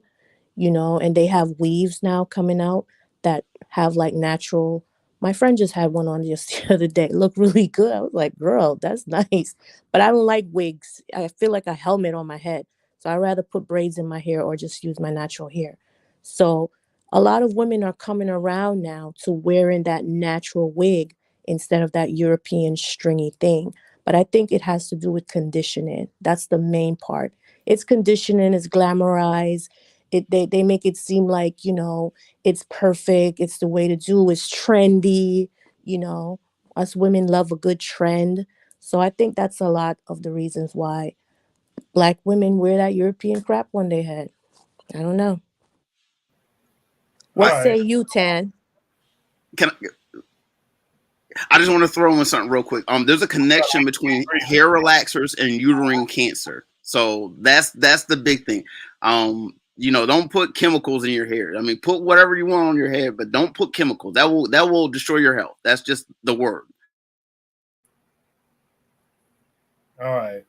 and they have weaves now coming out that have like natural. My friend just had one on just the other day. It looked really good. I was like, girl, that's nice. But I don't like wigs. I feel like a helmet on my head. So I'd rather put braids in my hair or just use my natural hair. So a lot of women are coming around now to wearing that natural wig instead of that European stringy thing. But I think it has to do with conditioning. That's the main part. It's conditioning, it's glamorized. They make it seem like, it's perfect, it's the way to do, it's trendy, you know. Us women love a good trend. So I think that's a lot of the reasons why black women wear that European crap on their head. I don't know. What say you, Tan? I just want to throw in something real quick. There's a connection between hair relaxers and uterine cancer. So that's the big thing. Don't put chemicals in your hair. I mean, put whatever you want on your hair, but don't put chemicals. That will destroy your health. That's just the word. All right.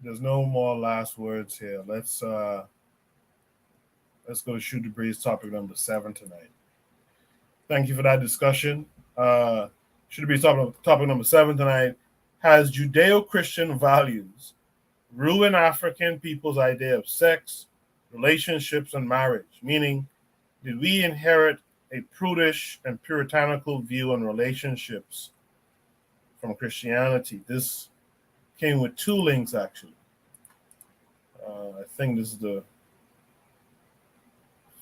There's no more last words here. Let's go to Shoot the Breeze topic number 7 tonight. Thank you for that discussion. Should be topic number 7 tonight. Has Judeo-Christian values ruined African people's idea of sex, relationships, and marriage? Meaning, did we inherit a prudish and puritanical view on relationships from Christianity? This came with 2 links, actually. I think this is the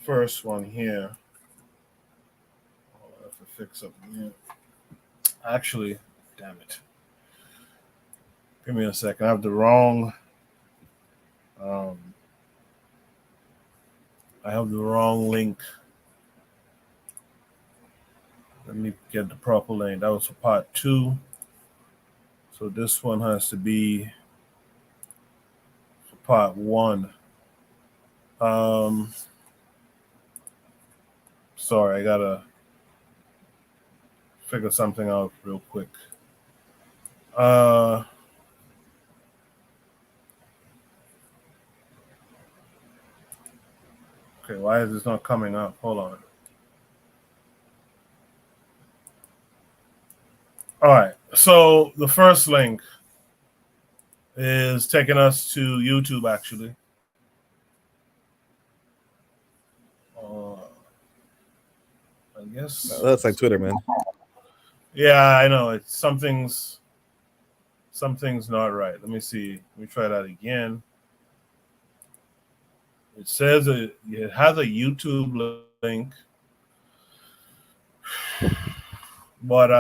first one here. I'll have to fix up here. Actually, damn it. Give me a second. I have the wrong. I have the wrong link. Let me get the proper link. That was for part 2. So this one has to be for part 1. Sorry, I gotta figure something out real quick. Okay, why is this not coming up? Hold on. All right, so the first link is taking us to YouTube, actually. I guess That's like Twitter, man. Yeah, I know. It's something's not right. Let me see. Let me try that again. It says it has a YouTube link, but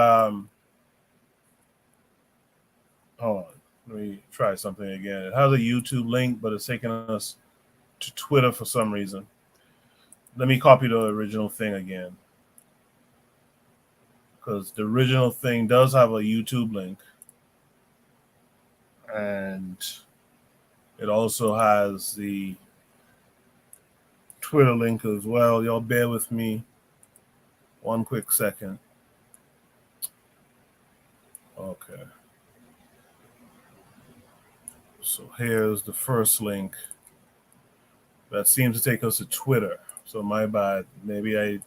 hold on. Let me try something again. It has a YouTube link, but it's taking us to Twitter for some reason. Let me copy the original thing again, because the original thing does have a YouTube link, and it also has the Twitter link as well. Y'all bear with me one quick second. Okay. So here's the first link that seems to take us to Twitter. So my bad. Maybe I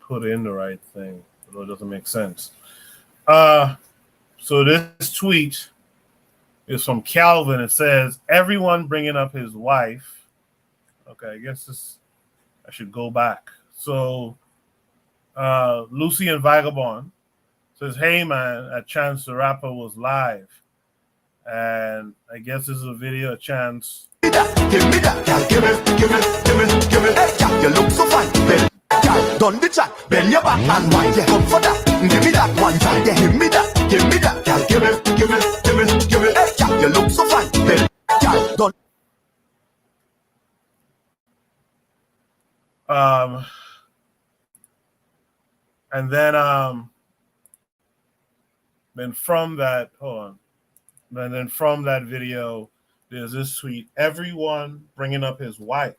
put in the right thing, although it doesn't make sense. So this tweet is from Calvin. It says, everyone bringing up his wife. Okay, I guess I should go back. So Lucy and Vagabond says, hey man, at Chance the Rapper was live. And I guess this is a video of Chance. Give me that, girl, give me. Hey, girl, you look so fine. Girl, done the chat, bend your back and wine. Yeah, come for that. Give me that one time. Yeah, give me that, girl, give me. Hey, girl, you look so fine. Girl, done. And then from that, hold on. And then from that video, there's this tweet. Everyone bringing up his wife.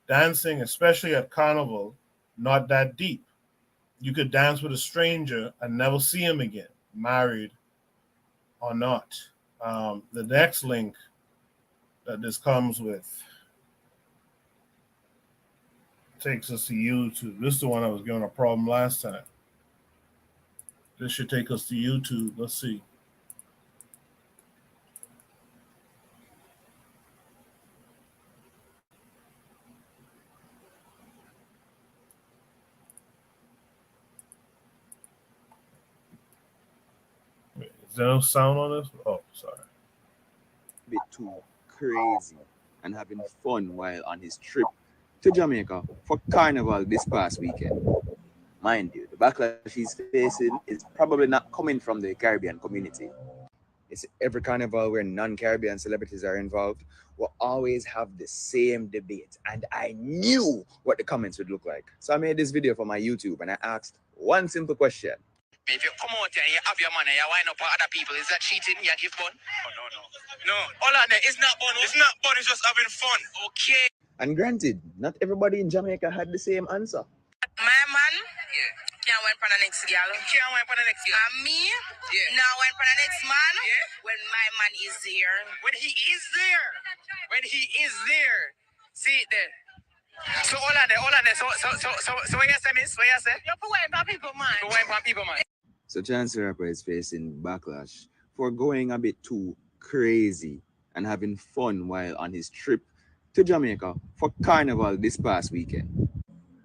Dancing, especially at Carnival, not that deep. You could dance with a stranger and never see him again, married or not. The next link that this comes with takes us to YouTube. This is the one I was giving a problem last time. This should take us to YouTube. Let's see. Wait, is there no sound on this? Oh, sorry. Bit too crazy and having fun while on his trip to Jamaica for Carnival this past weekend. Mind you, the backlash he's facing is probably not coming from the Caribbean community. It's every carnival where non-Caribbean celebrities are involved will always have the same debate, and I knew what the comments would look like. So I made this video for my YouTube and I asked one simple question. If you come out here and you have your money, you wind up for other people, is that cheating? You give fun? Oh, no. Hold on there. It's not fun. It's not fun. It's just having fun. Okay. And granted, not everybody in Jamaica had the same answer. My man, can't wait for the next girl. Can't wait for the next girl. And me, now wait for the next man when my man is there. When he is there. When he is there. See it there. So hold on there. So what you say, miss? What you say? You're for waiting for people, man. For waiting for people, man. So Chance the Rapper is facing backlash for going a bit too crazy and having fun while on his trip to Jamaica for Carnival this past weekend.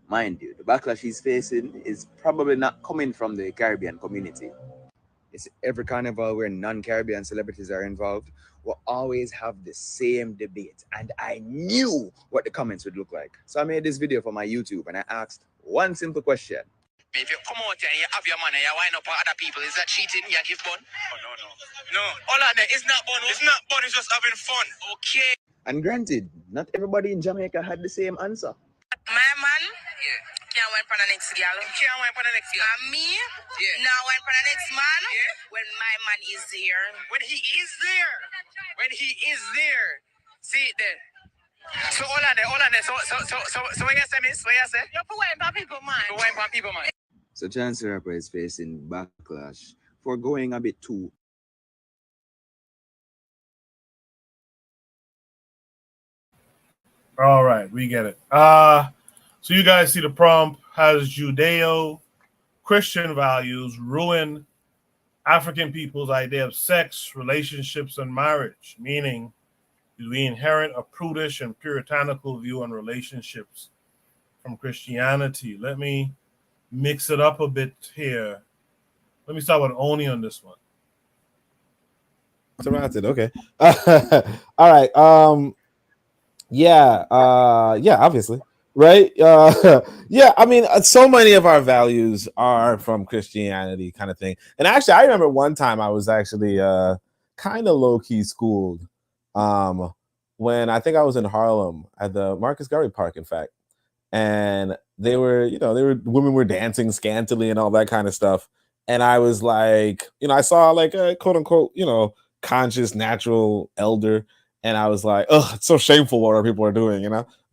Mind you, the backlash he's facing is probably not coming from the Caribbean community. It's every carnival where non-Caribbean celebrities are involved will always have the same debate, and I knew what the comments would look like. So I made this video for my YouTube and I asked one simple question. If you come out here and you have your money, you wind up for other people, is that cheating? You give fun? Oh, no. Hold on there. It's not fun. It's not fun. It's just having fun. Okay. And granted, not everybody in Jamaica had the same answer. My man, can't wait for the next girl. Can't wait for the next girl. And me, now wait for the next man when my man is there. When he is there. When he is there. See it there. So hold on there. So what you say, miss? What you say? You're for waiting for people, man. For waiting for people, man. So Chance the Rapper is facing backlash for going a bit too. All right, we get it. So you guys see the prompt has Judeo-Christian values ruin African people's idea of sex, relationships, and marriage, meaning do we inherit a prudish and puritanical view on relationships from Christianity? Let me mix it up a bit here. Let me start with Oni on this one. Surrounded. Okay. All right. Yeah. Yeah. Obviously. Right. Yeah. I mean, so many of our values are from Christianity, kind of thing. And actually, I remember one time I was actually kind of low key schooled. When I think I was in Harlem at the Marcus Garvey Park, in fact, and they were, women were dancing scantily and all that kind of stuff. And I was like, I saw like a quote unquote, conscious, natural elder. And I was like, oh, it's so shameful what our people are doing,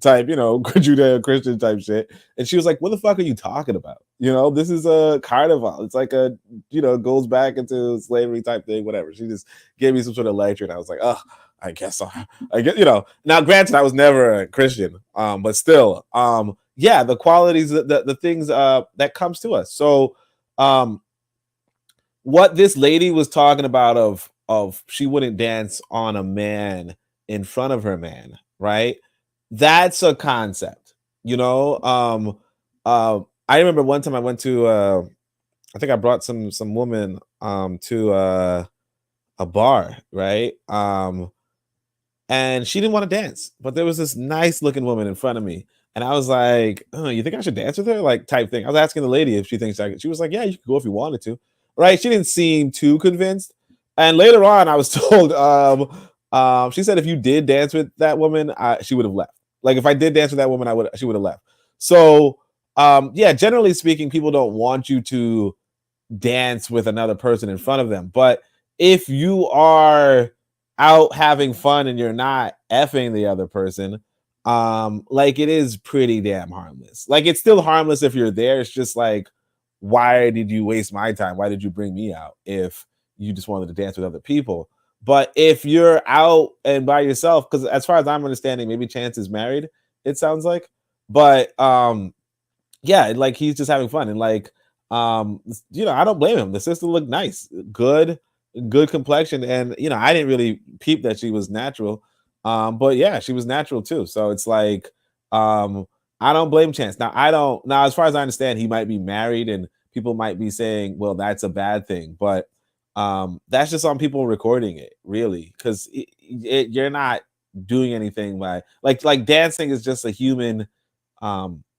type, Judeo-Christian type shit. And she was like, what the fuck are you talking about? This is a carnival. It's like a, goes back into slavery type thing, whatever. She just gave me some sort of lecture. And I was like, oh, I guess so. I guess, now granted, I was never a Christian, but still, yeah, the qualities, the things that comes to us. So what this lady was talking about of she wouldn't dance on a man in front of her man, right? That's a concept, I remember one time I went to I think I brought some woman to a bar, right? And she didn't want to dance, but there was this nice looking woman in front of me. And I was like, oh, you think I should dance with her? Like type thing. I was asking the lady if she thinks I could. She was like, yeah, you could go if you wanted to. Right. She didn't seem too convinced. And later on, I was told, she said if you did dance with that woman, she would have left. Like if I did dance with that woman, she would have left. So yeah, generally speaking, people don't want you to dance with another person in front of them. But if you are out having fun and you're not effing the other person, like it is pretty damn harmless. Like it's still harmless if you're there. It's just like, why did you waste my time? Why did you bring me out if you just wanted to dance with other people? But if you're out and by yourself, because as far as I'm understanding, maybe Chance is married, it sounds like. But yeah, like he's just having fun. And like I don't blame him. The sister looked nice, good complexion. And I didn't really peep that she was natural. But yeah, she was natural too. So it's like I don't blame Chance. Now as far as I understand, he might be married and people might be saying, well, that's a bad thing. But that's just on people recording it, really, because you're not doing anything by like dancing is just a human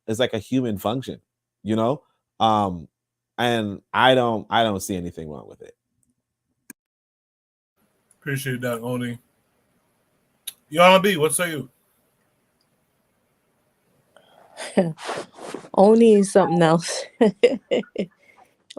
it's like a human function, and I don't see anything wrong with it. Appreciate that, Oni. Y'all B, what say you? Oni is something else.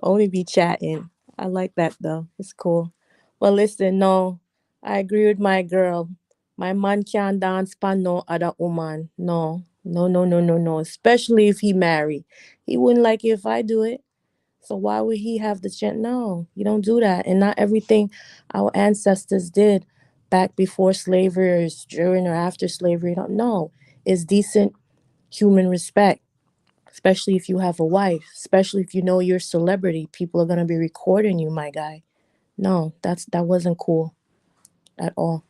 Oni be chatting. I like that though. It's cool. Well, listen, no, I agree with my girl. My man can't dance for no other woman. No. Especially if he married. He wouldn't like it if I do it. So why would he have the chance? No, you don't do that. And not everything our ancestors did back before slavery or during or after slavery. No, it's decent human respect. Especially if you have a wife, especially if you know you're a celebrity, people are gonna be recording you, my guy. No, that wasn't cool at all.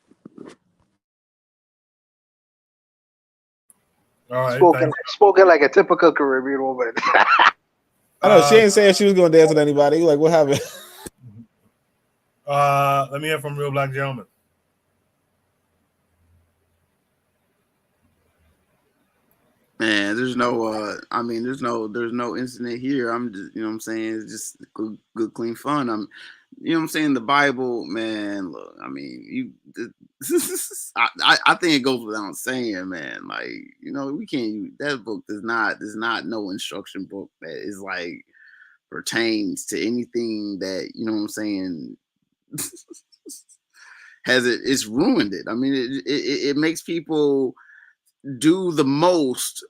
All right, spoken like a typical Caribbean woman. I know she ain't saying she was gonna dance with anybody. Like, what happened? Let me hear from Real Black Gentleman. Man, there's no there's no incident here. I'm just, what I'm saying, it's just good clean fun. I'm, what I'm saying, the Bible, man, look, I mean, I think it goes without saying, man, like, we can't that book does not no instruction book that is like pertains to anything that, what I'm saying, it's ruined it. I mean, it makes people do the most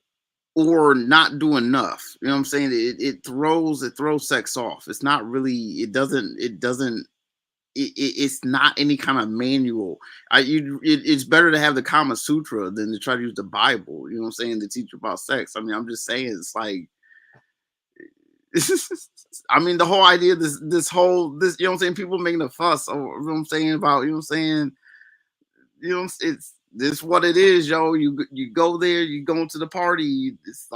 or not do enough. You know what I'm saying? It throws sex off. It's not really, it's not any kind of manual. It's better to have the Kama Sutra than to try to use the Bible, you know what I'm saying, to teach about sex. I mean, I'm just saying, it's like, I mean, the whole idea of this, you know what I'm saying, people making a fuss over, you know what I'm saying, about, you know what I'm saying, it's this is what it is, yo. You go there, you go to the party. It's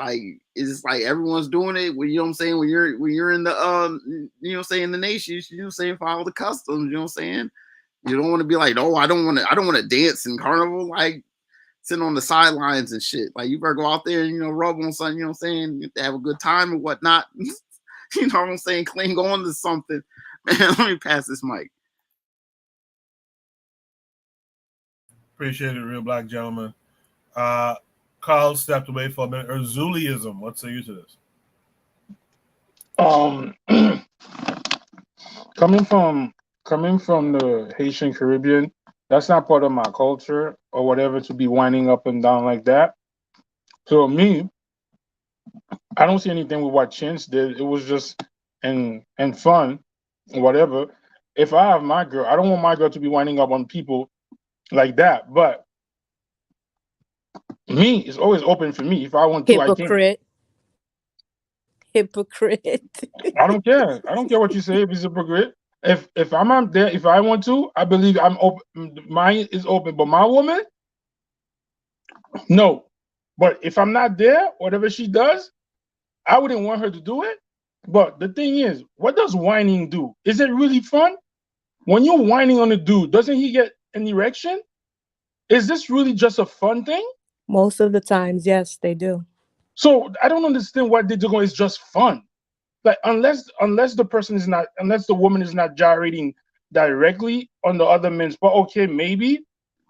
like everyone's doing it. When, you know what I'm saying, when you're in the you know what I'm saying, the nation, you know what I'm saying, follow the customs, you know what I'm saying? You don't want to be like, oh, I don't want to dance in carnival, like sitting on the sidelines and shit. Like, you better go out there and, you know, rub on something, you know what I'm saying, have a good time and whatnot. You know what I'm saying? Cling on to something. Man, let me pass this mic. Appreciate it, real black gentleman. Carl stepped away for a minute. Erzuliism, what say you to this? Coming from the Haitian Caribbean, that's not part of my culture or whatever to be winding up and down like that. So me, I don't see anything with what Chintz did. It was just and fun, whatever. If I have my girl, I don't want my girl to be winding up on people like that. But me, it's always open for me. If I want to, I can. Hypocrite. I don't care. I don't care what you say. If it's hypocrite, if I'm out there, if I want to, I believe I'm open. Mine is open, but my woman, no. But if I'm not there, whatever she does, I wouldn't want her to do it. But the thing is, what does whining do? Is it really fun? When you're whining on a dude, doesn't he get an erection? Is this really just a fun thing? Most of the times, yes, they do. So I don't understand why they're going. It's just fun. Like, unless the woman is not gyrating directly on the other men's, but okay, maybe,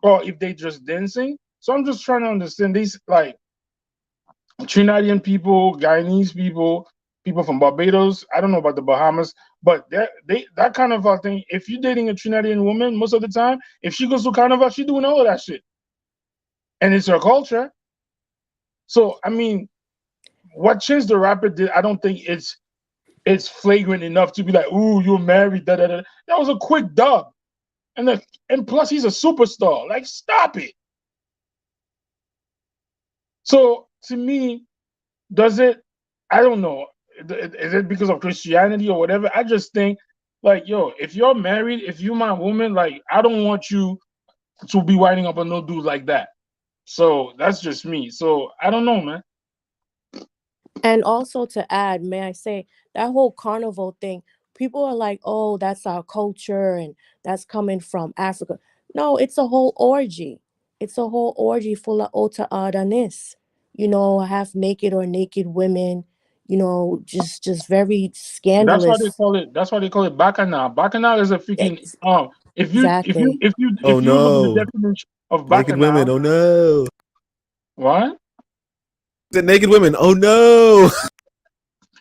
or if they just dancing. So I'm just trying to understand these, like, Trinidadian people, Guyanese people, people from Barbados. I don't know about the Bahamas, but that kind of a thing. If you're dating a Trinidadian woman, most of the time, if she goes to Carnival, she's doing all of that shit, and it's her culture. So I mean, what Chance the Rapper did, I don't think it's flagrant enough to be like, ooh, you're married. Da, da, da. That was a quick dub, and plus he's a superstar. Like, stop it. So to me, does it? I don't know. Is it because of Christianity or whatever? I just think, like, yo, if you're married, if you're my woman, like, I don't want you to be winding up on no dude like that. So that's just me. So I don't know, man. And also to add, may I say, that whole carnival thing, people are like, oh, that's our culture and that's coming from Africa. No, it's a whole orgy. It's a whole orgy full of ota ardanis. You know, half naked or naked women, you know, just very scandalous. That's why they call it bacchanal. Bacchanal is a freaking if you look at the definition of bacchanal, naked women, oh no. What? The naked women, oh no.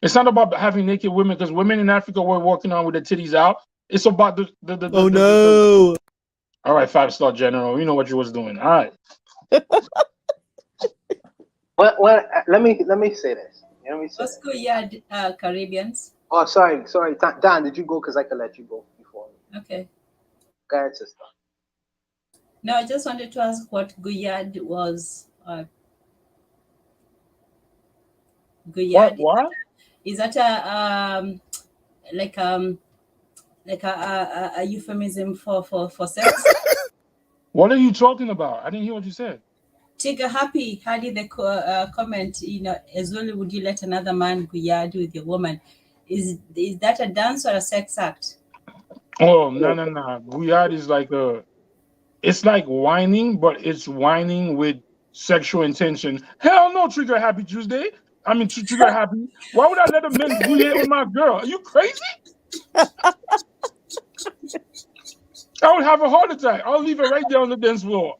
It's not about having naked women, because women in Africa were walking on with their titties out. It's about the all right, 5-star general. You know what you was doing. All right. Well, let me say this. Let's go, Caribbeans. Oh, sorry. Dan, did you go? Because I could let you go before. Okay. Go ahead, sister. No, I just wanted to ask what Guyad was. Guyad. What? Is that a euphemism for sex? What are you talking about? I didn't hear what you said. Tigger Happy had the comment, you know, Ezuli, would you let another man Guyad with your woman? Is that a dance or a sex act? Oh, no. Guyad is like it's like whining, but it's whining with sexual intention. Hell no, Trigger Happy Tuesday. I mean, Trigger Happy. Why would I let a man Guyad with my girl? Are you crazy? I would have a heart attack. I'll leave her right there on the dance floor.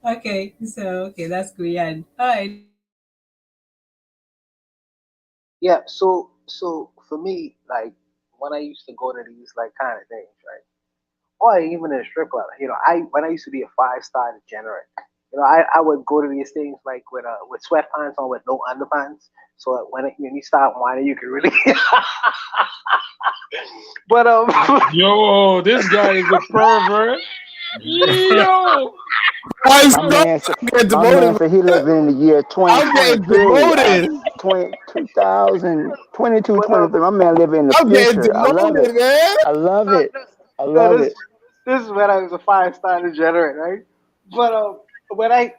Okay, that's Guyad. All right. Yeah, so for me, like, when I used to go to these like kind of things, right? Or even in a strip club, you know, when I used to be a 5-star degenerate, you know, I would go to these things like with sweatpants on with no underpants. So when you start whining, you can really. But yo, this guy is a pervert. Yo. My man said he lived in the year 2023. 2000, 22, 23. My man living in the future. I love it. Man. I love it. This is when I was a 5-star degenerate, right? But when I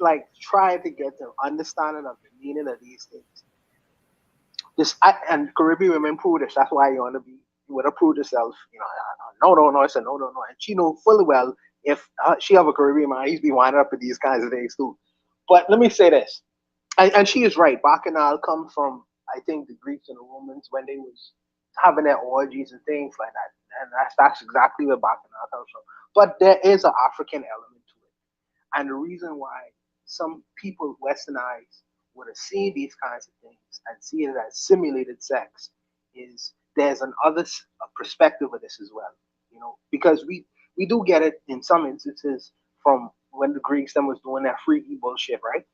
like try to get the understanding of the meaning of these things, and Caribbean women prudish. That's why you want to be. You want to prove yourself. No. I said no. And she know fully well if she have a Caribbean man, he's be winding up with these kinds of things too. But let me say this, and she is right. Bacchanal come from, I think, the Greeks and the Romans when they was having their orgies and things like that, and that's exactly where Bacchanal comes from. But there is an African element to it. And the reason why some people, westernized, would have seen these kinds of things and see it as simulated sex is there's another perspective of this as well. Because we do get it in some instances from when the Greeks then was doing that freaky bullshit, right?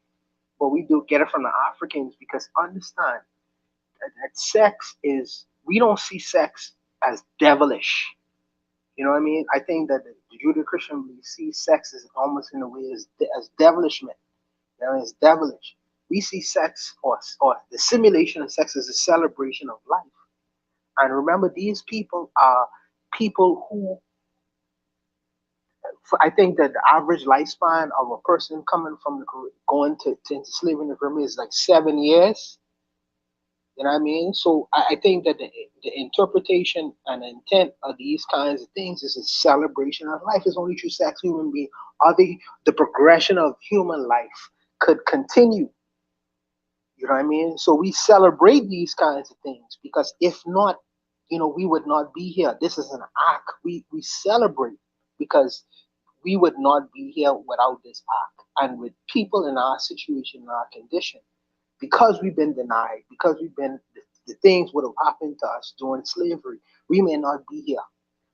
But we do get it from the Africans because understand that sex is, we don't see sex as devilish. You know what I mean? I think that the Judeo-Christian belief sees sex as almost in a way as devilishment. It's devilish. We see sex or the simulation of sex as a celebration of life. And remember, these people are people who, I think that the average lifespan of a person coming from going to into slavery in the Caribbean is like 7 years. You know what I mean? So I think that the interpretation and intent of these kinds of things is a celebration of life. Is only true sex human being. The progression of human life could continue. You know what I mean? So we celebrate these kinds of things because if not, we would not be here. This is an act. We celebrate because we would not be here without this act. And with people in our situation, in our condition, because we've been denied, because the things would have happened to us during slavery, we may not be here.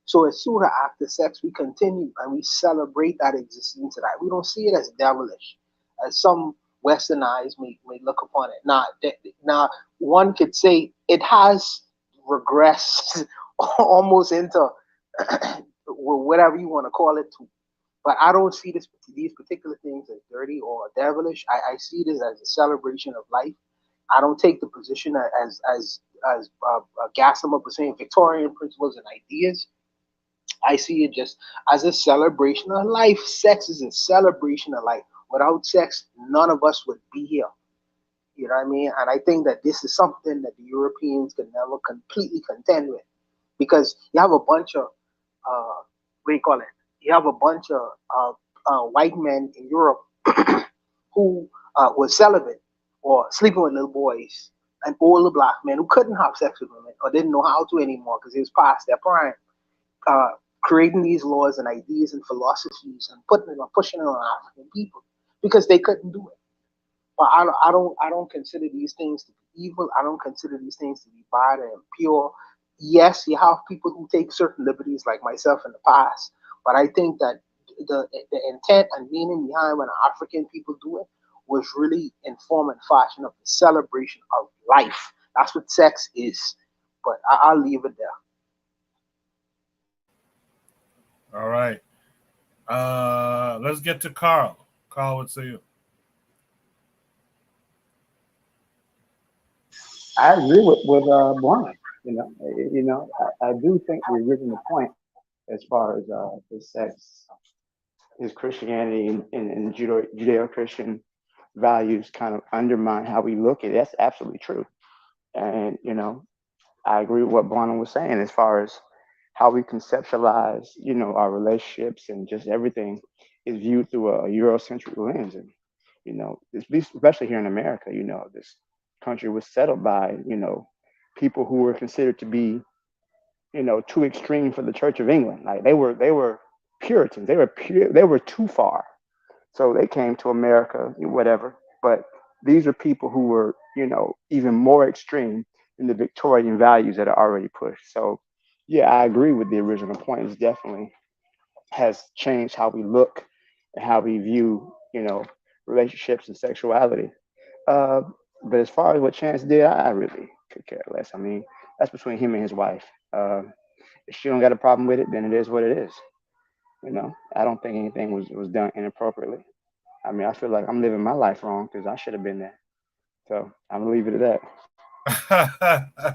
So as soon after sex, we continue and we celebrate that existence of that. We don't see it as devilish, as some Western eyes may look upon it. Now, one could say it has regressed almost into whatever you want to call it to. But I don't see these particular things as dirty or devilish. I see this as a celebration of life. I don't take the position as Gaslam was saying, Victorian principles and ideas. I see it just as a celebration of life. Sex is a celebration of life. Without sex, none of us would be here. You know what I mean? And I think that this is something that the Europeans can never completely contend with, because you have a bunch of what do you call it? You have a bunch of white men in Europe who were celibate or sleeping with little boys, and older black men who couldn't have sex with women or didn't know how to anymore because it was past their prime. Creating these laws and ideas and philosophies and pushing it on African people because they couldn't do it. But I don't consider these things to be evil. I don't consider these things to be bad and impure. Yes, you have people who take certain liberties, like myself in the past, but I think that the intent and meaning behind when African people do it was really in form and fashion of the celebration of life. That's what sex is. But I'll leave it there. All right. Let's get to Carl. Carl, what say you? I agree with Brian. I do think the original point, as far as his sex, his Christianity and Judeo-Christian values kind of undermine how we look at it. That's absolutely true. And I agree with what Brian was saying as far as how we conceptualize, our relationships and just everything is viewed through a Eurocentric lens. And, especially here in America, this country was settled by, people who were considered to be, too extreme for the Church of England. Like they were Puritans. They were too far. So they came to America, whatever. But these are people who were, even more extreme than the Victorian values that are already pushed. So yeah, I agree with the original point. It definitely has changed how we look and how we view, relationships and sexuality. But as far as what Chance did, I really could care less. I mean, that's between him and his wife. If she don't got a problem with it, then it is what it is. I don't think anything was done inappropriately. I mean, I feel like I'm living my life wrong because I should have been there. So I'm gonna leave it at that.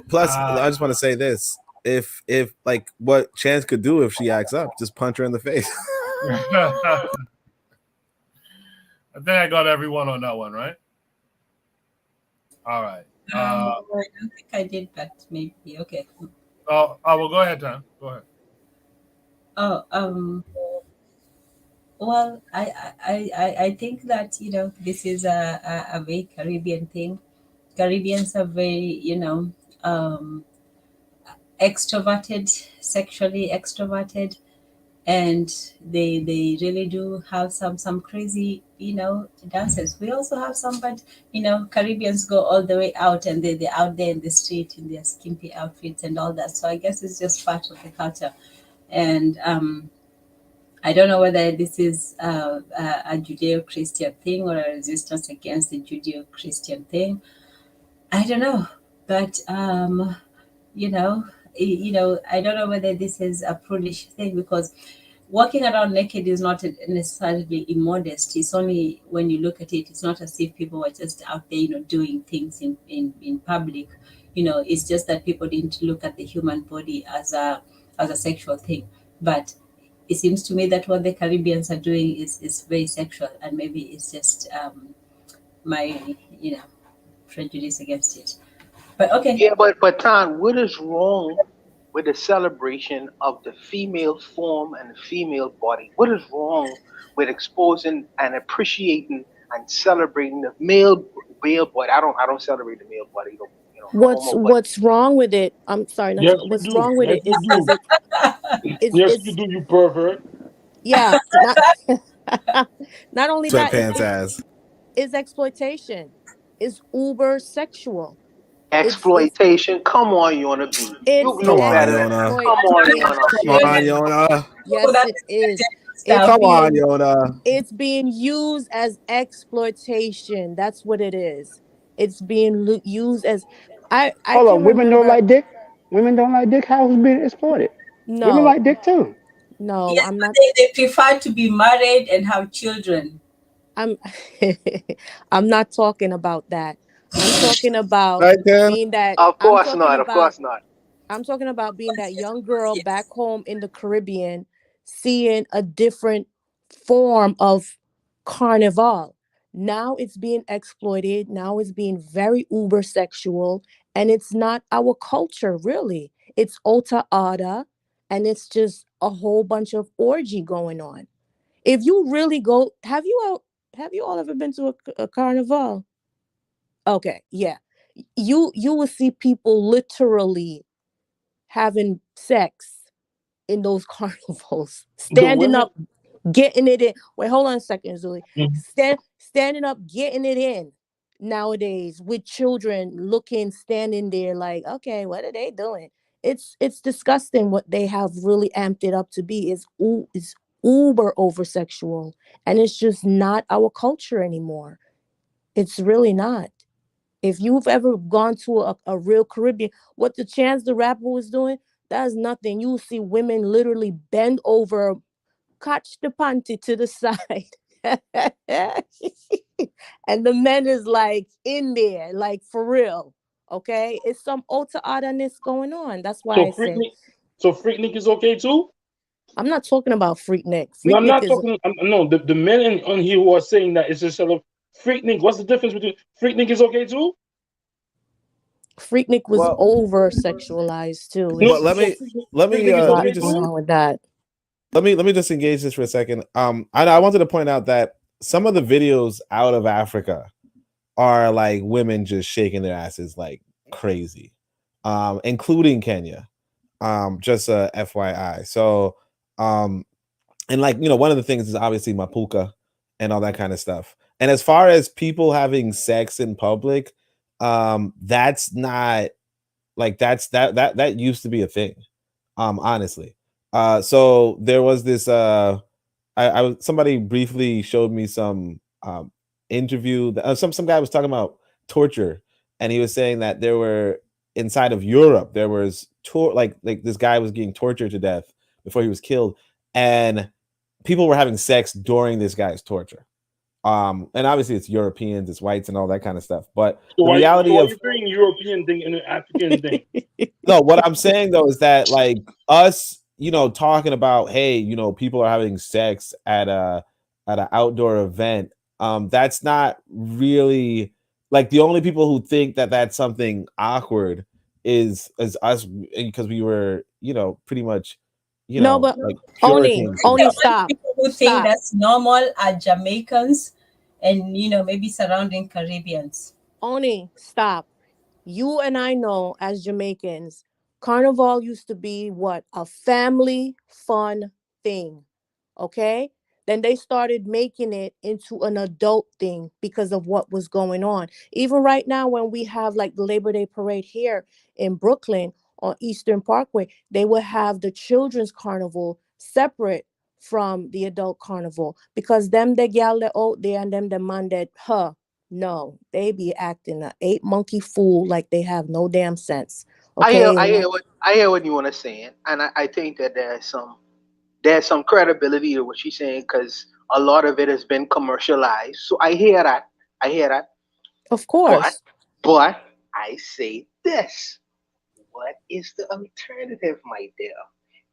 Plus, I just want to say this. if like what Chance could do if she acts up, just punch her in the face. I think I got everyone on that one, right? All right. I don't think I did, but maybe okay. Oh, well, go ahead, Tom. Go ahead. Oh, well, I think that this is a very Caribbean thing. Caribbeans are very extroverted, sexually extroverted, and they really do have some crazy dances. We also have some, but Caribbeans go all the way out, and they're out there in the street in their skimpy outfits and all that. So I guess it's just part of the culture, and I don't know whether this is a Judeo-Christian thing or a resistance against the Judeo-Christian thing. I don't know, but I don't know whether this is a prudish thing, because walking around naked is not necessarily immodest. It's only when you look at it, it's not as if people were just out there, doing things in public. It's just that people didn't look at the human body as a sexual thing. But it seems to me that what the Caribbeans are doing is very sexual, and maybe it's just my prejudice against it. But okay. Yeah, but Tom, what is wrong with the celebration of the female form and the female body? What is wrong with exposing and appreciating and celebrating the male body? I don't celebrate the male body. What's wrong with it? I'm sorry. Yes, What's you do. wrong with Yes, it is you do. Yes, it's you do, you pervert. yeah. Not only that, Sweatpants ass. it's exploitation. It's uber sexual. Exploitation. Come on, Yona B. It's You know Come on, better than that. Yona. Come on, Yona. Come on, Yona. Yes, it is. Come on, Yona. It's being used as exploitation. That's what it is. It's being used as I Hold can on, women don't remember. like dick. Women don't like dick. How's being exploited? Women No, like dick too. no, Yes, I'm but not. they prefer to be married and have children. I'm I'm not talking about that. I'm talking about Right there. being that. Of I'm course talking not. Of about. course not. I'm talking about being that young girl back home in the Caribbean, seeing a different form of carnival. Now it's being exploited. Now it's being very uber sexual, and it's not our culture really. It's Ota Ada, and it's just a whole bunch of orgy going on. If you really go, have you all ever been to a carnival? Okay, yeah. You will see people literally having sex in those carnivals, The standing women. up, getting it in. Wait, hold on a second, Zuli. Mhm. Standing up, getting it in nowadays with children looking, standing there like, okay, what are they doing? It's disgusting what they have really amped it up to be. It's uber over sexual, and it's just not our culture anymore. It's really not. If you've ever gone to a real Caribbean, what the Chance the Rapper was doing, that's nothing. You will see women literally bend over, catch the panty to the side. And the men is like in there, like for real. Okay? It's some Ota Adaness going on. That's why I So say Freaknik is okay too? I'm not talking about Freaknik. No, I'm Freaknik not is talking. No, the men on here who are saying that it's a sort of Freaknik. What's the difference between Freaknik is okay too? Freaknik was Well, over sexualized too. No, but let me Freaknik is okay just too. wrong with that. let me just engage this for a second. I wanted to point out that some of the videos out of Africa are like women just shaking their asses like crazy, including Kenya. Just a FYI. So, and like one of the things is obviously Mapuka and all that kind of stuff. And as far as people having sex in public, that's not like that used to be a thing. Honestly. So there was this I was somebody briefly showed me some interview that some guy was talking about torture, and he was saying that there were inside of Europe there was like this guy was getting tortured to death before he was killed, and people were having sex during this guy's torture. And obviously it's Europeans, it's whites, and all that kind of stuff. But So the why reality you of bring European thing and an African thing? no, what I'm saying though is that like us, talking about, hey, people are having sex at an outdoor event. That's not really like the only people who think that that's something awkward is us because we were, pretty much, No, but like Oni, Puritans. Oni, The only stop, people who think that's normal are Jamaicans and maybe surrounding Caribbeans. Oni, stop. You and I know as Jamaicans, Carnival used to be what? A family fun thing. Okay? Then they started making it into an adult thing because of what was going on. Even right now, when we have like the Labor Day parade here in Brooklyn on Eastern Parkway, they will have the children's carnival separate from the adult carnival because them the gal that out there and them the man that no, they be acting a 8 monkey fool like they have no damn sense. Okay. I hear what you want to say, and I think that there's some credibility to what she's saying because a lot of it has been commercialized. So I hear that. I hear that. Of course. But I say this: what is the alternative, my dear?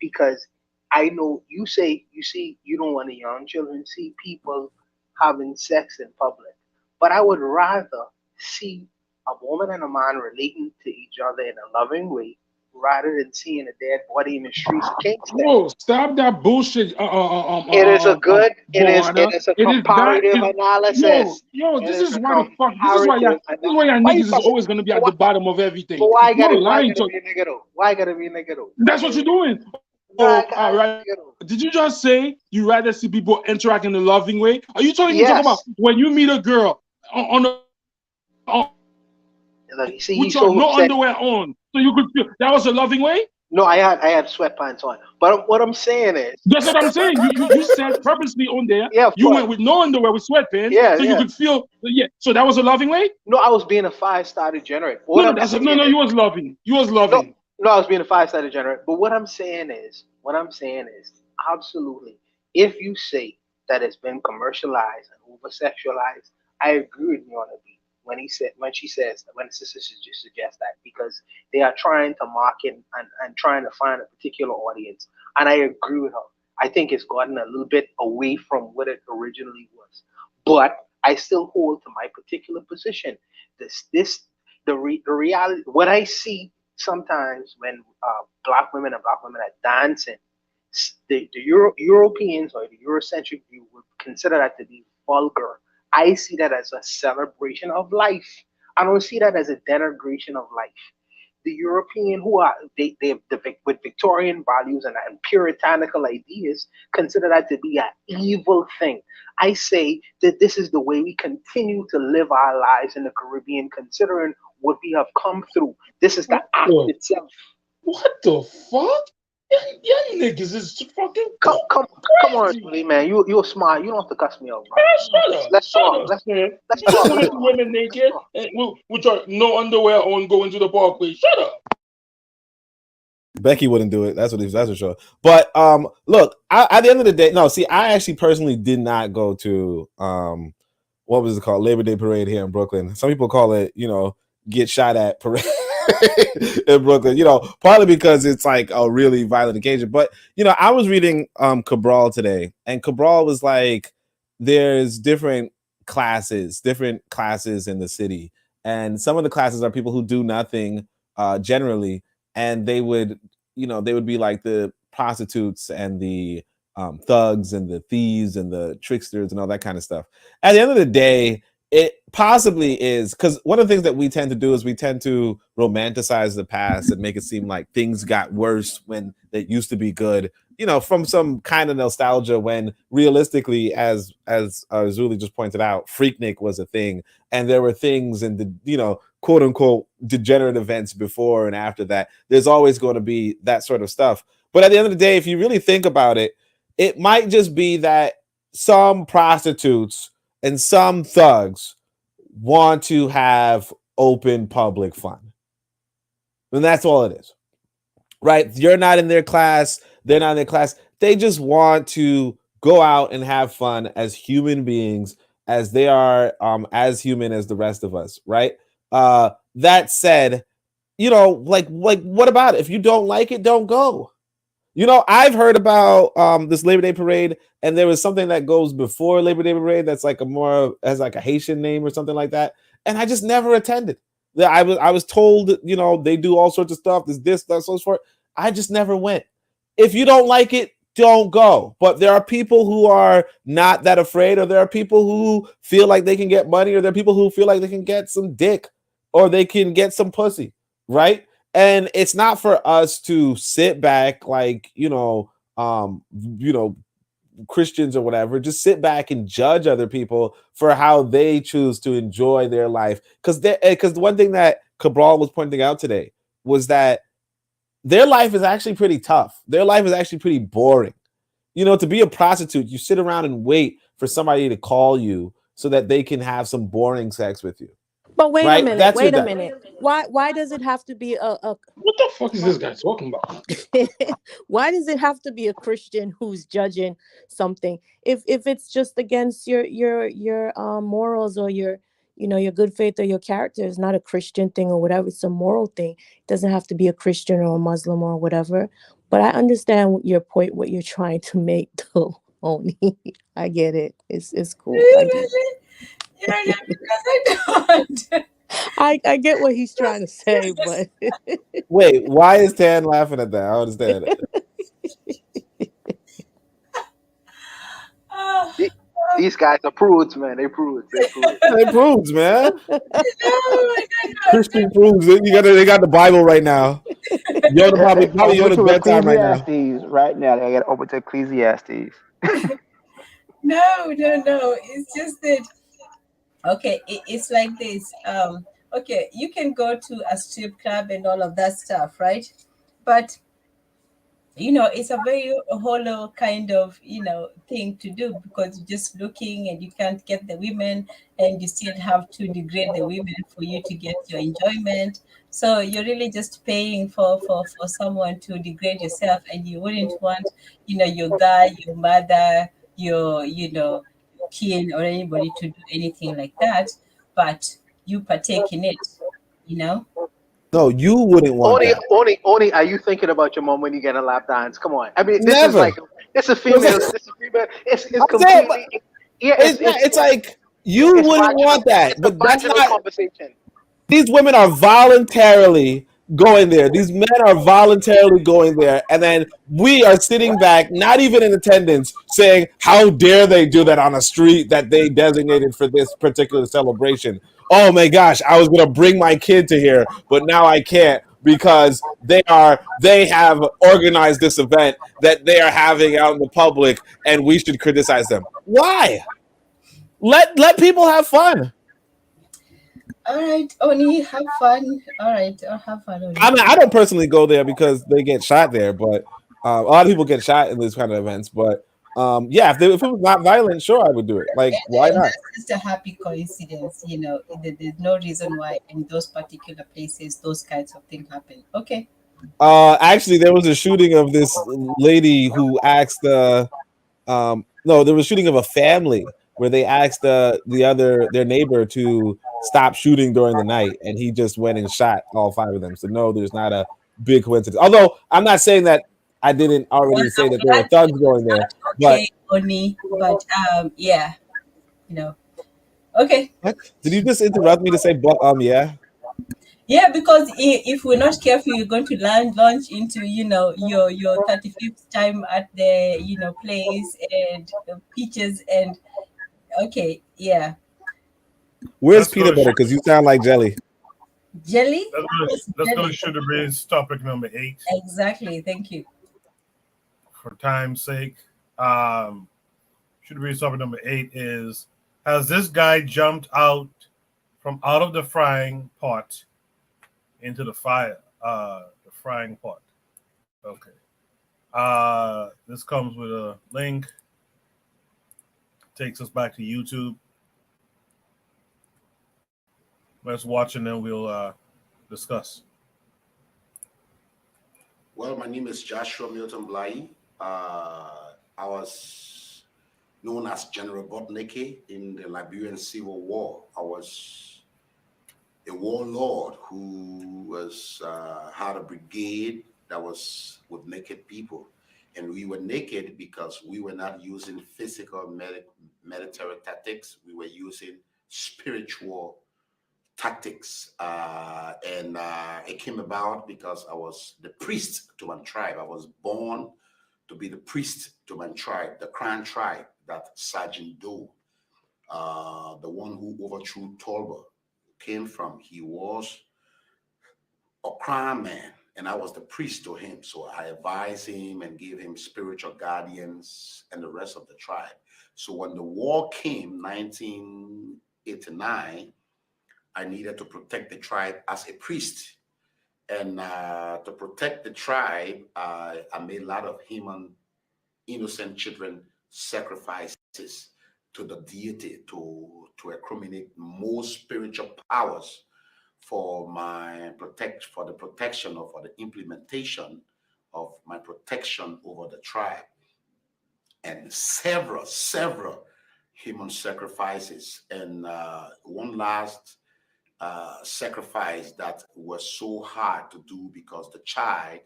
Because I know you say you see you don't want the young children see people having sex in public, but I would rather see a woman and a man relating to each other in a loving way rather than seeing a dead body in the streets of Kingston. Bro, stop that bullshit. It is a good. It is a It is that. comparative analysis. Yo, It this is is a why the fuck. This is why y'all. comparative This is why y'all Why you niggas is fussing? always gonna be at the bottom of everything. But why You're gotta lying be to. a nigga though? Why gotta be a nigga though? That's what you're doing. Oh, all right. Did you just say you rather see people interact in a loving way? Are you talking about when you meet a girl on Like, you see, with he's your so no upset. underwear on, so you could feel that was a loving way? No, I had sweatpants on. But what I'm saying is, That's what I'm saying. You said purposely on there. Yeah, of you course. went with no underwear with sweatpants, Yeah, so you yeah. could feel. Yeah. So that was a loving way. No, I was being a 5-star degenerate. No, you was loving. You was loving. No, I was being a 5-star degenerate. But what I'm saying is, absolutely, if you say that it's been commercialized and over sexualized, I agree with you on the beat when the sister just suggests that because they are trying to market and trying to find a particular audience, and I agree with her. I think it's gotten a little bit away from what it originally was, but I still hold to my particular position. The reality, what I see sometimes when black women are dancing, the Europeans or the Eurocentric view would consider that to be vulgar. I see that as a celebration of life. I don't see that as a denigration of life. The European who are with Victorian values and puritanical ideas consider that to be an evil thing. I say that this is the way we continue to live our lives in the Caribbean, considering what we have come through. This is the act itself. What the fuck? Young niggas is fucking come on, Julie, man. You're smart. You don't have to cuss me out, bro. Let's talk. Let's talk. You women naked with your no underwear on going to the parkway. Shut up. Becky wouldn't do it. That's for sure. But look, at the end of the day, no. See, I actually personally did not go to what was it called, Labor Day parade here in Brooklyn. Some people call it, get shot at parade in Brooklyn. Partly because it's like a really violent occasion. But I was reading Cabral today, and Cabral was like, there's different classes in the city, and some of the classes are people who do nothing generally. And they would be like the prostitutes and the thugs and the thieves and the tricksters and all that kind of stuff. At the end of the day, it possibly is, because one of the things that we tend to do is we tend to romanticize the past and make it seem like things got worse when they used to be good, from some kind of nostalgia, when realistically, as Zuli just pointed out, Freaknik was a thing, and there were things in the quote unquote degenerate events before and after that. There's always going to be that sort of stuff. But at the end of the day, if you really think about it, it might just be that some prostitutes and some thugs want to have open public fun. And that's all it is, right? You're not in their class. They're not in their class. They just want to go out and have fun as human beings as they are as human as the rest of us, right? That said, like what about it? If you don't like it, don't go. I've heard about this Labor Day parade, and there was something that goes before Labor Day parade that's like has like a Haitian name or something like that, and I just never attended. I was told, they do all sorts of stuff. There's this, that, so forth. I just never went. If you don't like it, don't go. But there are people who are not that afraid, or there are people who feel like they can get money, or there are people who feel like they can get some dick, or they can get some pussy, right? And it's not for us to sit back like, Christians or whatever, just sit back and judge other people for how they choose to enjoy their life. Because the one thing that Cabral was pointing out today was that their life is actually pretty tough. Their life is actually pretty boring. To be a prostitute, you sit around and wait for somebody to call you so that they can have some boring sex with you. But wait right? a minute. That's Wait a your minute. Why does it have to be a What the fuck is this guy talking about? why does it have to be a Christian who's judging something? If it's just against your morals or your your good faith or your character, it's not a Christian thing or whatever. It's a moral thing. It doesn't have to be a Christian or a Muslim or whatever. But I understand your point, what you're trying to make, though, Oni. I get it. It's cool. I get it. I get what he's trying to say, but wait, why is Tan laughing at that? I don't understand. These guys are prudes, man. They prudes. They prudes. They prudes, man. Christian prudes. They got the Bible right now. Yoda probably Open Yoda's to bedtime right now. Ecclesiastes right now. They got to open to Ecclesiastes. No. It's just that. Okay, it's like this. Okay, you can go to a strip club and all of that stuff, right? But it's a very hollow kind of thing to do, because you're just looking and you can't get the women, and you still have to degrade the women for you to get your enjoyment. So you're really just paying for someone to degrade yourself, and you wouldn't want your guy, your mother, your kin, or anybody to do anything like that, but you partake in it. No, you wouldn't want that. Oni, are you thinking about your mom when you get a lap dance? Come on. I mean, this Never. is like it's a female. It's I'm completely. It's like you wouldn't want that, It's a but that's vaginal not. conversation. These women are voluntarily going there. These men are voluntarily going there, and then we are sitting back, not even in attendance, saying, "How dare they do that on a street that they designated for this particular celebration?" Oh my gosh, I was going to bring my kid to here, but now I can't because they have organized this event that they are having out in the public, and we should criticize them. Why? Let people have fun. All right, Oni, have fun. All right, have fun, Oni. I mean, I don't personally go there because they get shot there, but a lot of people get shot in these kind of events. But yeah, if it was not violent, sure, I would do it. Like, why not? That's just a happy coincidence. There's no reason why in those particular places those kinds of things happen. Okay. Actually, there was a shooting of this lady who asked no, there was a shooting of a family where they asked their neighbor to stop shooting during the night, and he just went and shot all 5 of them. So no, there's not a big coincidence. Although I'm not saying that I didn't already say that there were thugs going there, but Oni, but yeah, okay. What? Did you just interrupt me to say yeah? Yeah, because if we're not careful, you're going to launch into your 35th time at the place and peaches and okay, yeah. Where's peanut butter? Because you sound like jelly. Jelly? Let's go to Sugar Breeze topic number 8. Exactly. Thank you. For time's sake, Sugar Breeze topic number 8 is: has this guy jumped out of the frying pot into the fire? The frying pot. Okay. This comes with a link. Takes us back to YouTube. Let's watch and then we'll discuss. Well, my name is Joshua Milton Bly. I was known as General Botneke in the Liberian Civil War. I was a warlord who was had a brigade that was with naked people. And we were naked because we were not using physical military tactics. We were using spiritual tactics. And it came about because I was the priest to my tribe. I was born to be the priest to my tribe, the Crown tribe that Sergeant Doe, the one who overthrew Tolba, came from. He was a Crown man, and I was the priest to him. So I advised him and gave him spiritual guardians and the rest of the tribe. So when the war came, 1989, I needed to protect the tribe as a priest. And to protect the tribe, I made a lot of innocent children sacrifices to the deity to accumulate more spiritual powers for the protection or for the implementation of my protection over the tribe. And several human sacrifices. And one last sacrifice that was so hard to do because the child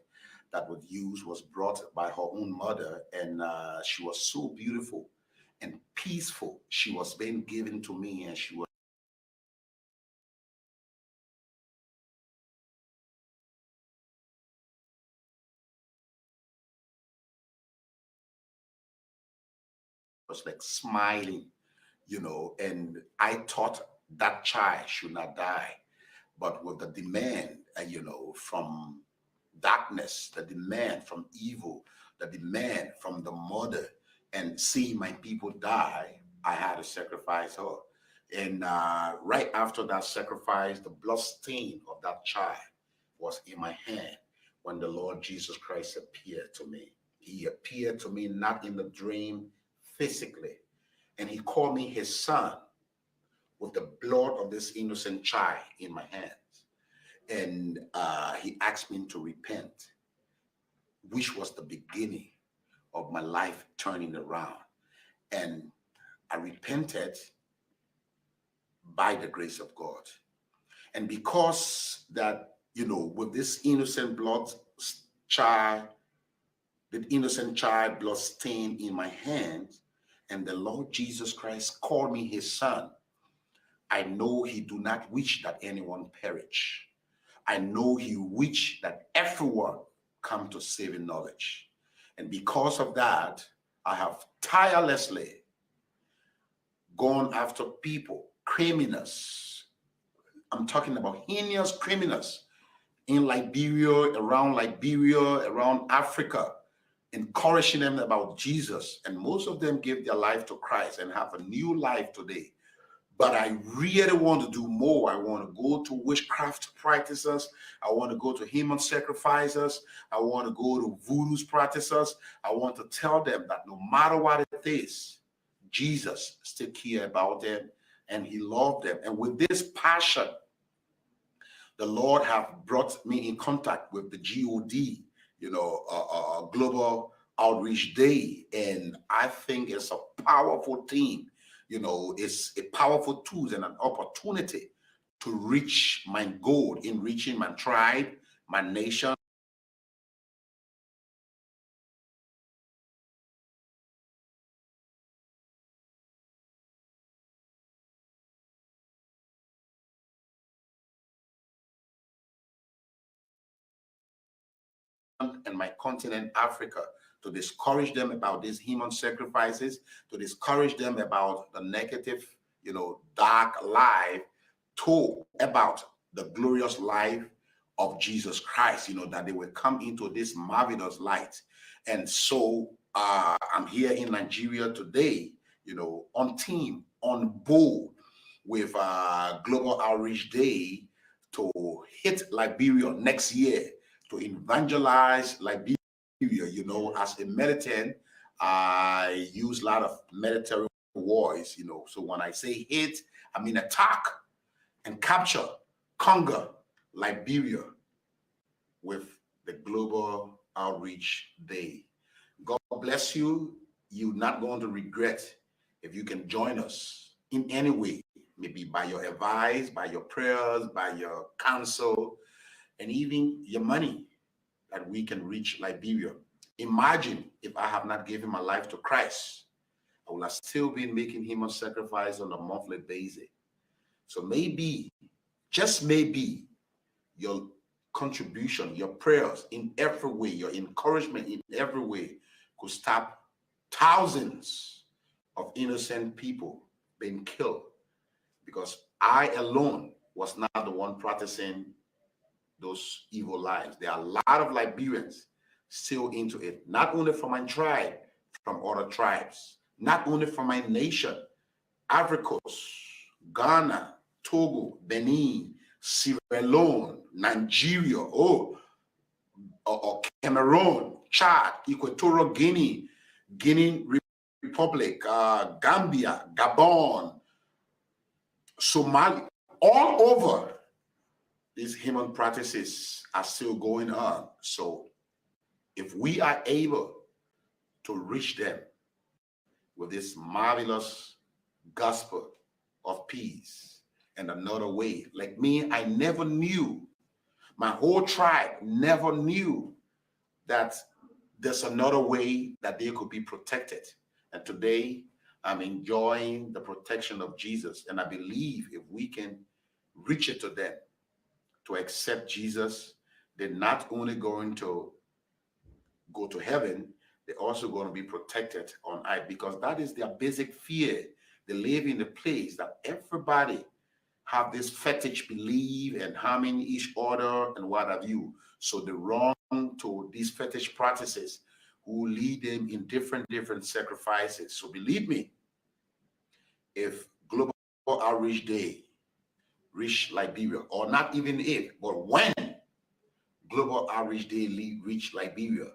that was used was brought by her own mother, and she was so beautiful and peaceful. She was being given to me, and she was like smiling, and I thought that child should not die. But with the demand, from darkness, the demand from evil, the demand from the mother, and seeing my people die, I had to sacrifice her. And right after that sacrifice, the blood stain of that child was in my hand when the Lord Jesus Christ appeared to me. He appeared to me not in the dream physically, and he called me his son with the blood of this innocent child in my hands. And he asked me to repent, which was the beginning of my life turning around. And I repented by the grace of God. And because that, with this innocent child blood stain in my hands, and the Lord Jesus Christ called me his son, I know he do not wish that anyone perish. I know he wish that everyone come to saving knowledge. And because of that, I have tirelessly gone after people, criminals. I'm talking about heinous criminals in Liberia, around Africa, encouraging them about Jesus. And most of them gave their life to Christ and have a new life today. But I really want to do more. I want to go to witchcraft practices. I want to go to human sacrifices. I want to go to voodoo practices. I want to tell them that no matter what it is, Jesus still cared about them and he loved them. And with this passion, the Lord have brought me in contact with the GOD, Global Outreach Day. And I think it's a powerful thing. It's a powerful tool and an opportunity to reach my goal in reaching my tribe, my nation. And my continent, Africa, to discourage them about these human sacrifices, to discourage them about the negative, dark life, told about the glorious life of Jesus Christ, that they will come into this marvelous light. And so I'm here in Nigeria today, on team, on board with Global Outreach Day to hit Liberia next year, to evangelize Liberia. As a militant, I use a lot of military words, so when I say hit, I mean attack and capture, conquer Liberia with the Global Outreach Day. God bless you. You're not going to regret if you can join us in any way, maybe by your advice, by your prayers, by your counsel, and even your money, that we can reach Liberia. Imagine if I have not given my life to Christ, I would have still been making him a sacrifice on a monthly basis. So maybe, just maybe, your contribution, your prayers in every way, your encouragement in every way could stop thousands of innocent people being killed, because I alone was not the one practicing those evil lives. There are a lot of Liberians still into it, not only from my tribe, from other tribes, not only from my nation, Ivory Coast, Ghana, Togo, Benin, Sierra Leone, Nigeria, or Cameroon, Chad, Equatorial Guinea, Guinea Republic, Gambia, Gabon, Somalia, all over. These human practices are still going on. So if we are able to reach them with this marvelous gospel of peace and another way, like me, I never knew, my whole tribe never knew that there's another way that they could be protected. And today I'm enjoying the protection of Jesus. And I believe if we can reach it to them, to accept Jesus, they're not only going to go to heaven, they're also going to be protected on earth, because that is their basic fear. They live in a place that everybody have this fetish belief and harming each other and what have you. So they run to these fetish practices who lead them in different sacrifices. So believe me, if Global Outreach Day reach Liberia, or not even if, but when Global Outreach Day reach Liberia,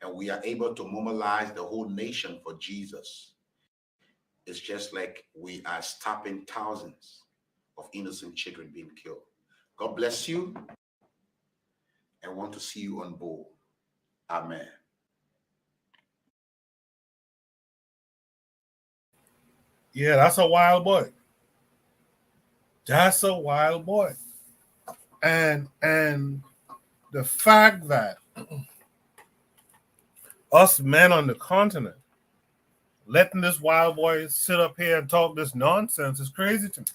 and we are able to mobilize the whole nation for Jesus, it's just like we are stopping thousands of innocent children being killed. God bless you. I want to see you on board. Amen. Yeah, that's a wild boy. That's a wild boy. And the fact that us men on the continent letting this wild boy sit up here and talk this nonsense is crazy to me.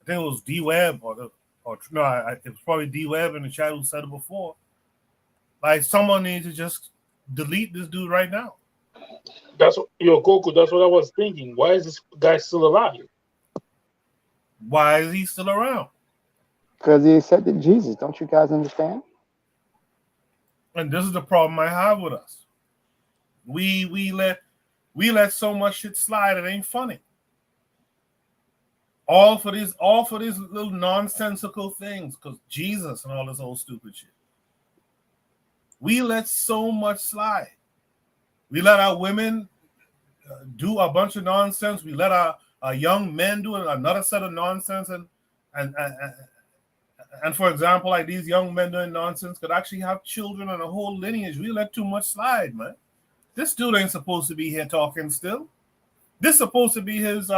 I think it was D-Web it was probably D-Web in the chat who said it before. Like, someone needs to just delete this dude right now. That's what, Coco, that's what I was thinking. Why is this guy still alive? Why is he still around? Because he accepted Jesus. Don't you guys understand? And this is the problem I have with us. We let so much shit slide, it ain't funny. All for these little nonsensical things, because Jesus and all this old stupid shit. We let so much slide. We let our women do a bunch of nonsense. We let our young men do another set of nonsense. And for example, like these young men doing nonsense could actually have children and a whole lineage. We let too much slide, man. This dude ain't supposed to be here talking still. This is supposed to be his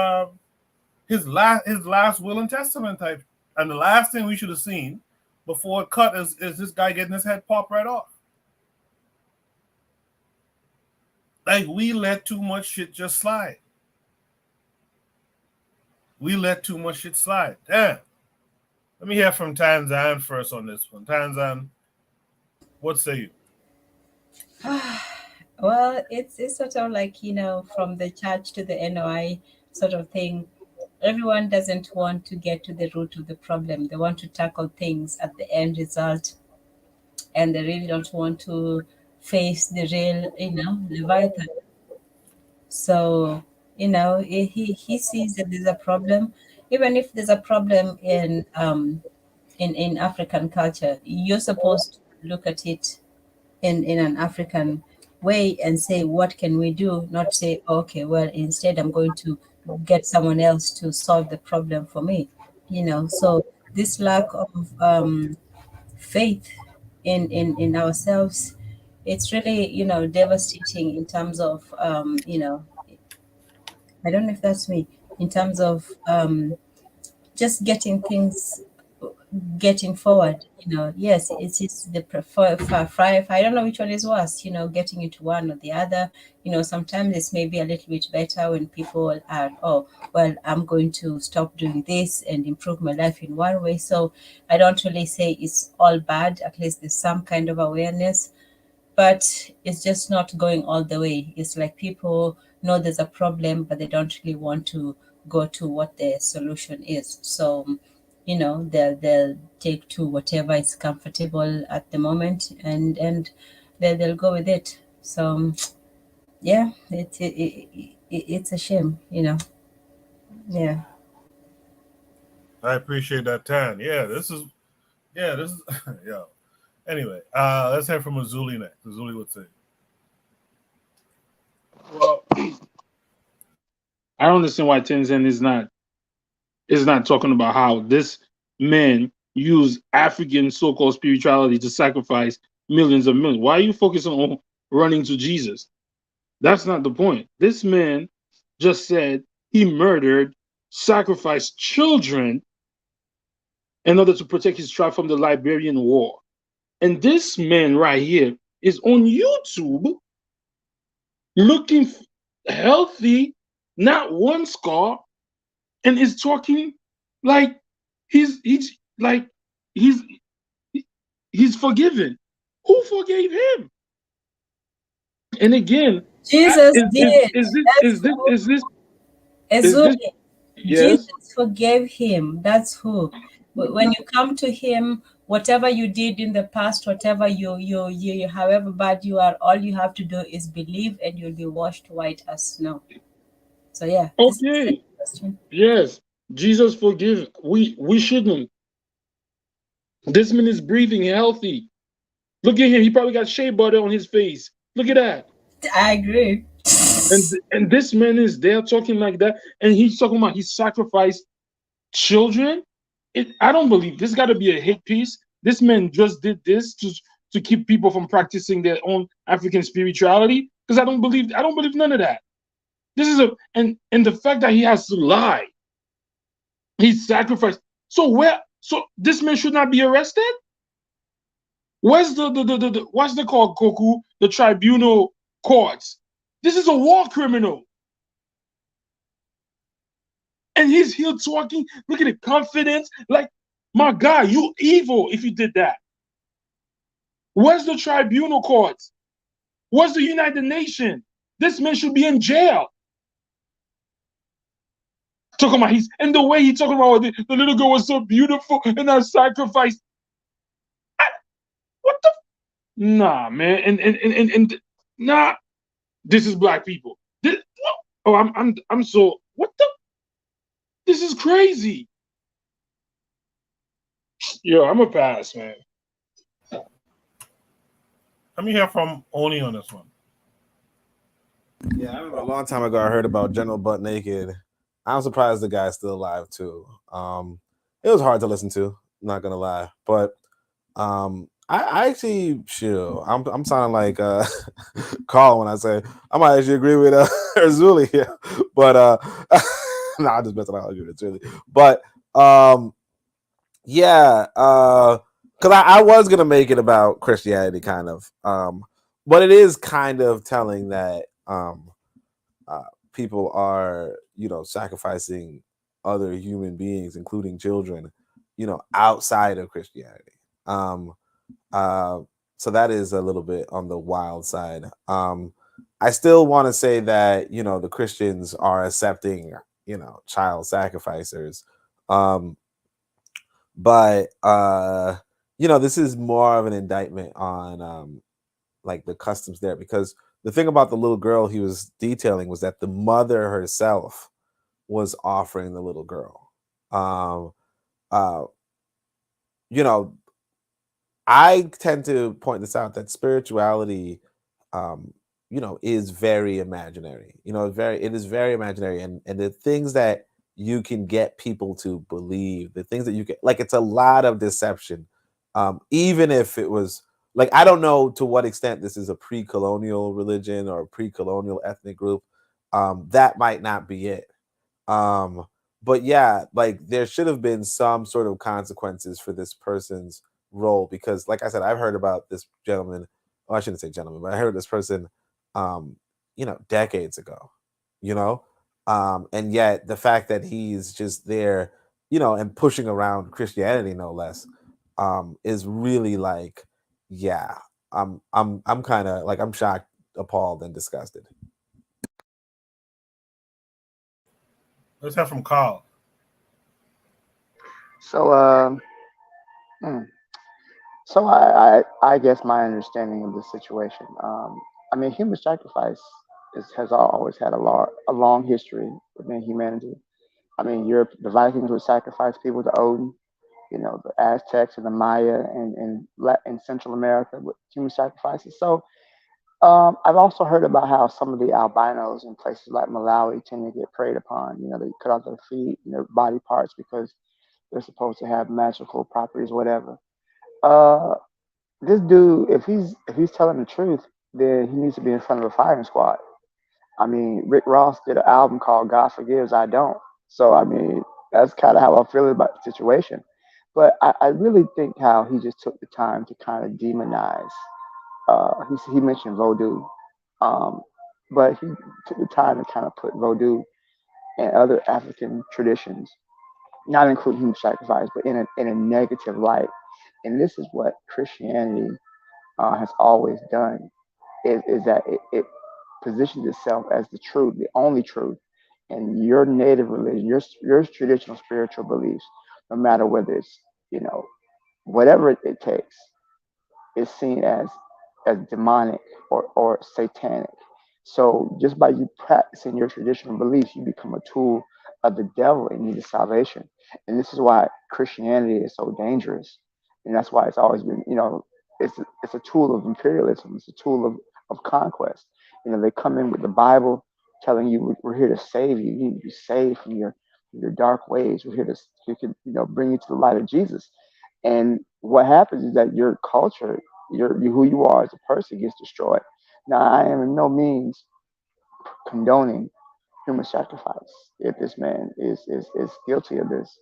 last will and testament type. And the last thing we should have seen before it cut is this guy getting his head popped right off. Like, we let too much shit just slide. We let too much shit slide. Damn. Let me hear from Tanzan first on this one. Tanzan, what say you? Well, it's sort of like, from the church to the NOI sort of thing. Everyone doesn't want to get to the root of the problem. They want to tackle things at the end result, and they really don't want to face the real, Leviathan. So, he sees that there's a problem. Even if there's a problem in African culture, you're supposed to look at it in an African way and say, what can we do? Not say, okay, well, instead I'm going to get someone else to solve the problem for me. So this lack of faith in ourselves, it's really, devastating in terms of, I don't know if that's me, in terms of just getting things getting forward. Yes, it's the I don't know which one is worse, getting into one or the other. Sometimes it's maybe a little bit better when people are, oh well, I'm going to stop doing this and improve my life in one way. So I don't really say it's all bad. At least there's some kind of awareness, but it's just not going all the way. It's like people know there's a problem, but they don't really want to go to what the solution is. So, they'll take to whatever is comfortable at the moment, and they'll go with it. So, yeah, it's a shame. Yeah. I appreciate that, Tan. Yeah, this is yeah. Anyway, let's hear from Azuli next. Azuli would say. Well, I don't understand why Tenzin is not talking about how this man used African so-called spirituality to sacrifice millions of millions. Why are you focusing on running to Jesus? That's not the point. This man just said he murdered, sacrificed children in order to protect his tribe from the Liberian War. And this man right here is on YouTube looking healthy, not one scar, and is talking like he's like he's he's forgiven. Who forgave him? And again, Jesus did. is this Ezuli, yes? Jesus forgave him. That's who. When you come to him, whatever you did in the past, whatever you however bad you are, all you have to do is believe, and you'll be washed white as snow. So yeah. Okay. Yes, Jesus forgive. We shouldn't. This man is breathing healthy. Look at him. He probably got shea butter on his face. Look at that. I agree. And this man is there talking like that, and he's talking about he sacrificed children. I don't believe this. Got to be a hate piece. This man just did this to keep people from practicing their own African spirituality. Because I don't believe none of that. This is and the fact that he has to lie. He sacrificed. So this man should not be arrested? Where's the what's the called, Koku? The tribunal courts. This is a war criminal. And he's here talking. Look at the confidence. Like, my God, you evil if you did that. Where's the tribunal courts? Where's the United Nations? This man should be in jail. Talking about and the way he talking about the little girl was so beautiful and I sacrificed. What the? Nah, man. And nah. This is black people. I'm so what the? This is crazy. Yo, I'm a pass, man. Let me hear from Oni on this one. Yeah, I remember a long time ago I heard about General Butt Naked. I'm surprised the guy's still alive too. It was hard to listen to, not gonna lie. But I actually chill. I'm sounding like Carl when I say I might actually agree with Erzuli here. But no, I just messing around with Erzuli. But yeah, because I was gonna make it about Christianity, kind of. But it is kind of telling that people are, sacrificing other human beings, including children, outside of Christianity. So that is a little bit on the wild side. I still want to say that, the Christians are accepting, child sacrificers. But this is more of an indictment on like the customs there, because the thing about the little girl he was detailing was that the mother herself was offering the little girl. I tend to point this out, that spirituality, is very imaginary. It is very imaginary, and the things that you can get people to believe, the things that you can, like, it's a lot of deception. Even if it was, like, I don't know to what extent this is a pre-colonial religion or a pre-colonial ethnic group. that might not be it. But yeah, like there should have been some sort of consequences for this person's role, because like I said, I've heard about this gentleman. Well, I shouldn't say gentleman, but I heard this person, decades ago, and yet the fact that he's just there, and pushing around Christianity, no less, is really like, yeah, I'm kind of like, I'm shocked, appalled, and disgusted. Let's have from Carl. So, so I guess my understanding of the situation. I mean, human sacrifice has always had a long history within humanity. I mean, Europe, the Vikings would sacrifice people to Odin. The Aztecs and the Maya and Central America with human sacrifices. So I've also heard about how some of the albinos in places like Malawi tend to get preyed upon. They cut off their feet and their body parts because they're supposed to have magical properties, whatever. Uh, this dude, if he's telling the truth, then he needs to be in front of a firing squad. I mean, Rick Ross did an album called "God Forgives, I Don't." So I mean, that's kind of how I feel about the situation. But I really think how he just took the time to kind of demonize. He mentioned voodoo, um, but he took the time to kind of put voodoo and other African traditions, not including human sacrifice, but in a negative light. And this is what Christianity has always done, is that it positions itself as the truth, the only truth, and your native religion, your traditional spiritual beliefs, no matter whether it's whatever it takes, is seen as demonic or satanic. So just by you practicing your traditional beliefs, you become a tool of the devil and need salvation. And this is why Christianity is so dangerous. And that's why it's always been, it's a tool of imperialism. It's a tool of conquest. They come in with the Bible telling you we're here to save you. You need to be saved from your dark ways. We're here to bring you to the light of Jesus. And what happens is that your culture, who you are as a person, gets destroyed. Now, I am in no means condoning human sacrifice. If this man is guilty of this,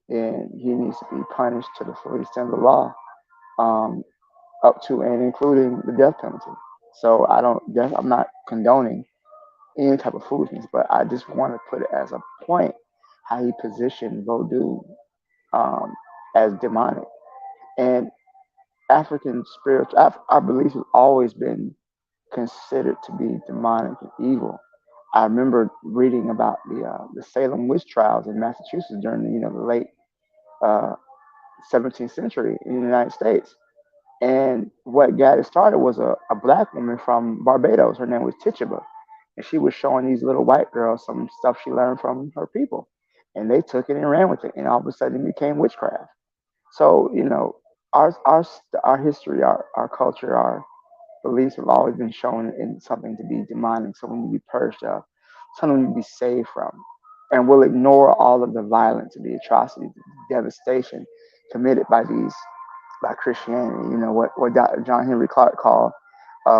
then he needs to be punished to the full extent of the law, up to and including the death penalty. So I'm not condoning any type of foolishness, but I just want to put it as a point how he positioned voodoo as demonic. And African spiritual, our beliefs have always been considered to be demonic and evil. I remember reading about the Salem witch trials in Massachusetts during the late uh, 17th century in the United States. And what got it started was a black woman from Barbados. Her name was Tituba. And she was showing these little white girls some stuff she learned from her people. And they took it and ran with it. And all of a sudden it became witchcraft. So, our history, our culture, our beliefs have always been shown in something to be demonic, something to be purged of, something to be saved from. And we'll ignore all of the violence and the atrocities, the devastation committed by Christianity. What Dr. John Henry Clark called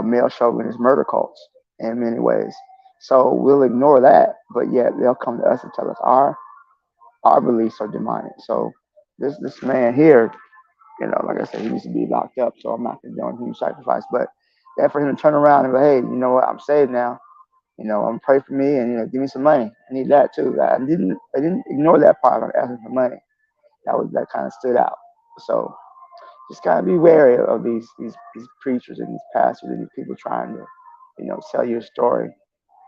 male chauvinist murder cults in many ways. So we'll ignore that, but yet they'll come to us and tell us our beliefs are demonic. So this man here, like I said, he needs to be locked up. So I'm not condoning human sacrifice, but then for him to turn around and go, hey, you know what? I'm saved now. I'm gonna pray for me and give me some money. I need that too. I didn't ignore that part of asking for money. That kind of stood out. So just gotta be wary of these preachers and these pastors and these people trying to, sell you a story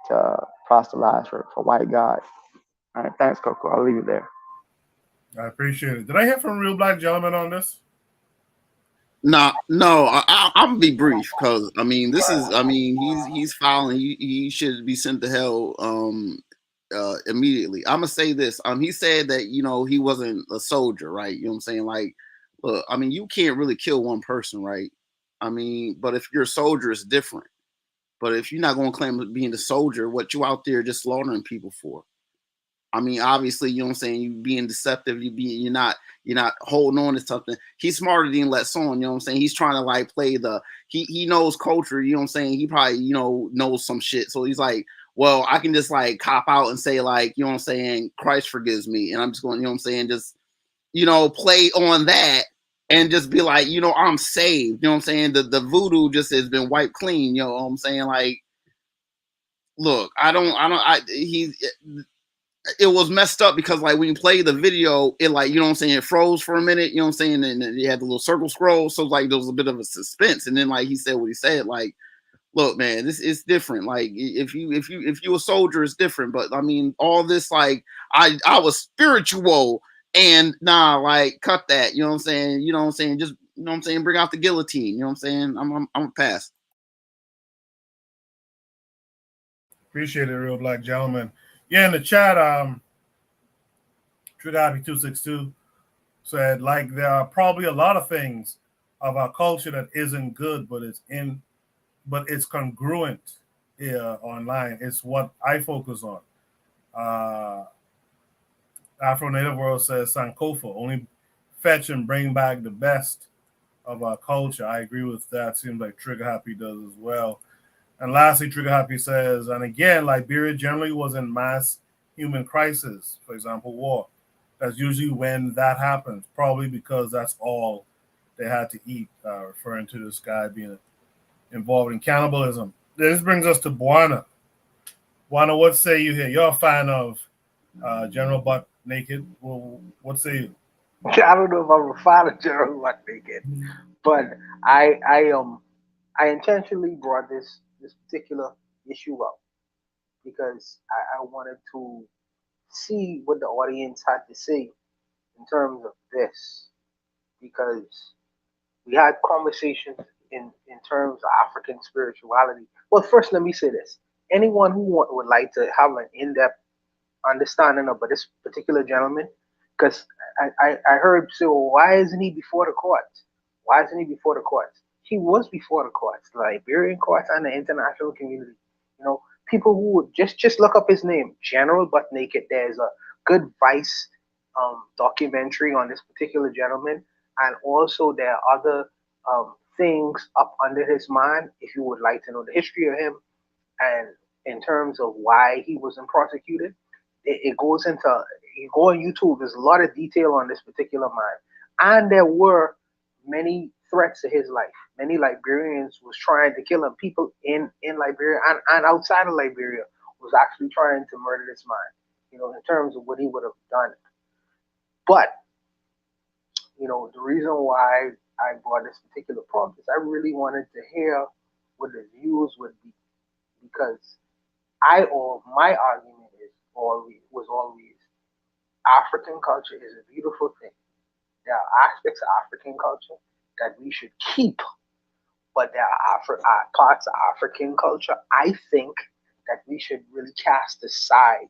to proselytize for white God. All right, thanks, Coco. I'll leave it there. I appreciate it. Did I hear from a real black gentleman on this? No, I'm gonna be brief because he's filing. He should be sent to hell immediately. I'm gonna say this. He said that he wasn't a soldier, right? You know what I'm saying? Like, look, you can't really kill one person, right? But if you're a soldier, it's different. But if you're not gonna claim being a soldier, what you out there just slaughtering people for? Obviously, you know what I'm saying, you being deceptive, you're not holding on to something. He's smarter than Les on, you know what I'm saying? He's trying to like play he knows culture, you know what I'm saying? He probably, knows some shit. So he's like, well, I can just like cop out and say like, you know what I'm saying, Christ forgives me, and I'm just going, you know what I'm saying, just, you know, play on that and just be like, you know, I'm saved. You know what I'm saying? The voodoo just has been wiped clean. You know what I'm saying? Like, look, it was messed up because like when you play the video, it like, you know what I'm saying, it froze for a minute, you know what I'm saying? And then you had the little circle scroll. So like there was a bit of a suspense. And then like he said what he said, like, look, man, this is different. Like if you a soldier, it's different. But I mean, all this, like, I was spiritual and nah, like cut that. You know what I'm saying? You know what I'm saying? Just, you know what I'm saying? Bring out the guillotine. You know what I'm saying? I'm a pass. Appreciate it, real black gentleman. Yeah, in the chat, Trigabi262 said, like, there are probably a lot of things of our culture that isn't good, but it's congruent online. It's what I focus on. Afro Native World says Sankofa, only fetch and bring back the best of our culture. I agree with that. Seems like Trigger Happy does as well. And lastly, Trigger Happy says, and again, Liberia generally was in mass human crisis, for example, war. That's usually when that happens, probably because that's all they had to eat, referring to this guy being involved in cannibalism. This brings us to Buana. Buana, what say you here? You're a fan of General Butt Naked. Well, what say you? I don't know if I'm a fan of General Butt Naked, but I intentionally brought this particular issue up because I wanted to see what the audience had to say in terms of this, because we had conversations in terms of African spirituality. Well, first, let me say this. Anyone who would like to have an in-depth understanding of this particular gentleman, because I heard say, well, why isn't he before the courts? Why isn't he before the courts? He was before the courts, the Liberian courts and the international community. You know, people who would just look up his name, General Butt Naked. There's a good Vice documentary on this particular gentleman, and also there are other things up under his mind. If you would like to know the history of him and in terms of why he wasn't prosecuted, it goes into, you go on YouTube, there's a lot of detail on this particular man. And there were many threats to his life. Many Liberians was trying to kill him. People in Liberia and outside of Liberia was actually trying to murder this man, you know, in terms of what he would have done. But, you know, the reason why I brought this particular prompt is I really wanted to hear what the views would be, because my argument was always African culture is a beautiful thing. There are aspects of African culture that we should keep, but there are parts of African culture I think that we should really cast aside.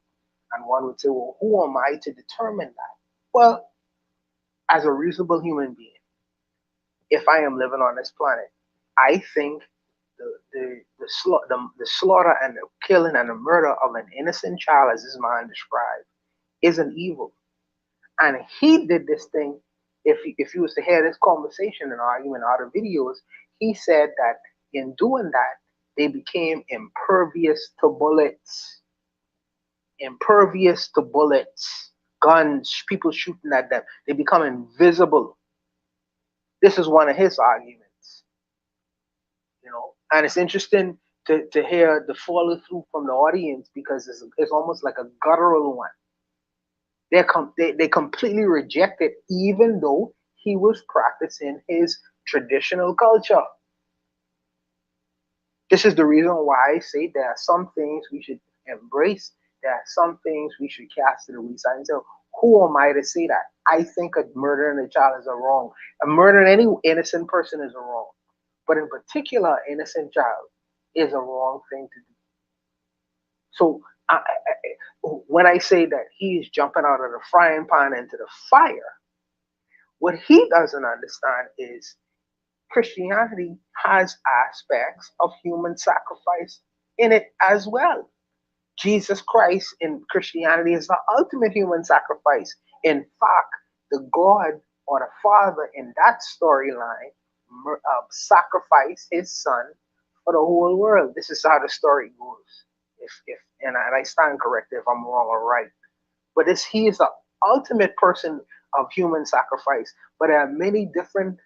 And one would say, well, who am I to determine that? Well, as a reasonable human being, if I am living on this planet, I think the slaughter and the killing and the murder of an innocent child, as this man described, is an evil. And he did this thing. If you was to hear this conversation and argument out of videos, he said that in doing that, they became impervious to bullets. Impervious to bullets, guns, people shooting at them. They become invisible. This is one of his arguments, you know. And it's interesting to hear the follow through from the audience, because it's almost like a guttural one. They completely reject it, even though he was practicing his traditional culture. This is the reason why I say there are some things we should embrace. There are some things we should cast to the wayside. And so, who am I to say that? I think murdering a child is a wrong. Murdering any innocent person is a wrong. But in particular, an innocent child is a wrong thing to do. So when I say that he is jumping out of the frying pan into the fire, what he doesn't understand is Christianity has aspects of human sacrifice in it as well. Jesus Christ in Christianity is the ultimate human sacrifice. In fact, the God or the Father in that storyline sacrificed his son for the whole world. This is how the story goes. if and I stand corrected if I'm wrong or right. But he is the ultimate person of human sacrifice. But there are many different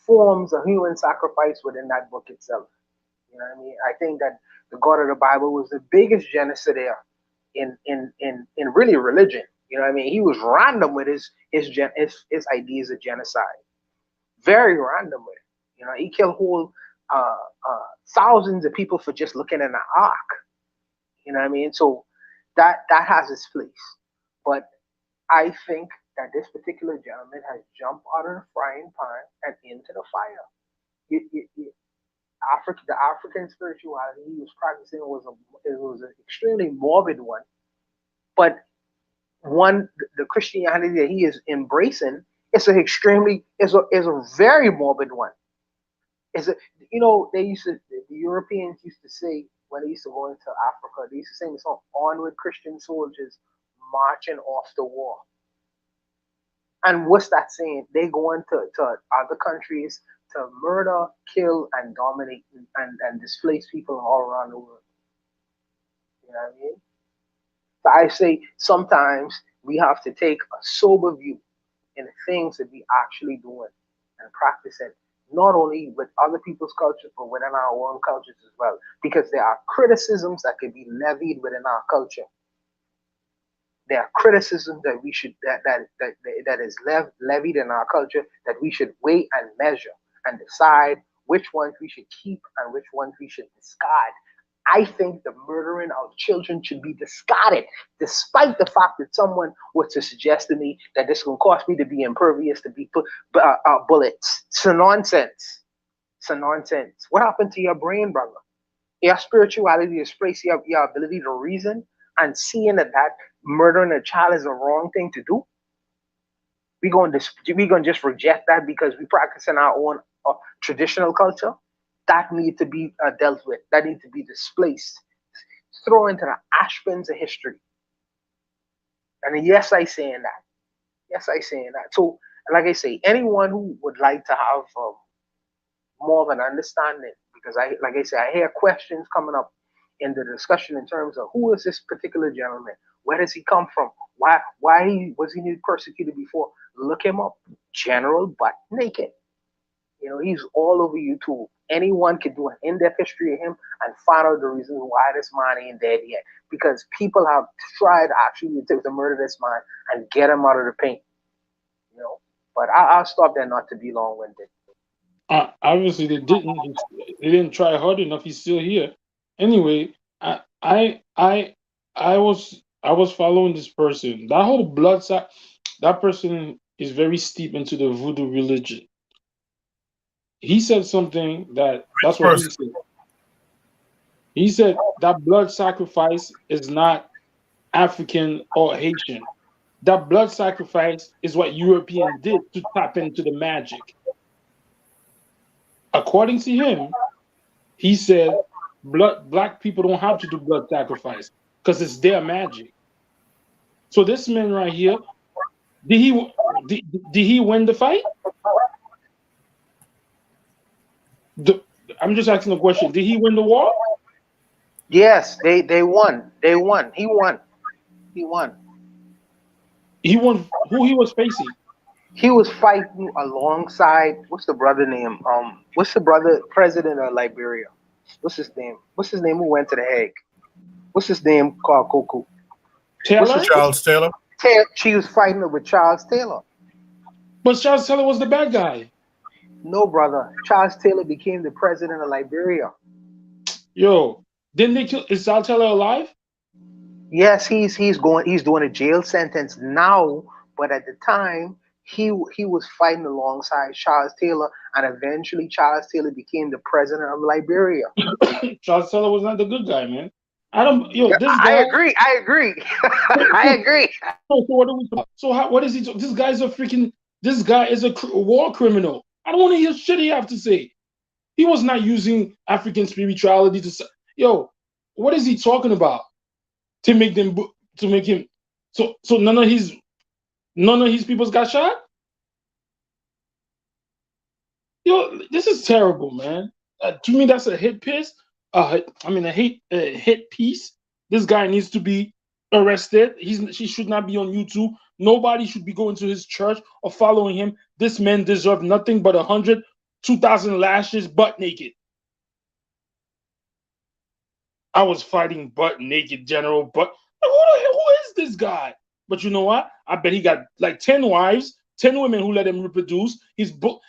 forms of human sacrifice within that book itself. You know what I mean? I think that the God of the Bible was the biggest genocidaire in really religion. You know what I mean? He was random with his ideas of genocide. Very random with it. You know, he killed whole thousands of people for just looking in the ark. You know what I mean? So that has its place. But I think that this particular gentleman has jumped out of the frying pan and into the fire. The African spirituality he was practicing was an extremely morbid one, but the Christianity that he is embracing is a very morbid one. The Europeans used to say when they used to go into Africa, they used to sing the song "Onward, Christian Soldiers, Marching Off to War." And what's that saying? They go into other countries to murder, kill, and dominate and displace people all around the world. You know what I mean? So I say sometimes we have to take a sober view in the things that we actually doing and practicing, not only with other people's cultures, but within our own cultures as well. Because there are criticisms that can be levied within our culture. There are criticisms that we should that is levied in our culture that we should weigh and measure and decide which ones we should keep and which ones we should discard. I think the murdering of children should be discarded, despite the fact that someone was to suggest to me that this is going to cause me to be impervious to be bullets. It's a nonsense. It's a nonsense. What happened to your brain, brother? Your spirituality displays your ability to reason and seeing that murdering a child is a wrong thing to do. We're going to just reject that because we practice in our own traditional culture. That needs to be dealt with. That needs to be displaced. Throw into the ash bins of history. And yes, I saying that. Yes, I saying that. So, like I say, anyone who would like to have more of an understanding, because I hear questions coming up in the discussion in terms of who is this particular gentleman? Where does he come from? Why was he persecuted before? Look him up. General Butt Naked. You know, he's all over YouTube. Anyone can do an in-depth history of him and find out the reasons why this man ain't dead yet. Because people have tried actually to murder this man and get him out of the paint. You know, but I'll stop there not to be long-winded. Obviously, they didn't try hard enough. He's still here. Anyway, I was following this person. That whole that person is very steep into the voodoo religion. He said something that's what he said. He said that blood sacrifice is not African or Haitian. That blood sacrifice is what Europeans did to tap into the magic. According to him, he said black people don't have to do blood sacrifice because it's their magic. So this man right here, did he win the fight? I'm just asking a question. Did he win the war? Yes, they won. They won. He won. He won. He won. Who he was facing? He was fighting alongside, what's the brother name? What's the brother president of Liberia? What's his name? What's his name who went to the Hague? What's his name called Coco? Taylor? Charles Taylor. She was fighting with Charles Taylor. But Charles Taylor was the bad guy. No, brother. Charles Taylor became the president of Liberia. Yo, didn't they kill? Is Charles Taylor alive? Yes, he's doing a jail sentence now, but at the time he was fighting alongside Charles Taylor, and eventually Charles Taylor became the president of Liberia. Charles Taylor was not the good guy, man. This guy. I agree. I agree. What is he? This guy's a freaking. This guy is a war criminal. I don't want to hear shit he have to say. He was not using African spirituality to. Yo, what is he talking about? To make him. So none of his people got shot. Yo, this is terrible, man. To me, that's a hit piece. a hit piece. This guy needs to be arrested. She should not be on YouTube. Nobody should be going to his church or following him. This man deserves nothing but 100, 2,000 lashes, butt naked. I was fighting butt naked, General. But who is this guy? But you know what? I bet he got like 10 wives, 10 women who let him reproduce. His book.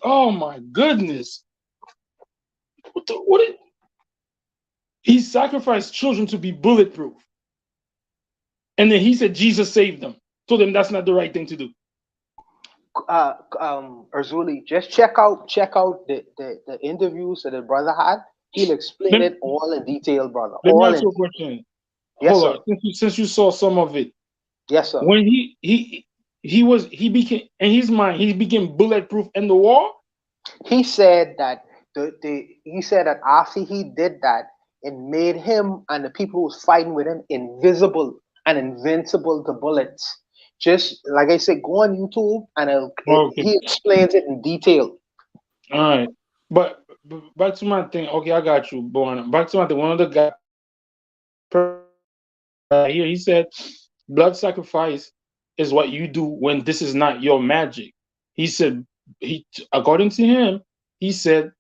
Oh my goodness. He sacrificed children to be bulletproof. And then he said Jesus saved them. Told them that's not the right thing to do. Erzuli, just check out the interviews that the brother had. He'll explain it all in detail, brother. Let me All ask you a in. question. Yes, Hold sir. on. Since you saw some of it. Yes, sir. When he became, in his mind, he became bulletproof in the war. He said that he said that after he did that, it made him and the people who was fighting with him invisible and invincible to bullets. Just like I said, go on YouTube and he explains it in detail. All right, but back to my thing. Okay, I got you, Born. Back to my thing. One of the guys here, he said, blood sacrifice is what you do when this is not your magic. He said, according to him, he said,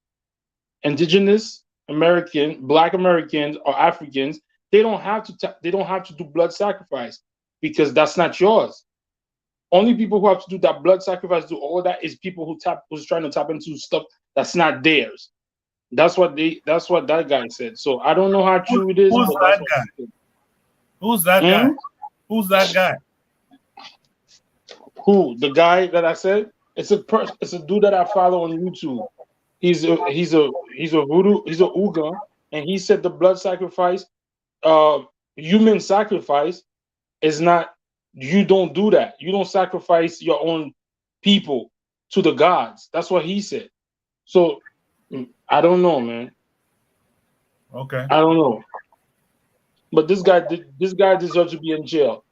indigenous Black Americans or Africans, they don't have to do blood sacrifice because that's not yours. Only people who have to do that blood sacrifice, do all that, is people who's trying to tap into stuff that's not theirs. That's what that guy said. So I don't know how true it is. Who's but that guy? Who's that guy? Who's that guy? Who? The guy that I said? It's a dude that I follow on YouTube. He's a voodoo, he's a Uga, and he said the blood sacrifice, human sacrifice is not, you don't do that. You don't sacrifice your own people to the gods. That's what he said. So I don't know, man. Okay. I don't know. But this guy deserves to be in jail.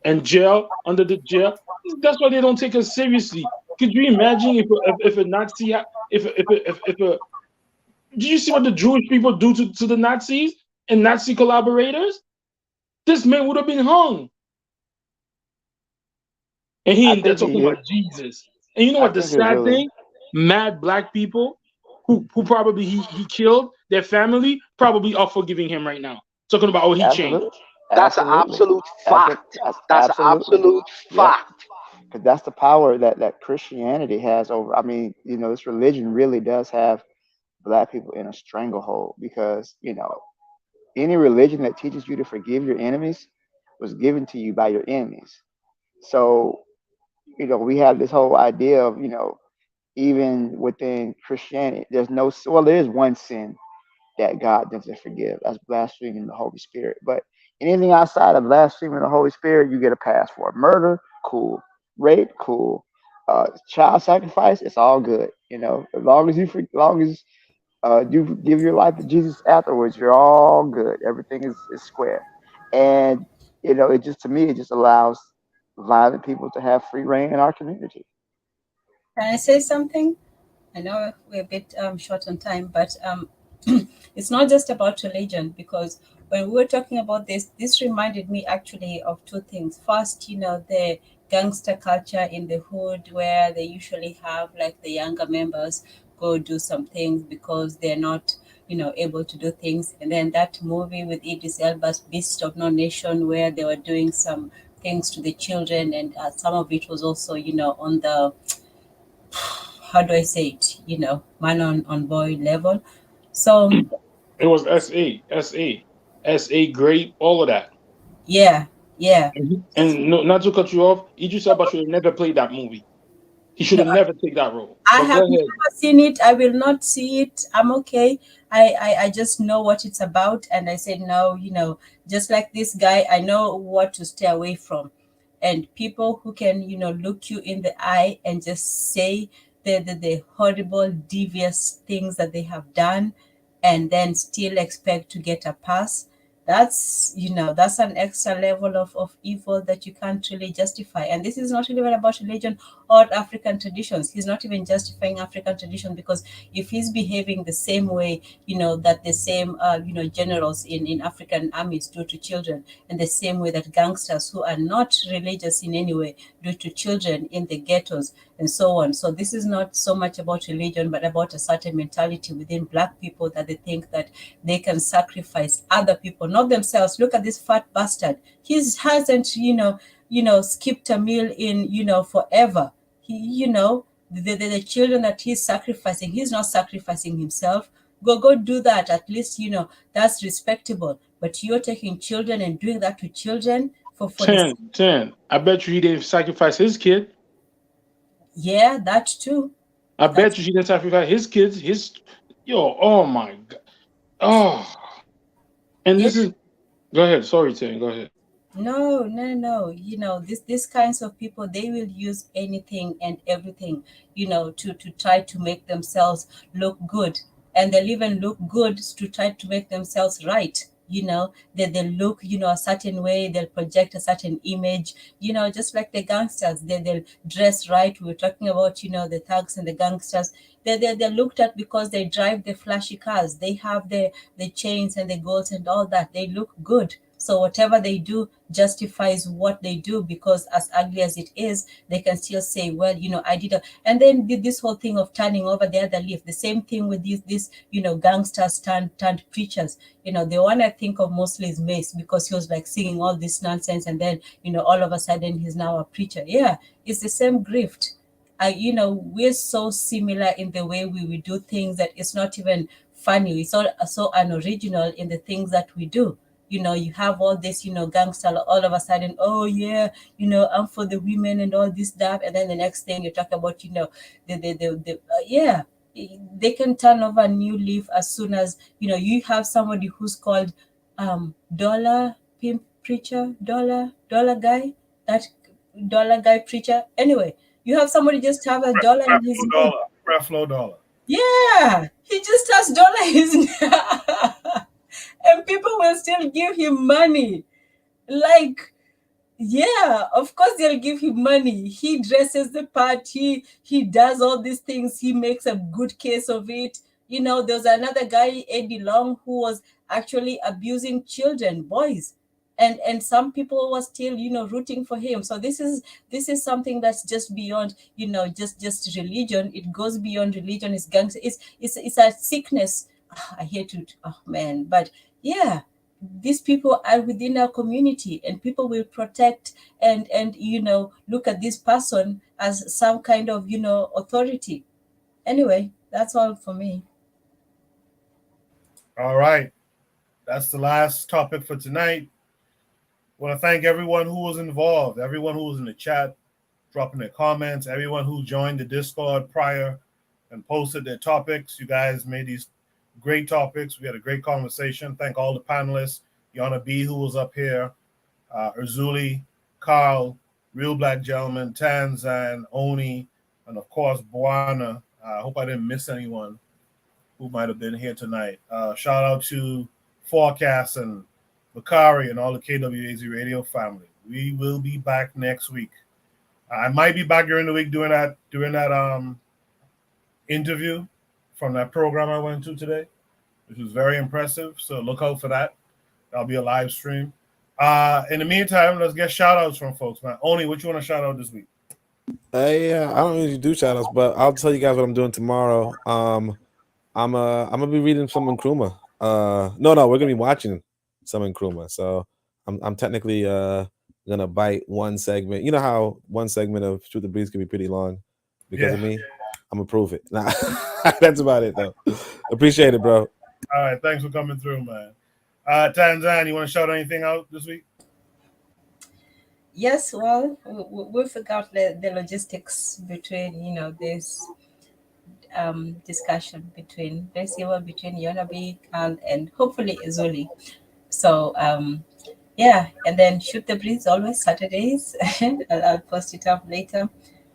And jail, under the jail, that's why they don't take us seriously. Could you imagine if a Nazi, do you see what the Jewish people do to the Nazis and Nazi collaborators? This man would have been hung. And he ain't there talking about Jesus. And you know what the sad thing? Mad Black people who probably he killed, their family, probably are forgiving him right now. Talking about, he changed. That's an absolute fact. That's an absolute fact. Because that's the power that Christianity has over. I mean, this religion really does have Black people in a stranglehold, because any religion that teaches you to forgive your enemies was given to you by your enemies. So we have this whole idea of even within Christianity, there is one sin that God doesn't forgive. That's blaspheming the Holy Spirit. But anything outside of blaspheming the Holy Spirit, you get a pass for. Murder, cool. Rape, cool. Child sacrifice, it's all good. As long as you give your life to Jesus afterwards, you're all good. Everything is square. And it just allows violent people to have free reign in our community. Can I say something? I know we're a bit short on time, but it's not just about religion, because when we were talking about this reminded me actually of two things. First, the gangster culture in the hood, where they usually have like the younger members go do some things because they're not able to do things. And then that movie with Idris Elba's Beast of No Nation, where they were doing some things to the children, and some of it was also on the, how do I say it, man on boy level. So it was SA grape, all of that. Yeah. And no, not to cut you off, Idris Elba should have never played that movie. He should have never taken that role. I have never seen it. I will not see it. I'm okay. I just know what it's about. And I said, no, just like this guy, I know what to stay away from. And people who can, look you in the eye and just say the horrible, devious things that they have done, and then still expect to get a pass. That's an extra level of evil that you can't really justify. And this is not really about religion about African traditions. He's not even justifying African tradition, because if he's behaving the same way, that the same, generals in African armies do to children, and the same way that gangsters who are not religious in any way do to children in the ghettos and so on. So this is not so much about religion, but about a certain mentality within Black people, that they think that they can sacrifice other people, not themselves. Look at this fat bastard. He hasn't, skipped a meal in, forever. He, the children that he's sacrificing, he's not sacrificing himself. Go do that. At least, that's respectable. But you're taking children and doing that to children for the 10. I bet you he didn't sacrifice his kid. Yeah, that too. I bet you he didn't sacrifice his kids. Oh my God. Oh. And this is, go ahead. Sorry, Tim, go ahead. No. These kinds of people, they will use anything and everything, to try to make themselves look good. And they'll even look good to try to make themselves right. They look, a certain way, they'll project a certain image, just like the gangsters, they'll dress right. We were talking about, the thugs and the gangsters. They're looked at because they drive the flashy cars, they have the chains and the golds and all that. They look good. So whatever they do justifies what they do, because as ugly as it is, they can still say, well, I did and then did this whole thing of turning over the other leaf. The same thing with these gangsters turned preachers. The one I think of mostly is Mace, because he was like singing all this nonsense, and then, all of a sudden he's now a preacher. Yeah, it's the same grift. We're so similar in the way we do things that it's not even funny. It's so unoriginal in the things that we do. You have all this, gangster all of a sudden, oh yeah, I'm for the women and all this stuff, and then the next thing you talk about, yeah, they can turn over a new leaf as soon as you have somebody who's called dollar pimp preacher, dollar guy, that dollar guy preacher. Anyway, you have somebody just have a dollar in his name. Creflo Dollar. Yeah, he just has dollar in his name. And people will still give him money. Like, yeah, of course they'll give him money. He dresses the part. He does all these things. He makes a good case of it. There's another guy, Eddie Long, who was actually abusing children, boys. And some people were still, rooting for him. So this is something that's just beyond, just religion. It goes beyond religion. It's gangster. It's a sickness. I hate it. Oh man, but yeah, these people are within our community, and people will protect and look at this person as some kind of authority. Anyway, that's all for me. All right, that's the last topic for tonight. I want to thank everyone who was involved, everyone who was in the chat, dropping their comments, everyone who joined the Discord prior and posted their topics. You guys made these great topics. We had a great conversation. Thank all the panelists. Yana B, who was up here, Urzuli, Carl, Real Black Gentleman, Tanzan, Oni, and of course, Buana. I hope I didn't miss anyone who might have been here tonight. Shout out to Forecast and Bakari and all the KWAZ radio family. We will be back next week. I might be back during the week doing that interview from that program I went to today, which was very impressive. So look out for that. That'll be a live stream. In the meantime, let's get shout outs from folks, man. Oni, what you want to shout out this week? Yeah, I don't usually do shout outs, but I'll tell you guys what I'm doing tomorrow. I'm gonna be reading some Nkrumah. No, we're gonna be watching some Nkrumah. So I'm technically gonna bite one segment. You know how one segment of Truth and Breeze can be pretty long because of me. I'm gonna prove it. Nah, that's about it though. Appreciate it, bro. All right, thanks for coming through, man. Tanzan, you want to shout anything out this week? Yes, well, we forgot the logistics between this discussion between Yonabi and hopefully Izuli. So yeah, and then Shoot the Breeze always Saturdays. I'll post it up later.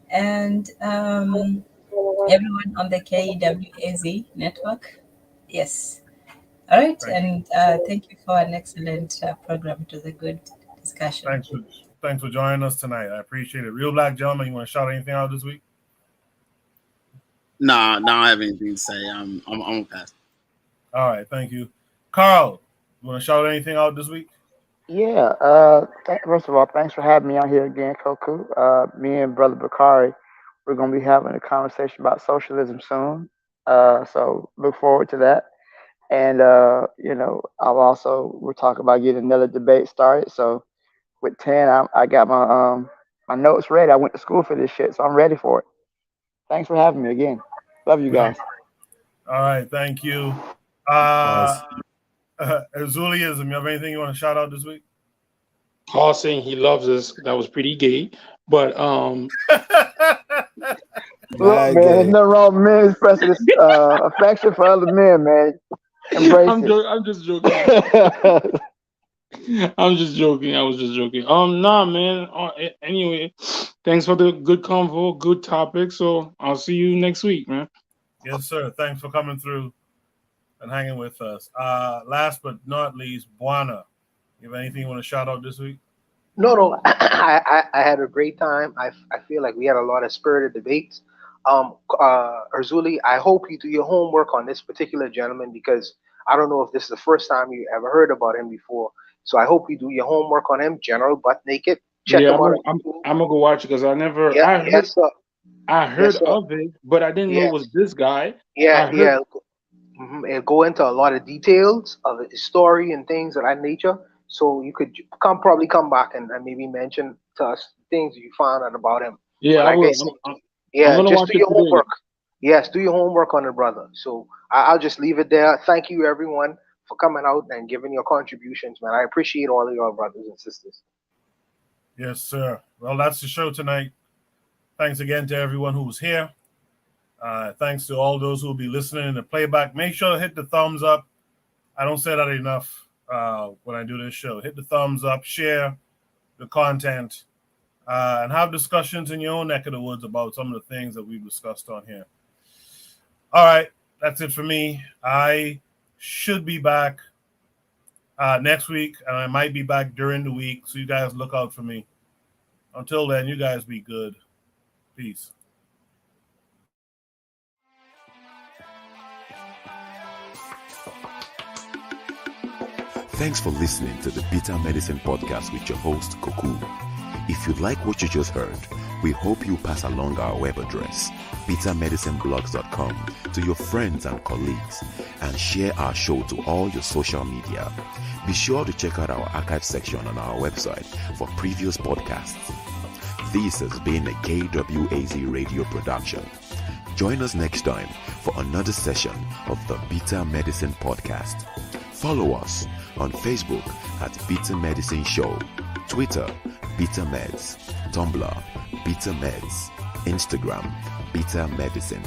And everyone on the KWAZ network. Yes. All right. And thank you for an excellent program. It was a good discussion. Thanks for joining us tonight. I appreciate it. Real Black Gentleman, you want to shout anything out this week? Nah, I don't have anything to say. I'm gonna pass. All right, thank you. Carl, you want to shout anything out this week? Yeah. First of all, thanks for having me on here again, Koku. Me and Brother Bakari, we're gonna be having a conversation about socialism soon. So look forward to that. And we're talking about getting another debate started. So with 10, I got my notes ready. I went to school for this shit, so I'm ready for it. Thanks for having me again. Love you guys. All right, thank you. Azuliism, you have anything you want to shout out this week? Carl saying he loves us. That was pretty gay. But look, man, there's nothing wrong with men expressing this affection for other men, man. Embrace it. I'm just joking. I'm just joking. I was just joking. Nah, man. Anyway, thanks for the good convo, good topic. So I'll see you next week, man. Yes, sir. Thanks for coming through and hanging with us. Last but not least, Buana. You have anything you want to shout out this week? No. I had a great time. I feel like we had a lot of spirited debates. Arzuli, I hope you do your homework on this particular gentleman, because I don't know if this is the first time you ever heard about him before. So I hope you do your homework on him. General Butt Naked. Check him out. I'm gonna go watch it because I never. Yeah, I heard of it, but I didn't know it was this guy. Yeah. It'll go into a lot of details of his story and things of that nature. So you could probably come back and maybe mention to us things you found out about him. Yeah, I will. Just do your homework. Yes, do your homework on the brother. So I'll just leave it there. Thank you, everyone, for coming out and giving your contributions, man. I appreciate all of your brothers and sisters. Yes, sir. Well, that's the show tonight. Thanks again to everyone who was here. Thanks to all those who will be listening in the playback. Make sure to hit the thumbs up. I don't say that enough when I do this show. Hit the thumbs up, share the content, and have discussions in your own neck of the woods about some of the things that we've discussed on here. All right, that's it for me. I should be back next week, and I might be back during the week, so you guys look out for me. Until then, you guys be good. Peace. Thanks for listening to the Bitter Medicine Podcast with your host, Koku. If you like what you just heard, we hope you pass along our web address, bittermedicineblogs.com, to your friends and colleagues, and share our show to all your social media. Be sure to check out our archive section on our website for previous podcasts. This has been a KWAZ radio production. Join us next time for another session of the Bitter Medicine Podcast. Follow us on Facebook at Bitter Medicine Show, Twitter, Bitter Meds, Tumblr, Bitter Meds, Instagram, Bitter Medicine.